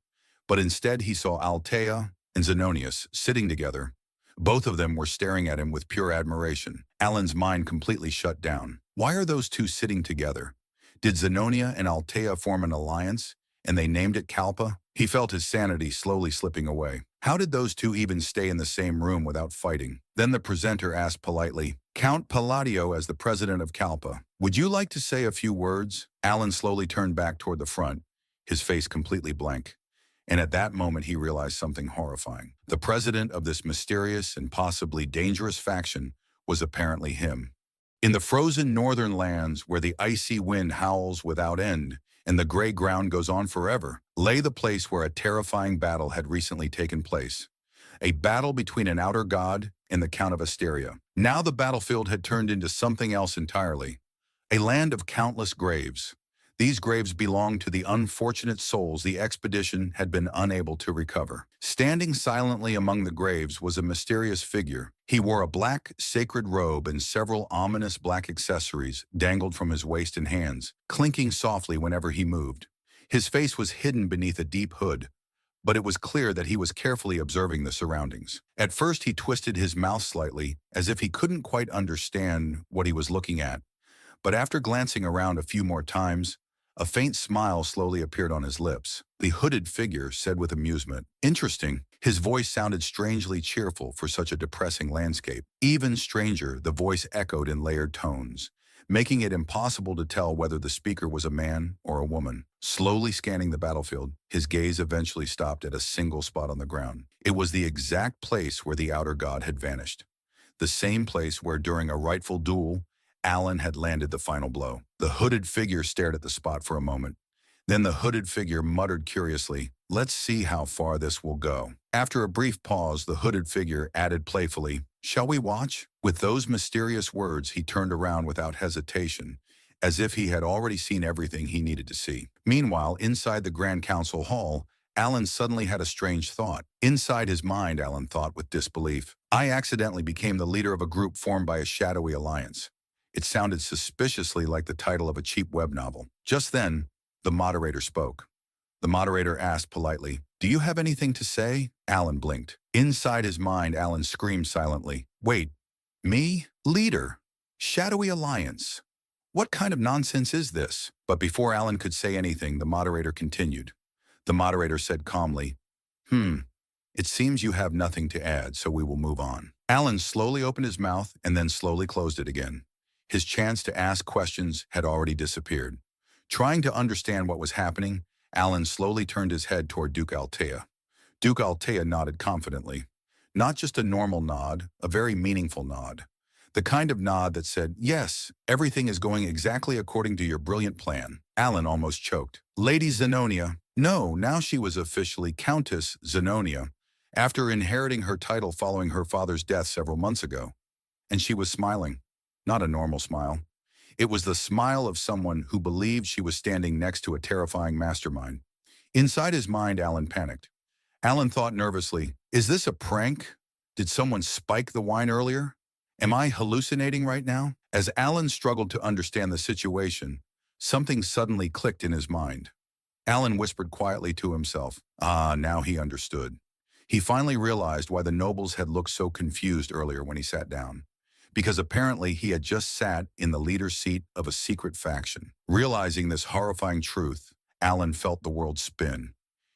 S1: but instead he saw Altea and Zenonius sitting together. Both of them were staring at him with pure admiration. Alan's mind completely shut down. Why are those two sitting together? Did Zenonia and Altea form an alliance, and they named it Kalpa? He felt his sanity slowly slipping away. How did those two even stay in the same room without fighting? Then the presenter asked politely, Count Palladio, as the president of Kalpa, would you like to say a few words? Alan slowly turned back toward the front, his face completely blank. And at that moment he realized something horrifying. The president of this mysterious and possibly dangerous faction was apparently him. In the frozen northern lands where the icy wind howls without end and the gray ground goes on forever, lay the place where a terrifying battle had recently taken place. A battle between an outer god and the Count of Asteria. Now the battlefield had turned into something else entirely. A land of countless graves. These graves belonged to the unfortunate souls the expedition had been unable to recover. Standing silently among the graves was a mysterious figure. He wore a black, sacred robe and several ominous black accessories dangled from his waist and hands, clinking softly whenever he moved. His face was hidden beneath a deep hood, but it was clear that he was carefully observing the surroundings. At first he twisted his mouth slightly, as if he couldn't quite understand what he was looking at. But after glancing around a few more times, a faint smile slowly appeared on his lips. The hooded figure said with amusement, interesting. His voice sounded strangely cheerful for such a depressing landscape. Even stranger, the voice echoed in layered tones, making it impossible to tell whether the speaker was a man or a woman. Slowly scanning the battlefield, his gaze eventually stopped at a single spot on the ground. It was the exact place where the outer god had vanished. The same place where, during a rightful duel, Alan had landed the final blow. The hooded figure stared at the spot for a moment. Then the hooded figure muttered curiously, let's see how far this will go. After a brief pause, the hooded figure added playfully, shall we watch? With those mysterious words, he turned around without hesitation, as if he had already seen everything he needed to see. Meanwhile, inside the Grand Council Hall, Alan suddenly had a strange thought. Inside his mind, Alan thought with disbelief, I accidentally became the leader of a group formed by a shadowy alliance. It sounded suspiciously like the title of a cheap web novel. Just then, the moderator spoke. The moderator asked politely, do you have anything to say? Alan blinked. Inside his mind, Alan screamed silently, wait, me? Leader? Shadowy alliance? What kind of nonsense is this? But before Alan could say anything, the moderator continued. The moderator said calmly, it seems you have nothing to add, so we will move on. Alan slowly opened his mouth and then slowly closed it again. His chance to ask questions had already disappeared. Trying to understand what was happening, Alan slowly turned his head toward Duke Altea. Duke Altea nodded confidently. Not just a normal nod, a very meaningful nod. The kind of nod that said, yes, everything is going exactly according to your brilliant plan. Alan almost choked. Lady Zenonia. No, now she was officially Countess Zenonia, after inheriting her title following her father's death several months ago. And she was smiling. Not a normal smile. It was the smile of someone who believed she was standing next to a terrifying mastermind. Inside his mind, Alan panicked. Alan thought nervously, is this a prank? Did someone spike the wine earlier? Am I hallucinating right now? As Alan struggled to understand the situation, something suddenly clicked in his mind. Alan whispered quietly to himself. Ah, now he understood. He finally realized why the nobles had looked so confused earlier when he sat down. Because apparently he had just sat in the leader's seat of a secret faction. Realizing this horrifying truth, Alan felt the world spin.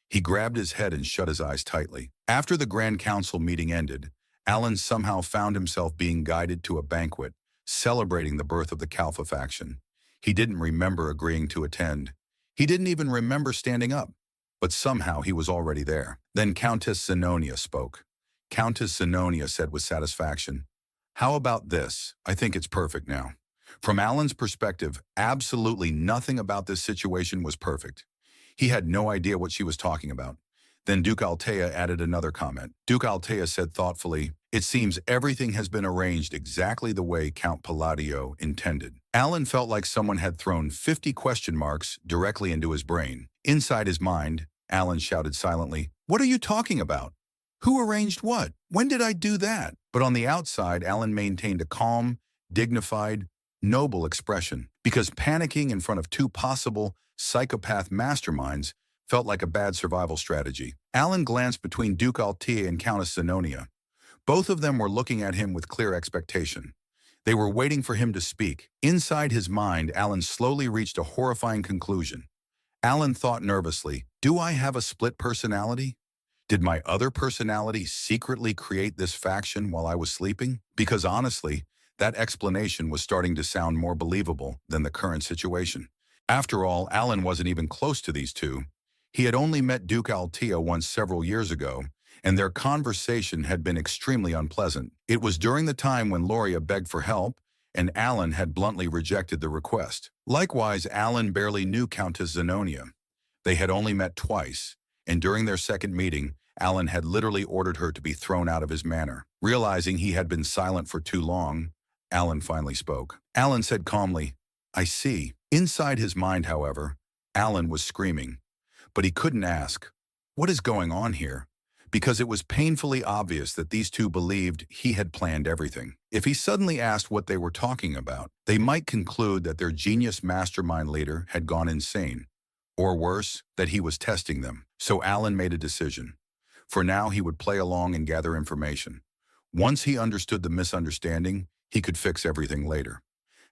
S1: He grabbed his head and shut his eyes tightly. After the Grand Council meeting ended, Alan somehow found himself being guided to a banquet, celebrating the birth of the Kalfa faction. He didn't remember agreeing to attend. He didn't even remember standing up. But somehow he was already there. Then Countess Zenonia spoke. Countess Zenonia said with satisfaction, "How about this? I think it's perfect now." From Alan's perspective, absolutely nothing about this situation was perfect. He had no idea what she was talking about. Then Duke Altea added another comment. Duke Altea said thoughtfully, "It seems everything has been arranged exactly the way Count Palladio intended." Alan felt like someone had thrown 50 question marks directly into his brain. Inside his mind, Alan shouted silently, "What are you talking about? Who arranged what? When did I do that?" But on the outside, Alan maintained a calm, dignified, noble expression, because panicking in front of two possible psychopath masterminds felt like a bad survival strategy. Alan glanced between Duke Altea and Countess Zenonia. Both of them were looking at him with clear expectation. They were waiting for him to speak. Inside his mind, Alan slowly reached a horrifying conclusion. Alan thought nervously, "Do I have a split personality? Did my other personality secretly create this faction while I was sleeping?" Because honestly, that explanation was starting to sound more believable than the current situation. After all, Alan wasn't even close to these two. He had only met Duke Altea once several years ago, and their conversation had been extremely unpleasant. It was during the time when Loria begged for help, and Alan had bluntly rejected the request. Likewise, Alan barely knew Countess Zenonia. They had only met twice, and during their second meeting, Alan had literally ordered her to be thrown out of his manor. Realizing he had been silent for too long, Alan finally spoke. Alan said calmly, "I see." Inside his mind, however, Alan was screaming. But he couldn't ask, "What is going on here?" Because it was painfully obvious that these two believed he had planned everything. If he suddenly asked what they were talking about, they might conclude that their genius mastermind leader had gone insane, or worse, that he was testing them. So Alan made a decision. For now, he would play along and gather information. Once he understood the misunderstanding, he could fix everything later.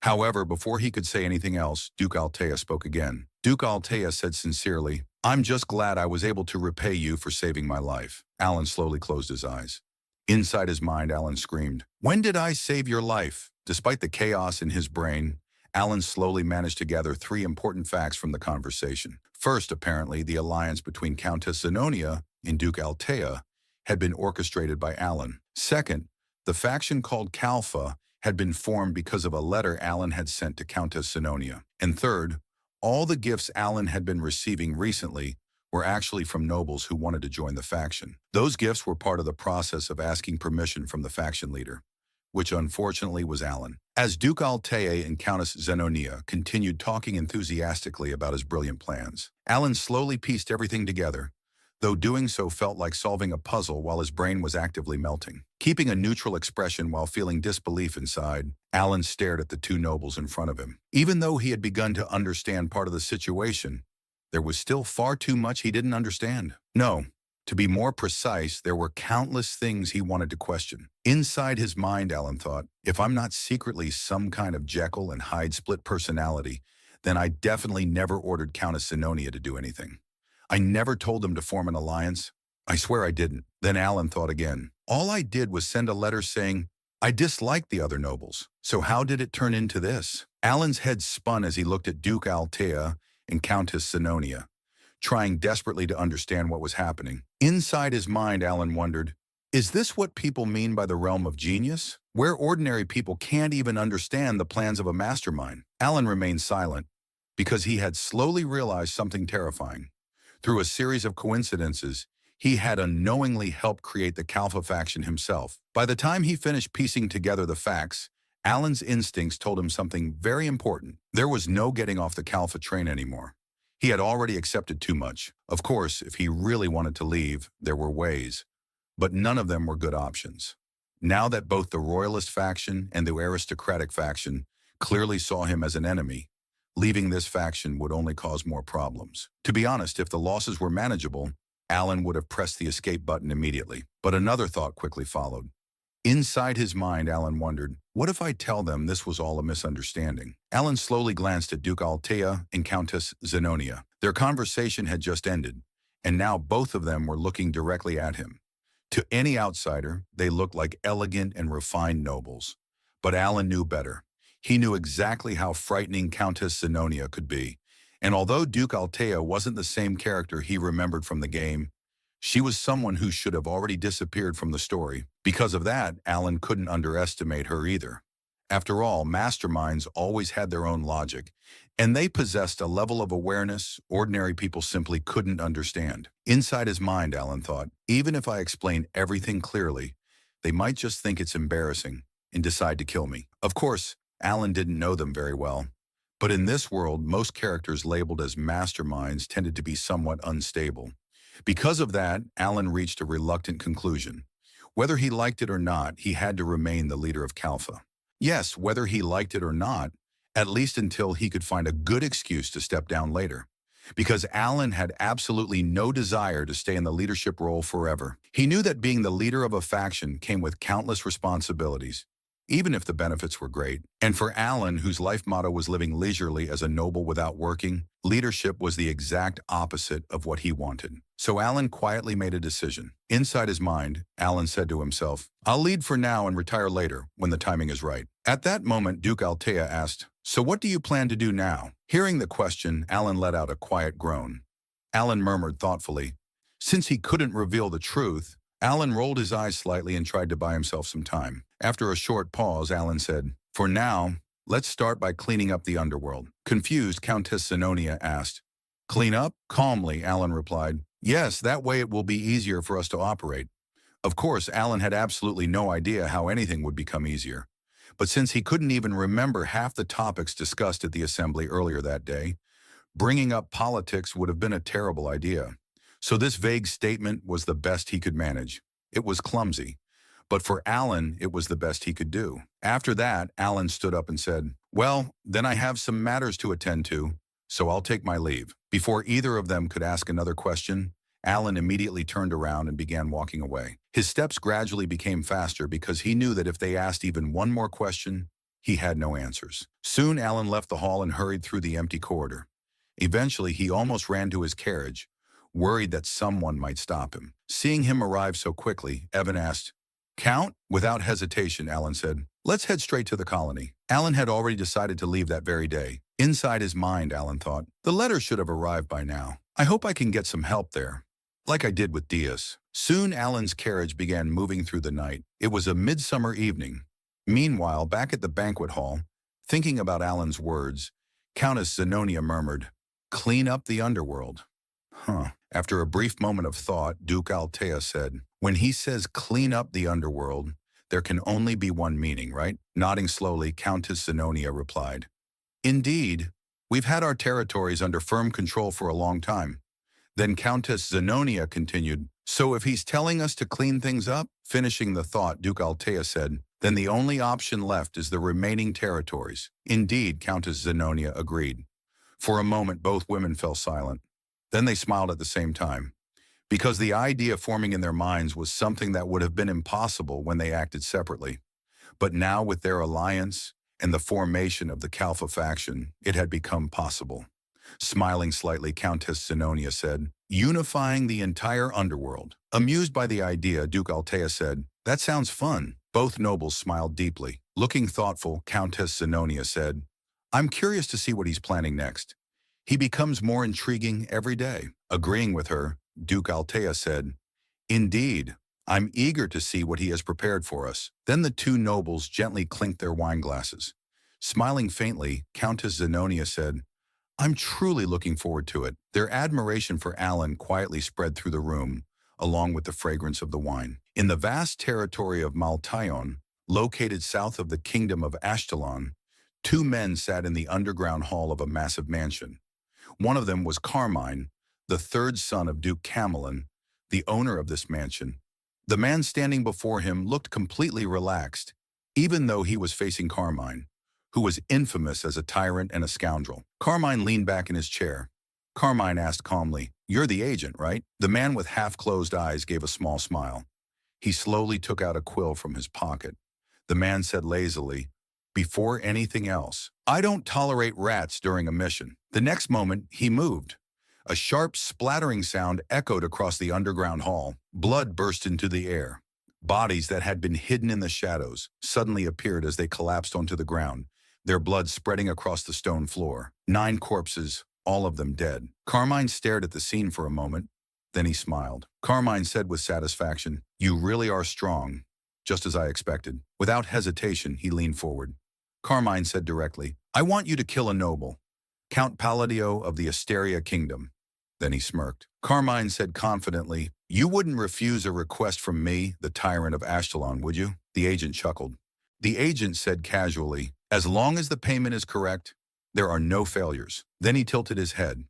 S1: However, before he could say anything else, Duke Altea spoke again. Duke Altea said sincerely, "I'm just glad I was able to repay you for saving my life." Alan slowly closed his eyes. Inside his mind, Alan screamed, "When did I save your life?" Despite the chaos in his brain, Alan slowly managed to gather three important facts from the conversation. First, apparently, the alliance between Countess Zenonia and Duke Altea had been orchestrated by Alan. Second, the faction called Kalfa had been formed because of a letter Alan had sent to Countess Zenonia. And third, all the gifts Alan had been receiving recently were actually from nobles who wanted to join the faction. Those gifts were part of the process of asking permission from the faction leader, which unfortunately was Alan. As Duke Altea and Countess Zenonia continued talking enthusiastically about his brilliant plans, Alan slowly pieced everything together, though doing so felt like solving a puzzle while his brain was actively melting. Keeping a neutral expression while feeling disbelief inside, Alan stared at the two nobles in front of him. Even though he had begun to understand part of the situation, there was still far too much he didn't understand. No, to be more precise, there were countless things he wanted to question. Inside his mind, Alan thought, if I'm not secretly some kind of Jekyll and Hyde split personality, then I definitely never ordered Countess Zenonia to do anything. I never told them to form an alliance. I swear I didn't. Then Alan thought again. All I did was send a letter saying, I disliked the other nobles. So how did it turn into this? Alan's head spun as he looked at Duke Altea and Countess Zenonia, trying desperately to understand what was happening. Inside his mind, Alan wondered, is this what people mean by the realm of genius? Where ordinary people can't even understand the plans of a mastermind? Alan remained silent because he had slowly realized something terrifying. Through a series of coincidences, he had unknowingly helped create the Kalfa faction himself. By the time he finished piecing together the facts, Alan's instincts told him something very important. There was no getting off the Kalfa train anymore. He had already accepted too much. Of course, if he really wanted to leave, there were ways, but none of them were good options. Now that both the royalist faction and the aristocratic faction clearly saw him as an enemy, leaving this faction would only cause more problems. To be honest, if the losses were manageable, Alan would have pressed the escape button immediately. But another thought quickly followed. Inside his mind, Alan wondered, what if I tell them this was all a misunderstanding? Alan slowly glanced at Duke Altea and Countess Zenonia. Their conversation had just ended, and now both of them were looking directly at him. To any outsider, they looked like elegant and refined nobles. But Alan knew better. He knew exactly how frightening Countess Zenonia could be. And although Duke Altea wasn't the same character he remembered from the game, she was someone who should have already disappeared from the story. Because of that, Alan couldn't underestimate her either. After all, masterminds always had their own logic, and they possessed a level of awareness ordinary people simply couldn't understand. Inside his mind, Alan thought, even if I explain everything clearly, they might just think it's embarrassing and decide to kill me. Of course, Alan didn't know them very well, but in this world, most characters labeled as masterminds tended to be somewhat unstable. Because of that, Alan reached a reluctant conclusion. Whether he liked it or not, he had to remain the leader of Kalfa. Yes, whether he liked it or not, at least until he could find a good excuse to step down later. Because Alan had absolutely no desire to stay in the leadership role forever. He knew that being the leader of a faction came with countless responsibilities, even if the benefits were great. And for Alan, whose life motto was living leisurely as a noble without working, leadership was the exact opposite of what he wanted. So Alan quietly made a decision. Inside his mind, Alan said to himself, I'll lead for now and retire later when the timing is right. At that moment, Duke Altea asked, so what do you plan to do now? Hearing the question, Alan let out a quiet groan. Alan murmured thoughtfully. Since he couldn't reveal the truth, Alan rolled his eyes slightly and tried to buy himself some time. After a short pause, Alan said, for now, let's start by cleaning up the underworld. Confused, Countess Zenonia asked. Clean up? Calmly, Alan replied. Yes, that way it will be easier for us to operate. Of course, Alan had absolutely no idea how anything would become easier. But since he couldn't even remember half the topics discussed at the assembly earlier that day, bringing up politics would have been a terrible idea. So this vague statement was the best he could manage. It was clumsy, but for Alan, it was the best he could do. After that, Alan stood up and said, well, then I have some matters to attend to, so I'll take my leave. Before either of them could ask another question, Alan immediately turned around and began walking away. His steps gradually became faster because he knew that if they asked even one more question, he had no answers. Soon, Alan left the hall and hurried through the empty corridor. Eventually, he almost ran to his carriage, worried that someone might stop him. Seeing him arrive so quickly, Evan asked, Count? Without hesitation, Alan said, let's head straight to the colony. Alan had already decided to leave that very day. Inside his mind, Alan thought, the letter should have arrived by now. I hope I can get some help there, like I did with Diaz. Soon, Alan's carriage began moving through the night. It was a midsummer evening. Meanwhile, back at the banquet hall, thinking about Alan's words, Countess Zenonia murmured, clean up the underworld. After a brief moment of thought, Duke Altea said, when he says clean up the underworld, there can only be one meaning, right? Nodding slowly, Countess Zenonia replied, indeed, we've had our territories under firm control for a long time. Then Countess Zenonia continued, so if he's telling us to clean things up, finishing the thought, Duke Altea said, then the only option left is the remaining territories. Indeed, Countess Zenonia agreed. For a moment, both women fell silent. Then they smiled at the same time, because the idea forming in their minds was something that would have been impossible when they acted separately. But now with their alliance and the formation of the Kalfa faction, it had become possible. Smiling slightly, Countess Zenonia said, unifying the entire underworld. Amused by the idea, Duke Altea said, that sounds fun. Both nobles smiled deeply. Looking thoughtful, Countess Zenonia said, I'm curious to see what he's planning next. He becomes more intriguing every day. Agreeing with her, Duke Altea said, indeed, I'm eager to see what he has prepared for us. Then the two nobles gently clinked their wine glasses. Smiling faintly, Countess Zenonia said, I'm truly looking forward to it. Their admiration for Alan quietly spread through the room, along with the fragrance of the wine. In the vast territory of Maltayon, located south of the kingdom of Ashtalon, two men sat in the underground hall of a massive mansion. One of them was Carmine, the third son of Duke Camelon, the owner of this mansion. The man standing before him looked completely relaxed, even though he was facing Carmine, who was infamous as a tyrant and a scoundrel. Carmine leaned back in his chair. Carmine asked calmly, "You're the agent, right?" The man with half-closed eyes gave a small smile. He slowly took out a quill from his pocket. The man said lazily, "Before anything else, I don't tolerate rats during a mission." The next moment, he moved. A sharp, splattering sound echoed across the underground hall. Blood burst into the air. Bodies that had been hidden in the shadows suddenly appeared as they collapsed onto the ground, their blood spreading across the stone floor. 9 corpses, all of them dead. Carmine stared at the scene for a moment. Then he smiled. Carmine said with satisfaction, "You really are strong, just as I expected." Without hesitation, he leaned forward. Carmine said directly, "I want you to kill a noble, Count Palladio of the Asteria Kingdom." Then he smirked. Carmine said confidently, "You wouldn't refuse a request from me, the tyrant of Ashkelon, would you?" The agent chuckled. The agent said casually, "As long as the payment is correct, there are no failures." Then he tilted his head.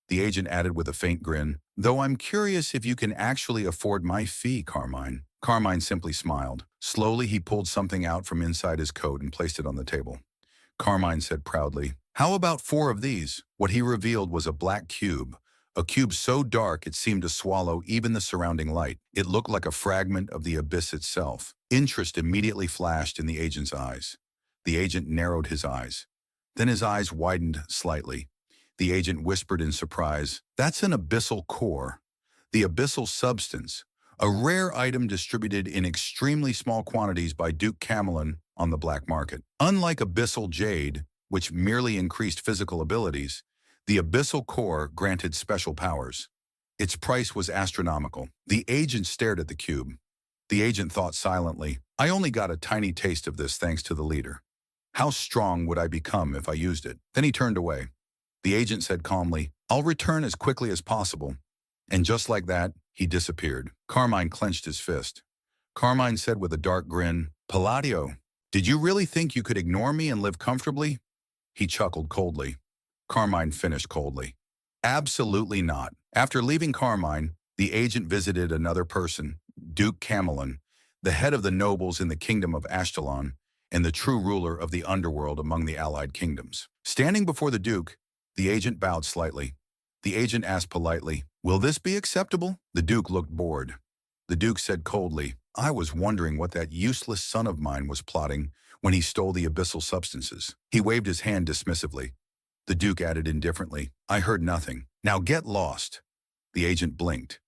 S1: The agent added with a faint grin, "Though I'm curious if you can actually afford my fee, Carmine." Carmine simply smiled. Slowly, he pulled something out from inside his coat and placed it on the table. Carmine said proudly, "How about 4 of these?" What he revealed was a black cube, a cube so dark it seemed to swallow even the surrounding light. It looked like a fragment of the abyss itself. Interest immediately flashed in the agent's eyes. The agent narrowed his eyes. Then his eyes widened slightly. The agent whispered in surprise, "That's an abyssal core, the abyssal substance, a rare item distributed in extremely small quantities by Duke Camelon on the black market." Unlike abyssal jade, which merely increased physical abilities, the abyssal core granted special powers. Its price was astronomical. The agent stared at the cube. The agent thought silently, "I only got a tiny taste of this thanks to the leader. How strong would I become if I used it?" Then he turned away. The agent said calmly, "I'll return as quickly as possible." And just like that, he disappeared. Carmine clenched his fist. Carmine said with a dark grin, "Palladio, did you really think you could ignore me and live comfortably?" He chuckled coldly. Carmine finished coldly, "Absolutely not." After leaving Carmine, the agent visited another person, Duke Camelon, the head of the nobles in the kingdom of Ashkelon and the true ruler of the underworld among the allied kingdoms. Standing before the Duke, the agent bowed slightly. The agent asked politely, "Will this be acceptable?" The Duke looked bored. The Duke said coldly, "I was wondering what that useless son of mine was plotting when he stole the abyssal substances." He waved his hand dismissively. The Duke added indifferently, "I heard nothing. Now get lost." The agent blinked.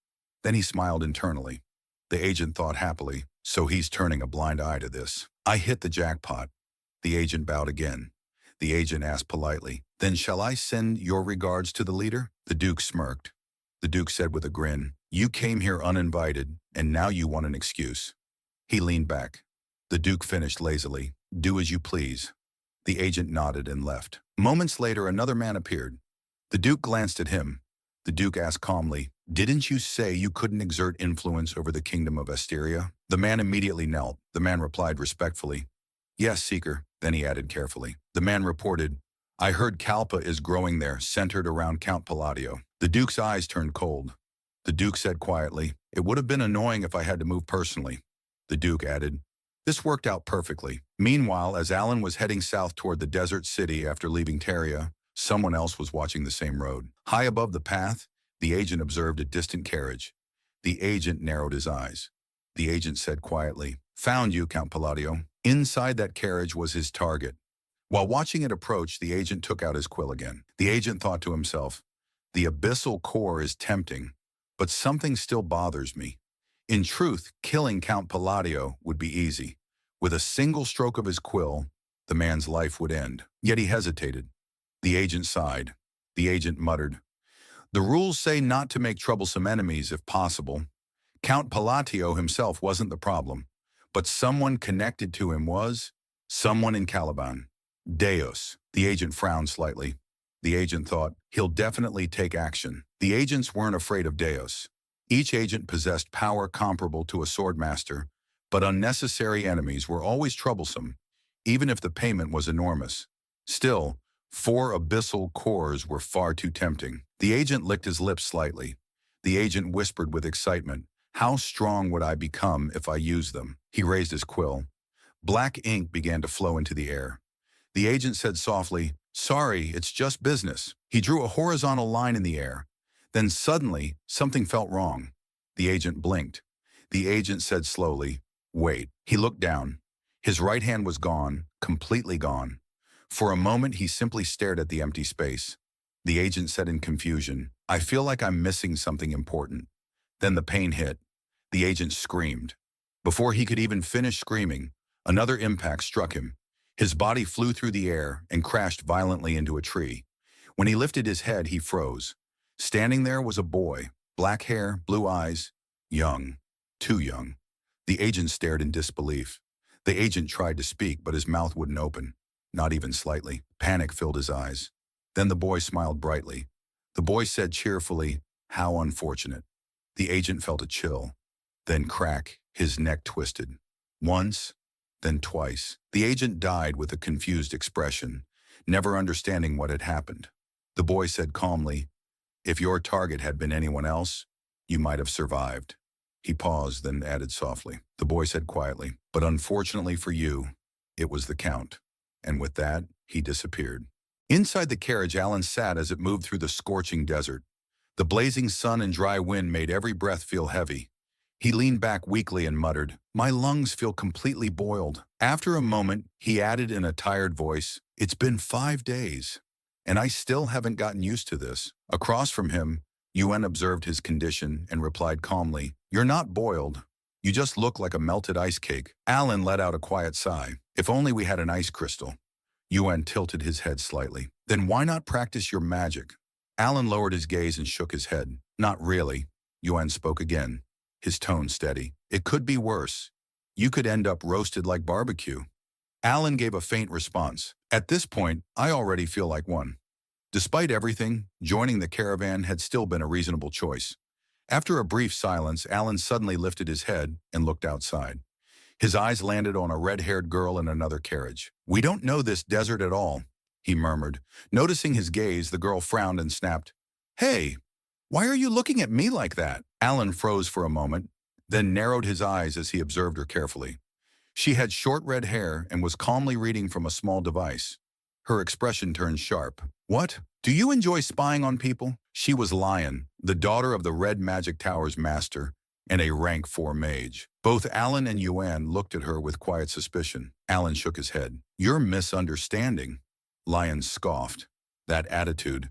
S1: Then he smiled internally. The agent thought happily, "So he's turning a blind eye to this. I hit the jackpot." The agent bowed again. The agent asked politely, "Then shall I send your regards to the leader?" The Duke smirked. The Duke said with a grin, "You came here uninvited, and now you want an excuse." He leaned back. The Duke finished lazily, "Do as you please." The agent nodded and left. Moments later, another man appeared. The Duke glanced at him. The Duke asked calmly, "Didn't you say you couldn't exert influence over the kingdom of Asteria?" The man immediately knelt. The man replied respectfully, "Yes, Seeker." Then he added carefully. The man reported, "I heard Kalpa is growing there, centered around Count Palladio." The Duke's eyes turned cold. The Duke said quietly, "It would have been annoying if I had to move personally." The Duke added, "This worked out perfectly." Meanwhile, as Alan was heading south toward the desert city after leaving Teria, someone else was watching the same road. High above the path, the agent observed a distant carriage. The agent narrowed his eyes. The agent said quietly, "Found you, Count Palladio." Inside that carriage was his target. While watching it approach, the agent took out his quill again. The agent thought to himself, "The abyssal core is tempting, but something still bothers me." In truth, killing Count Palladio would be easy. With a single stroke of his quill, the man's life would end. Yet he hesitated. The agent sighed. The agent muttered, "The rules say not to make troublesome enemies if possible. Count Palladio himself wasn't the problem, but someone connected to him was. Someone in Caliban. Deus." The agent frowned slightly. The agent thought, "He'll definitely take action." The agents weren't afraid of Deus. Each agent possessed power comparable to a swordmaster, but unnecessary enemies were always troublesome, even if the payment was enormous. Still, 4 abyssal cores were far too tempting. The agent licked his lips slightly. The agent whispered with excitement, "How strong would I become if I used them?" He raised his quill. Black ink began to flow into the air. The agent said softly, "Sorry, it's just business." He drew a horizontal line in the air. Then suddenly, something felt wrong. The agent blinked. The agent said slowly, "Wait." He looked down. His right hand was gone, completely gone. For a moment, he simply stared at the empty space. The agent said in confusion, "I feel like I'm missing something important." Then the pain hit. The agent screamed. Before he could even finish screaming, another impact struck him. His body flew through the air and crashed violently into a tree. When he lifted his head, he froze. Standing there was a boy, black hair, blue eyes, young, too young. The agent stared in disbelief. The agent tried to speak, but his mouth wouldn't open, not even slightly. Panic filled his eyes. Then the boy smiled brightly. The boy said cheerfully, "How unfortunate." The agent felt a chill. Then crack, his neck twisted. Once, then twice. The agent died with a confused expression, never understanding what had happened. The boy said calmly, "If your target had been anyone else, you might have survived." He paused, then added softly. The boy said quietly, "But unfortunately for you, it was the Count." And with that, he disappeared. Inside the carriage, Alan sat as it moved through the scorching desert. The blazing sun and dry wind made every breath feel heavy. He leaned back weakly and muttered, "My lungs feel completely boiled." After a moment, he added in a tired voice, "It's been 5 days, and I still haven't gotten used to this." Across from him, Yuen observed his condition and replied calmly, "You're not boiled. You just look like a melted ice cake." Alan let out a quiet sigh. "If only we had an ice crystal." Yuen tilted his head slightly. "Then why not practice your magic?" Alan lowered his gaze and shook his head. "Not really." Yuen spoke again, his tone steady. "It could be worse. You could end up roasted like barbecue." Alan gave a faint response. "At this point, I already feel like one." Despite everything, joining the caravan had still been a reasonable choice. After a brief silence, Alan suddenly lifted his head and looked outside. His eyes landed on a red-haired girl in another carriage. "We don't know this desert at all," he murmured. Noticing his gaze, the girl frowned and snapped, "Hey, why are you looking at me like that?" Alan froze for a moment, then narrowed his eyes as he observed her carefully. She had short red hair and was calmly reading from a small device. Her expression turned sharp. "What? Do you enjoy spying on people?" She was Lion, the daughter of the Red Magic Tower's master, and a rank 4 mage. Both Alan and Yuan looked at her with quiet suspicion. Alan shook his head. "You're misunderstanding." Lion scoffed. That attitude,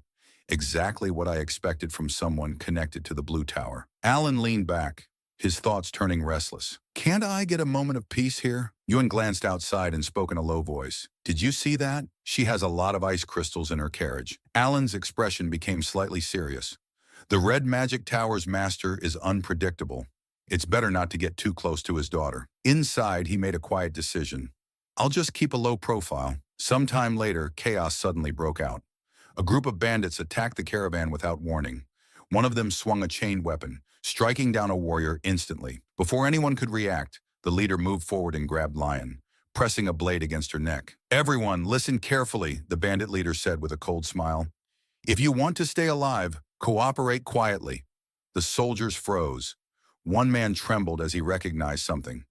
S1: exactly what I expected from someone connected to the Blue Tower. Alan leaned back, his thoughts turning restless. "Can't I get a moment of peace here?" Yuan glanced outside and spoke in a low voice. "Did you see that? She has a lot of ice crystals in her carriage." Alan's expression became slightly serious. "The Red Magic Tower's master is unpredictable. It's better not to get too close to his daughter." Inside, he made a quiet decision. "I'll just keep a low profile." Sometime later, chaos suddenly broke out. A group of bandits attacked the caravan without warning. One of them swung a chained weapon, striking down a warrior instantly. Before anyone could react, the leader moved forward and grabbed Lion, pressing a blade against her neck. "Everyone, listen carefully," the bandit leader said with a cold smile. "If you want to stay alive, cooperate quietly." The soldiers froze. One man trembled as he recognized something.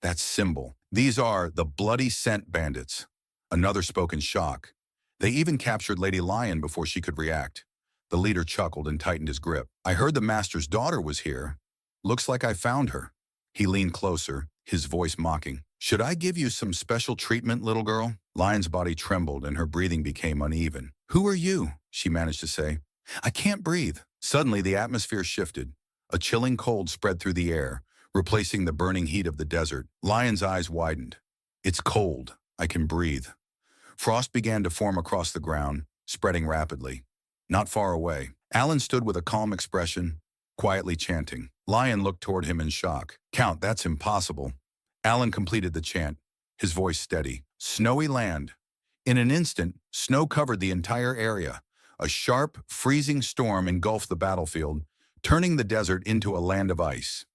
S1: "That symbol. These are the Bloody Scent Bandits." Another spoke in shock. "They even captured Lady Lion before she could react." The leader chuckled and tightened his grip. "I heard the master's daughter was here. Looks like I found her." He leaned closer, his voice mocking. "Should I give you some special treatment, little girl?" Lion's body trembled and her breathing became uneven. "Who are you?" she managed to say. "I can't breathe." Suddenly, the atmosphere shifted. A chilling cold spread through the air, replacing the burning heat of the desert. Lion's eyes widened. "It's cold. I can breathe." Frost began to form across the ground, spreading rapidly. Not far away, Alan stood with a calm expression, quietly chanting. Lion looked toward him in shock. "Count, that's impossible." Alan completed the chant, his voice steady. "Snowy land." In an instant, snow covered the entire area. A sharp, freezing storm engulfed the battlefield, turning the desert into a land of ice.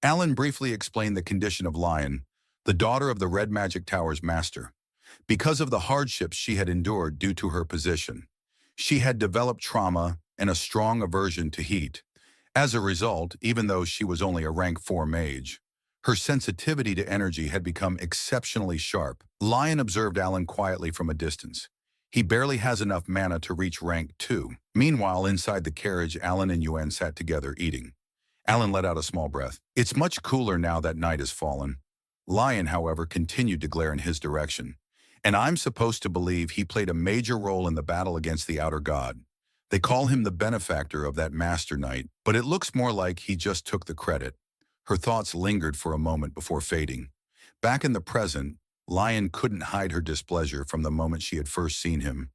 S1: Alan briefly explained the condition of Lion, the daughter of the Red Magic Tower's master. Because of the hardships she had endured due to her position, she had developed trauma and a strong aversion to heat. As a result, even though she was only a rank 4 mage, her sensitivity to energy had become exceptionally sharp. Lion observed Alan quietly from a distance. He barely has enough mana to reach rank 2. Meanwhile, inside the carriage, Alan and Yuan sat together, eating. Alan let out a small breath. It's much cooler now that night has fallen. Lion, however, continued to glare in his direction. And I'm supposed to believe he played a major role in the battle against the Outer God. They call him the benefactor of that master night, but it looks more like he just took the credit. Her thoughts lingered for a moment before fading. Back in the present, Lion couldn't hide her displeasure from the moment she had first seen him,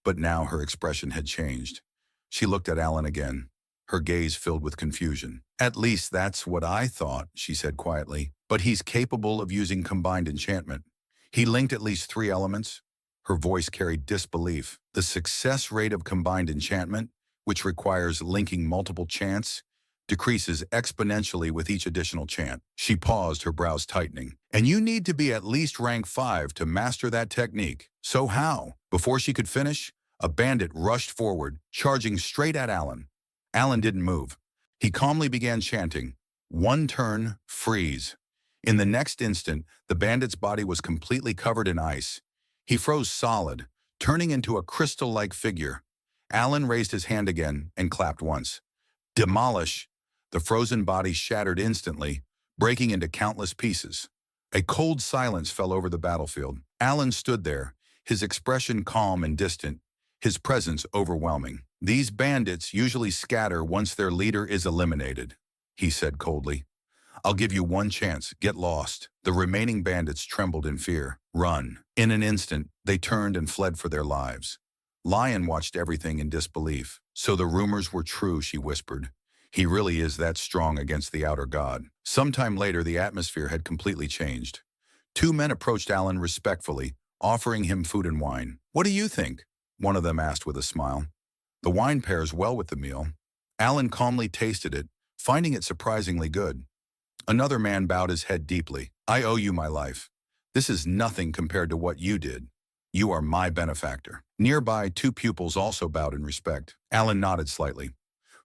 S1: but now her expression had changed. She looked at Alan again, her gaze filled with confusion. At least that's what I thought, she said quietly. But he's capable of using combined enchantment. He linked at least 3 elements. Her voice carried disbelief. The success rate of combined enchantment, which requires linking multiple chants, decreases exponentially with each additional chant. She paused, her brows tightening. And you need to be at least rank 5 to master that technique. So how? Before she could finish, a bandit rushed forward, charging straight at Alan. Alan didn't move. He calmly began chanting, "One turn, freeze." In the next instant, the bandit's body was completely covered in ice. He froze solid, turning into a crystal-like figure. Alan raised his hand again and clapped once. Demolish! The frozen body shattered instantly, breaking into countless pieces. A cold silence fell over the battlefield. Alan stood there, his expression calm and distant, his presence overwhelming. "These bandits usually scatter once their leader is eliminated," he said coldly. "I'll give you one chance. Get lost." The remaining bandits trembled in fear. "Run." In an instant, they turned and fled for their lives. Lion watched everything in disbelief. "So the rumors were true," she whispered. "He really is that strong against the Outer God." Sometime later, the atmosphere had completely changed. 2 men approached Alan respectfully, offering him food and wine. "What do you think?" one of them asked with a smile. "The wine pairs well with the meal." Alan calmly tasted it, finding it surprisingly good. Another man bowed his head deeply. "I owe you my life. This is nothing compared to what you did. You are my benefactor." Nearby, 2 pupils also bowed in respect. Alan nodded slightly.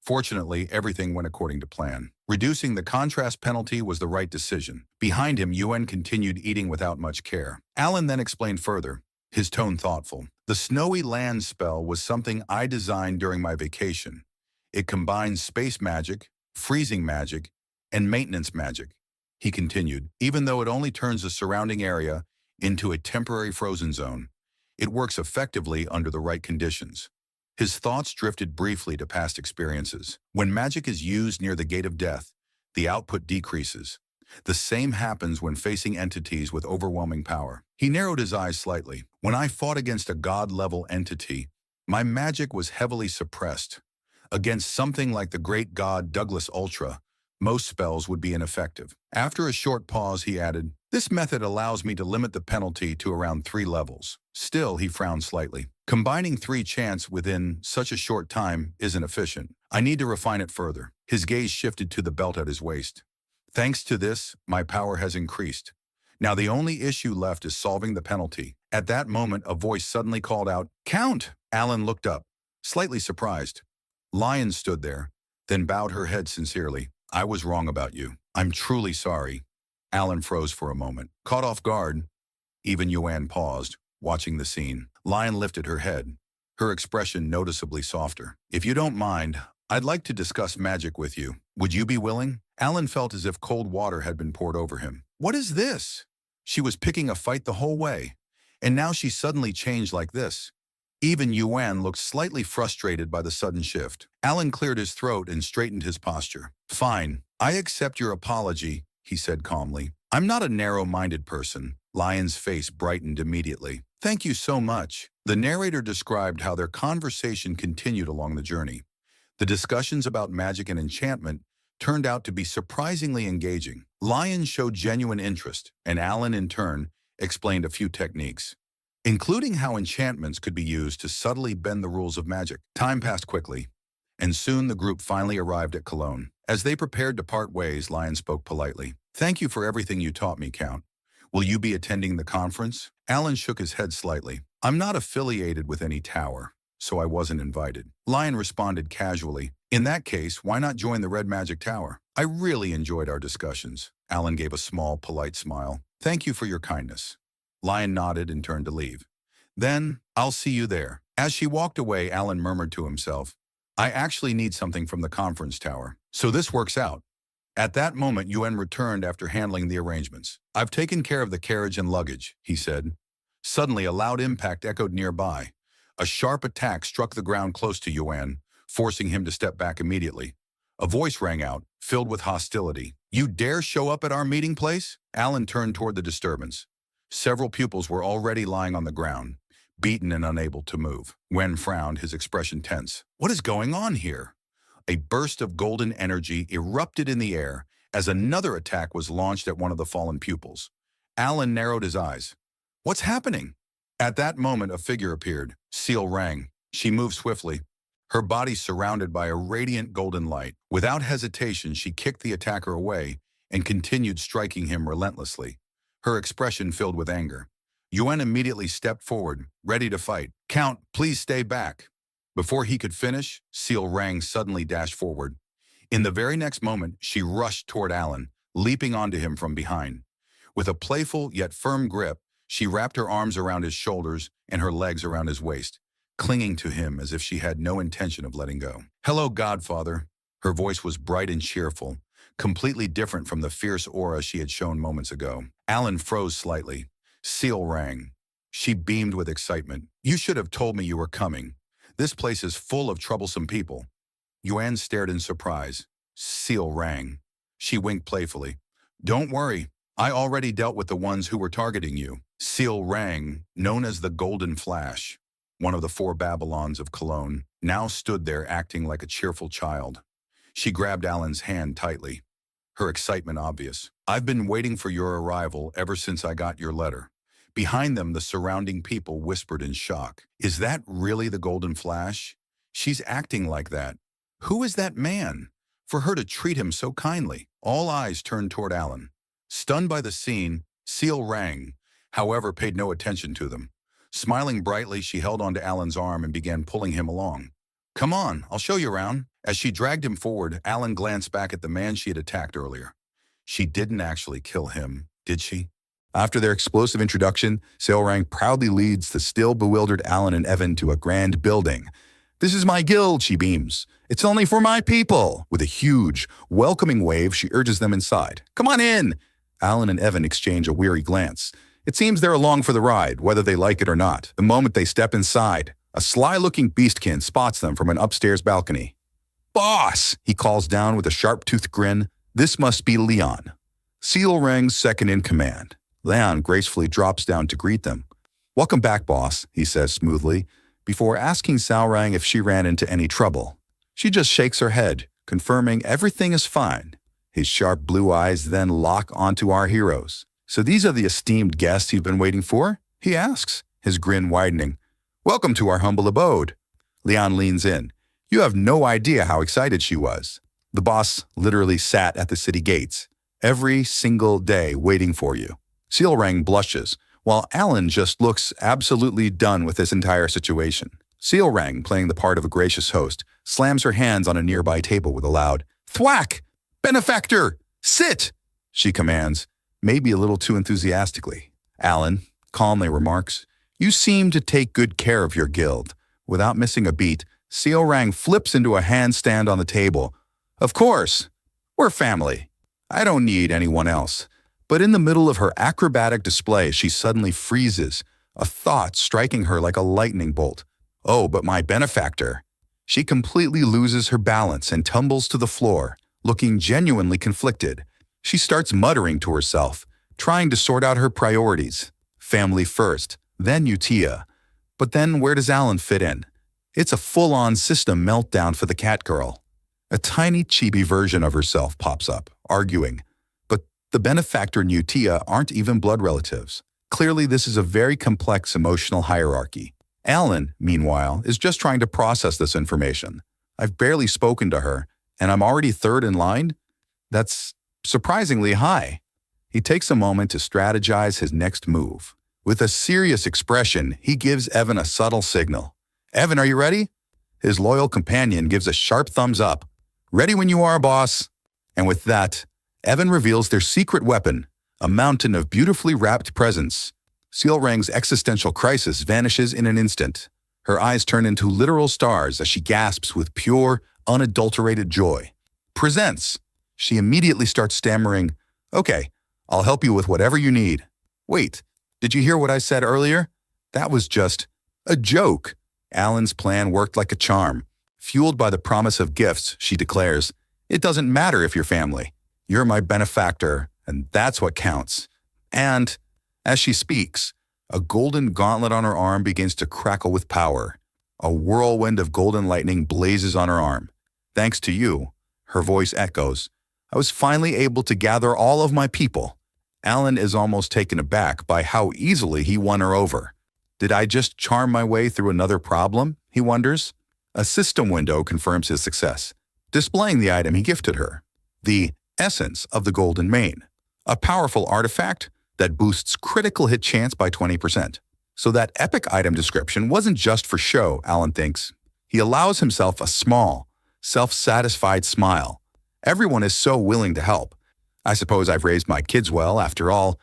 S1: Fortunately, everything went according to plan. Reducing the contrast penalty was the right decision. Behind him, Yuan continued eating without much care. Alan then explained further, his tone thoughtful. "The snowy land spell was something I designed during my vacation. It combines space magic, freezing magic, and maintenance magic." He continued, "Even though it only turns the surrounding area into a temporary frozen zone, it works effectively under the right conditions." His thoughts drifted briefly to past experiences. When magic is used near the gate of death, the output decreases. The same happens when facing entities with overwhelming power. He narrowed his eyes slightly. "When I fought against a god-level entity, my magic was heavily suppressed. Against something like the great god Douglas Ultra, most spells would be ineffective." After a short pause, he added, "This method allows me to limit the penalty to around 3 levels. Still," he frowned slightly, "combining 3 chants within such a short time isn't efficient. I need to refine it further." His gaze shifted to the belt at his waist. "Thanks to this, my power has increased. Now the only issue left is solving the penalty." At that moment, a voice suddenly called out, "Count!" Alan looked up, slightly surprised. Lion stood there, then bowed her head sincerely. "I was wrong about you. I'm truly sorry." Alan froze for a moment. Caught off guard, even Yuan paused, watching the scene. Lion lifted her head, her expression noticeably softer. "If you don't mind, I'd like to discuss magic with you. Would you be willing?" Alan felt as if cold water had been poured over him. What is this? She was picking a fight the whole way, and now she suddenly changed like this. Even Yuan looked slightly frustrated by the sudden shift. Alan cleared his throat and straightened his posture. "Fine, I accept your apology," he said calmly. "I'm not a narrow-minded person." Lion's face brightened immediately. "Thank you so much." The narrator described how their conversation continued along the journey. The discussions about magic and enchantment turned out to be surprisingly engaging. Lion showed genuine interest, and Alan, in turn, explained a few techniques, including how enchantments could be used to subtly bend the rules of magic. Time passed quickly, and soon the group finally arrived at Cologne. As they prepared to part ways, Lion spoke politely. "Thank you for everything you taught me, Count. Will you be attending the conference?" Alan shook his head slightly. "I'm not affiliated with any tower, so I wasn't invited." Lion responded casually. "In that case, why not join the Red Magic Tower? I really enjoyed our discussions." Alan gave a small, polite smile. "Thank you for your kindness." Lion nodded and turned to leave. Then, I'll see you there. As she walked away, Alan murmured to himself, I actually need something from the conference tower. So this works out. At that moment, Yuen returned after handling the arrangements. I've taken care of the carriage and luggage, he said. Suddenly, a loud impact echoed nearby. A sharp attack struck the ground close to Yuen, forcing him to step back immediately. A voice rang out, filled with hostility. You dare show up at our meeting place? Alan turned toward the disturbance. Several pupils were already lying on the ground, beaten and unable to move. Wen frowned, his expression tense. What is going on here? A burst of golden energy erupted in the air as another attack was launched at one of the fallen pupils. Alan narrowed his eyes. What's happening? At that moment, a figure appeared. Seal rang. She moved swiftly, her body surrounded by a radiant golden light. Without hesitation, she kicked the attacker away and continued striking him relentlessly, her expression filled with anger. Yuen immediately stepped forward, ready to fight. Count, please stay back. Before he could finish, Seal Rang suddenly dashed forward. In the very next moment, she rushed toward Alan, leaping onto him from behind. With a playful yet firm grip, she wrapped her arms around his shoulders and her legs around his waist, clinging to him as if she had no intention of letting go. Hello, Godfather. Her voice was bright and cheerful, completely different from the fierce aura she had shown moments ago. Alan froze slightly. Seal rang. She beamed with excitement. You should have told me you were coming. This place is full of troublesome people. Yuan stared in surprise. Seal rang. She winked playfully. Don't worry. I already dealt with the ones who were targeting you. Seal rang, known as the Golden Flash, one of the 4 Babylons of Cologne, now stood there acting like a cheerful child. She grabbed Alan's hand tightly, her excitement obvious. I've been waiting for your arrival ever since I got your letter. Behind them, the surrounding people whispered in shock. Is that really the Golden Flash? She's acting like that. Who is that man? For her to treat him so kindly. All eyes turned toward Alan. Stunned by the scene, Seal rang, however, paid no attention to them. Smiling brightly, she held onto Alan's arm and began pulling him along. Come on, I'll show you around. As she dragged him forward, Alan glanced back at the man she had attacked earlier. She didn't actually kill him, did she? After their explosive introduction, Sailrang proudly leads the still bewildered Alan and Evan to a grand building. This is my guild, she beams. It's only for my people. With a huge, welcoming wave, she urges them inside. Come on in. Alan and Evan exchange a weary glance. It seems they're along for the ride, whether they like it or not. The moment they step inside, a sly-looking beastkin spots them from an upstairs balcony. Boss, he calls down with a sharp-toothed grin. This must be Leon. Seal Rang's second in command. Leon gracefully drops down to greet them. Welcome back, boss, he says smoothly, before asking Saorang if she ran into any trouble. She just shakes her head, confirming everything is fine. His sharp blue eyes then lock onto our heroes. So these are the esteemed guests you've been waiting for? He asks, his grin widening. Welcome to our humble abode. Leon leans in. You have no idea how excited she was. The boss literally sat at the city gates, every single day waiting for you. Sealrang blushes, while Alan just looks absolutely done with this entire situation. Sealrang, playing the part of a gracious host, slams her hands on a nearby table with a loud, Thwack! Benefactor! Sit! She commands, maybe a little too enthusiastically. Alan calmly remarks, You seem to take good care of your guild. Without missing a beat, Seorang flips into a handstand on the table. Of course, we're family. I don't need anyone else. But in the middle of her acrobatic display, she suddenly freezes, a thought striking her like a lightning bolt. Oh, but my benefactor. She completely loses her balance and tumbles to the floor, looking genuinely conflicted. She starts muttering to herself, trying to sort out her priorities. Family first, then Utia. But then where does Alan fit in? It's a full-on system meltdown for the cat girl. A tiny chibi version of herself pops up, arguing. But the benefactor and Utia aren't even blood relatives. Clearly, this is a very complex emotional hierarchy. Alan, meanwhile, is just trying to process this information. I've barely spoken to her, and I'm already third in line? That's surprisingly high. He takes a moment to strategize his next move. With a serious expression, he gives Evan a subtle signal. Evan, are you ready? His loyal companion gives a sharp thumbs up. Ready when you are, boss. And with that, Evan reveals their secret weapon, a mountain of beautifully wrapped presents. Seal Rang's existential crisis vanishes in an instant. Her eyes turn into literal stars as she gasps with pure, unadulterated joy. Presents! She immediately starts stammering, "Okay, I'll help you with whatever you need." "Wait, did you hear what I said earlier? That was just a joke." Alan's plan worked like a charm. Fueled by the promise of gifts, she declares, "It doesn't matter if you're family. You're my benefactor, and that's what counts." And, as she speaks, a golden gauntlet on her arm begins to crackle with power. A whirlwind of golden lightning blazes on her arm. "Thanks to you," her voice echoes, "I was finally able to gather all of my people." Alan is almost taken aback by how easily he won her over. Did I just charm my way through another problem, he wonders? A system window confirms his success, displaying the item he gifted her, the essence of the Golden Mane, a powerful artifact that boosts critical hit chance by 20%. So that epic item description wasn't just for show, Alan thinks. He allows himself a small, self-satisfied smile. Everyone is so willing to help. I suppose I've raised my kids well, after all.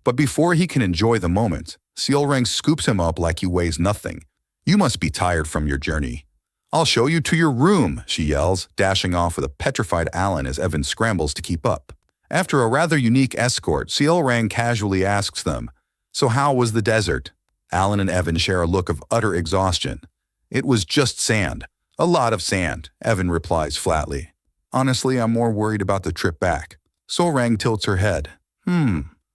S1: But before he can enjoy the moment, Seal Rang scoops him up like he weighs nothing. "You must be tired from your journey." "I'll show you to your room," she yells, dashing off with a petrified Alan as Evan scrambles to keep up. After a rather unique escort, Seal Rang casually asks them, "So how was the desert?" Alan and Evan share a look of utter exhaustion. "It was just sand. A lot of sand," Evan replies flatly. "Honestly, I'm more worried about the trip back." Seal Rang tilts her head.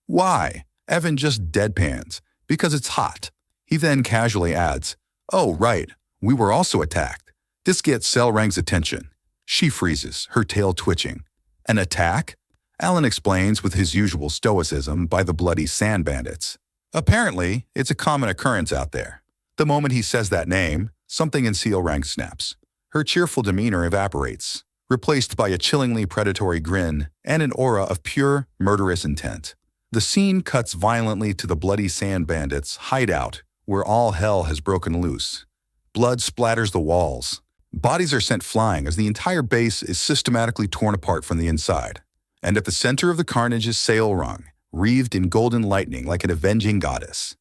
S1: Why?" Evan just deadpans. "Because it's hot." He then casually adds, "Oh, right, we were also attacked." This gets Seal Rang's attention. She freezes, her tail twitching. "An attack?" Alan explains with his usual stoicism by the bloody sand bandits. Apparently, it's a common occurrence out there. The moment he says that name, something in Seal Rang snaps. Her cheerful demeanor evaporates, replaced by a chillingly predatory grin and an aura of pure, murderous intent. The scene cuts violently to the bloody sand bandits' hideout, where all hell has broken loose. Blood splatters the walls. Bodies are sent flying as the entire base is systematically torn apart from the inside. And at the center of the carnage is Seal Rang, wreathed in golden lightning like an avenging goddess.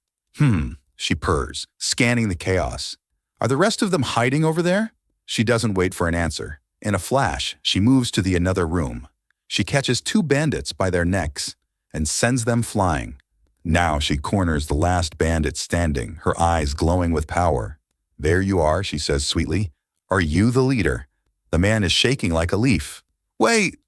S1: She purrs, scanning the chaos. "Are the rest of them hiding over there?" She doesn't wait for an answer. In a flash, she moves to the another room. She catches 2 bandits by their necks and sends them flying. Now she corners the last bandit standing, her eyes glowing with power. "There you are," she says sweetly. "Are you the leader?" The man is shaking like a leaf. Wait!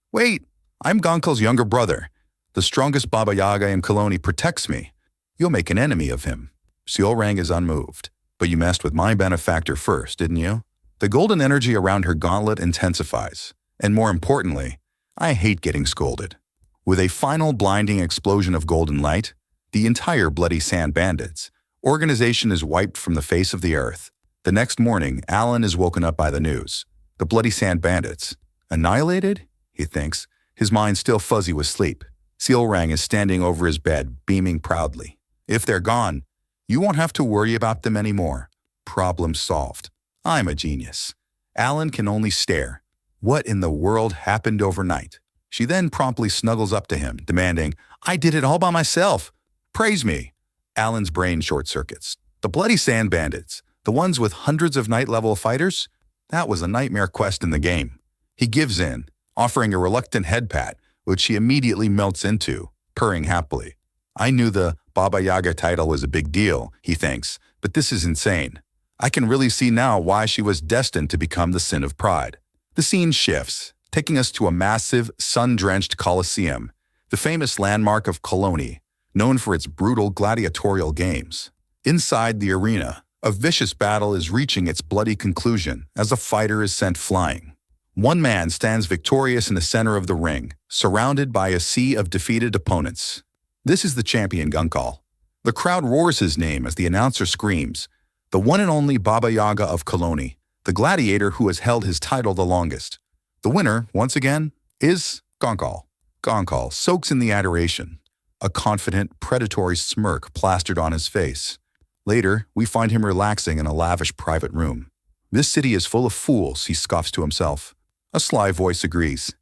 S1: I'm Gonkal's younger brother. The strongest Baba Yaga in Koloni protects me. You'll make an enemy of him." Seal Rang is unmoved. "But you messed with my benefactor first, didn't you?" The golden energy around her gauntlet intensifies. And more importantly, I hate getting scolded. With a final blinding explosion of golden light, the entire Bloody Sand Bandits organization is wiped from the face of the earth. The next morning, Alan is woken up by the news. The Bloody Sand Bandits. Annihilated? He thinks, his mind still fuzzy with sleep. Seal Rang is standing over his bed, beaming proudly. "If they're gone, you won't have to worry about them anymore. Problem solved. I'm a genius." Alan can only stare. What in the world happened overnight? She then promptly snuggles up to him, demanding, "I did it all by myself. Praise me." Alan's brain short-circuits. The Bloody Sand Bandits, the ones with hundreds of night-level fighters? That was a nightmare quest in the game. He gives in, offering a reluctant head pat, which she immediately melts into, purring happily. "I knew the Baba Yaga title was a big deal," he thinks, "but this is insane. I can really see now why she was destined to become the sin of pride." The scene shifts, taking us to a massive, sun-drenched Colosseum, the famous landmark of Koloni, known for its brutal gladiatorial games. Inside the arena, a vicious battle is reaching its bloody conclusion as a fighter is sent flying. One man stands victorious in the center of the ring, surrounded by a sea of defeated opponents. This is the champion Gunkal. The crowd roars his name as the announcer screams, "The one and only Baba Yaga of Koloni, the gladiator who has held his title the longest." The winner, once again, is Gunkal. Gunkal soaks in the adoration, a confident, predatory smirk plastered on his face. Later, we find him relaxing in a lavish private room. "This city is full of fools," he scoffs to himself. A sly voice agrees.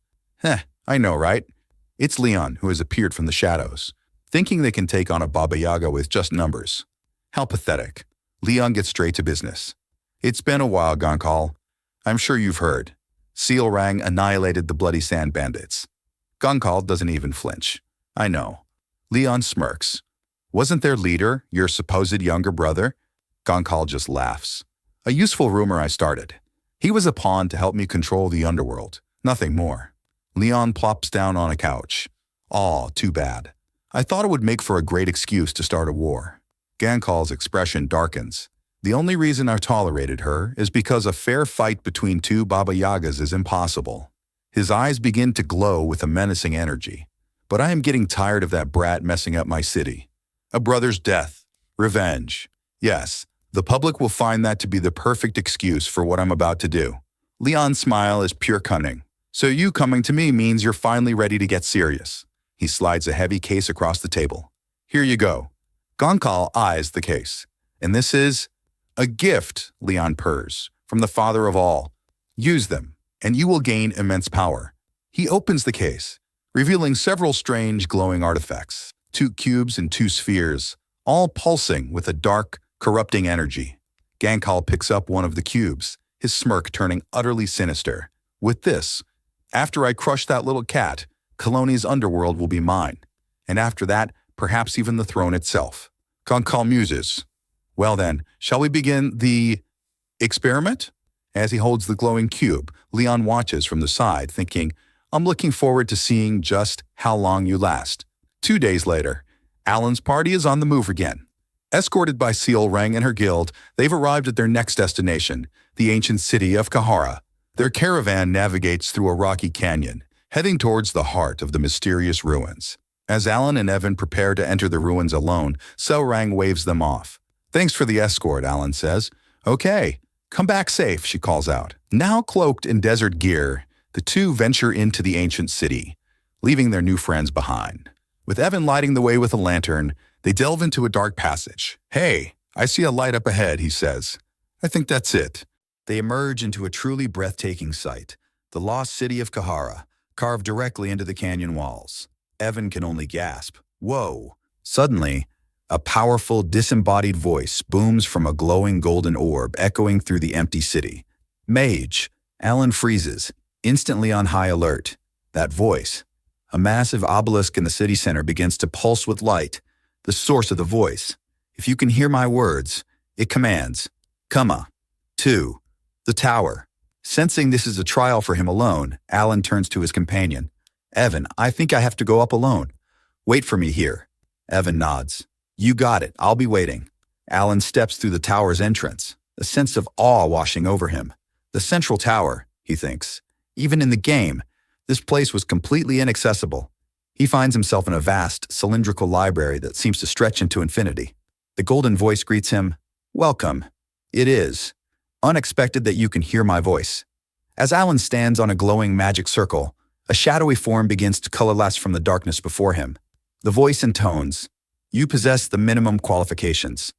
S1: I know, right? It's Leon, who has appeared from the shadows. thinking they can take on a Baba Yaga with just numbers. How pathetic. Leon gets straight to business. It's been a while, Gonkal. I'm sure you've heard. Seal Rang annihilated the Bloody Sand Bandits. Gonkal doesn't even flinch. I know. Leon smirks. Wasn't their leader your supposed younger brother? Gonkal just laughs. A useful rumor I started. He was a pawn to help me control the underworld. Nothing more. Leon plops down on a couch. Aw, too bad. I thought it would make for a great excuse to start a war. Gankal's expression darkens. The only reason I tolerated her is because a fair fight between two Baba Yagas is impossible. His eyes begin to glow with a menacing energy. But I am getting tired of that brat messing up my city. A brother's death. Revenge. Yes, the public will find that to be the perfect excuse for what I'm about to do. Leon's smile is pure cunning. So you coming to me means you're finally ready to get serious. He slides a heavy case across the table. Here you go. Gonkal eyes the case. And this is a gift, Leon purrs, from the father of all. Use them, and you will gain immense power. He opens the case, revealing several strange glowing artifacts, 2 cubes and 2 spheres, all pulsing with a dark, corrupting energy. Gonkal picks up one of the cubes, his smirk turning utterly sinister. With this, after I crush that little cat, Kaloni's underworld will be mine. And after that, perhaps even the throne itself. Gonkal muses. Well then, shall we begin the experiment? As he holds the glowing cube, Leon watches from the side, thinking, I'm looking forward to seeing just how long you last. 2 days later, Alan's party is on the move again. Escorted by Seal Rang and her guild, they've arrived at their next destination, the ancient city of Kahara. Their caravan navigates through a rocky canyon, heading towards the heart of the mysterious ruins. As Alan and Evan prepare to enter the ruins alone, Seal Rang waves them off. Thanks for the escort, Alan says. Okay, come back safe, she calls out. Now cloaked in desert gear, the two venture into the ancient city, leaving their new friends behind. With Evan lighting the way with a lantern, they delve into a dark passage. Hey, I see a light up ahead, he says. I think that's it. They emerge into a truly breathtaking sight, the lost city of Kahara, carved directly into the canyon walls. Evan can only gasp. Whoa! Suddenly, a powerful, disembodied voice booms from a glowing golden orb echoing through the empty city. Mage! Alan freezes, instantly on high alert. That voice. A massive obelisk in the city center begins to pulse with light, the source of the voice. If you can hear my words, it commands. Come to the tower. Sensing this is a trial for him alone, Alan turns to his companion. Evan, I think I have to go up alone. Wait for me here. Evan nods. You got it. I'll be waiting. Alan steps through the tower's entrance, a sense of awe washing over him. The central tower, he thinks. Even in the game, this place was completely inaccessible. He finds himself in a vast, cylindrical library that seems to stretch into infinity. The golden voice greets him. Welcome. It is unexpected that you can hear my voice. As Alan stands on a glowing magic circle, a shadowy form begins to coalesce from the darkness before him. The voice intones. You possess the minimum qualifications.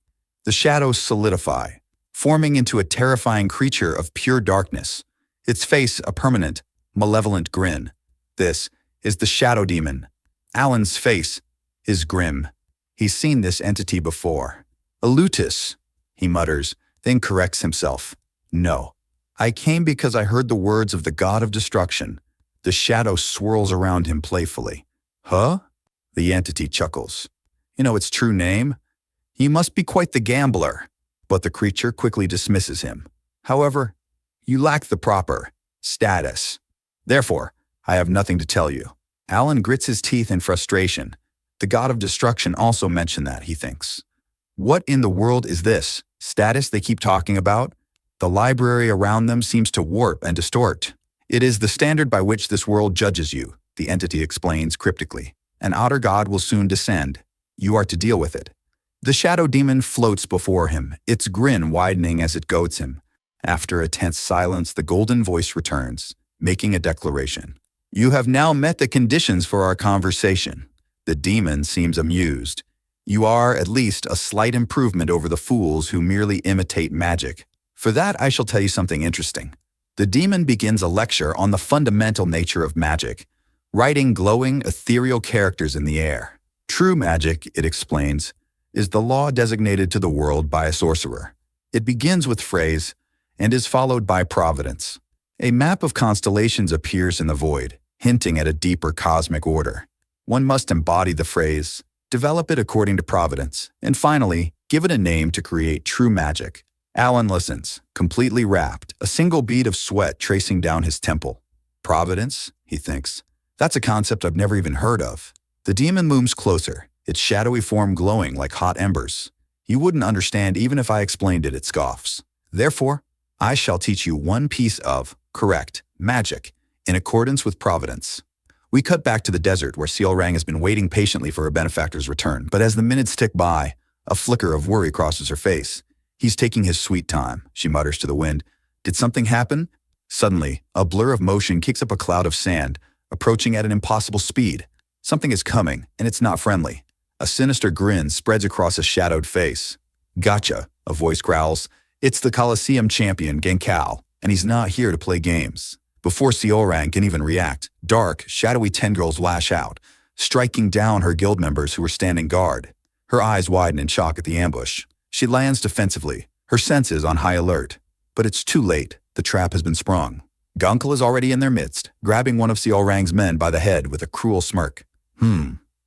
S1: The shadows solidify, forming into a terrifying creature of pure darkness. Its face a permanent, malevolent grin. This is the Shadow Demon. Alan's face is grim. He's seen this entity before. Elutus, he mutters, then corrects himself. No, I came because I heard the words of the god of destruction. The shadow swirls around him playfully. Huh? The entity chuckles. You know its true name? He must be quite the gambler. But the creature quickly dismisses him. However, you lack the proper status. Therefore, I have nothing to tell you. Alan grits his teeth in frustration. The god of destruction also mentioned that, he thinks. What in the world is this status they keep talking about? The library around them seems to warp and distort. It is the standard by which this world judges you, the entity explains cryptically. An outer god will soon descend. You are to deal with it. The shadow demon floats before him, its grin widening as it goads him. After a tense silence, the golden voice returns, making a declaration. You have now met the conditions for our conversation. The demon seems amused. You are, at least, a slight improvement over the fools who merely imitate magic. For that, I shall tell you something interesting. The demon begins a lecture on the fundamental nature of magic, writing glowing, ethereal characters in the air. True magic, it explains, is the law designated to the world by a sorcerer. It begins with phrase and is followed by providence. A map of constellations appears in the void, hinting at a deeper cosmic order. One must embody the phrase, develop it according to providence, and finally, give it a name to create true magic. Alan listens, completely rapt, a single bead of sweat tracing down his temple. Providence, he thinks. That's a concept I've never even heard of. The demon looms closer, its shadowy form glowing like hot embers. You wouldn't understand even if I explained it, it scoffs. Therefore, I shall teach you one piece of, correct, magic, in accordance with providence. We cut back to the desert where Seolrang has been waiting patiently for her benefactor's return, but as the minutes tick by, a flicker of worry crosses her face. He's taking his sweet time, she mutters to the wind. Did something happen? Suddenly, a blur of motion kicks up a cloud of sand, approaching at an impossible speed. Something is coming, and it's not friendly. A sinister grin spreads across a shadowed face. Gotcha, a voice growls. It's the Coliseum champion, Genkao, and he's not here to play games. Before Seolrang can even react, dark, shadowy tendrils lash out, striking down her guild members who were standing guard. Her eyes widen in shock at the ambush. She lands defensively, her senses on high alert. But it's too late. The trap has been sprung. Gunkel is already in their midst, grabbing one of Seolrang's men by the head with a cruel smirk.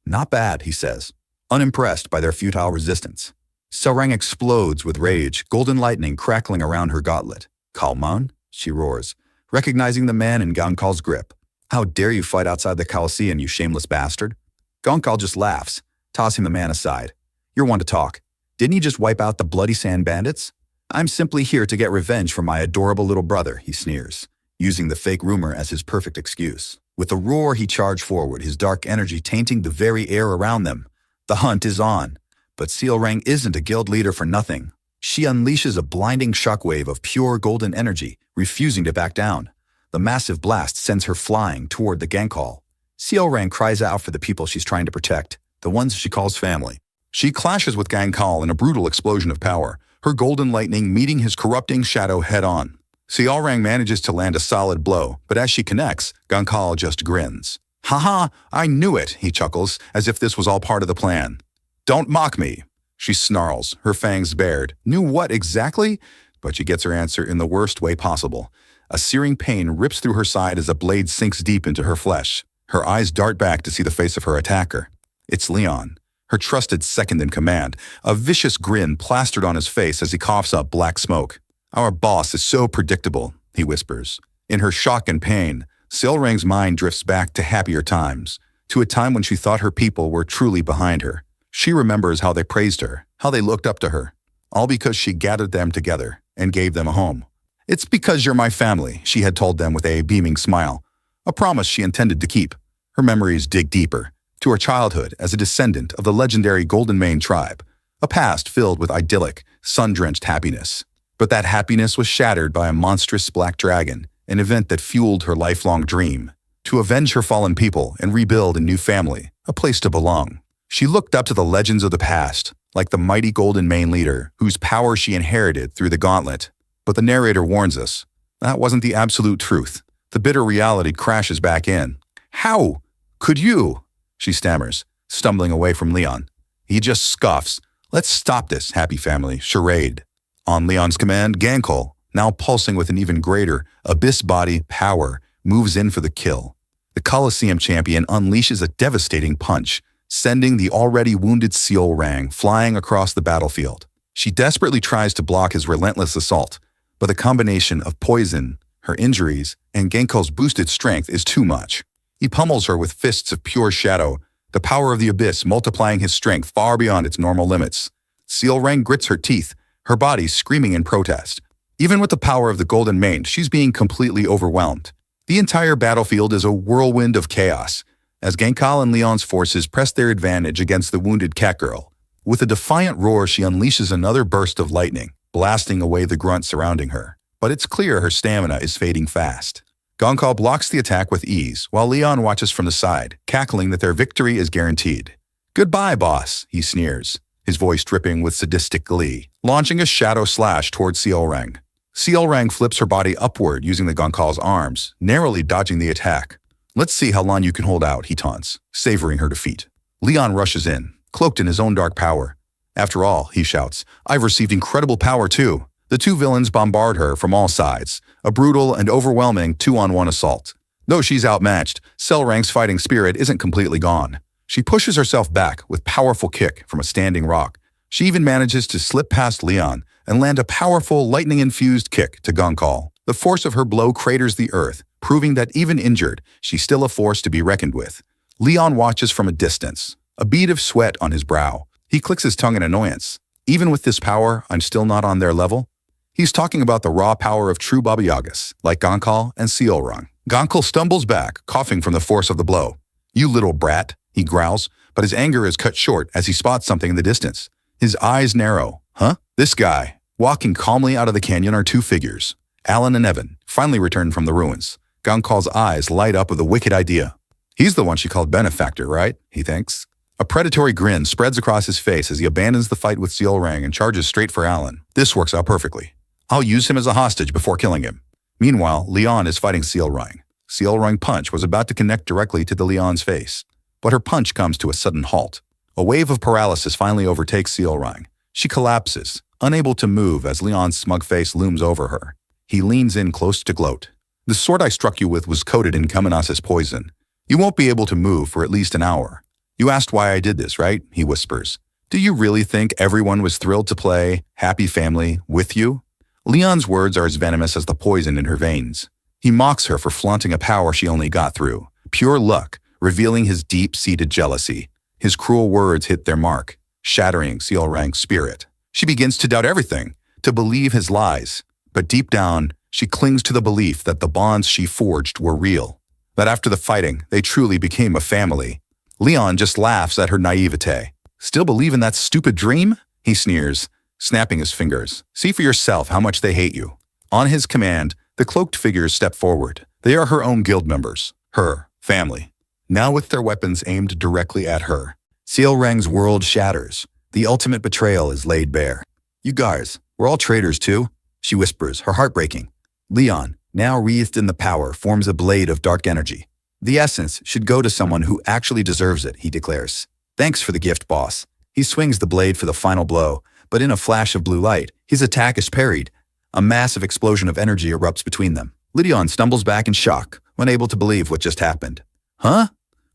S1: Not bad, he says, unimpressed by their futile resistance. Seolrang explodes with rage, golden lightning crackling around her gauntlet. Kalman, she roars, recognizing the man in Gonkal's grip. How dare you fight outside the Coliseum, you shameless bastard? Gonkal just laughs, tossing the man aside. You're one to talk. Didn't he just wipe out the Bloody Sand bandits? I'm simply here to get revenge for my adorable little brother, he sneers, using the fake rumor as his perfect excuse. With a roar, he charged forward, his dark energy tainting the very air around them. The hunt is on. But Seolrang isn't a guild leader for nothing. She unleashes a blinding shockwave of pure golden energy, refusing to back down. The massive blast sends her flying toward the Gankal. Seolrang cries out for the people she's trying to protect, the ones she calls family. She clashes with Gankal in a brutal explosion of power, her golden lightning meeting his corrupting shadow head-on. Seolrang manages to land a solid blow, but as she connects, Gankal just grins. "Haha, I knew it," he chuckles, as if this was all part of the plan. "Don't mock me," she snarls, her fangs bared. Knew what exactly? But she gets her answer in the worst way possible. A searing pain rips through her side as a blade sinks deep into her flesh. Her eyes dart back to see the face of her attacker. It's Leon, her trusted second in command, a vicious grin plastered on his face as he coughs up black smoke. "Our boss is so predictable," he whispers. In her shock and pain, Seolrang's mind drifts back to happier times, to a time when she thought her people were truly behind her. She remembers how they praised her, how they looked up to her, all because she gathered them together and gave them a home. "It's because you're my family," she had told them with a beaming smile, a promise she intended to keep. Her memories dig deeper, to her childhood as a descendant of the legendary Golden Mane tribe, a past filled with idyllic, sun-drenched happiness. But that happiness was shattered by a monstrous black dragon, an event that fueled her lifelong dream, to avenge her fallen people and rebuild a new family, a place to belong. She looked up to the legends of the past, like the mighty Golden Mane leader, whose power she inherited through the gauntlet. But the narrator warns us, that wasn't the absolute truth. The bitter reality crashes back in. "How could you?" she stammers, stumbling away from Leon. He just scoffs. "Let's stop this, happy family charade." On Leon's command, Gankal, now pulsing with an even greater abyss body power, moves in for the kill. The Coliseum champion unleashes a devastating punch, sending the already wounded Seolrang flying across the battlefield. She desperately tries to block his relentless assault, but the combination of poison, her injuries, and Gankal's boosted strength is too much. He pummels her with fists of pure shadow, the power of the abyss multiplying his strength far beyond its normal limits. Seolrang grits her teeth, her body screaming in protest. Even with the power of the Golden Mane, she's being completely overwhelmed. The entire battlefield is a whirlwind of chaos, as Gankal and Leon's forces press their advantage against the wounded catgirl. With a defiant roar, she unleashes another burst of lightning, blasting away the grunts surrounding her. But it's clear her stamina is fading fast. Gankal blocks the attack with ease, while Leon watches from the side, cackling that their victory is guaranteed. "Goodbye, boss," he sneers, his voice dripping with sadistic glee, launching a shadow slash towards Seolrang. Seolrang flips her body upward using the Gonkal's arms, narrowly dodging the attack. "Let's see how long you can hold out," he taunts, savoring her defeat. Leon rushes in, cloaked in his own dark power. After all, he shouts, I've received incredible power too. The two villains bombard her from all sides, a brutal and overwhelming 2-on-1 assault. Though she's outmatched, Cell Rank's fighting spirit isn't completely gone. She pushes herself back with powerful kick from a standing rock. She even manages to slip past Leon and land a powerful lightning-infused kick to Gonkal. The force of her blow craters the earth, proving that even injured, she's still a force to be reckoned with. Leon watches from a distance, a bead of sweat on his brow. He clicks his tongue in annoyance. Even with this power, I'm still not on their level. He's talking about the raw power of true Baba Yagas, like Gonkal and Seolrung. Gonkal stumbles back, coughing from the force of the blow. You little brat, he growls, but his anger is cut short as he spots something in the distance. His eyes narrow. Huh? This guy. Walking calmly out of the canyon are two figures. Alan and Evan, finally returned from the ruins. Gonkal's eyes light up with a wicked idea. He's the one she called benefactor, right? He thinks. A predatory grin spreads across his face as he abandons the fight with Seolrang and charges straight for Alan. This works out perfectly. I'll use him as a hostage before killing him. Meanwhile, Leon is fighting Seolrang. Seolrang's punch was about to connect directly to the Leon's face, but her punch comes to a sudden halt. A wave of paralysis finally overtakes Seolrang. She collapses, unable to move as Leon's smug face looms over her. He leans in close to gloat. The sword I struck you with was coated in Kamenasa's poison. You won't be able to move for at least an hour. You asked why I did this, right? He whispers. Do you really think everyone was thrilled to play Happy Family with you? Leon's words are as venomous as the poison in her veins. He mocks her for flaunting a power she only got through pure luck, revealing his deep-seated jealousy. His cruel words hit their mark, shattering Seolrang's spirit. She begins to doubt everything, to believe his lies. But deep down, she clings to the belief that the bonds she forged were real, that after the fighting, they truly became a family. Leon just laughs at her naivete. Still believe in that stupid dream? He sneers, snapping his fingers. See for yourself how much they hate you. On his command, the cloaked figures step forward. They are her own guild members, her family. Now with their weapons aimed directly at her. Seolrang's world shatters. The ultimate betrayal is laid bare. You guys, we're all traitors too, she whispers, her heart breaking. Leon, now wreathed in the power, forms a blade of dark energy. The essence should go to someone who actually deserves it, he declares. Thanks for the gift, boss. He swings the blade for the final blow, but in a flash of blue light, his attack is parried. A massive explosion of energy erupts between them. Leon stumbles back in shock, unable to believe what just happened. Huh?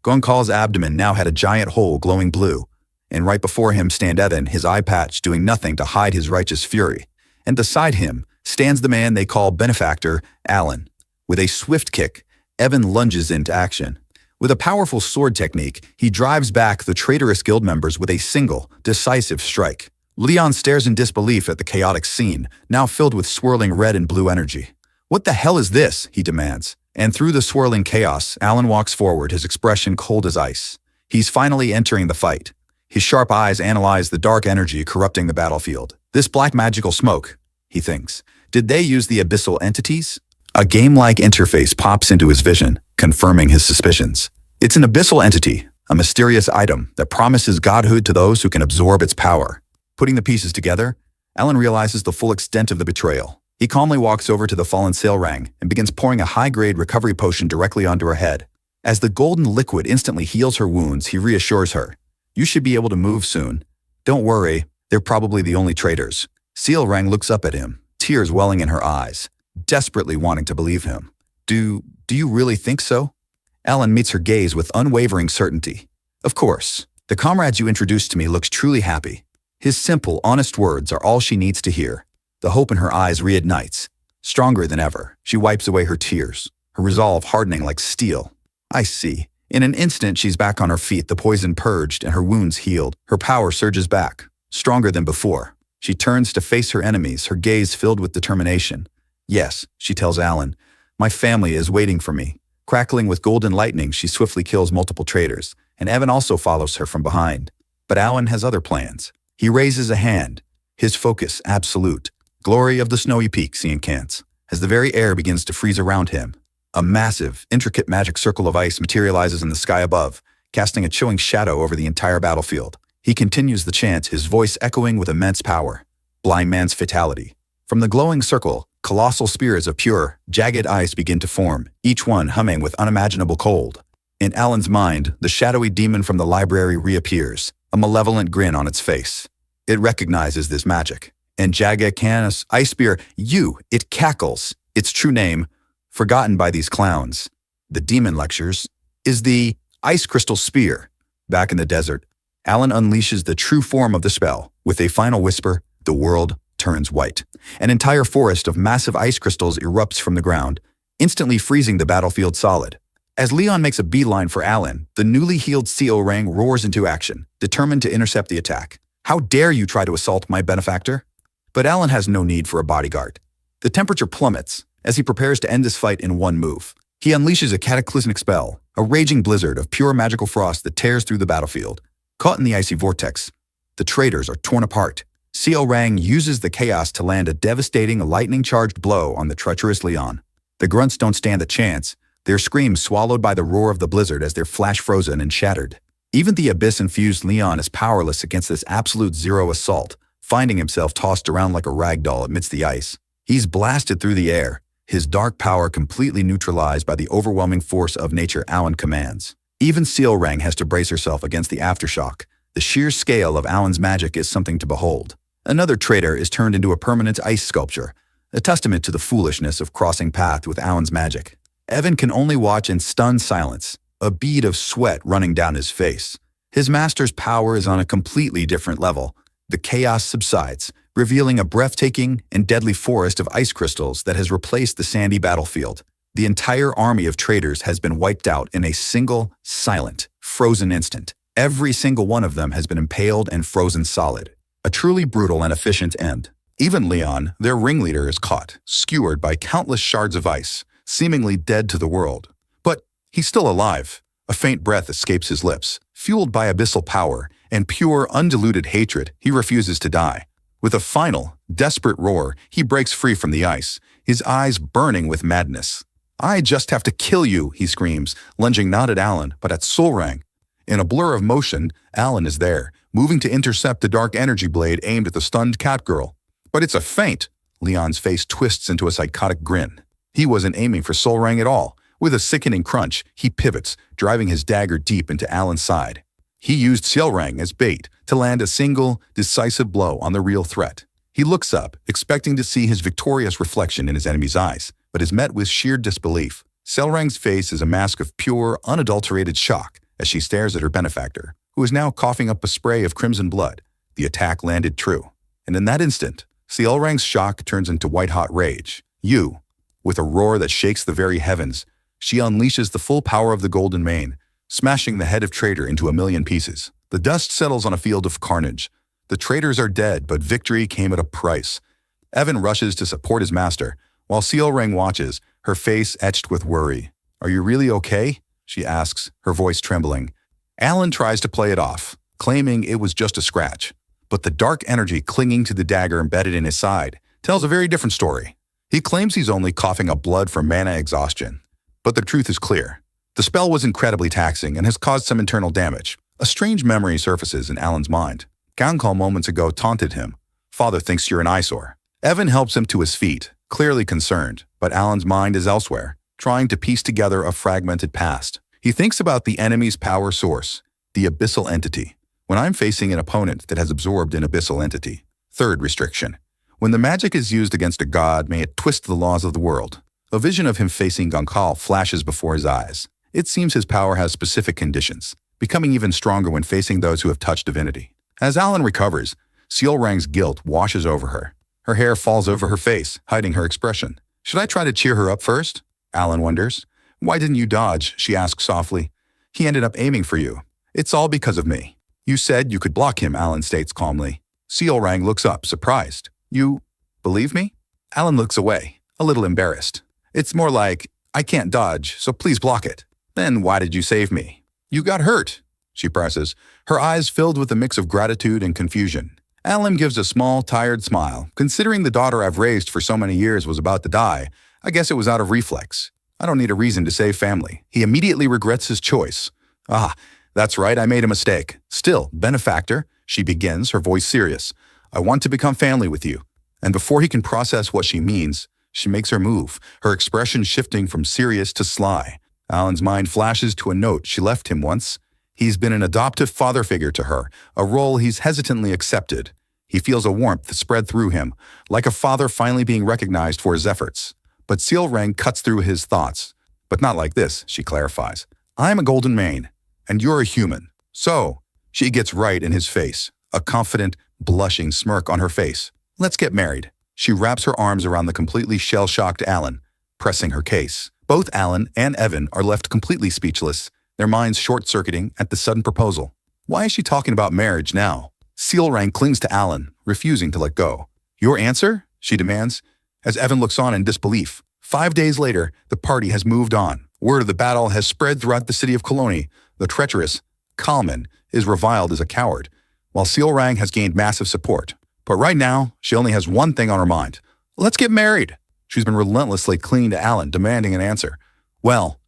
S1: Gonkal's abdomen now had a giant hole glowing blue, and right before him stand Evan, his eye patch doing nothing to hide his righteous fury. And beside him stands the man they call benefactor, Alan. With a swift kick, Evan lunges into action. With a powerful sword technique, he drives back the traitorous guild members with a single, decisive strike. Leon stares in disbelief at the chaotic scene, now filled with swirling red and blue energy. What the hell is this? He demands. And through the swirling chaos, Alan walks forward, his expression cold as ice. He's finally entering the fight. His sharp eyes analyze the dark energy corrupting the battlefield. This black magical smoke, he thinks. Did they use the abyssal entities? A game-like interface pops into his vision, confirming his suspicions. It's an abyssal entity, a mysterious item that promises godhood to those who can absorb its power. Putting the pieces together, Alan realizes the full extent of the betrayal. He calmly walks over to the fallen Seolrang and begins pouring a high-grade recovery potion directly onto her head. As the golden liquid instantly heals her wounds, he reassures her. You should be able to move soon. Don't worry, they're probably the only traitors. Seolrang looks up at him, tears welling in her eyes, desperately wanting to believe him. Do you really think so? Alan meets her gaze with unwavering certainty. Of course, the comrade you introduced to me looks truly happy. His simple, honest words are all she needs to hear. The hope in her eyes reignites. Stronger than ever, she wipes away her tears, her resolve hardening like steel. I see. In an instant, she's back on her feet, the poison purged and her wounds healed. Her power surges back, stronger than before. She turns to face her enemies, her gaze filled with determination. Yes, she tells Alan, my family is waiting for me. Crackling with golden lightning, she swiftly kills multiple traitors, and Evan also follows her from behind. But Alan has other plans. He raises a hand, his focus absolute. Glory of the snowy peaks, he incants, as the very air begins to freeze around him. A massive, intricate magic circle of ice materializes in the sky above, casting a chilling shadow over the entire battlefield. He continues the chant, his voice echoing with immense power. Blind man's fatality. From the glowing circle, colossal spears of pure, jagged ice begin to form, each one humming with unimaginable cold. In Alan's mind, the shadowy demon from the library reappears, a malevolent grin on its face. It recognizes this magic. And Jagacanis Ice Spear, it cackles, its true name, forgotten by these clowns. The demon lectures, is the Ice Crystal Spear. Back in the desert, Alan unleashes the true form of the spell. With a final whisper, the world turns white. An entire forest of massive ice crystals erupts from the ground, instantly freezing the battlefield solid. As Leon makes a beeline for Alan, the newly healed Seorang roars into action, determined to intercept the attack. How dare you try to assault my benefactor? But Alan has no need for a bodyguard. The temperature plummets as he prepares to end this fight in one move. He unleashes a cataclysmic spell, a raging blizzard of pure magical frost that tears through the battlefield. Caught in the icy vortex, the traitors are torn apart. Seorang uses the chaos to land a devastating lightning-charged blow on the treacherous Leon. The grunts don't stand a chance, their screams swallowed by the roar of the blizzard as they're flash-frozen and shattered. Even the abyss-infused Leon is powerless against this absolute zero assault, finding himself tossed around like a rag doll amidst the ice. He's blasted through the air, his dark power completely neutralized by the overwhelming force of nature Alan commands. Even Seorang has to brace herself against the aftershock. The sheer scale of Alan's magic is something to behold. Another traitor is turned into a permanent ice sculpture, a testament to the foolishness of crossing paths with Alan's magic. Evan can only watch in stunned silence, a bead of sweat running down his face. His master's power is on a completely different level. The chaos subsides, revealing a breathtaking and deadly forest of ice crystals that has replaced the sandy battlefield. The entire army of traitors has been wiped out in a single, silent, frozen instant. Every single one of them has been impaled and frozen solid. A truly brutal and efficient end. Even Leon, their ringleader, is caught, skewered by countless shards of ice, seemingly dead to the world. But he's still alive. A faint breath escapes his lips. Fueled by abyssal power and pure, undiluted hatred, he refuses to die. With a final, desperate roar, he breaks free from the ice, his eyes burning with madness. "I just have to kill you," he screams, lunging not at Alan, but at Seorang. In a blur of motion, Alan is there, moving to intercept the dark energy blade aimed at the stunned catgirl. But it's a feint. Leon's face twists into a psychotic grin. He wasn't aiming for Seorang at all. With a sickening crunch, he pivots, driving his dagger deep into Alan's side. He used Seorang as bait to land a single, decisive blow on the real threat. He looks up, expecting to see his victorious reflection in his enemy's eyes, but is met with sheer disbelief. Seorang's face is a mask of pure, unadulterated shock as she stares at her benefactor, who is now coughing up a spray of crimson blood. The attack landed true. And in that instant, Seorang's shock turns into white-hot rage. With a roar that shakes the very heavens, she unleashes the full power of the Golden Mane, smashing the head of traitor into a million pieces. The dust settles on a field of carnage. The traitors are dead, but victory came at a price. Evan rushes to support his master, while Seorang watches, her face etched with worry. "Are you really okay?" she asks, her voice trembling. Alan tries to play it off, claiming it was just a scratch. But the dark energy clinging to the dagger embedded in his side tells a very different story. He claims he's only coughing up blood from mana exhaustion. But the truth is clear. The spell was incredibly taxing and has caused some internal damage. A strange memory surfaces in Alan's mind. Gankal moments ago taunted him. "Father thinks you're an eyesore." Evan helps him to his feet, clearly concerned, but Alan's mind is elsewhere, trying to piece together a fragmented past. He thinks about the enemy's power source, the abyssal entity. When I'm facing an opponent that has absorbed an abyssal entity. Third restriction. When the magic is used against a god, may it twist the laws of the world. A vision of him facing Gankal flashes before his eyes. It seems his power has specific conditions, becoming even stronger when facing those who have touched divinity. As Alan recovers, Seorang's guilt washes over her. Her hair falls over her face, hiding her expression. "Should I try to cheer her up first?" Alan wonders. "Why didn't you dodge?" she asks softly. "He ended up aiming for you. It's all because of me." "You said you could block him," Alan states calmly. Seorang looks up, surprised. "You believe me?" Alan looks away, a little embarrassed. "It's more like, I can't dodge, so please block it." "Then why did you save me?" "You got hurt," she presses, her eyes filled with a mix of gratitude and confusion. Alan gives a small, tired smile. "Considering the daughter I've raised for so many years was about to die, I guess it was out of reflex. I don't need a reason to save family." He immediately regrets his choice. That's right, I made a mistake. Still, benefactor, she begins, her voice serious. "I want to become family with you." And before he can process what she means, she makes her move, her expression shifting from serious to sly. Alan's mind flashes to a note she left him once. He's been an adoptive father figure to her, a role he's hesitantly accepted. He feels a warmth spread through him, like a father finally being recognized for his efforts. But Seal Rang cuts through his thoughts. But not like this, she clarifies. I'm a golden mane, and you're a human. So, she gets right in his face, a confident, blushing smirk on her face. Let's get married. She wraps her arms around the completely shell-shocked Alan, pressing her case. Both Alan and Evan are left completely speechless, their minds short-circuiting at the sudden proposal. Why is she talking about marriage now? Seal Rang clings to Alan, refusing to let go. Your answer? She demands, as Evan looks on in disbelief. 5 days later, the party has moved on. Word of the battle has spread throughout the city of Cologne. The treacherous Kalman is reviled as a coward, while Seal Rang has gained massive support. But right now, she only has one thing on her mind. Let's get married. She's been relentlessly clinging to Alan, demanding an answer. Well,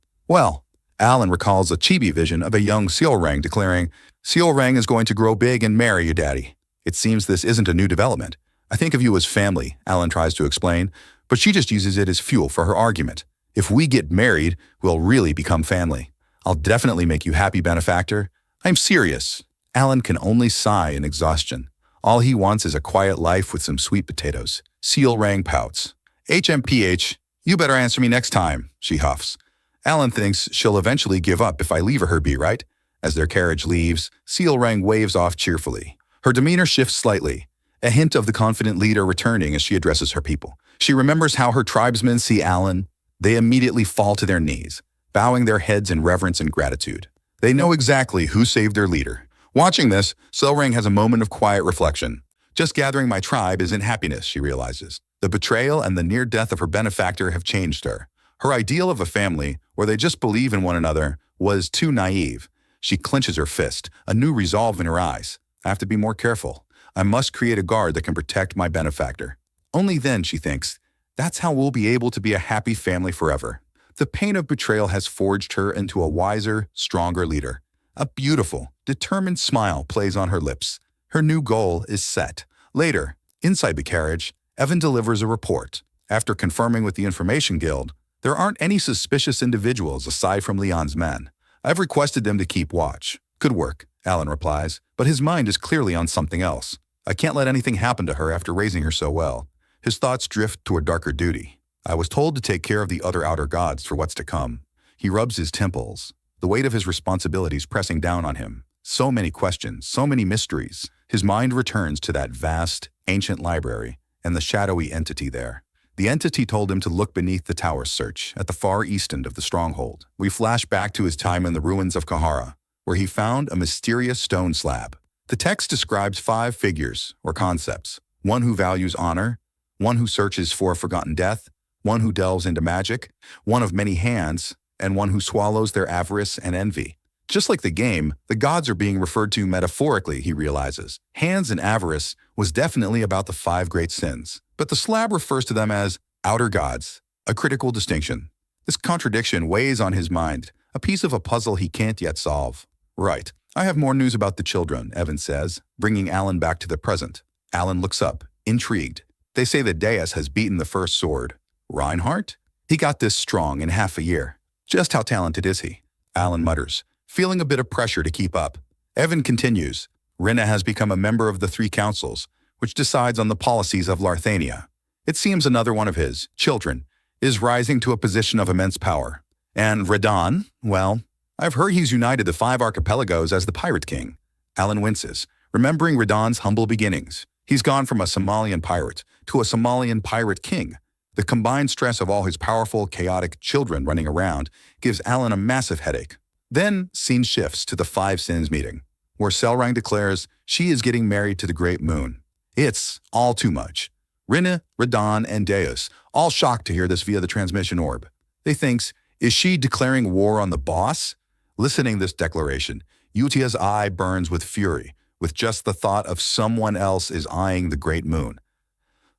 S1: Alan recalls a chibi vision of a young Seal Rang declaring, Seal Rang is going to grow big and marry you, Daddy. It seems this isn't a new development. I think of you as family, Alan tries to explain, but she just uses it as fuel for her argument. If we get married, we'll really become family. I'll definitely make you happy, benefactor. I'm serious. Alan can only sigh in exhaustion. All he wants is a quiet life with some sweet potatoes. Seal Rang pouts. HMPH, you better answer me next time, she huffs. Alan thinks she'll eventually give up if I leave her be, right? As their carriage leaves, Seal Rang waves off cheerfully. Her demeanor shifts slightly, a hint of the confident leader returning as she addresses her people. She remembers how her tribesmen see Alan. They immediately fall to their knees, bowing their heads in reverence and gratitude. They know exactly who saved their leader. Watching this, Seal Rang has a moment of quiet reflection. Just gathering my tribe isn't happiness, she realizes. The betrayal and the near death of her benefactor have changed her. Her ideal of a family, where they just believe in one another, was too naive. She clenches her fist, a new resolve in her eyes. I have to be more careful. I must create a guard that can protect my benefactor. Only then, she thinks, that's how we'll be able to be a happy family forever. The pain of betrayal has forged her into a wiser, stronger leader. A beautiful, determined smile plays on her lips. Her new goal is set. Later, inside the carriage, Evan delivers a report. After confirming with the Information Guild, there aren't any suspicious individuals aside from Leon's men. I've requested them to keep watch. Good work, Alan replies, but his mind is clearly on something else. I can't let anything happen to her after raising her so well. His thoughts drift to a darker duty. I was told to take care of the other outer gods for what's to come. He rubs his temples, the weight of his responsibilities pressing down on him. So many questions, so many mysteries. His mind returns to that vast, ancient library and the shadowy entity there. The entity told him to look beneath the tower search at the far east end of the stronghold. We flash back to his time in the ruins of Kahara, where he found a mysterious stone slab. The text describes 5 figures, or concepts. One who values honor, one who searches for forgotten death, one who delves into magic, one of many hands, and one who swallows their avarice and envy. Just like the game, the gods are being referred to metaphorically, he realizes. Hands and avarice was definitely about the 5 great sins, but the slab refers to them as outer gods, a critical distinction. This contradiction weighs on his mind, a piece of a puzzle he can't yet solve. Right. I have more news about the children, Evan says, bringing Alan back to the present. Alan looks up, intrigued. They say that Deus has beaten the first sword. Reinhardt? He got this strong in half a year. Just how talented is he? Alan mutters, feeling a bit of pressure to keep up. Evan continues. Rinna has become a member of the 3 councils, which decides on the policies of Larthania. It seems another one of his, children, is rising to a position of immense power. And Radon, well, I've heard he's united the 5 archipelagos as the Pirate King. Alan winces, remembering Radon's humble beginnings. He's gone from a Somalian pirate to a Somalian pirate king. The combined stress of all his powerful, chaotic children running around gives Alan a massive headache. Then, scene shifts to the 5 Sins meeting, where Selrang declares she is getting married to the Great Moon. It's all too much. Rinna, Radon, and Deus, all shocked to hear this via the transmission orb. They thinks, is she declaring war on the boss? Listening this declaration, Utia's eye burns with fury, with just the thought of someone else is eyeing the Great Moon.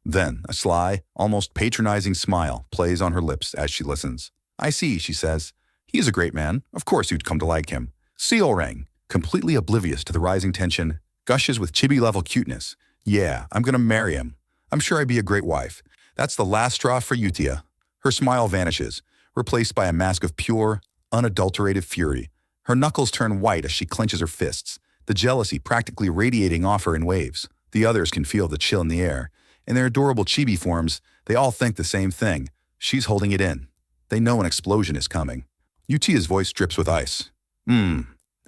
S1: Then, a sly, almost patronizing smile plays on her lips as she listens. I see, she says. He is a great man. Of course you'd come to like him. Seorang, completely oblivious to the rising tension, gushes with chibi-level cuteness. Yeah, I'm gonna marry him. I'm sure I'd be a great wife. That's the last straw for Utia. Her smile vanishes, replaced by a mask of pure, unadulterated fury. Her knuckles turn white as she clenches her fists, the jealousy practically radiating off her in waves. The others can feel the chill in the air. In their adorable chibi forms, they all think the same thing. She's holding it in. They know an explosion is coming. Utia's voice drips with ice.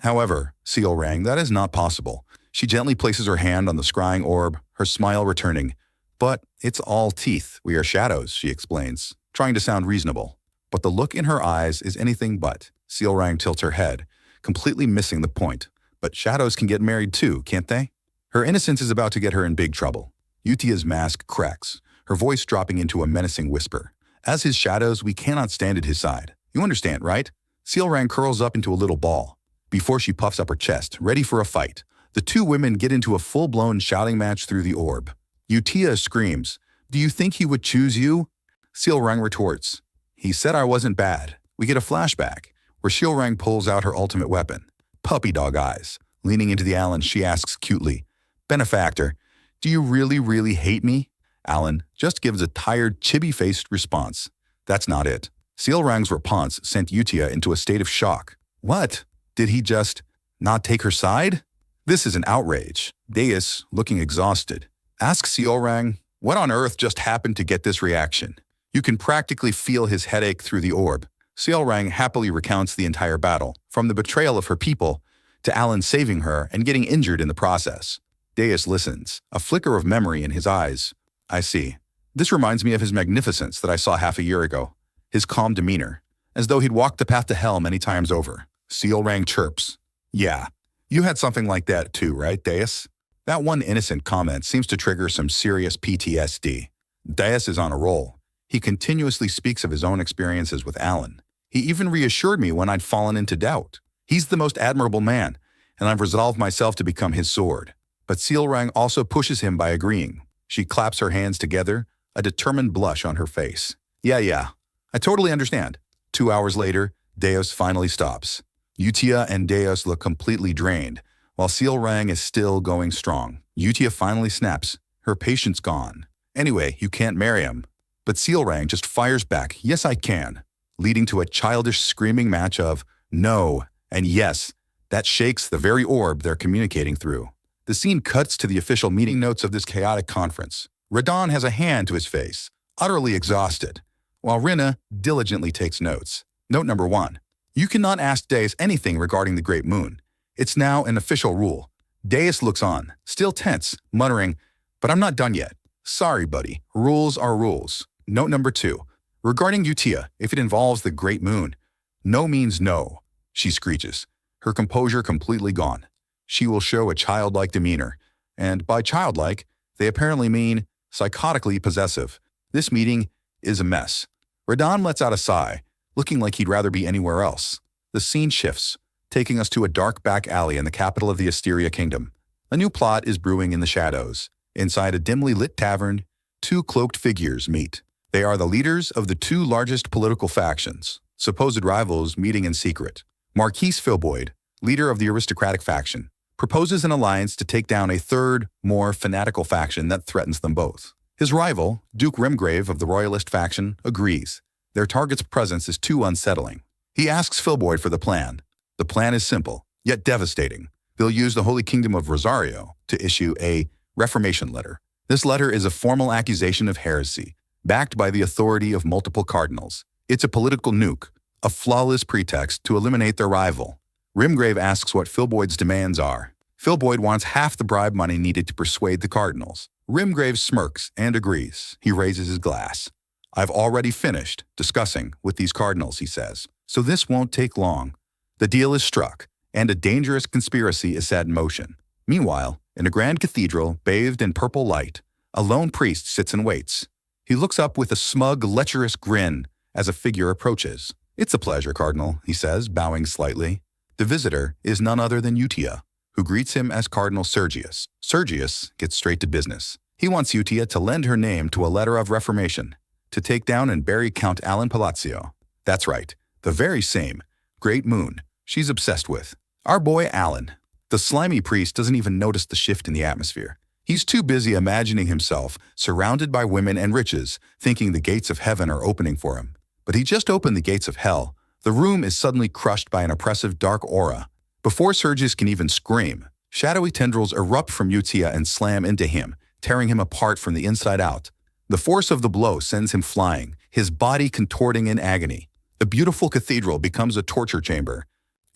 S1: However, Seal rang, that is not possible. She gently places her hand on the scrying orb, her smile returning. But it's all teeth. We are shadows, she explains, trying to sound reasonable. But the look in her eyes is anything but. Seal rang tilts her head, completely missing the point. But shadows can get married too, can't they? Her innocence is about to get her in big trouble. Utia's mask cracks, her voice dropping into a menacing whisper. As his shadows, we cannot stand at his side. You understand, right? Seal rang curls up into a little ball. Before she puffs up her chest, ready for a fight, the two women get into a full-blown shouting match through the orb. Utia screams, "Do you think he would choose you?" Seal rang retorts, "He said I wasn't bad." We get a flashback, where Seal rang pulls out her ultimate weapon. Puppy dog eyes. Leaning into the Alan, she asks cutely, "Benefactor, do you really hate me?" Alan just gives a tired, chibi-faced response. That's not it. Seal rang's response sent Utia into a state of shock. What? Did he just not take her side? This is an outrage. Deus, looking exhausted, asks Seal rang, "What on earth just happened to get this reaction?" You can practically feel his headache through the orb. Seal rang happily recounts the entire battle, from the betrayal of her people to Alan saving her and getting injured in the process. Deus listens, a flicker of memory in his eyes. I see. This reminds me of his magnificence that I saw half a year ago. His calm demeanor, as though he'd walked the path to hell many times over. Seal rang chirps. Yeah, you had something like that too, right, Deus? That one innocent comment seems to trigger some serious PTSD. Deus is on a roll. He continuously speaks of his own experiences with Alan. He even reassured me when I'd fallen into doubt. He's the most admirable man, and I've resolved myself to become his sword. But Seal rang also pushes him by agreeing. She claps her hands together, a determined blush on her face. Yeah, I totally understand. 2 hours later, Deus finally stops. Utia and Deus look completely drained, while Seal rang is still going strong. Utia finally snaps, her patience gone. Anyway, you can't marry him. But Seal rang just fires back, "Yes, I can," leading to a childish screaming match of "no" and "yes" that shakes the very orb they're communicating through. The scene cuts to the official meeting notes of this chaotic conference. Radon has a hand to his face, utterly exhausted, while Rinna diligently takes notes. Note number 1. You cannot ask Deus anything regarding the Great Moon. It's now an official rule. Deus looks on, still tense, muttering, "But I'm not done yet." Sorry, buddy. Rules are rules. Note number 2. Regarding Utia, if it involves the Great Moon, no means no, she screeches, her composure completely gone. She will show a childlike demeanor, and by childlike, they apparently mean psychotically possessive. This meeting is a mess. Radon lets out a sigh, looking like he'd rather be anywhere else. The scene shifts, taking us to a dark back alley in the capital of the Asteria Kingdom. A new plot is brewing in the shadows. Inside a dimly lit tavern, two cloaked figures meet. They are the leaders of the two largest political factions, supposed rivals meeting in secret. Marquise Filboid, leader of the aristocratic faction, proposes an alliance to take down a third, more fanatical faction that threatens them both. His rival, Duke Rimgrave of the royalist faction, agrees. Their target's presence is too unsettling. He asks Filboid for the plan. The plan is simple, yet devastating. They'll use the Holy Kingdom of Rosario to issue a Reformation letter. This letter is a formal accusation of heresy, backed by the authority of multiple cardinals. It's a political nuke, a flawless pretext to eliminate their rival. Rimgrave asks what Filboid's demands are. Filboid wants half the bribe money needed to persuade the cardinals. Rimgrave smirks and agrees. He raises his glass. "I've already finished discussing with these cardinals," he says, "so this won't take long." The deal is struck, and a dangerous conspiracy is set in motion. Meanwhile, in a grand cathedral bathed in purple light, a lone priest sits and waits. He looks up with a smug, lecherous grin as a figure approaches. "It's a pleasure, Cardinal," he says, bowing slightly. The visitor is none other than Utia, who greets him as Cardinal Sergius. Sergius gets straight to business. He wants Utia to lend her name to a letter of reformation, to take down and bury Count Alan Palazzo. That's right, the very same Great Moon she's obsessed with. Our boy Alan. The slimy priest doesn't even notice the shift in the atmosphere. He's too busy imagining himself surrounded by women and riches, thinking the gates of heaven are opening for him. But he just opened the gates of hell The room is suddenly crushed by an oppressive dark aura. Before Sergius can even scream, shadowy tendrils erupt from Utia and slam into him, tearing him apart from the inside out. The force of the blow sends him flying, his body contorting in agony. The beautiful cathedral becomes a torture chamber.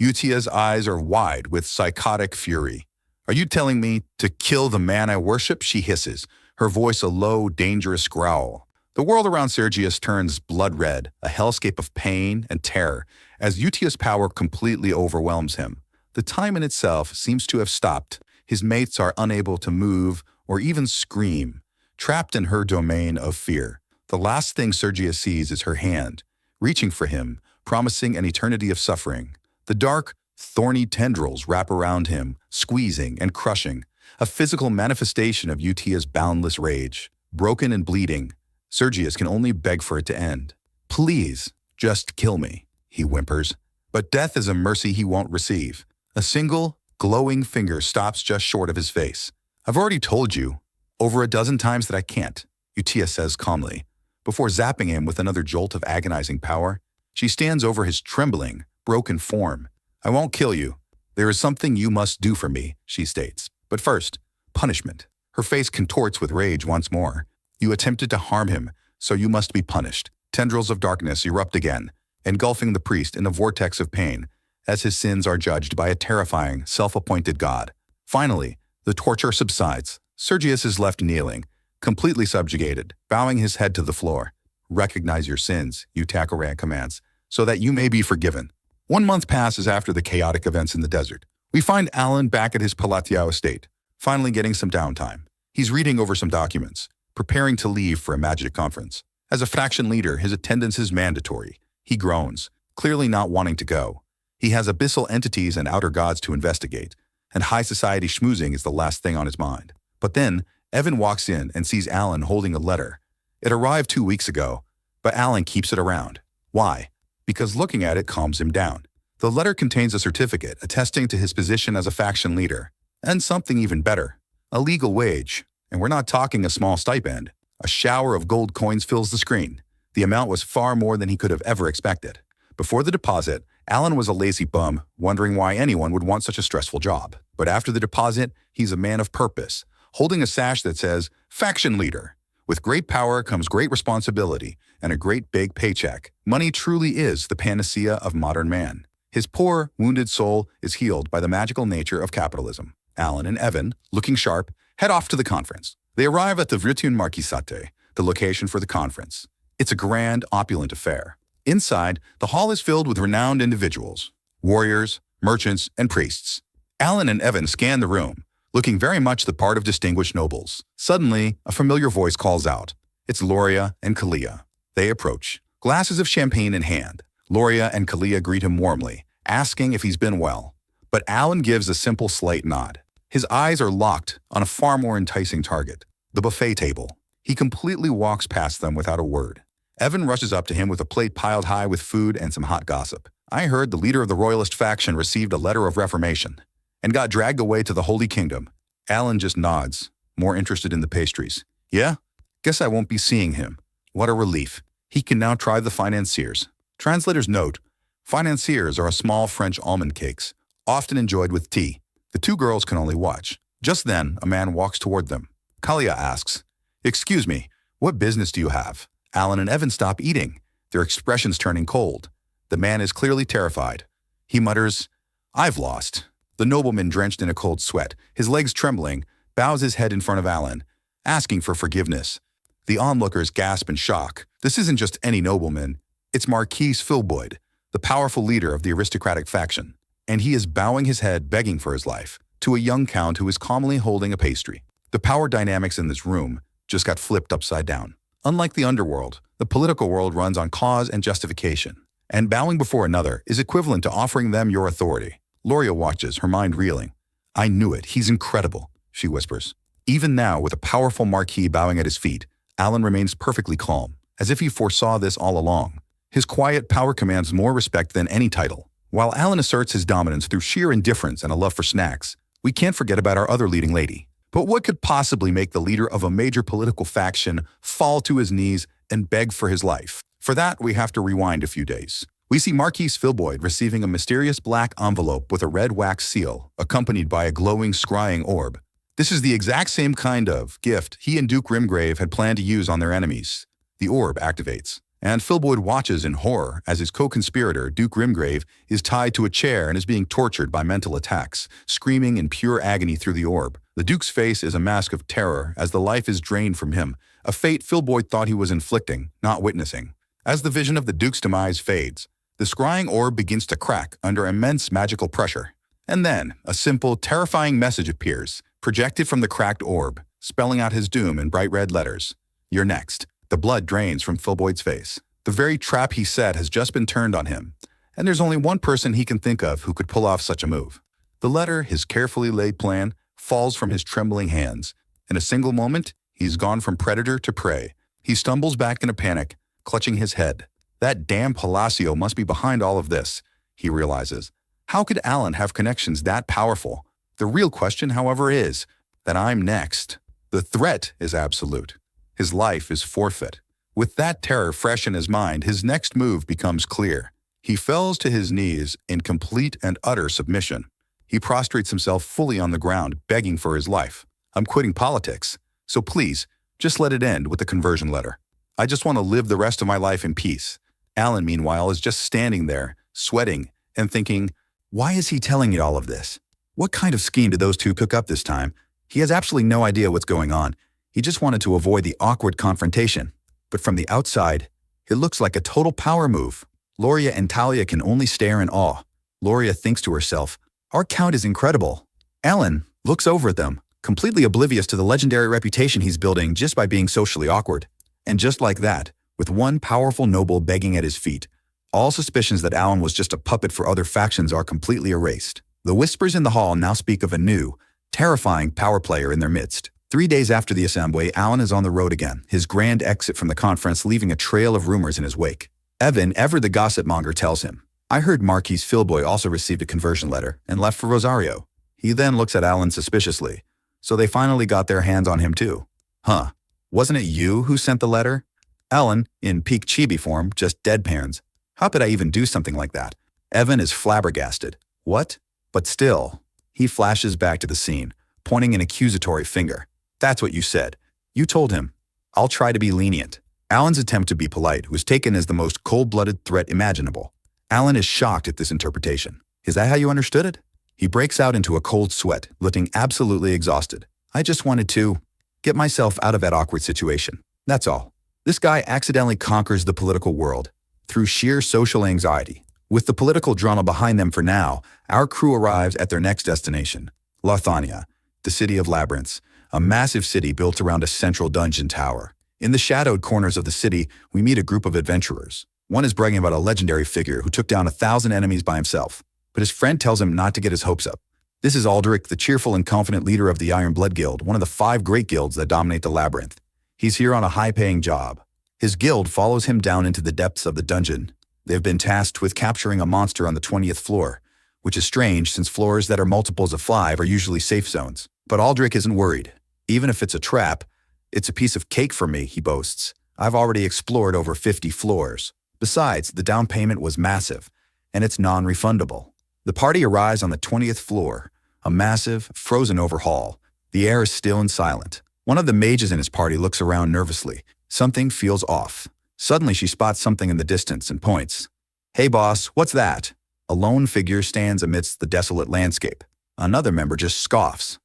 S1: Utia's eyes are wide with psychotic fury. "Are you telling me to kill the man I worship?" she hisses, her voice a low, dangerous growl. The world around Sergius turns blood red, a hellscape of pain and terror, as Utia's power completely overwhelms him. The time in itself seems to have stopped. His mates are unable to move or even scream, trapped in her domain of fear. The last thing Sergius sees is her hand, reaching for him, promising an eternity of suffering. The dark, thorny tendrils wrap around him, squeezing and crushing, a physical manifestation of Utia's boundless rage. Broken and bleeding, Sergius can only beg for it to end. "Please, just kill me," he whimpers. But death is a mercy he won't receive. A single, glowing finger stops just short of his face. "I've already told you over a dozen times that I can't," Utia says calmly. Before zapping him with another jolt of agonizing power, she stands over his trembling, broken form. "I won't kill you. There is something you must do for me," she states. "But first, punishment." Her face contorts with rage once more. "You attempted to harm him, so you must be punished." Tendrils of darkness erupt again, engulfing the priest in a vortex of pain, as his sins are judged by a terrifying, self-appointed god. Finally, the torture subsides. Sergius is left kneeling, completely subjugated, bowing his head to the floor. "Recognize your sins," Utakoran commands, "so that you may be forgiven." 1 month passes after the chaotic events in the desert. We find Alan back at his Palatiao estate, finally getting some downtime. He's reading over some documents, preparing to leave for a magic conference. As a faction leader, his attendance is mandatory. He groans, clearly not wanting to go. He has abyssal entities and outer gods to investigate, and high society schmoozing is the last thing on his mind. But then, Evan walks in and sees Alan holding a letter. It arrived 2 weeks ago, but Alan keeps it around. Why? Because looking at it calms him down. The letter contains a certificate attesting to his position as a faction leader, and something even better, a legal wage. And we're not talking a small stipend. A shower of gold coins fills the screen. The amount was far more than he could have ever expected. Before the deposit, Alan was a lazy bum, wondering why anyone would want such a stressful job. But after the deposit, he's a man of purpose, holding a sash that says, "Faction Leader." With great power comes great responsibility and a great big paycheck. Money truly is the panacea of modern man. His poor, wounded soul is healed by the magical nature of capitalism. Alan and Evan, looking sharp, head off to the conference. They arrive at the Vritun Marquisate, the location for the conference. It's a grand, opulent affair. Inside, the hall is filled with renowned individuals, warriors, merchants, and priests. Alan and Evan scan the room, looking very much the part of distinguished nobles. Suddenly, a familiar voice calls out. It's Loria and Kalia. They approach, glasses of champagne in hand. Loria and Kalia greet him warmly, asking if he's been well. But Alan gives a simple slight nod. His eyes are locked on a far more enticing target, the buffet table. He completely walks past them without a word. Evan rushes up to him with a plate piled high with food and some hot gossip. "I heard the leader of the royalist faction received a letter of reformation and got dragged away to the Holy Kingdom." Alan just nods, more interested in the pastries. "Yeah? Guess I won't be seeing him. What a relief. He can now try the financiers." Translator's note: financiers are a small French almond cakes, often enjoyed with tea. The two girls can only watch. Just then, a man walks toward them. Kalia asks, "Excuse me, what business do you have?" Alan and Evan stop eating, their expressions turning cold. The man is clearly terrified. He mutters, "I've lost." The nobleman, drenched in a cold sweat, his legs trembling, bows his head in front of Alan, asking for forgiveness. The onlookers gasp in shock. This isn't just any nobleman. It's Marquis Filboid, the powerful leader of the aristocratic faction. And he is bowing his head, begging for his life, to a young count who is calmly holding a pastry. The power dynamics in this room just got flipped upside down. Unlike the underworld, the political world runs on cause and justification. And bowing before another is equivalent to offering them your authority. Loria watches, her mind reeling. "I knew it. He's incredible," she whispers. Even now, with a powerful marquis bowing at his feet, Alan remains perfectly calm, as if he foresaw this all along. His quiet power commands more respect than any title. While Alan asserts his dominance through sheer indifference and a love for snacks, we can't forget about our other leading lady. But what could possibly make the leader of a major political faction fall to his knees and beg for his life? For that, we have to rewind a few days. We see Marquis Philboyd receiving a mysterious black envelope with a red wax seal, accompanied by a glowing scrying orb. This is the exact same kind of gift he and Duke Rimgrave had planned to use on their enemies. The orb activates, and Philboyd watches in horror as his co-conspirator, Duke Rimgrave, is tied to a chair and is being tortured by mental attacks, screaming in pure agony through the orb. The Duke's face is a mask of terror as the life is drained from him, a fate Philboyd thought he was inflicting, not witnessing. As the vision of the Duke's demise fades, the scrying orb begins to crack under immense magical pressure. And then, a simple, terrifying message appears, projected from the cracked orb, spelling out his doom in bright red letters. "You're next." The blood drains from Philboyd's face. The very trap he set has just been turned on him, and there's only one person he can think of who could pull off such a move. The letter, his carefully laid plan, falls from his trembling hands. In a single moment, he's gone from predator to prey. He stumbles back in a panic, clutching his head. That damn Palacio must be behind all of this, he realizes. How could Alan have connections that powerful? The real question, however, is that I'm next. The threat is absolute. His life is forfeit. With that terror fresh in his mind, his next move becomes clear. He falls to his knees in complete and utter submission. He prostrates himself fully on the ground, begging for his life. "I'm quitting politics, so please, just let it end with the conversion letter. I just want to live the rest of my life in peace." Alan, meanwhile, is just standing there, sweating, and thinking, why is he telling me all of this? What kind of scheme did those two cook up this time? He has absolutely no idea what's going on. He just wanted to avoid the awkward confrontation. But from the outside, it looks like a total power move. Loria and Talia can only stare in awe. Loria thinks to herself, our count is incredible. Alan looks over at them, completely oblivious to the legendary reputation he's building just by being socially awkward. And just like that, with one powerful noble begging at his feet, all suspicions that Alan was just a puppet for other factions are completely erased. The whispers in the hall now speak of a new, terrifying power player in their midst. 3 days after the assembly, Alan is on the road again, his grand exit from the conference leaving a trail of rumors in his wake. Evan, ever the gossip monger, tells him, I heard Marquis Philboy also received a conversion letter and left for Rosario. He then looks at Alan suspiciously. So they finally got their hands on him too. Huh, wasn't it you who sent the letter? Alan, in peak chibi form, just deadpans. How could I even do something like that? Evan is flabbergasted. What? But still, he flashes back to the scene, pointing an accusatory finger. That's what you said. You told him. I'll try to be lenient. Alan's attempt to be polite was taken as the most cold-blooded threat imaginable. Alan is shocked at this interpretation. Is that how you understood it? He breaks out into a cold sweat, looking absolutely exhausted. I just wanted to get myself out of that awkward situation. That's all. This guy accidentally conquers the political world through sheer social anxiety. With the political drama behind them for now, our crew arrives at their next destination, Larthania, the city of labyrinths, a massive city built around a central dungeon tower. In the shadowed corners of the city, we meet a group of adventurers. One is bragging about a legendary figure who took down 1,000 enemies by himself, but his friend tells him not to get his hopes up. This is Aldrich, the cheerful and confident leader of the Iron Blood Guild, one of the 5 great guilds that dominate the labyrinth. He's here on a high-paying job. His guild follows him down into the depths of the dungeon. They've been tasked with capturing a monster on the 20th floor, which is strange since floors that are multiples of 5 are usually safe zones. But Aldrich isn't worried. Even if it's a trap, it's a piece of cake for me, he boasts. I've already explored over 50 floors. Besides, the down payment was massive, and it's non-refundable. The party arrives on the 20th floor, a massive, frozen-over hall. The air is still and silent. One of the mages in his party looks around nervously. Something feels off. Suddenly, she spots something in the distance and points. Hey boss, what's that? A lone figure stands amidst the desolate landscape. Another member just scoffs.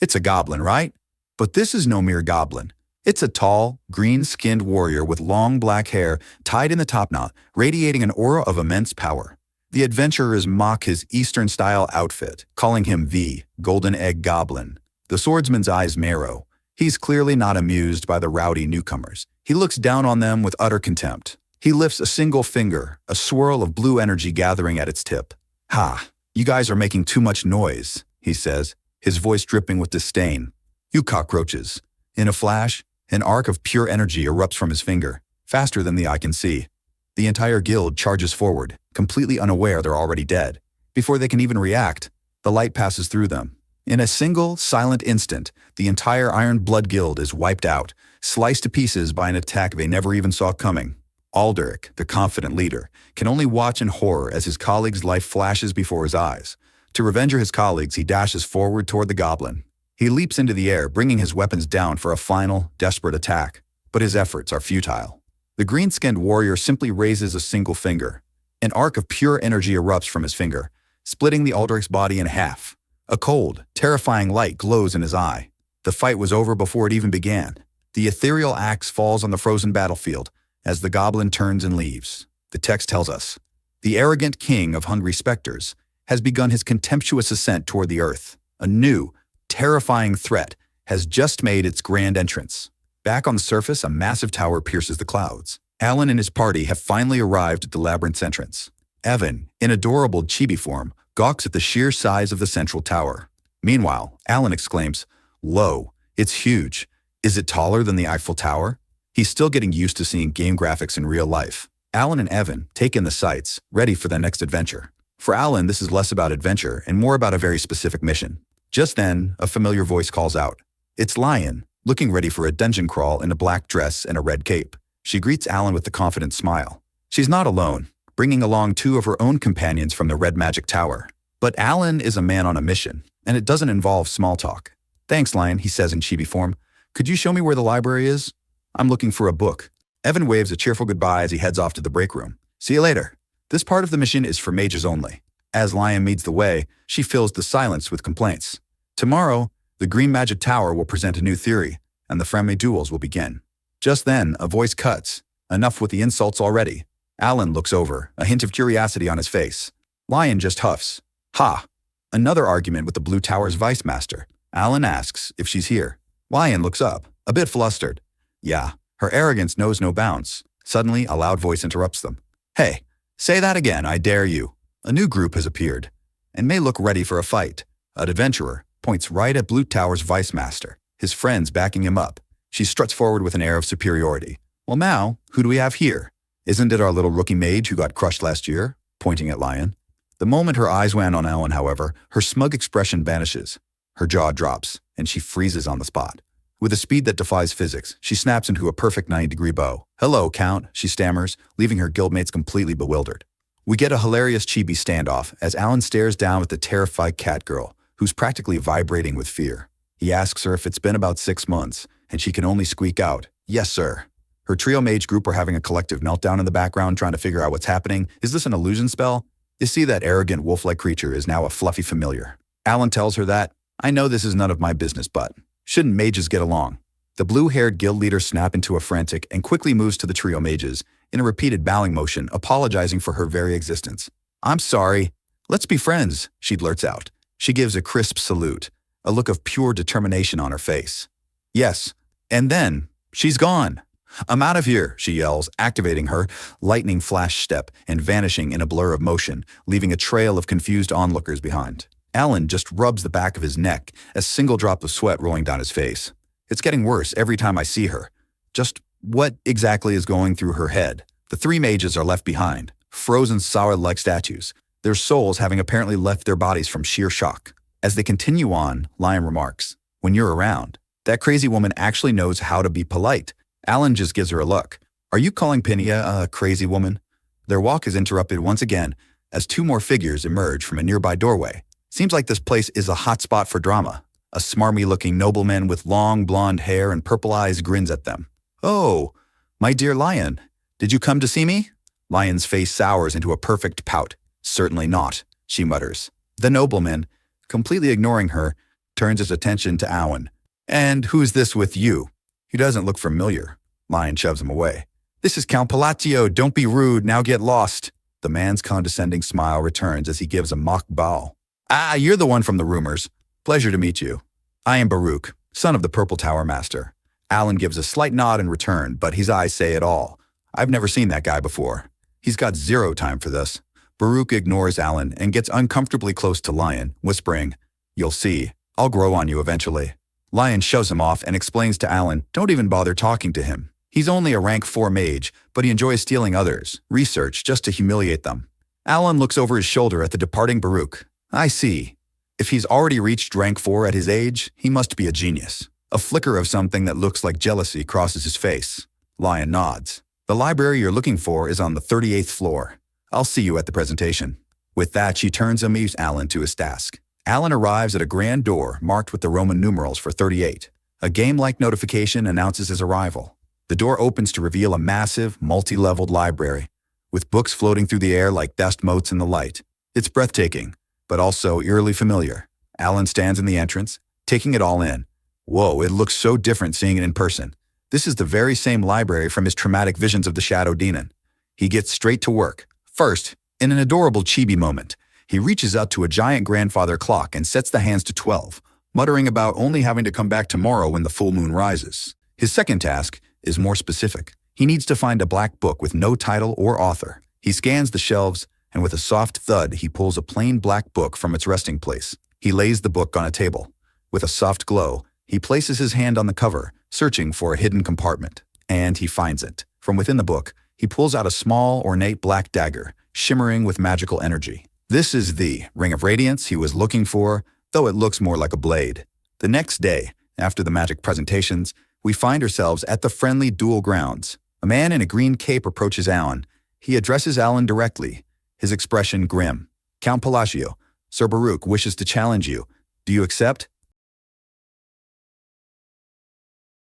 S1: It's a goblin, right? But this is no mere goblin. It's a tall, green-skinned warrior with long black hair tied in the topknot, radiating an aura of immense power. The adventurers mock his Eastern-style outfit, calling him the Golden Egg Goblin. The swordsman's eyes narrow. He's clearly not amused by the rowdy newcomers. He looks down on them with utter contempt. He lifts a single finger, a swirl of blue energy gathering at its tip. Ha, you guys are making too much noise, he says, his voice dripping with disdain. You cockroaches. In a flash, an arc of pure energy erupts from his finger, faster than the eye can see. The entire guild charges forward, completely unaware they're already dead. Before they can even react, the light passes through them. In a single, silent instant, the entire Iron Blood Guild is wiped out, sliced to pieces by an attack they never even saw coming. Alderic, the confident leader, can only watch in horror as his colleague's life flashes before his eyes. To revenge his colleagues, he dashes forward toward the goblin. He leaps into the air, bringing his weapons down for a final, desperate attack. But his efforts are futile. The green-skinned warrior simply raises a single finger. An arc of pure energy erupts from his finger, splitting the Alderic's body in half. A cold, terrifying light glows in his eye. The fight was over before it even began. The ethereal axe falls on the frozen battlefield as the goblin turns and leaves. The text tells us, "The arrogant king of hungry specters has begun his contemptuous ascent toward the earth. A new, terrifying threat has just made its grand entrance." Back on the surface, a massive tower pierces the clouds. Alan and his party have finally arrived at the labyrinth's entrance. Evan, in adorable chibi form, gawks at the sheer size of the central tower. Meanwhile, Alan exclaims, "Whoa, it's huge. Is it taller than the Eiffel Tower?" He's still getting used to seeing game graphics in real life. Alan and Evan take in the sights, ready for their next adventure. For Alan, this is less about adventure and more about a very specific mission. Just then, a familiar voice calls out. It's Lion, looking ready for a dungeon crawl in a black dress and a red cape. She greets Alan with a confident smile. She's not alone, bringing along two of her own companions from the Red Magic Tower. But Alan is a man on a mission, and it doesn't involve small talk. "Thanks, Lion," he says in chibi form. "Could you show me where the library is? I'm looking for a book." Evan waves a cheerful goodbye as he heads off to the break room. "See you later." This part of the mission is for mages only. As Lion leads the way, she fills the silence with complaints. Tomorrow, the Green Magic Tower will present a new theory, and the friendly duels will begin. Just then, a voice cuts. Enough with the insults already. Alan looks over, a hint of curiosity on his face. Lion just huffs. "Ha! Another argument with the Blue Tower's Vice Master." Alan asks if she's here. Lion looks up, a bit flustered. Yeah, her arrogance knows no bounds. Suddenly, a loud voice interrupts them. "Hey, say that again, I dare you." A new group has appeared, and may look ready for a fight. An adventurer points right at Blue Tower's Vice Master, his friends backing him up. She struts forward with an air of superiority. "Well now, who do we have here? Isn't it our little rookie mage who got crushed last year?" Pointing at Lion. The moment her eyes land on Alan, however, her smug expression vanishes. Her jaw drops, and she freezes on the spot. With a speed that defies physics, she snaps into a perfect 90-degree bow. "Hello, Count," she stammers, leaving her guildmates completely bewildered. We get a hilarious chibi standoff as Alan stares down at the terrified cat girl, who's practically vibrating with fear. He asks her if it's been about 6 months, and she can only squeak out, "Yes, sir." Her trio mage group are having a collective meltdown in the background, trying to figure out what's happening. Is this an illusion spell? You see, that arrogant wolf-like creature is now a fluffy familiar. Alan tells her that, "I know this is none of my business, but shouldn't mages get along?" The blue-haired guild leader snaps into a frantic and quickly moves to the trio mages, in a repeated bowing motion, apologizing for her very existence. "I'm sorry. Let's be friends," she blurts out. She gives a crisp salute, a look of pure determination on her face. "Yes." And then, she's gone. "I'm out of here," she yells, activating her lightning flash step and vanishing in a blur of motion, leaving a trail of confused onlookers behind. Alan just rubs the back of his neck, a single drop of sweat rolling down his face. It's getting worse every time I see her. Just what exactly is going through her head? The three mages are left behind, frozen solid-like statues, their souls having apparently left their bodies from sheer shock. As they continue on, Lion remarks, "When you're around, that crazy woman actually knows how to be polite." Alan just gives her a look. "Are you calling Pinia a crazy woman?" Their walk is interrupted once again as two more figures emerge from a nearby doorway. Seems like this place is a hot spot for drama. A smarmy-looking nobleman with long blonde hair and purple eyes grins at them. "Oh, my dear Lion, did you come to see me?" Lion's face sours into a perfect pout. "Certainly not," she mutters. The nobleman, completely ignoring her, turns his attention to Alan. "And who's this with you?" "He doesn't look familiar." Lion shoves him away. "This is Count Palatio. Don't be rude. Now get lost." The man's condescending smile returns as he gives a mock bow. "Ah, you're the one from the rumors. Pleasure to meet you. I am Baruch, son of the Purple Tower Master." Alan gives a slight nod in return, but his eyes say it all. "I've never seen that guy before. He's got zero time for this." Baruch ignores Alan and gets uncomfortably close to Lion, whispering, "You'll see. I'll grow on you eventually." Lion shoves him off and explains to Alan, "Don't even bother talking to him. He's only a rank 4 mage, but he enjoys stealing others' research just to humiliate them." Alan looks over his shoulder at the departing Baruch. "I see. If he's already reached rank 4 at his age, he must be a genius." A flicker of something that looks like jealousy crosses his face. Lion nods.
S3: The library you're looking for is on the 38th floor. I'll see you at the presentation." With that, she turns and leaves Alan to his task. Alan arrives at a grand door marked with the Roman numerals for 38. A game-like notification announces his arrival. The door opens to reveal a massive, multi-leveled library, with books floating through the air like dust motes in the light. It's breathtaking, but also eerily familiar. Alan stands in the entrance, taking it all in. Whoa, it looks so different seeing it in person. This is the very same library from his traumatic visions of the Shadow Demon. He gets straight to work. First, in an adorable chibi moment, he reaches out to a giant grandfather clock and sets the hands to 12, muttering about only having to come back tomorrow when the full moon rises. His second task is more specific. He needs to find a black book with no title or author. He scans the shelves, and with a soft thud, he pulls a plain black book from its resting place. He lays the book on a table. With a soft glow, he places his hand on the cover, searching for a hidden compartment. And he finds it. From within the book, he pulls out a small, ornate black dagger, shimmering with magical energy. This is the Ring of Radiance he was looking for, though it looks more like a blade. The next day, after the magic presentations, we find ourselves at the friendly duel grounds. A man in a green cape approaches Alan. He addresses Alan directly, his expression grim. "Count Palacio, Sir Baruch wishes to challenge you. Do you accept?"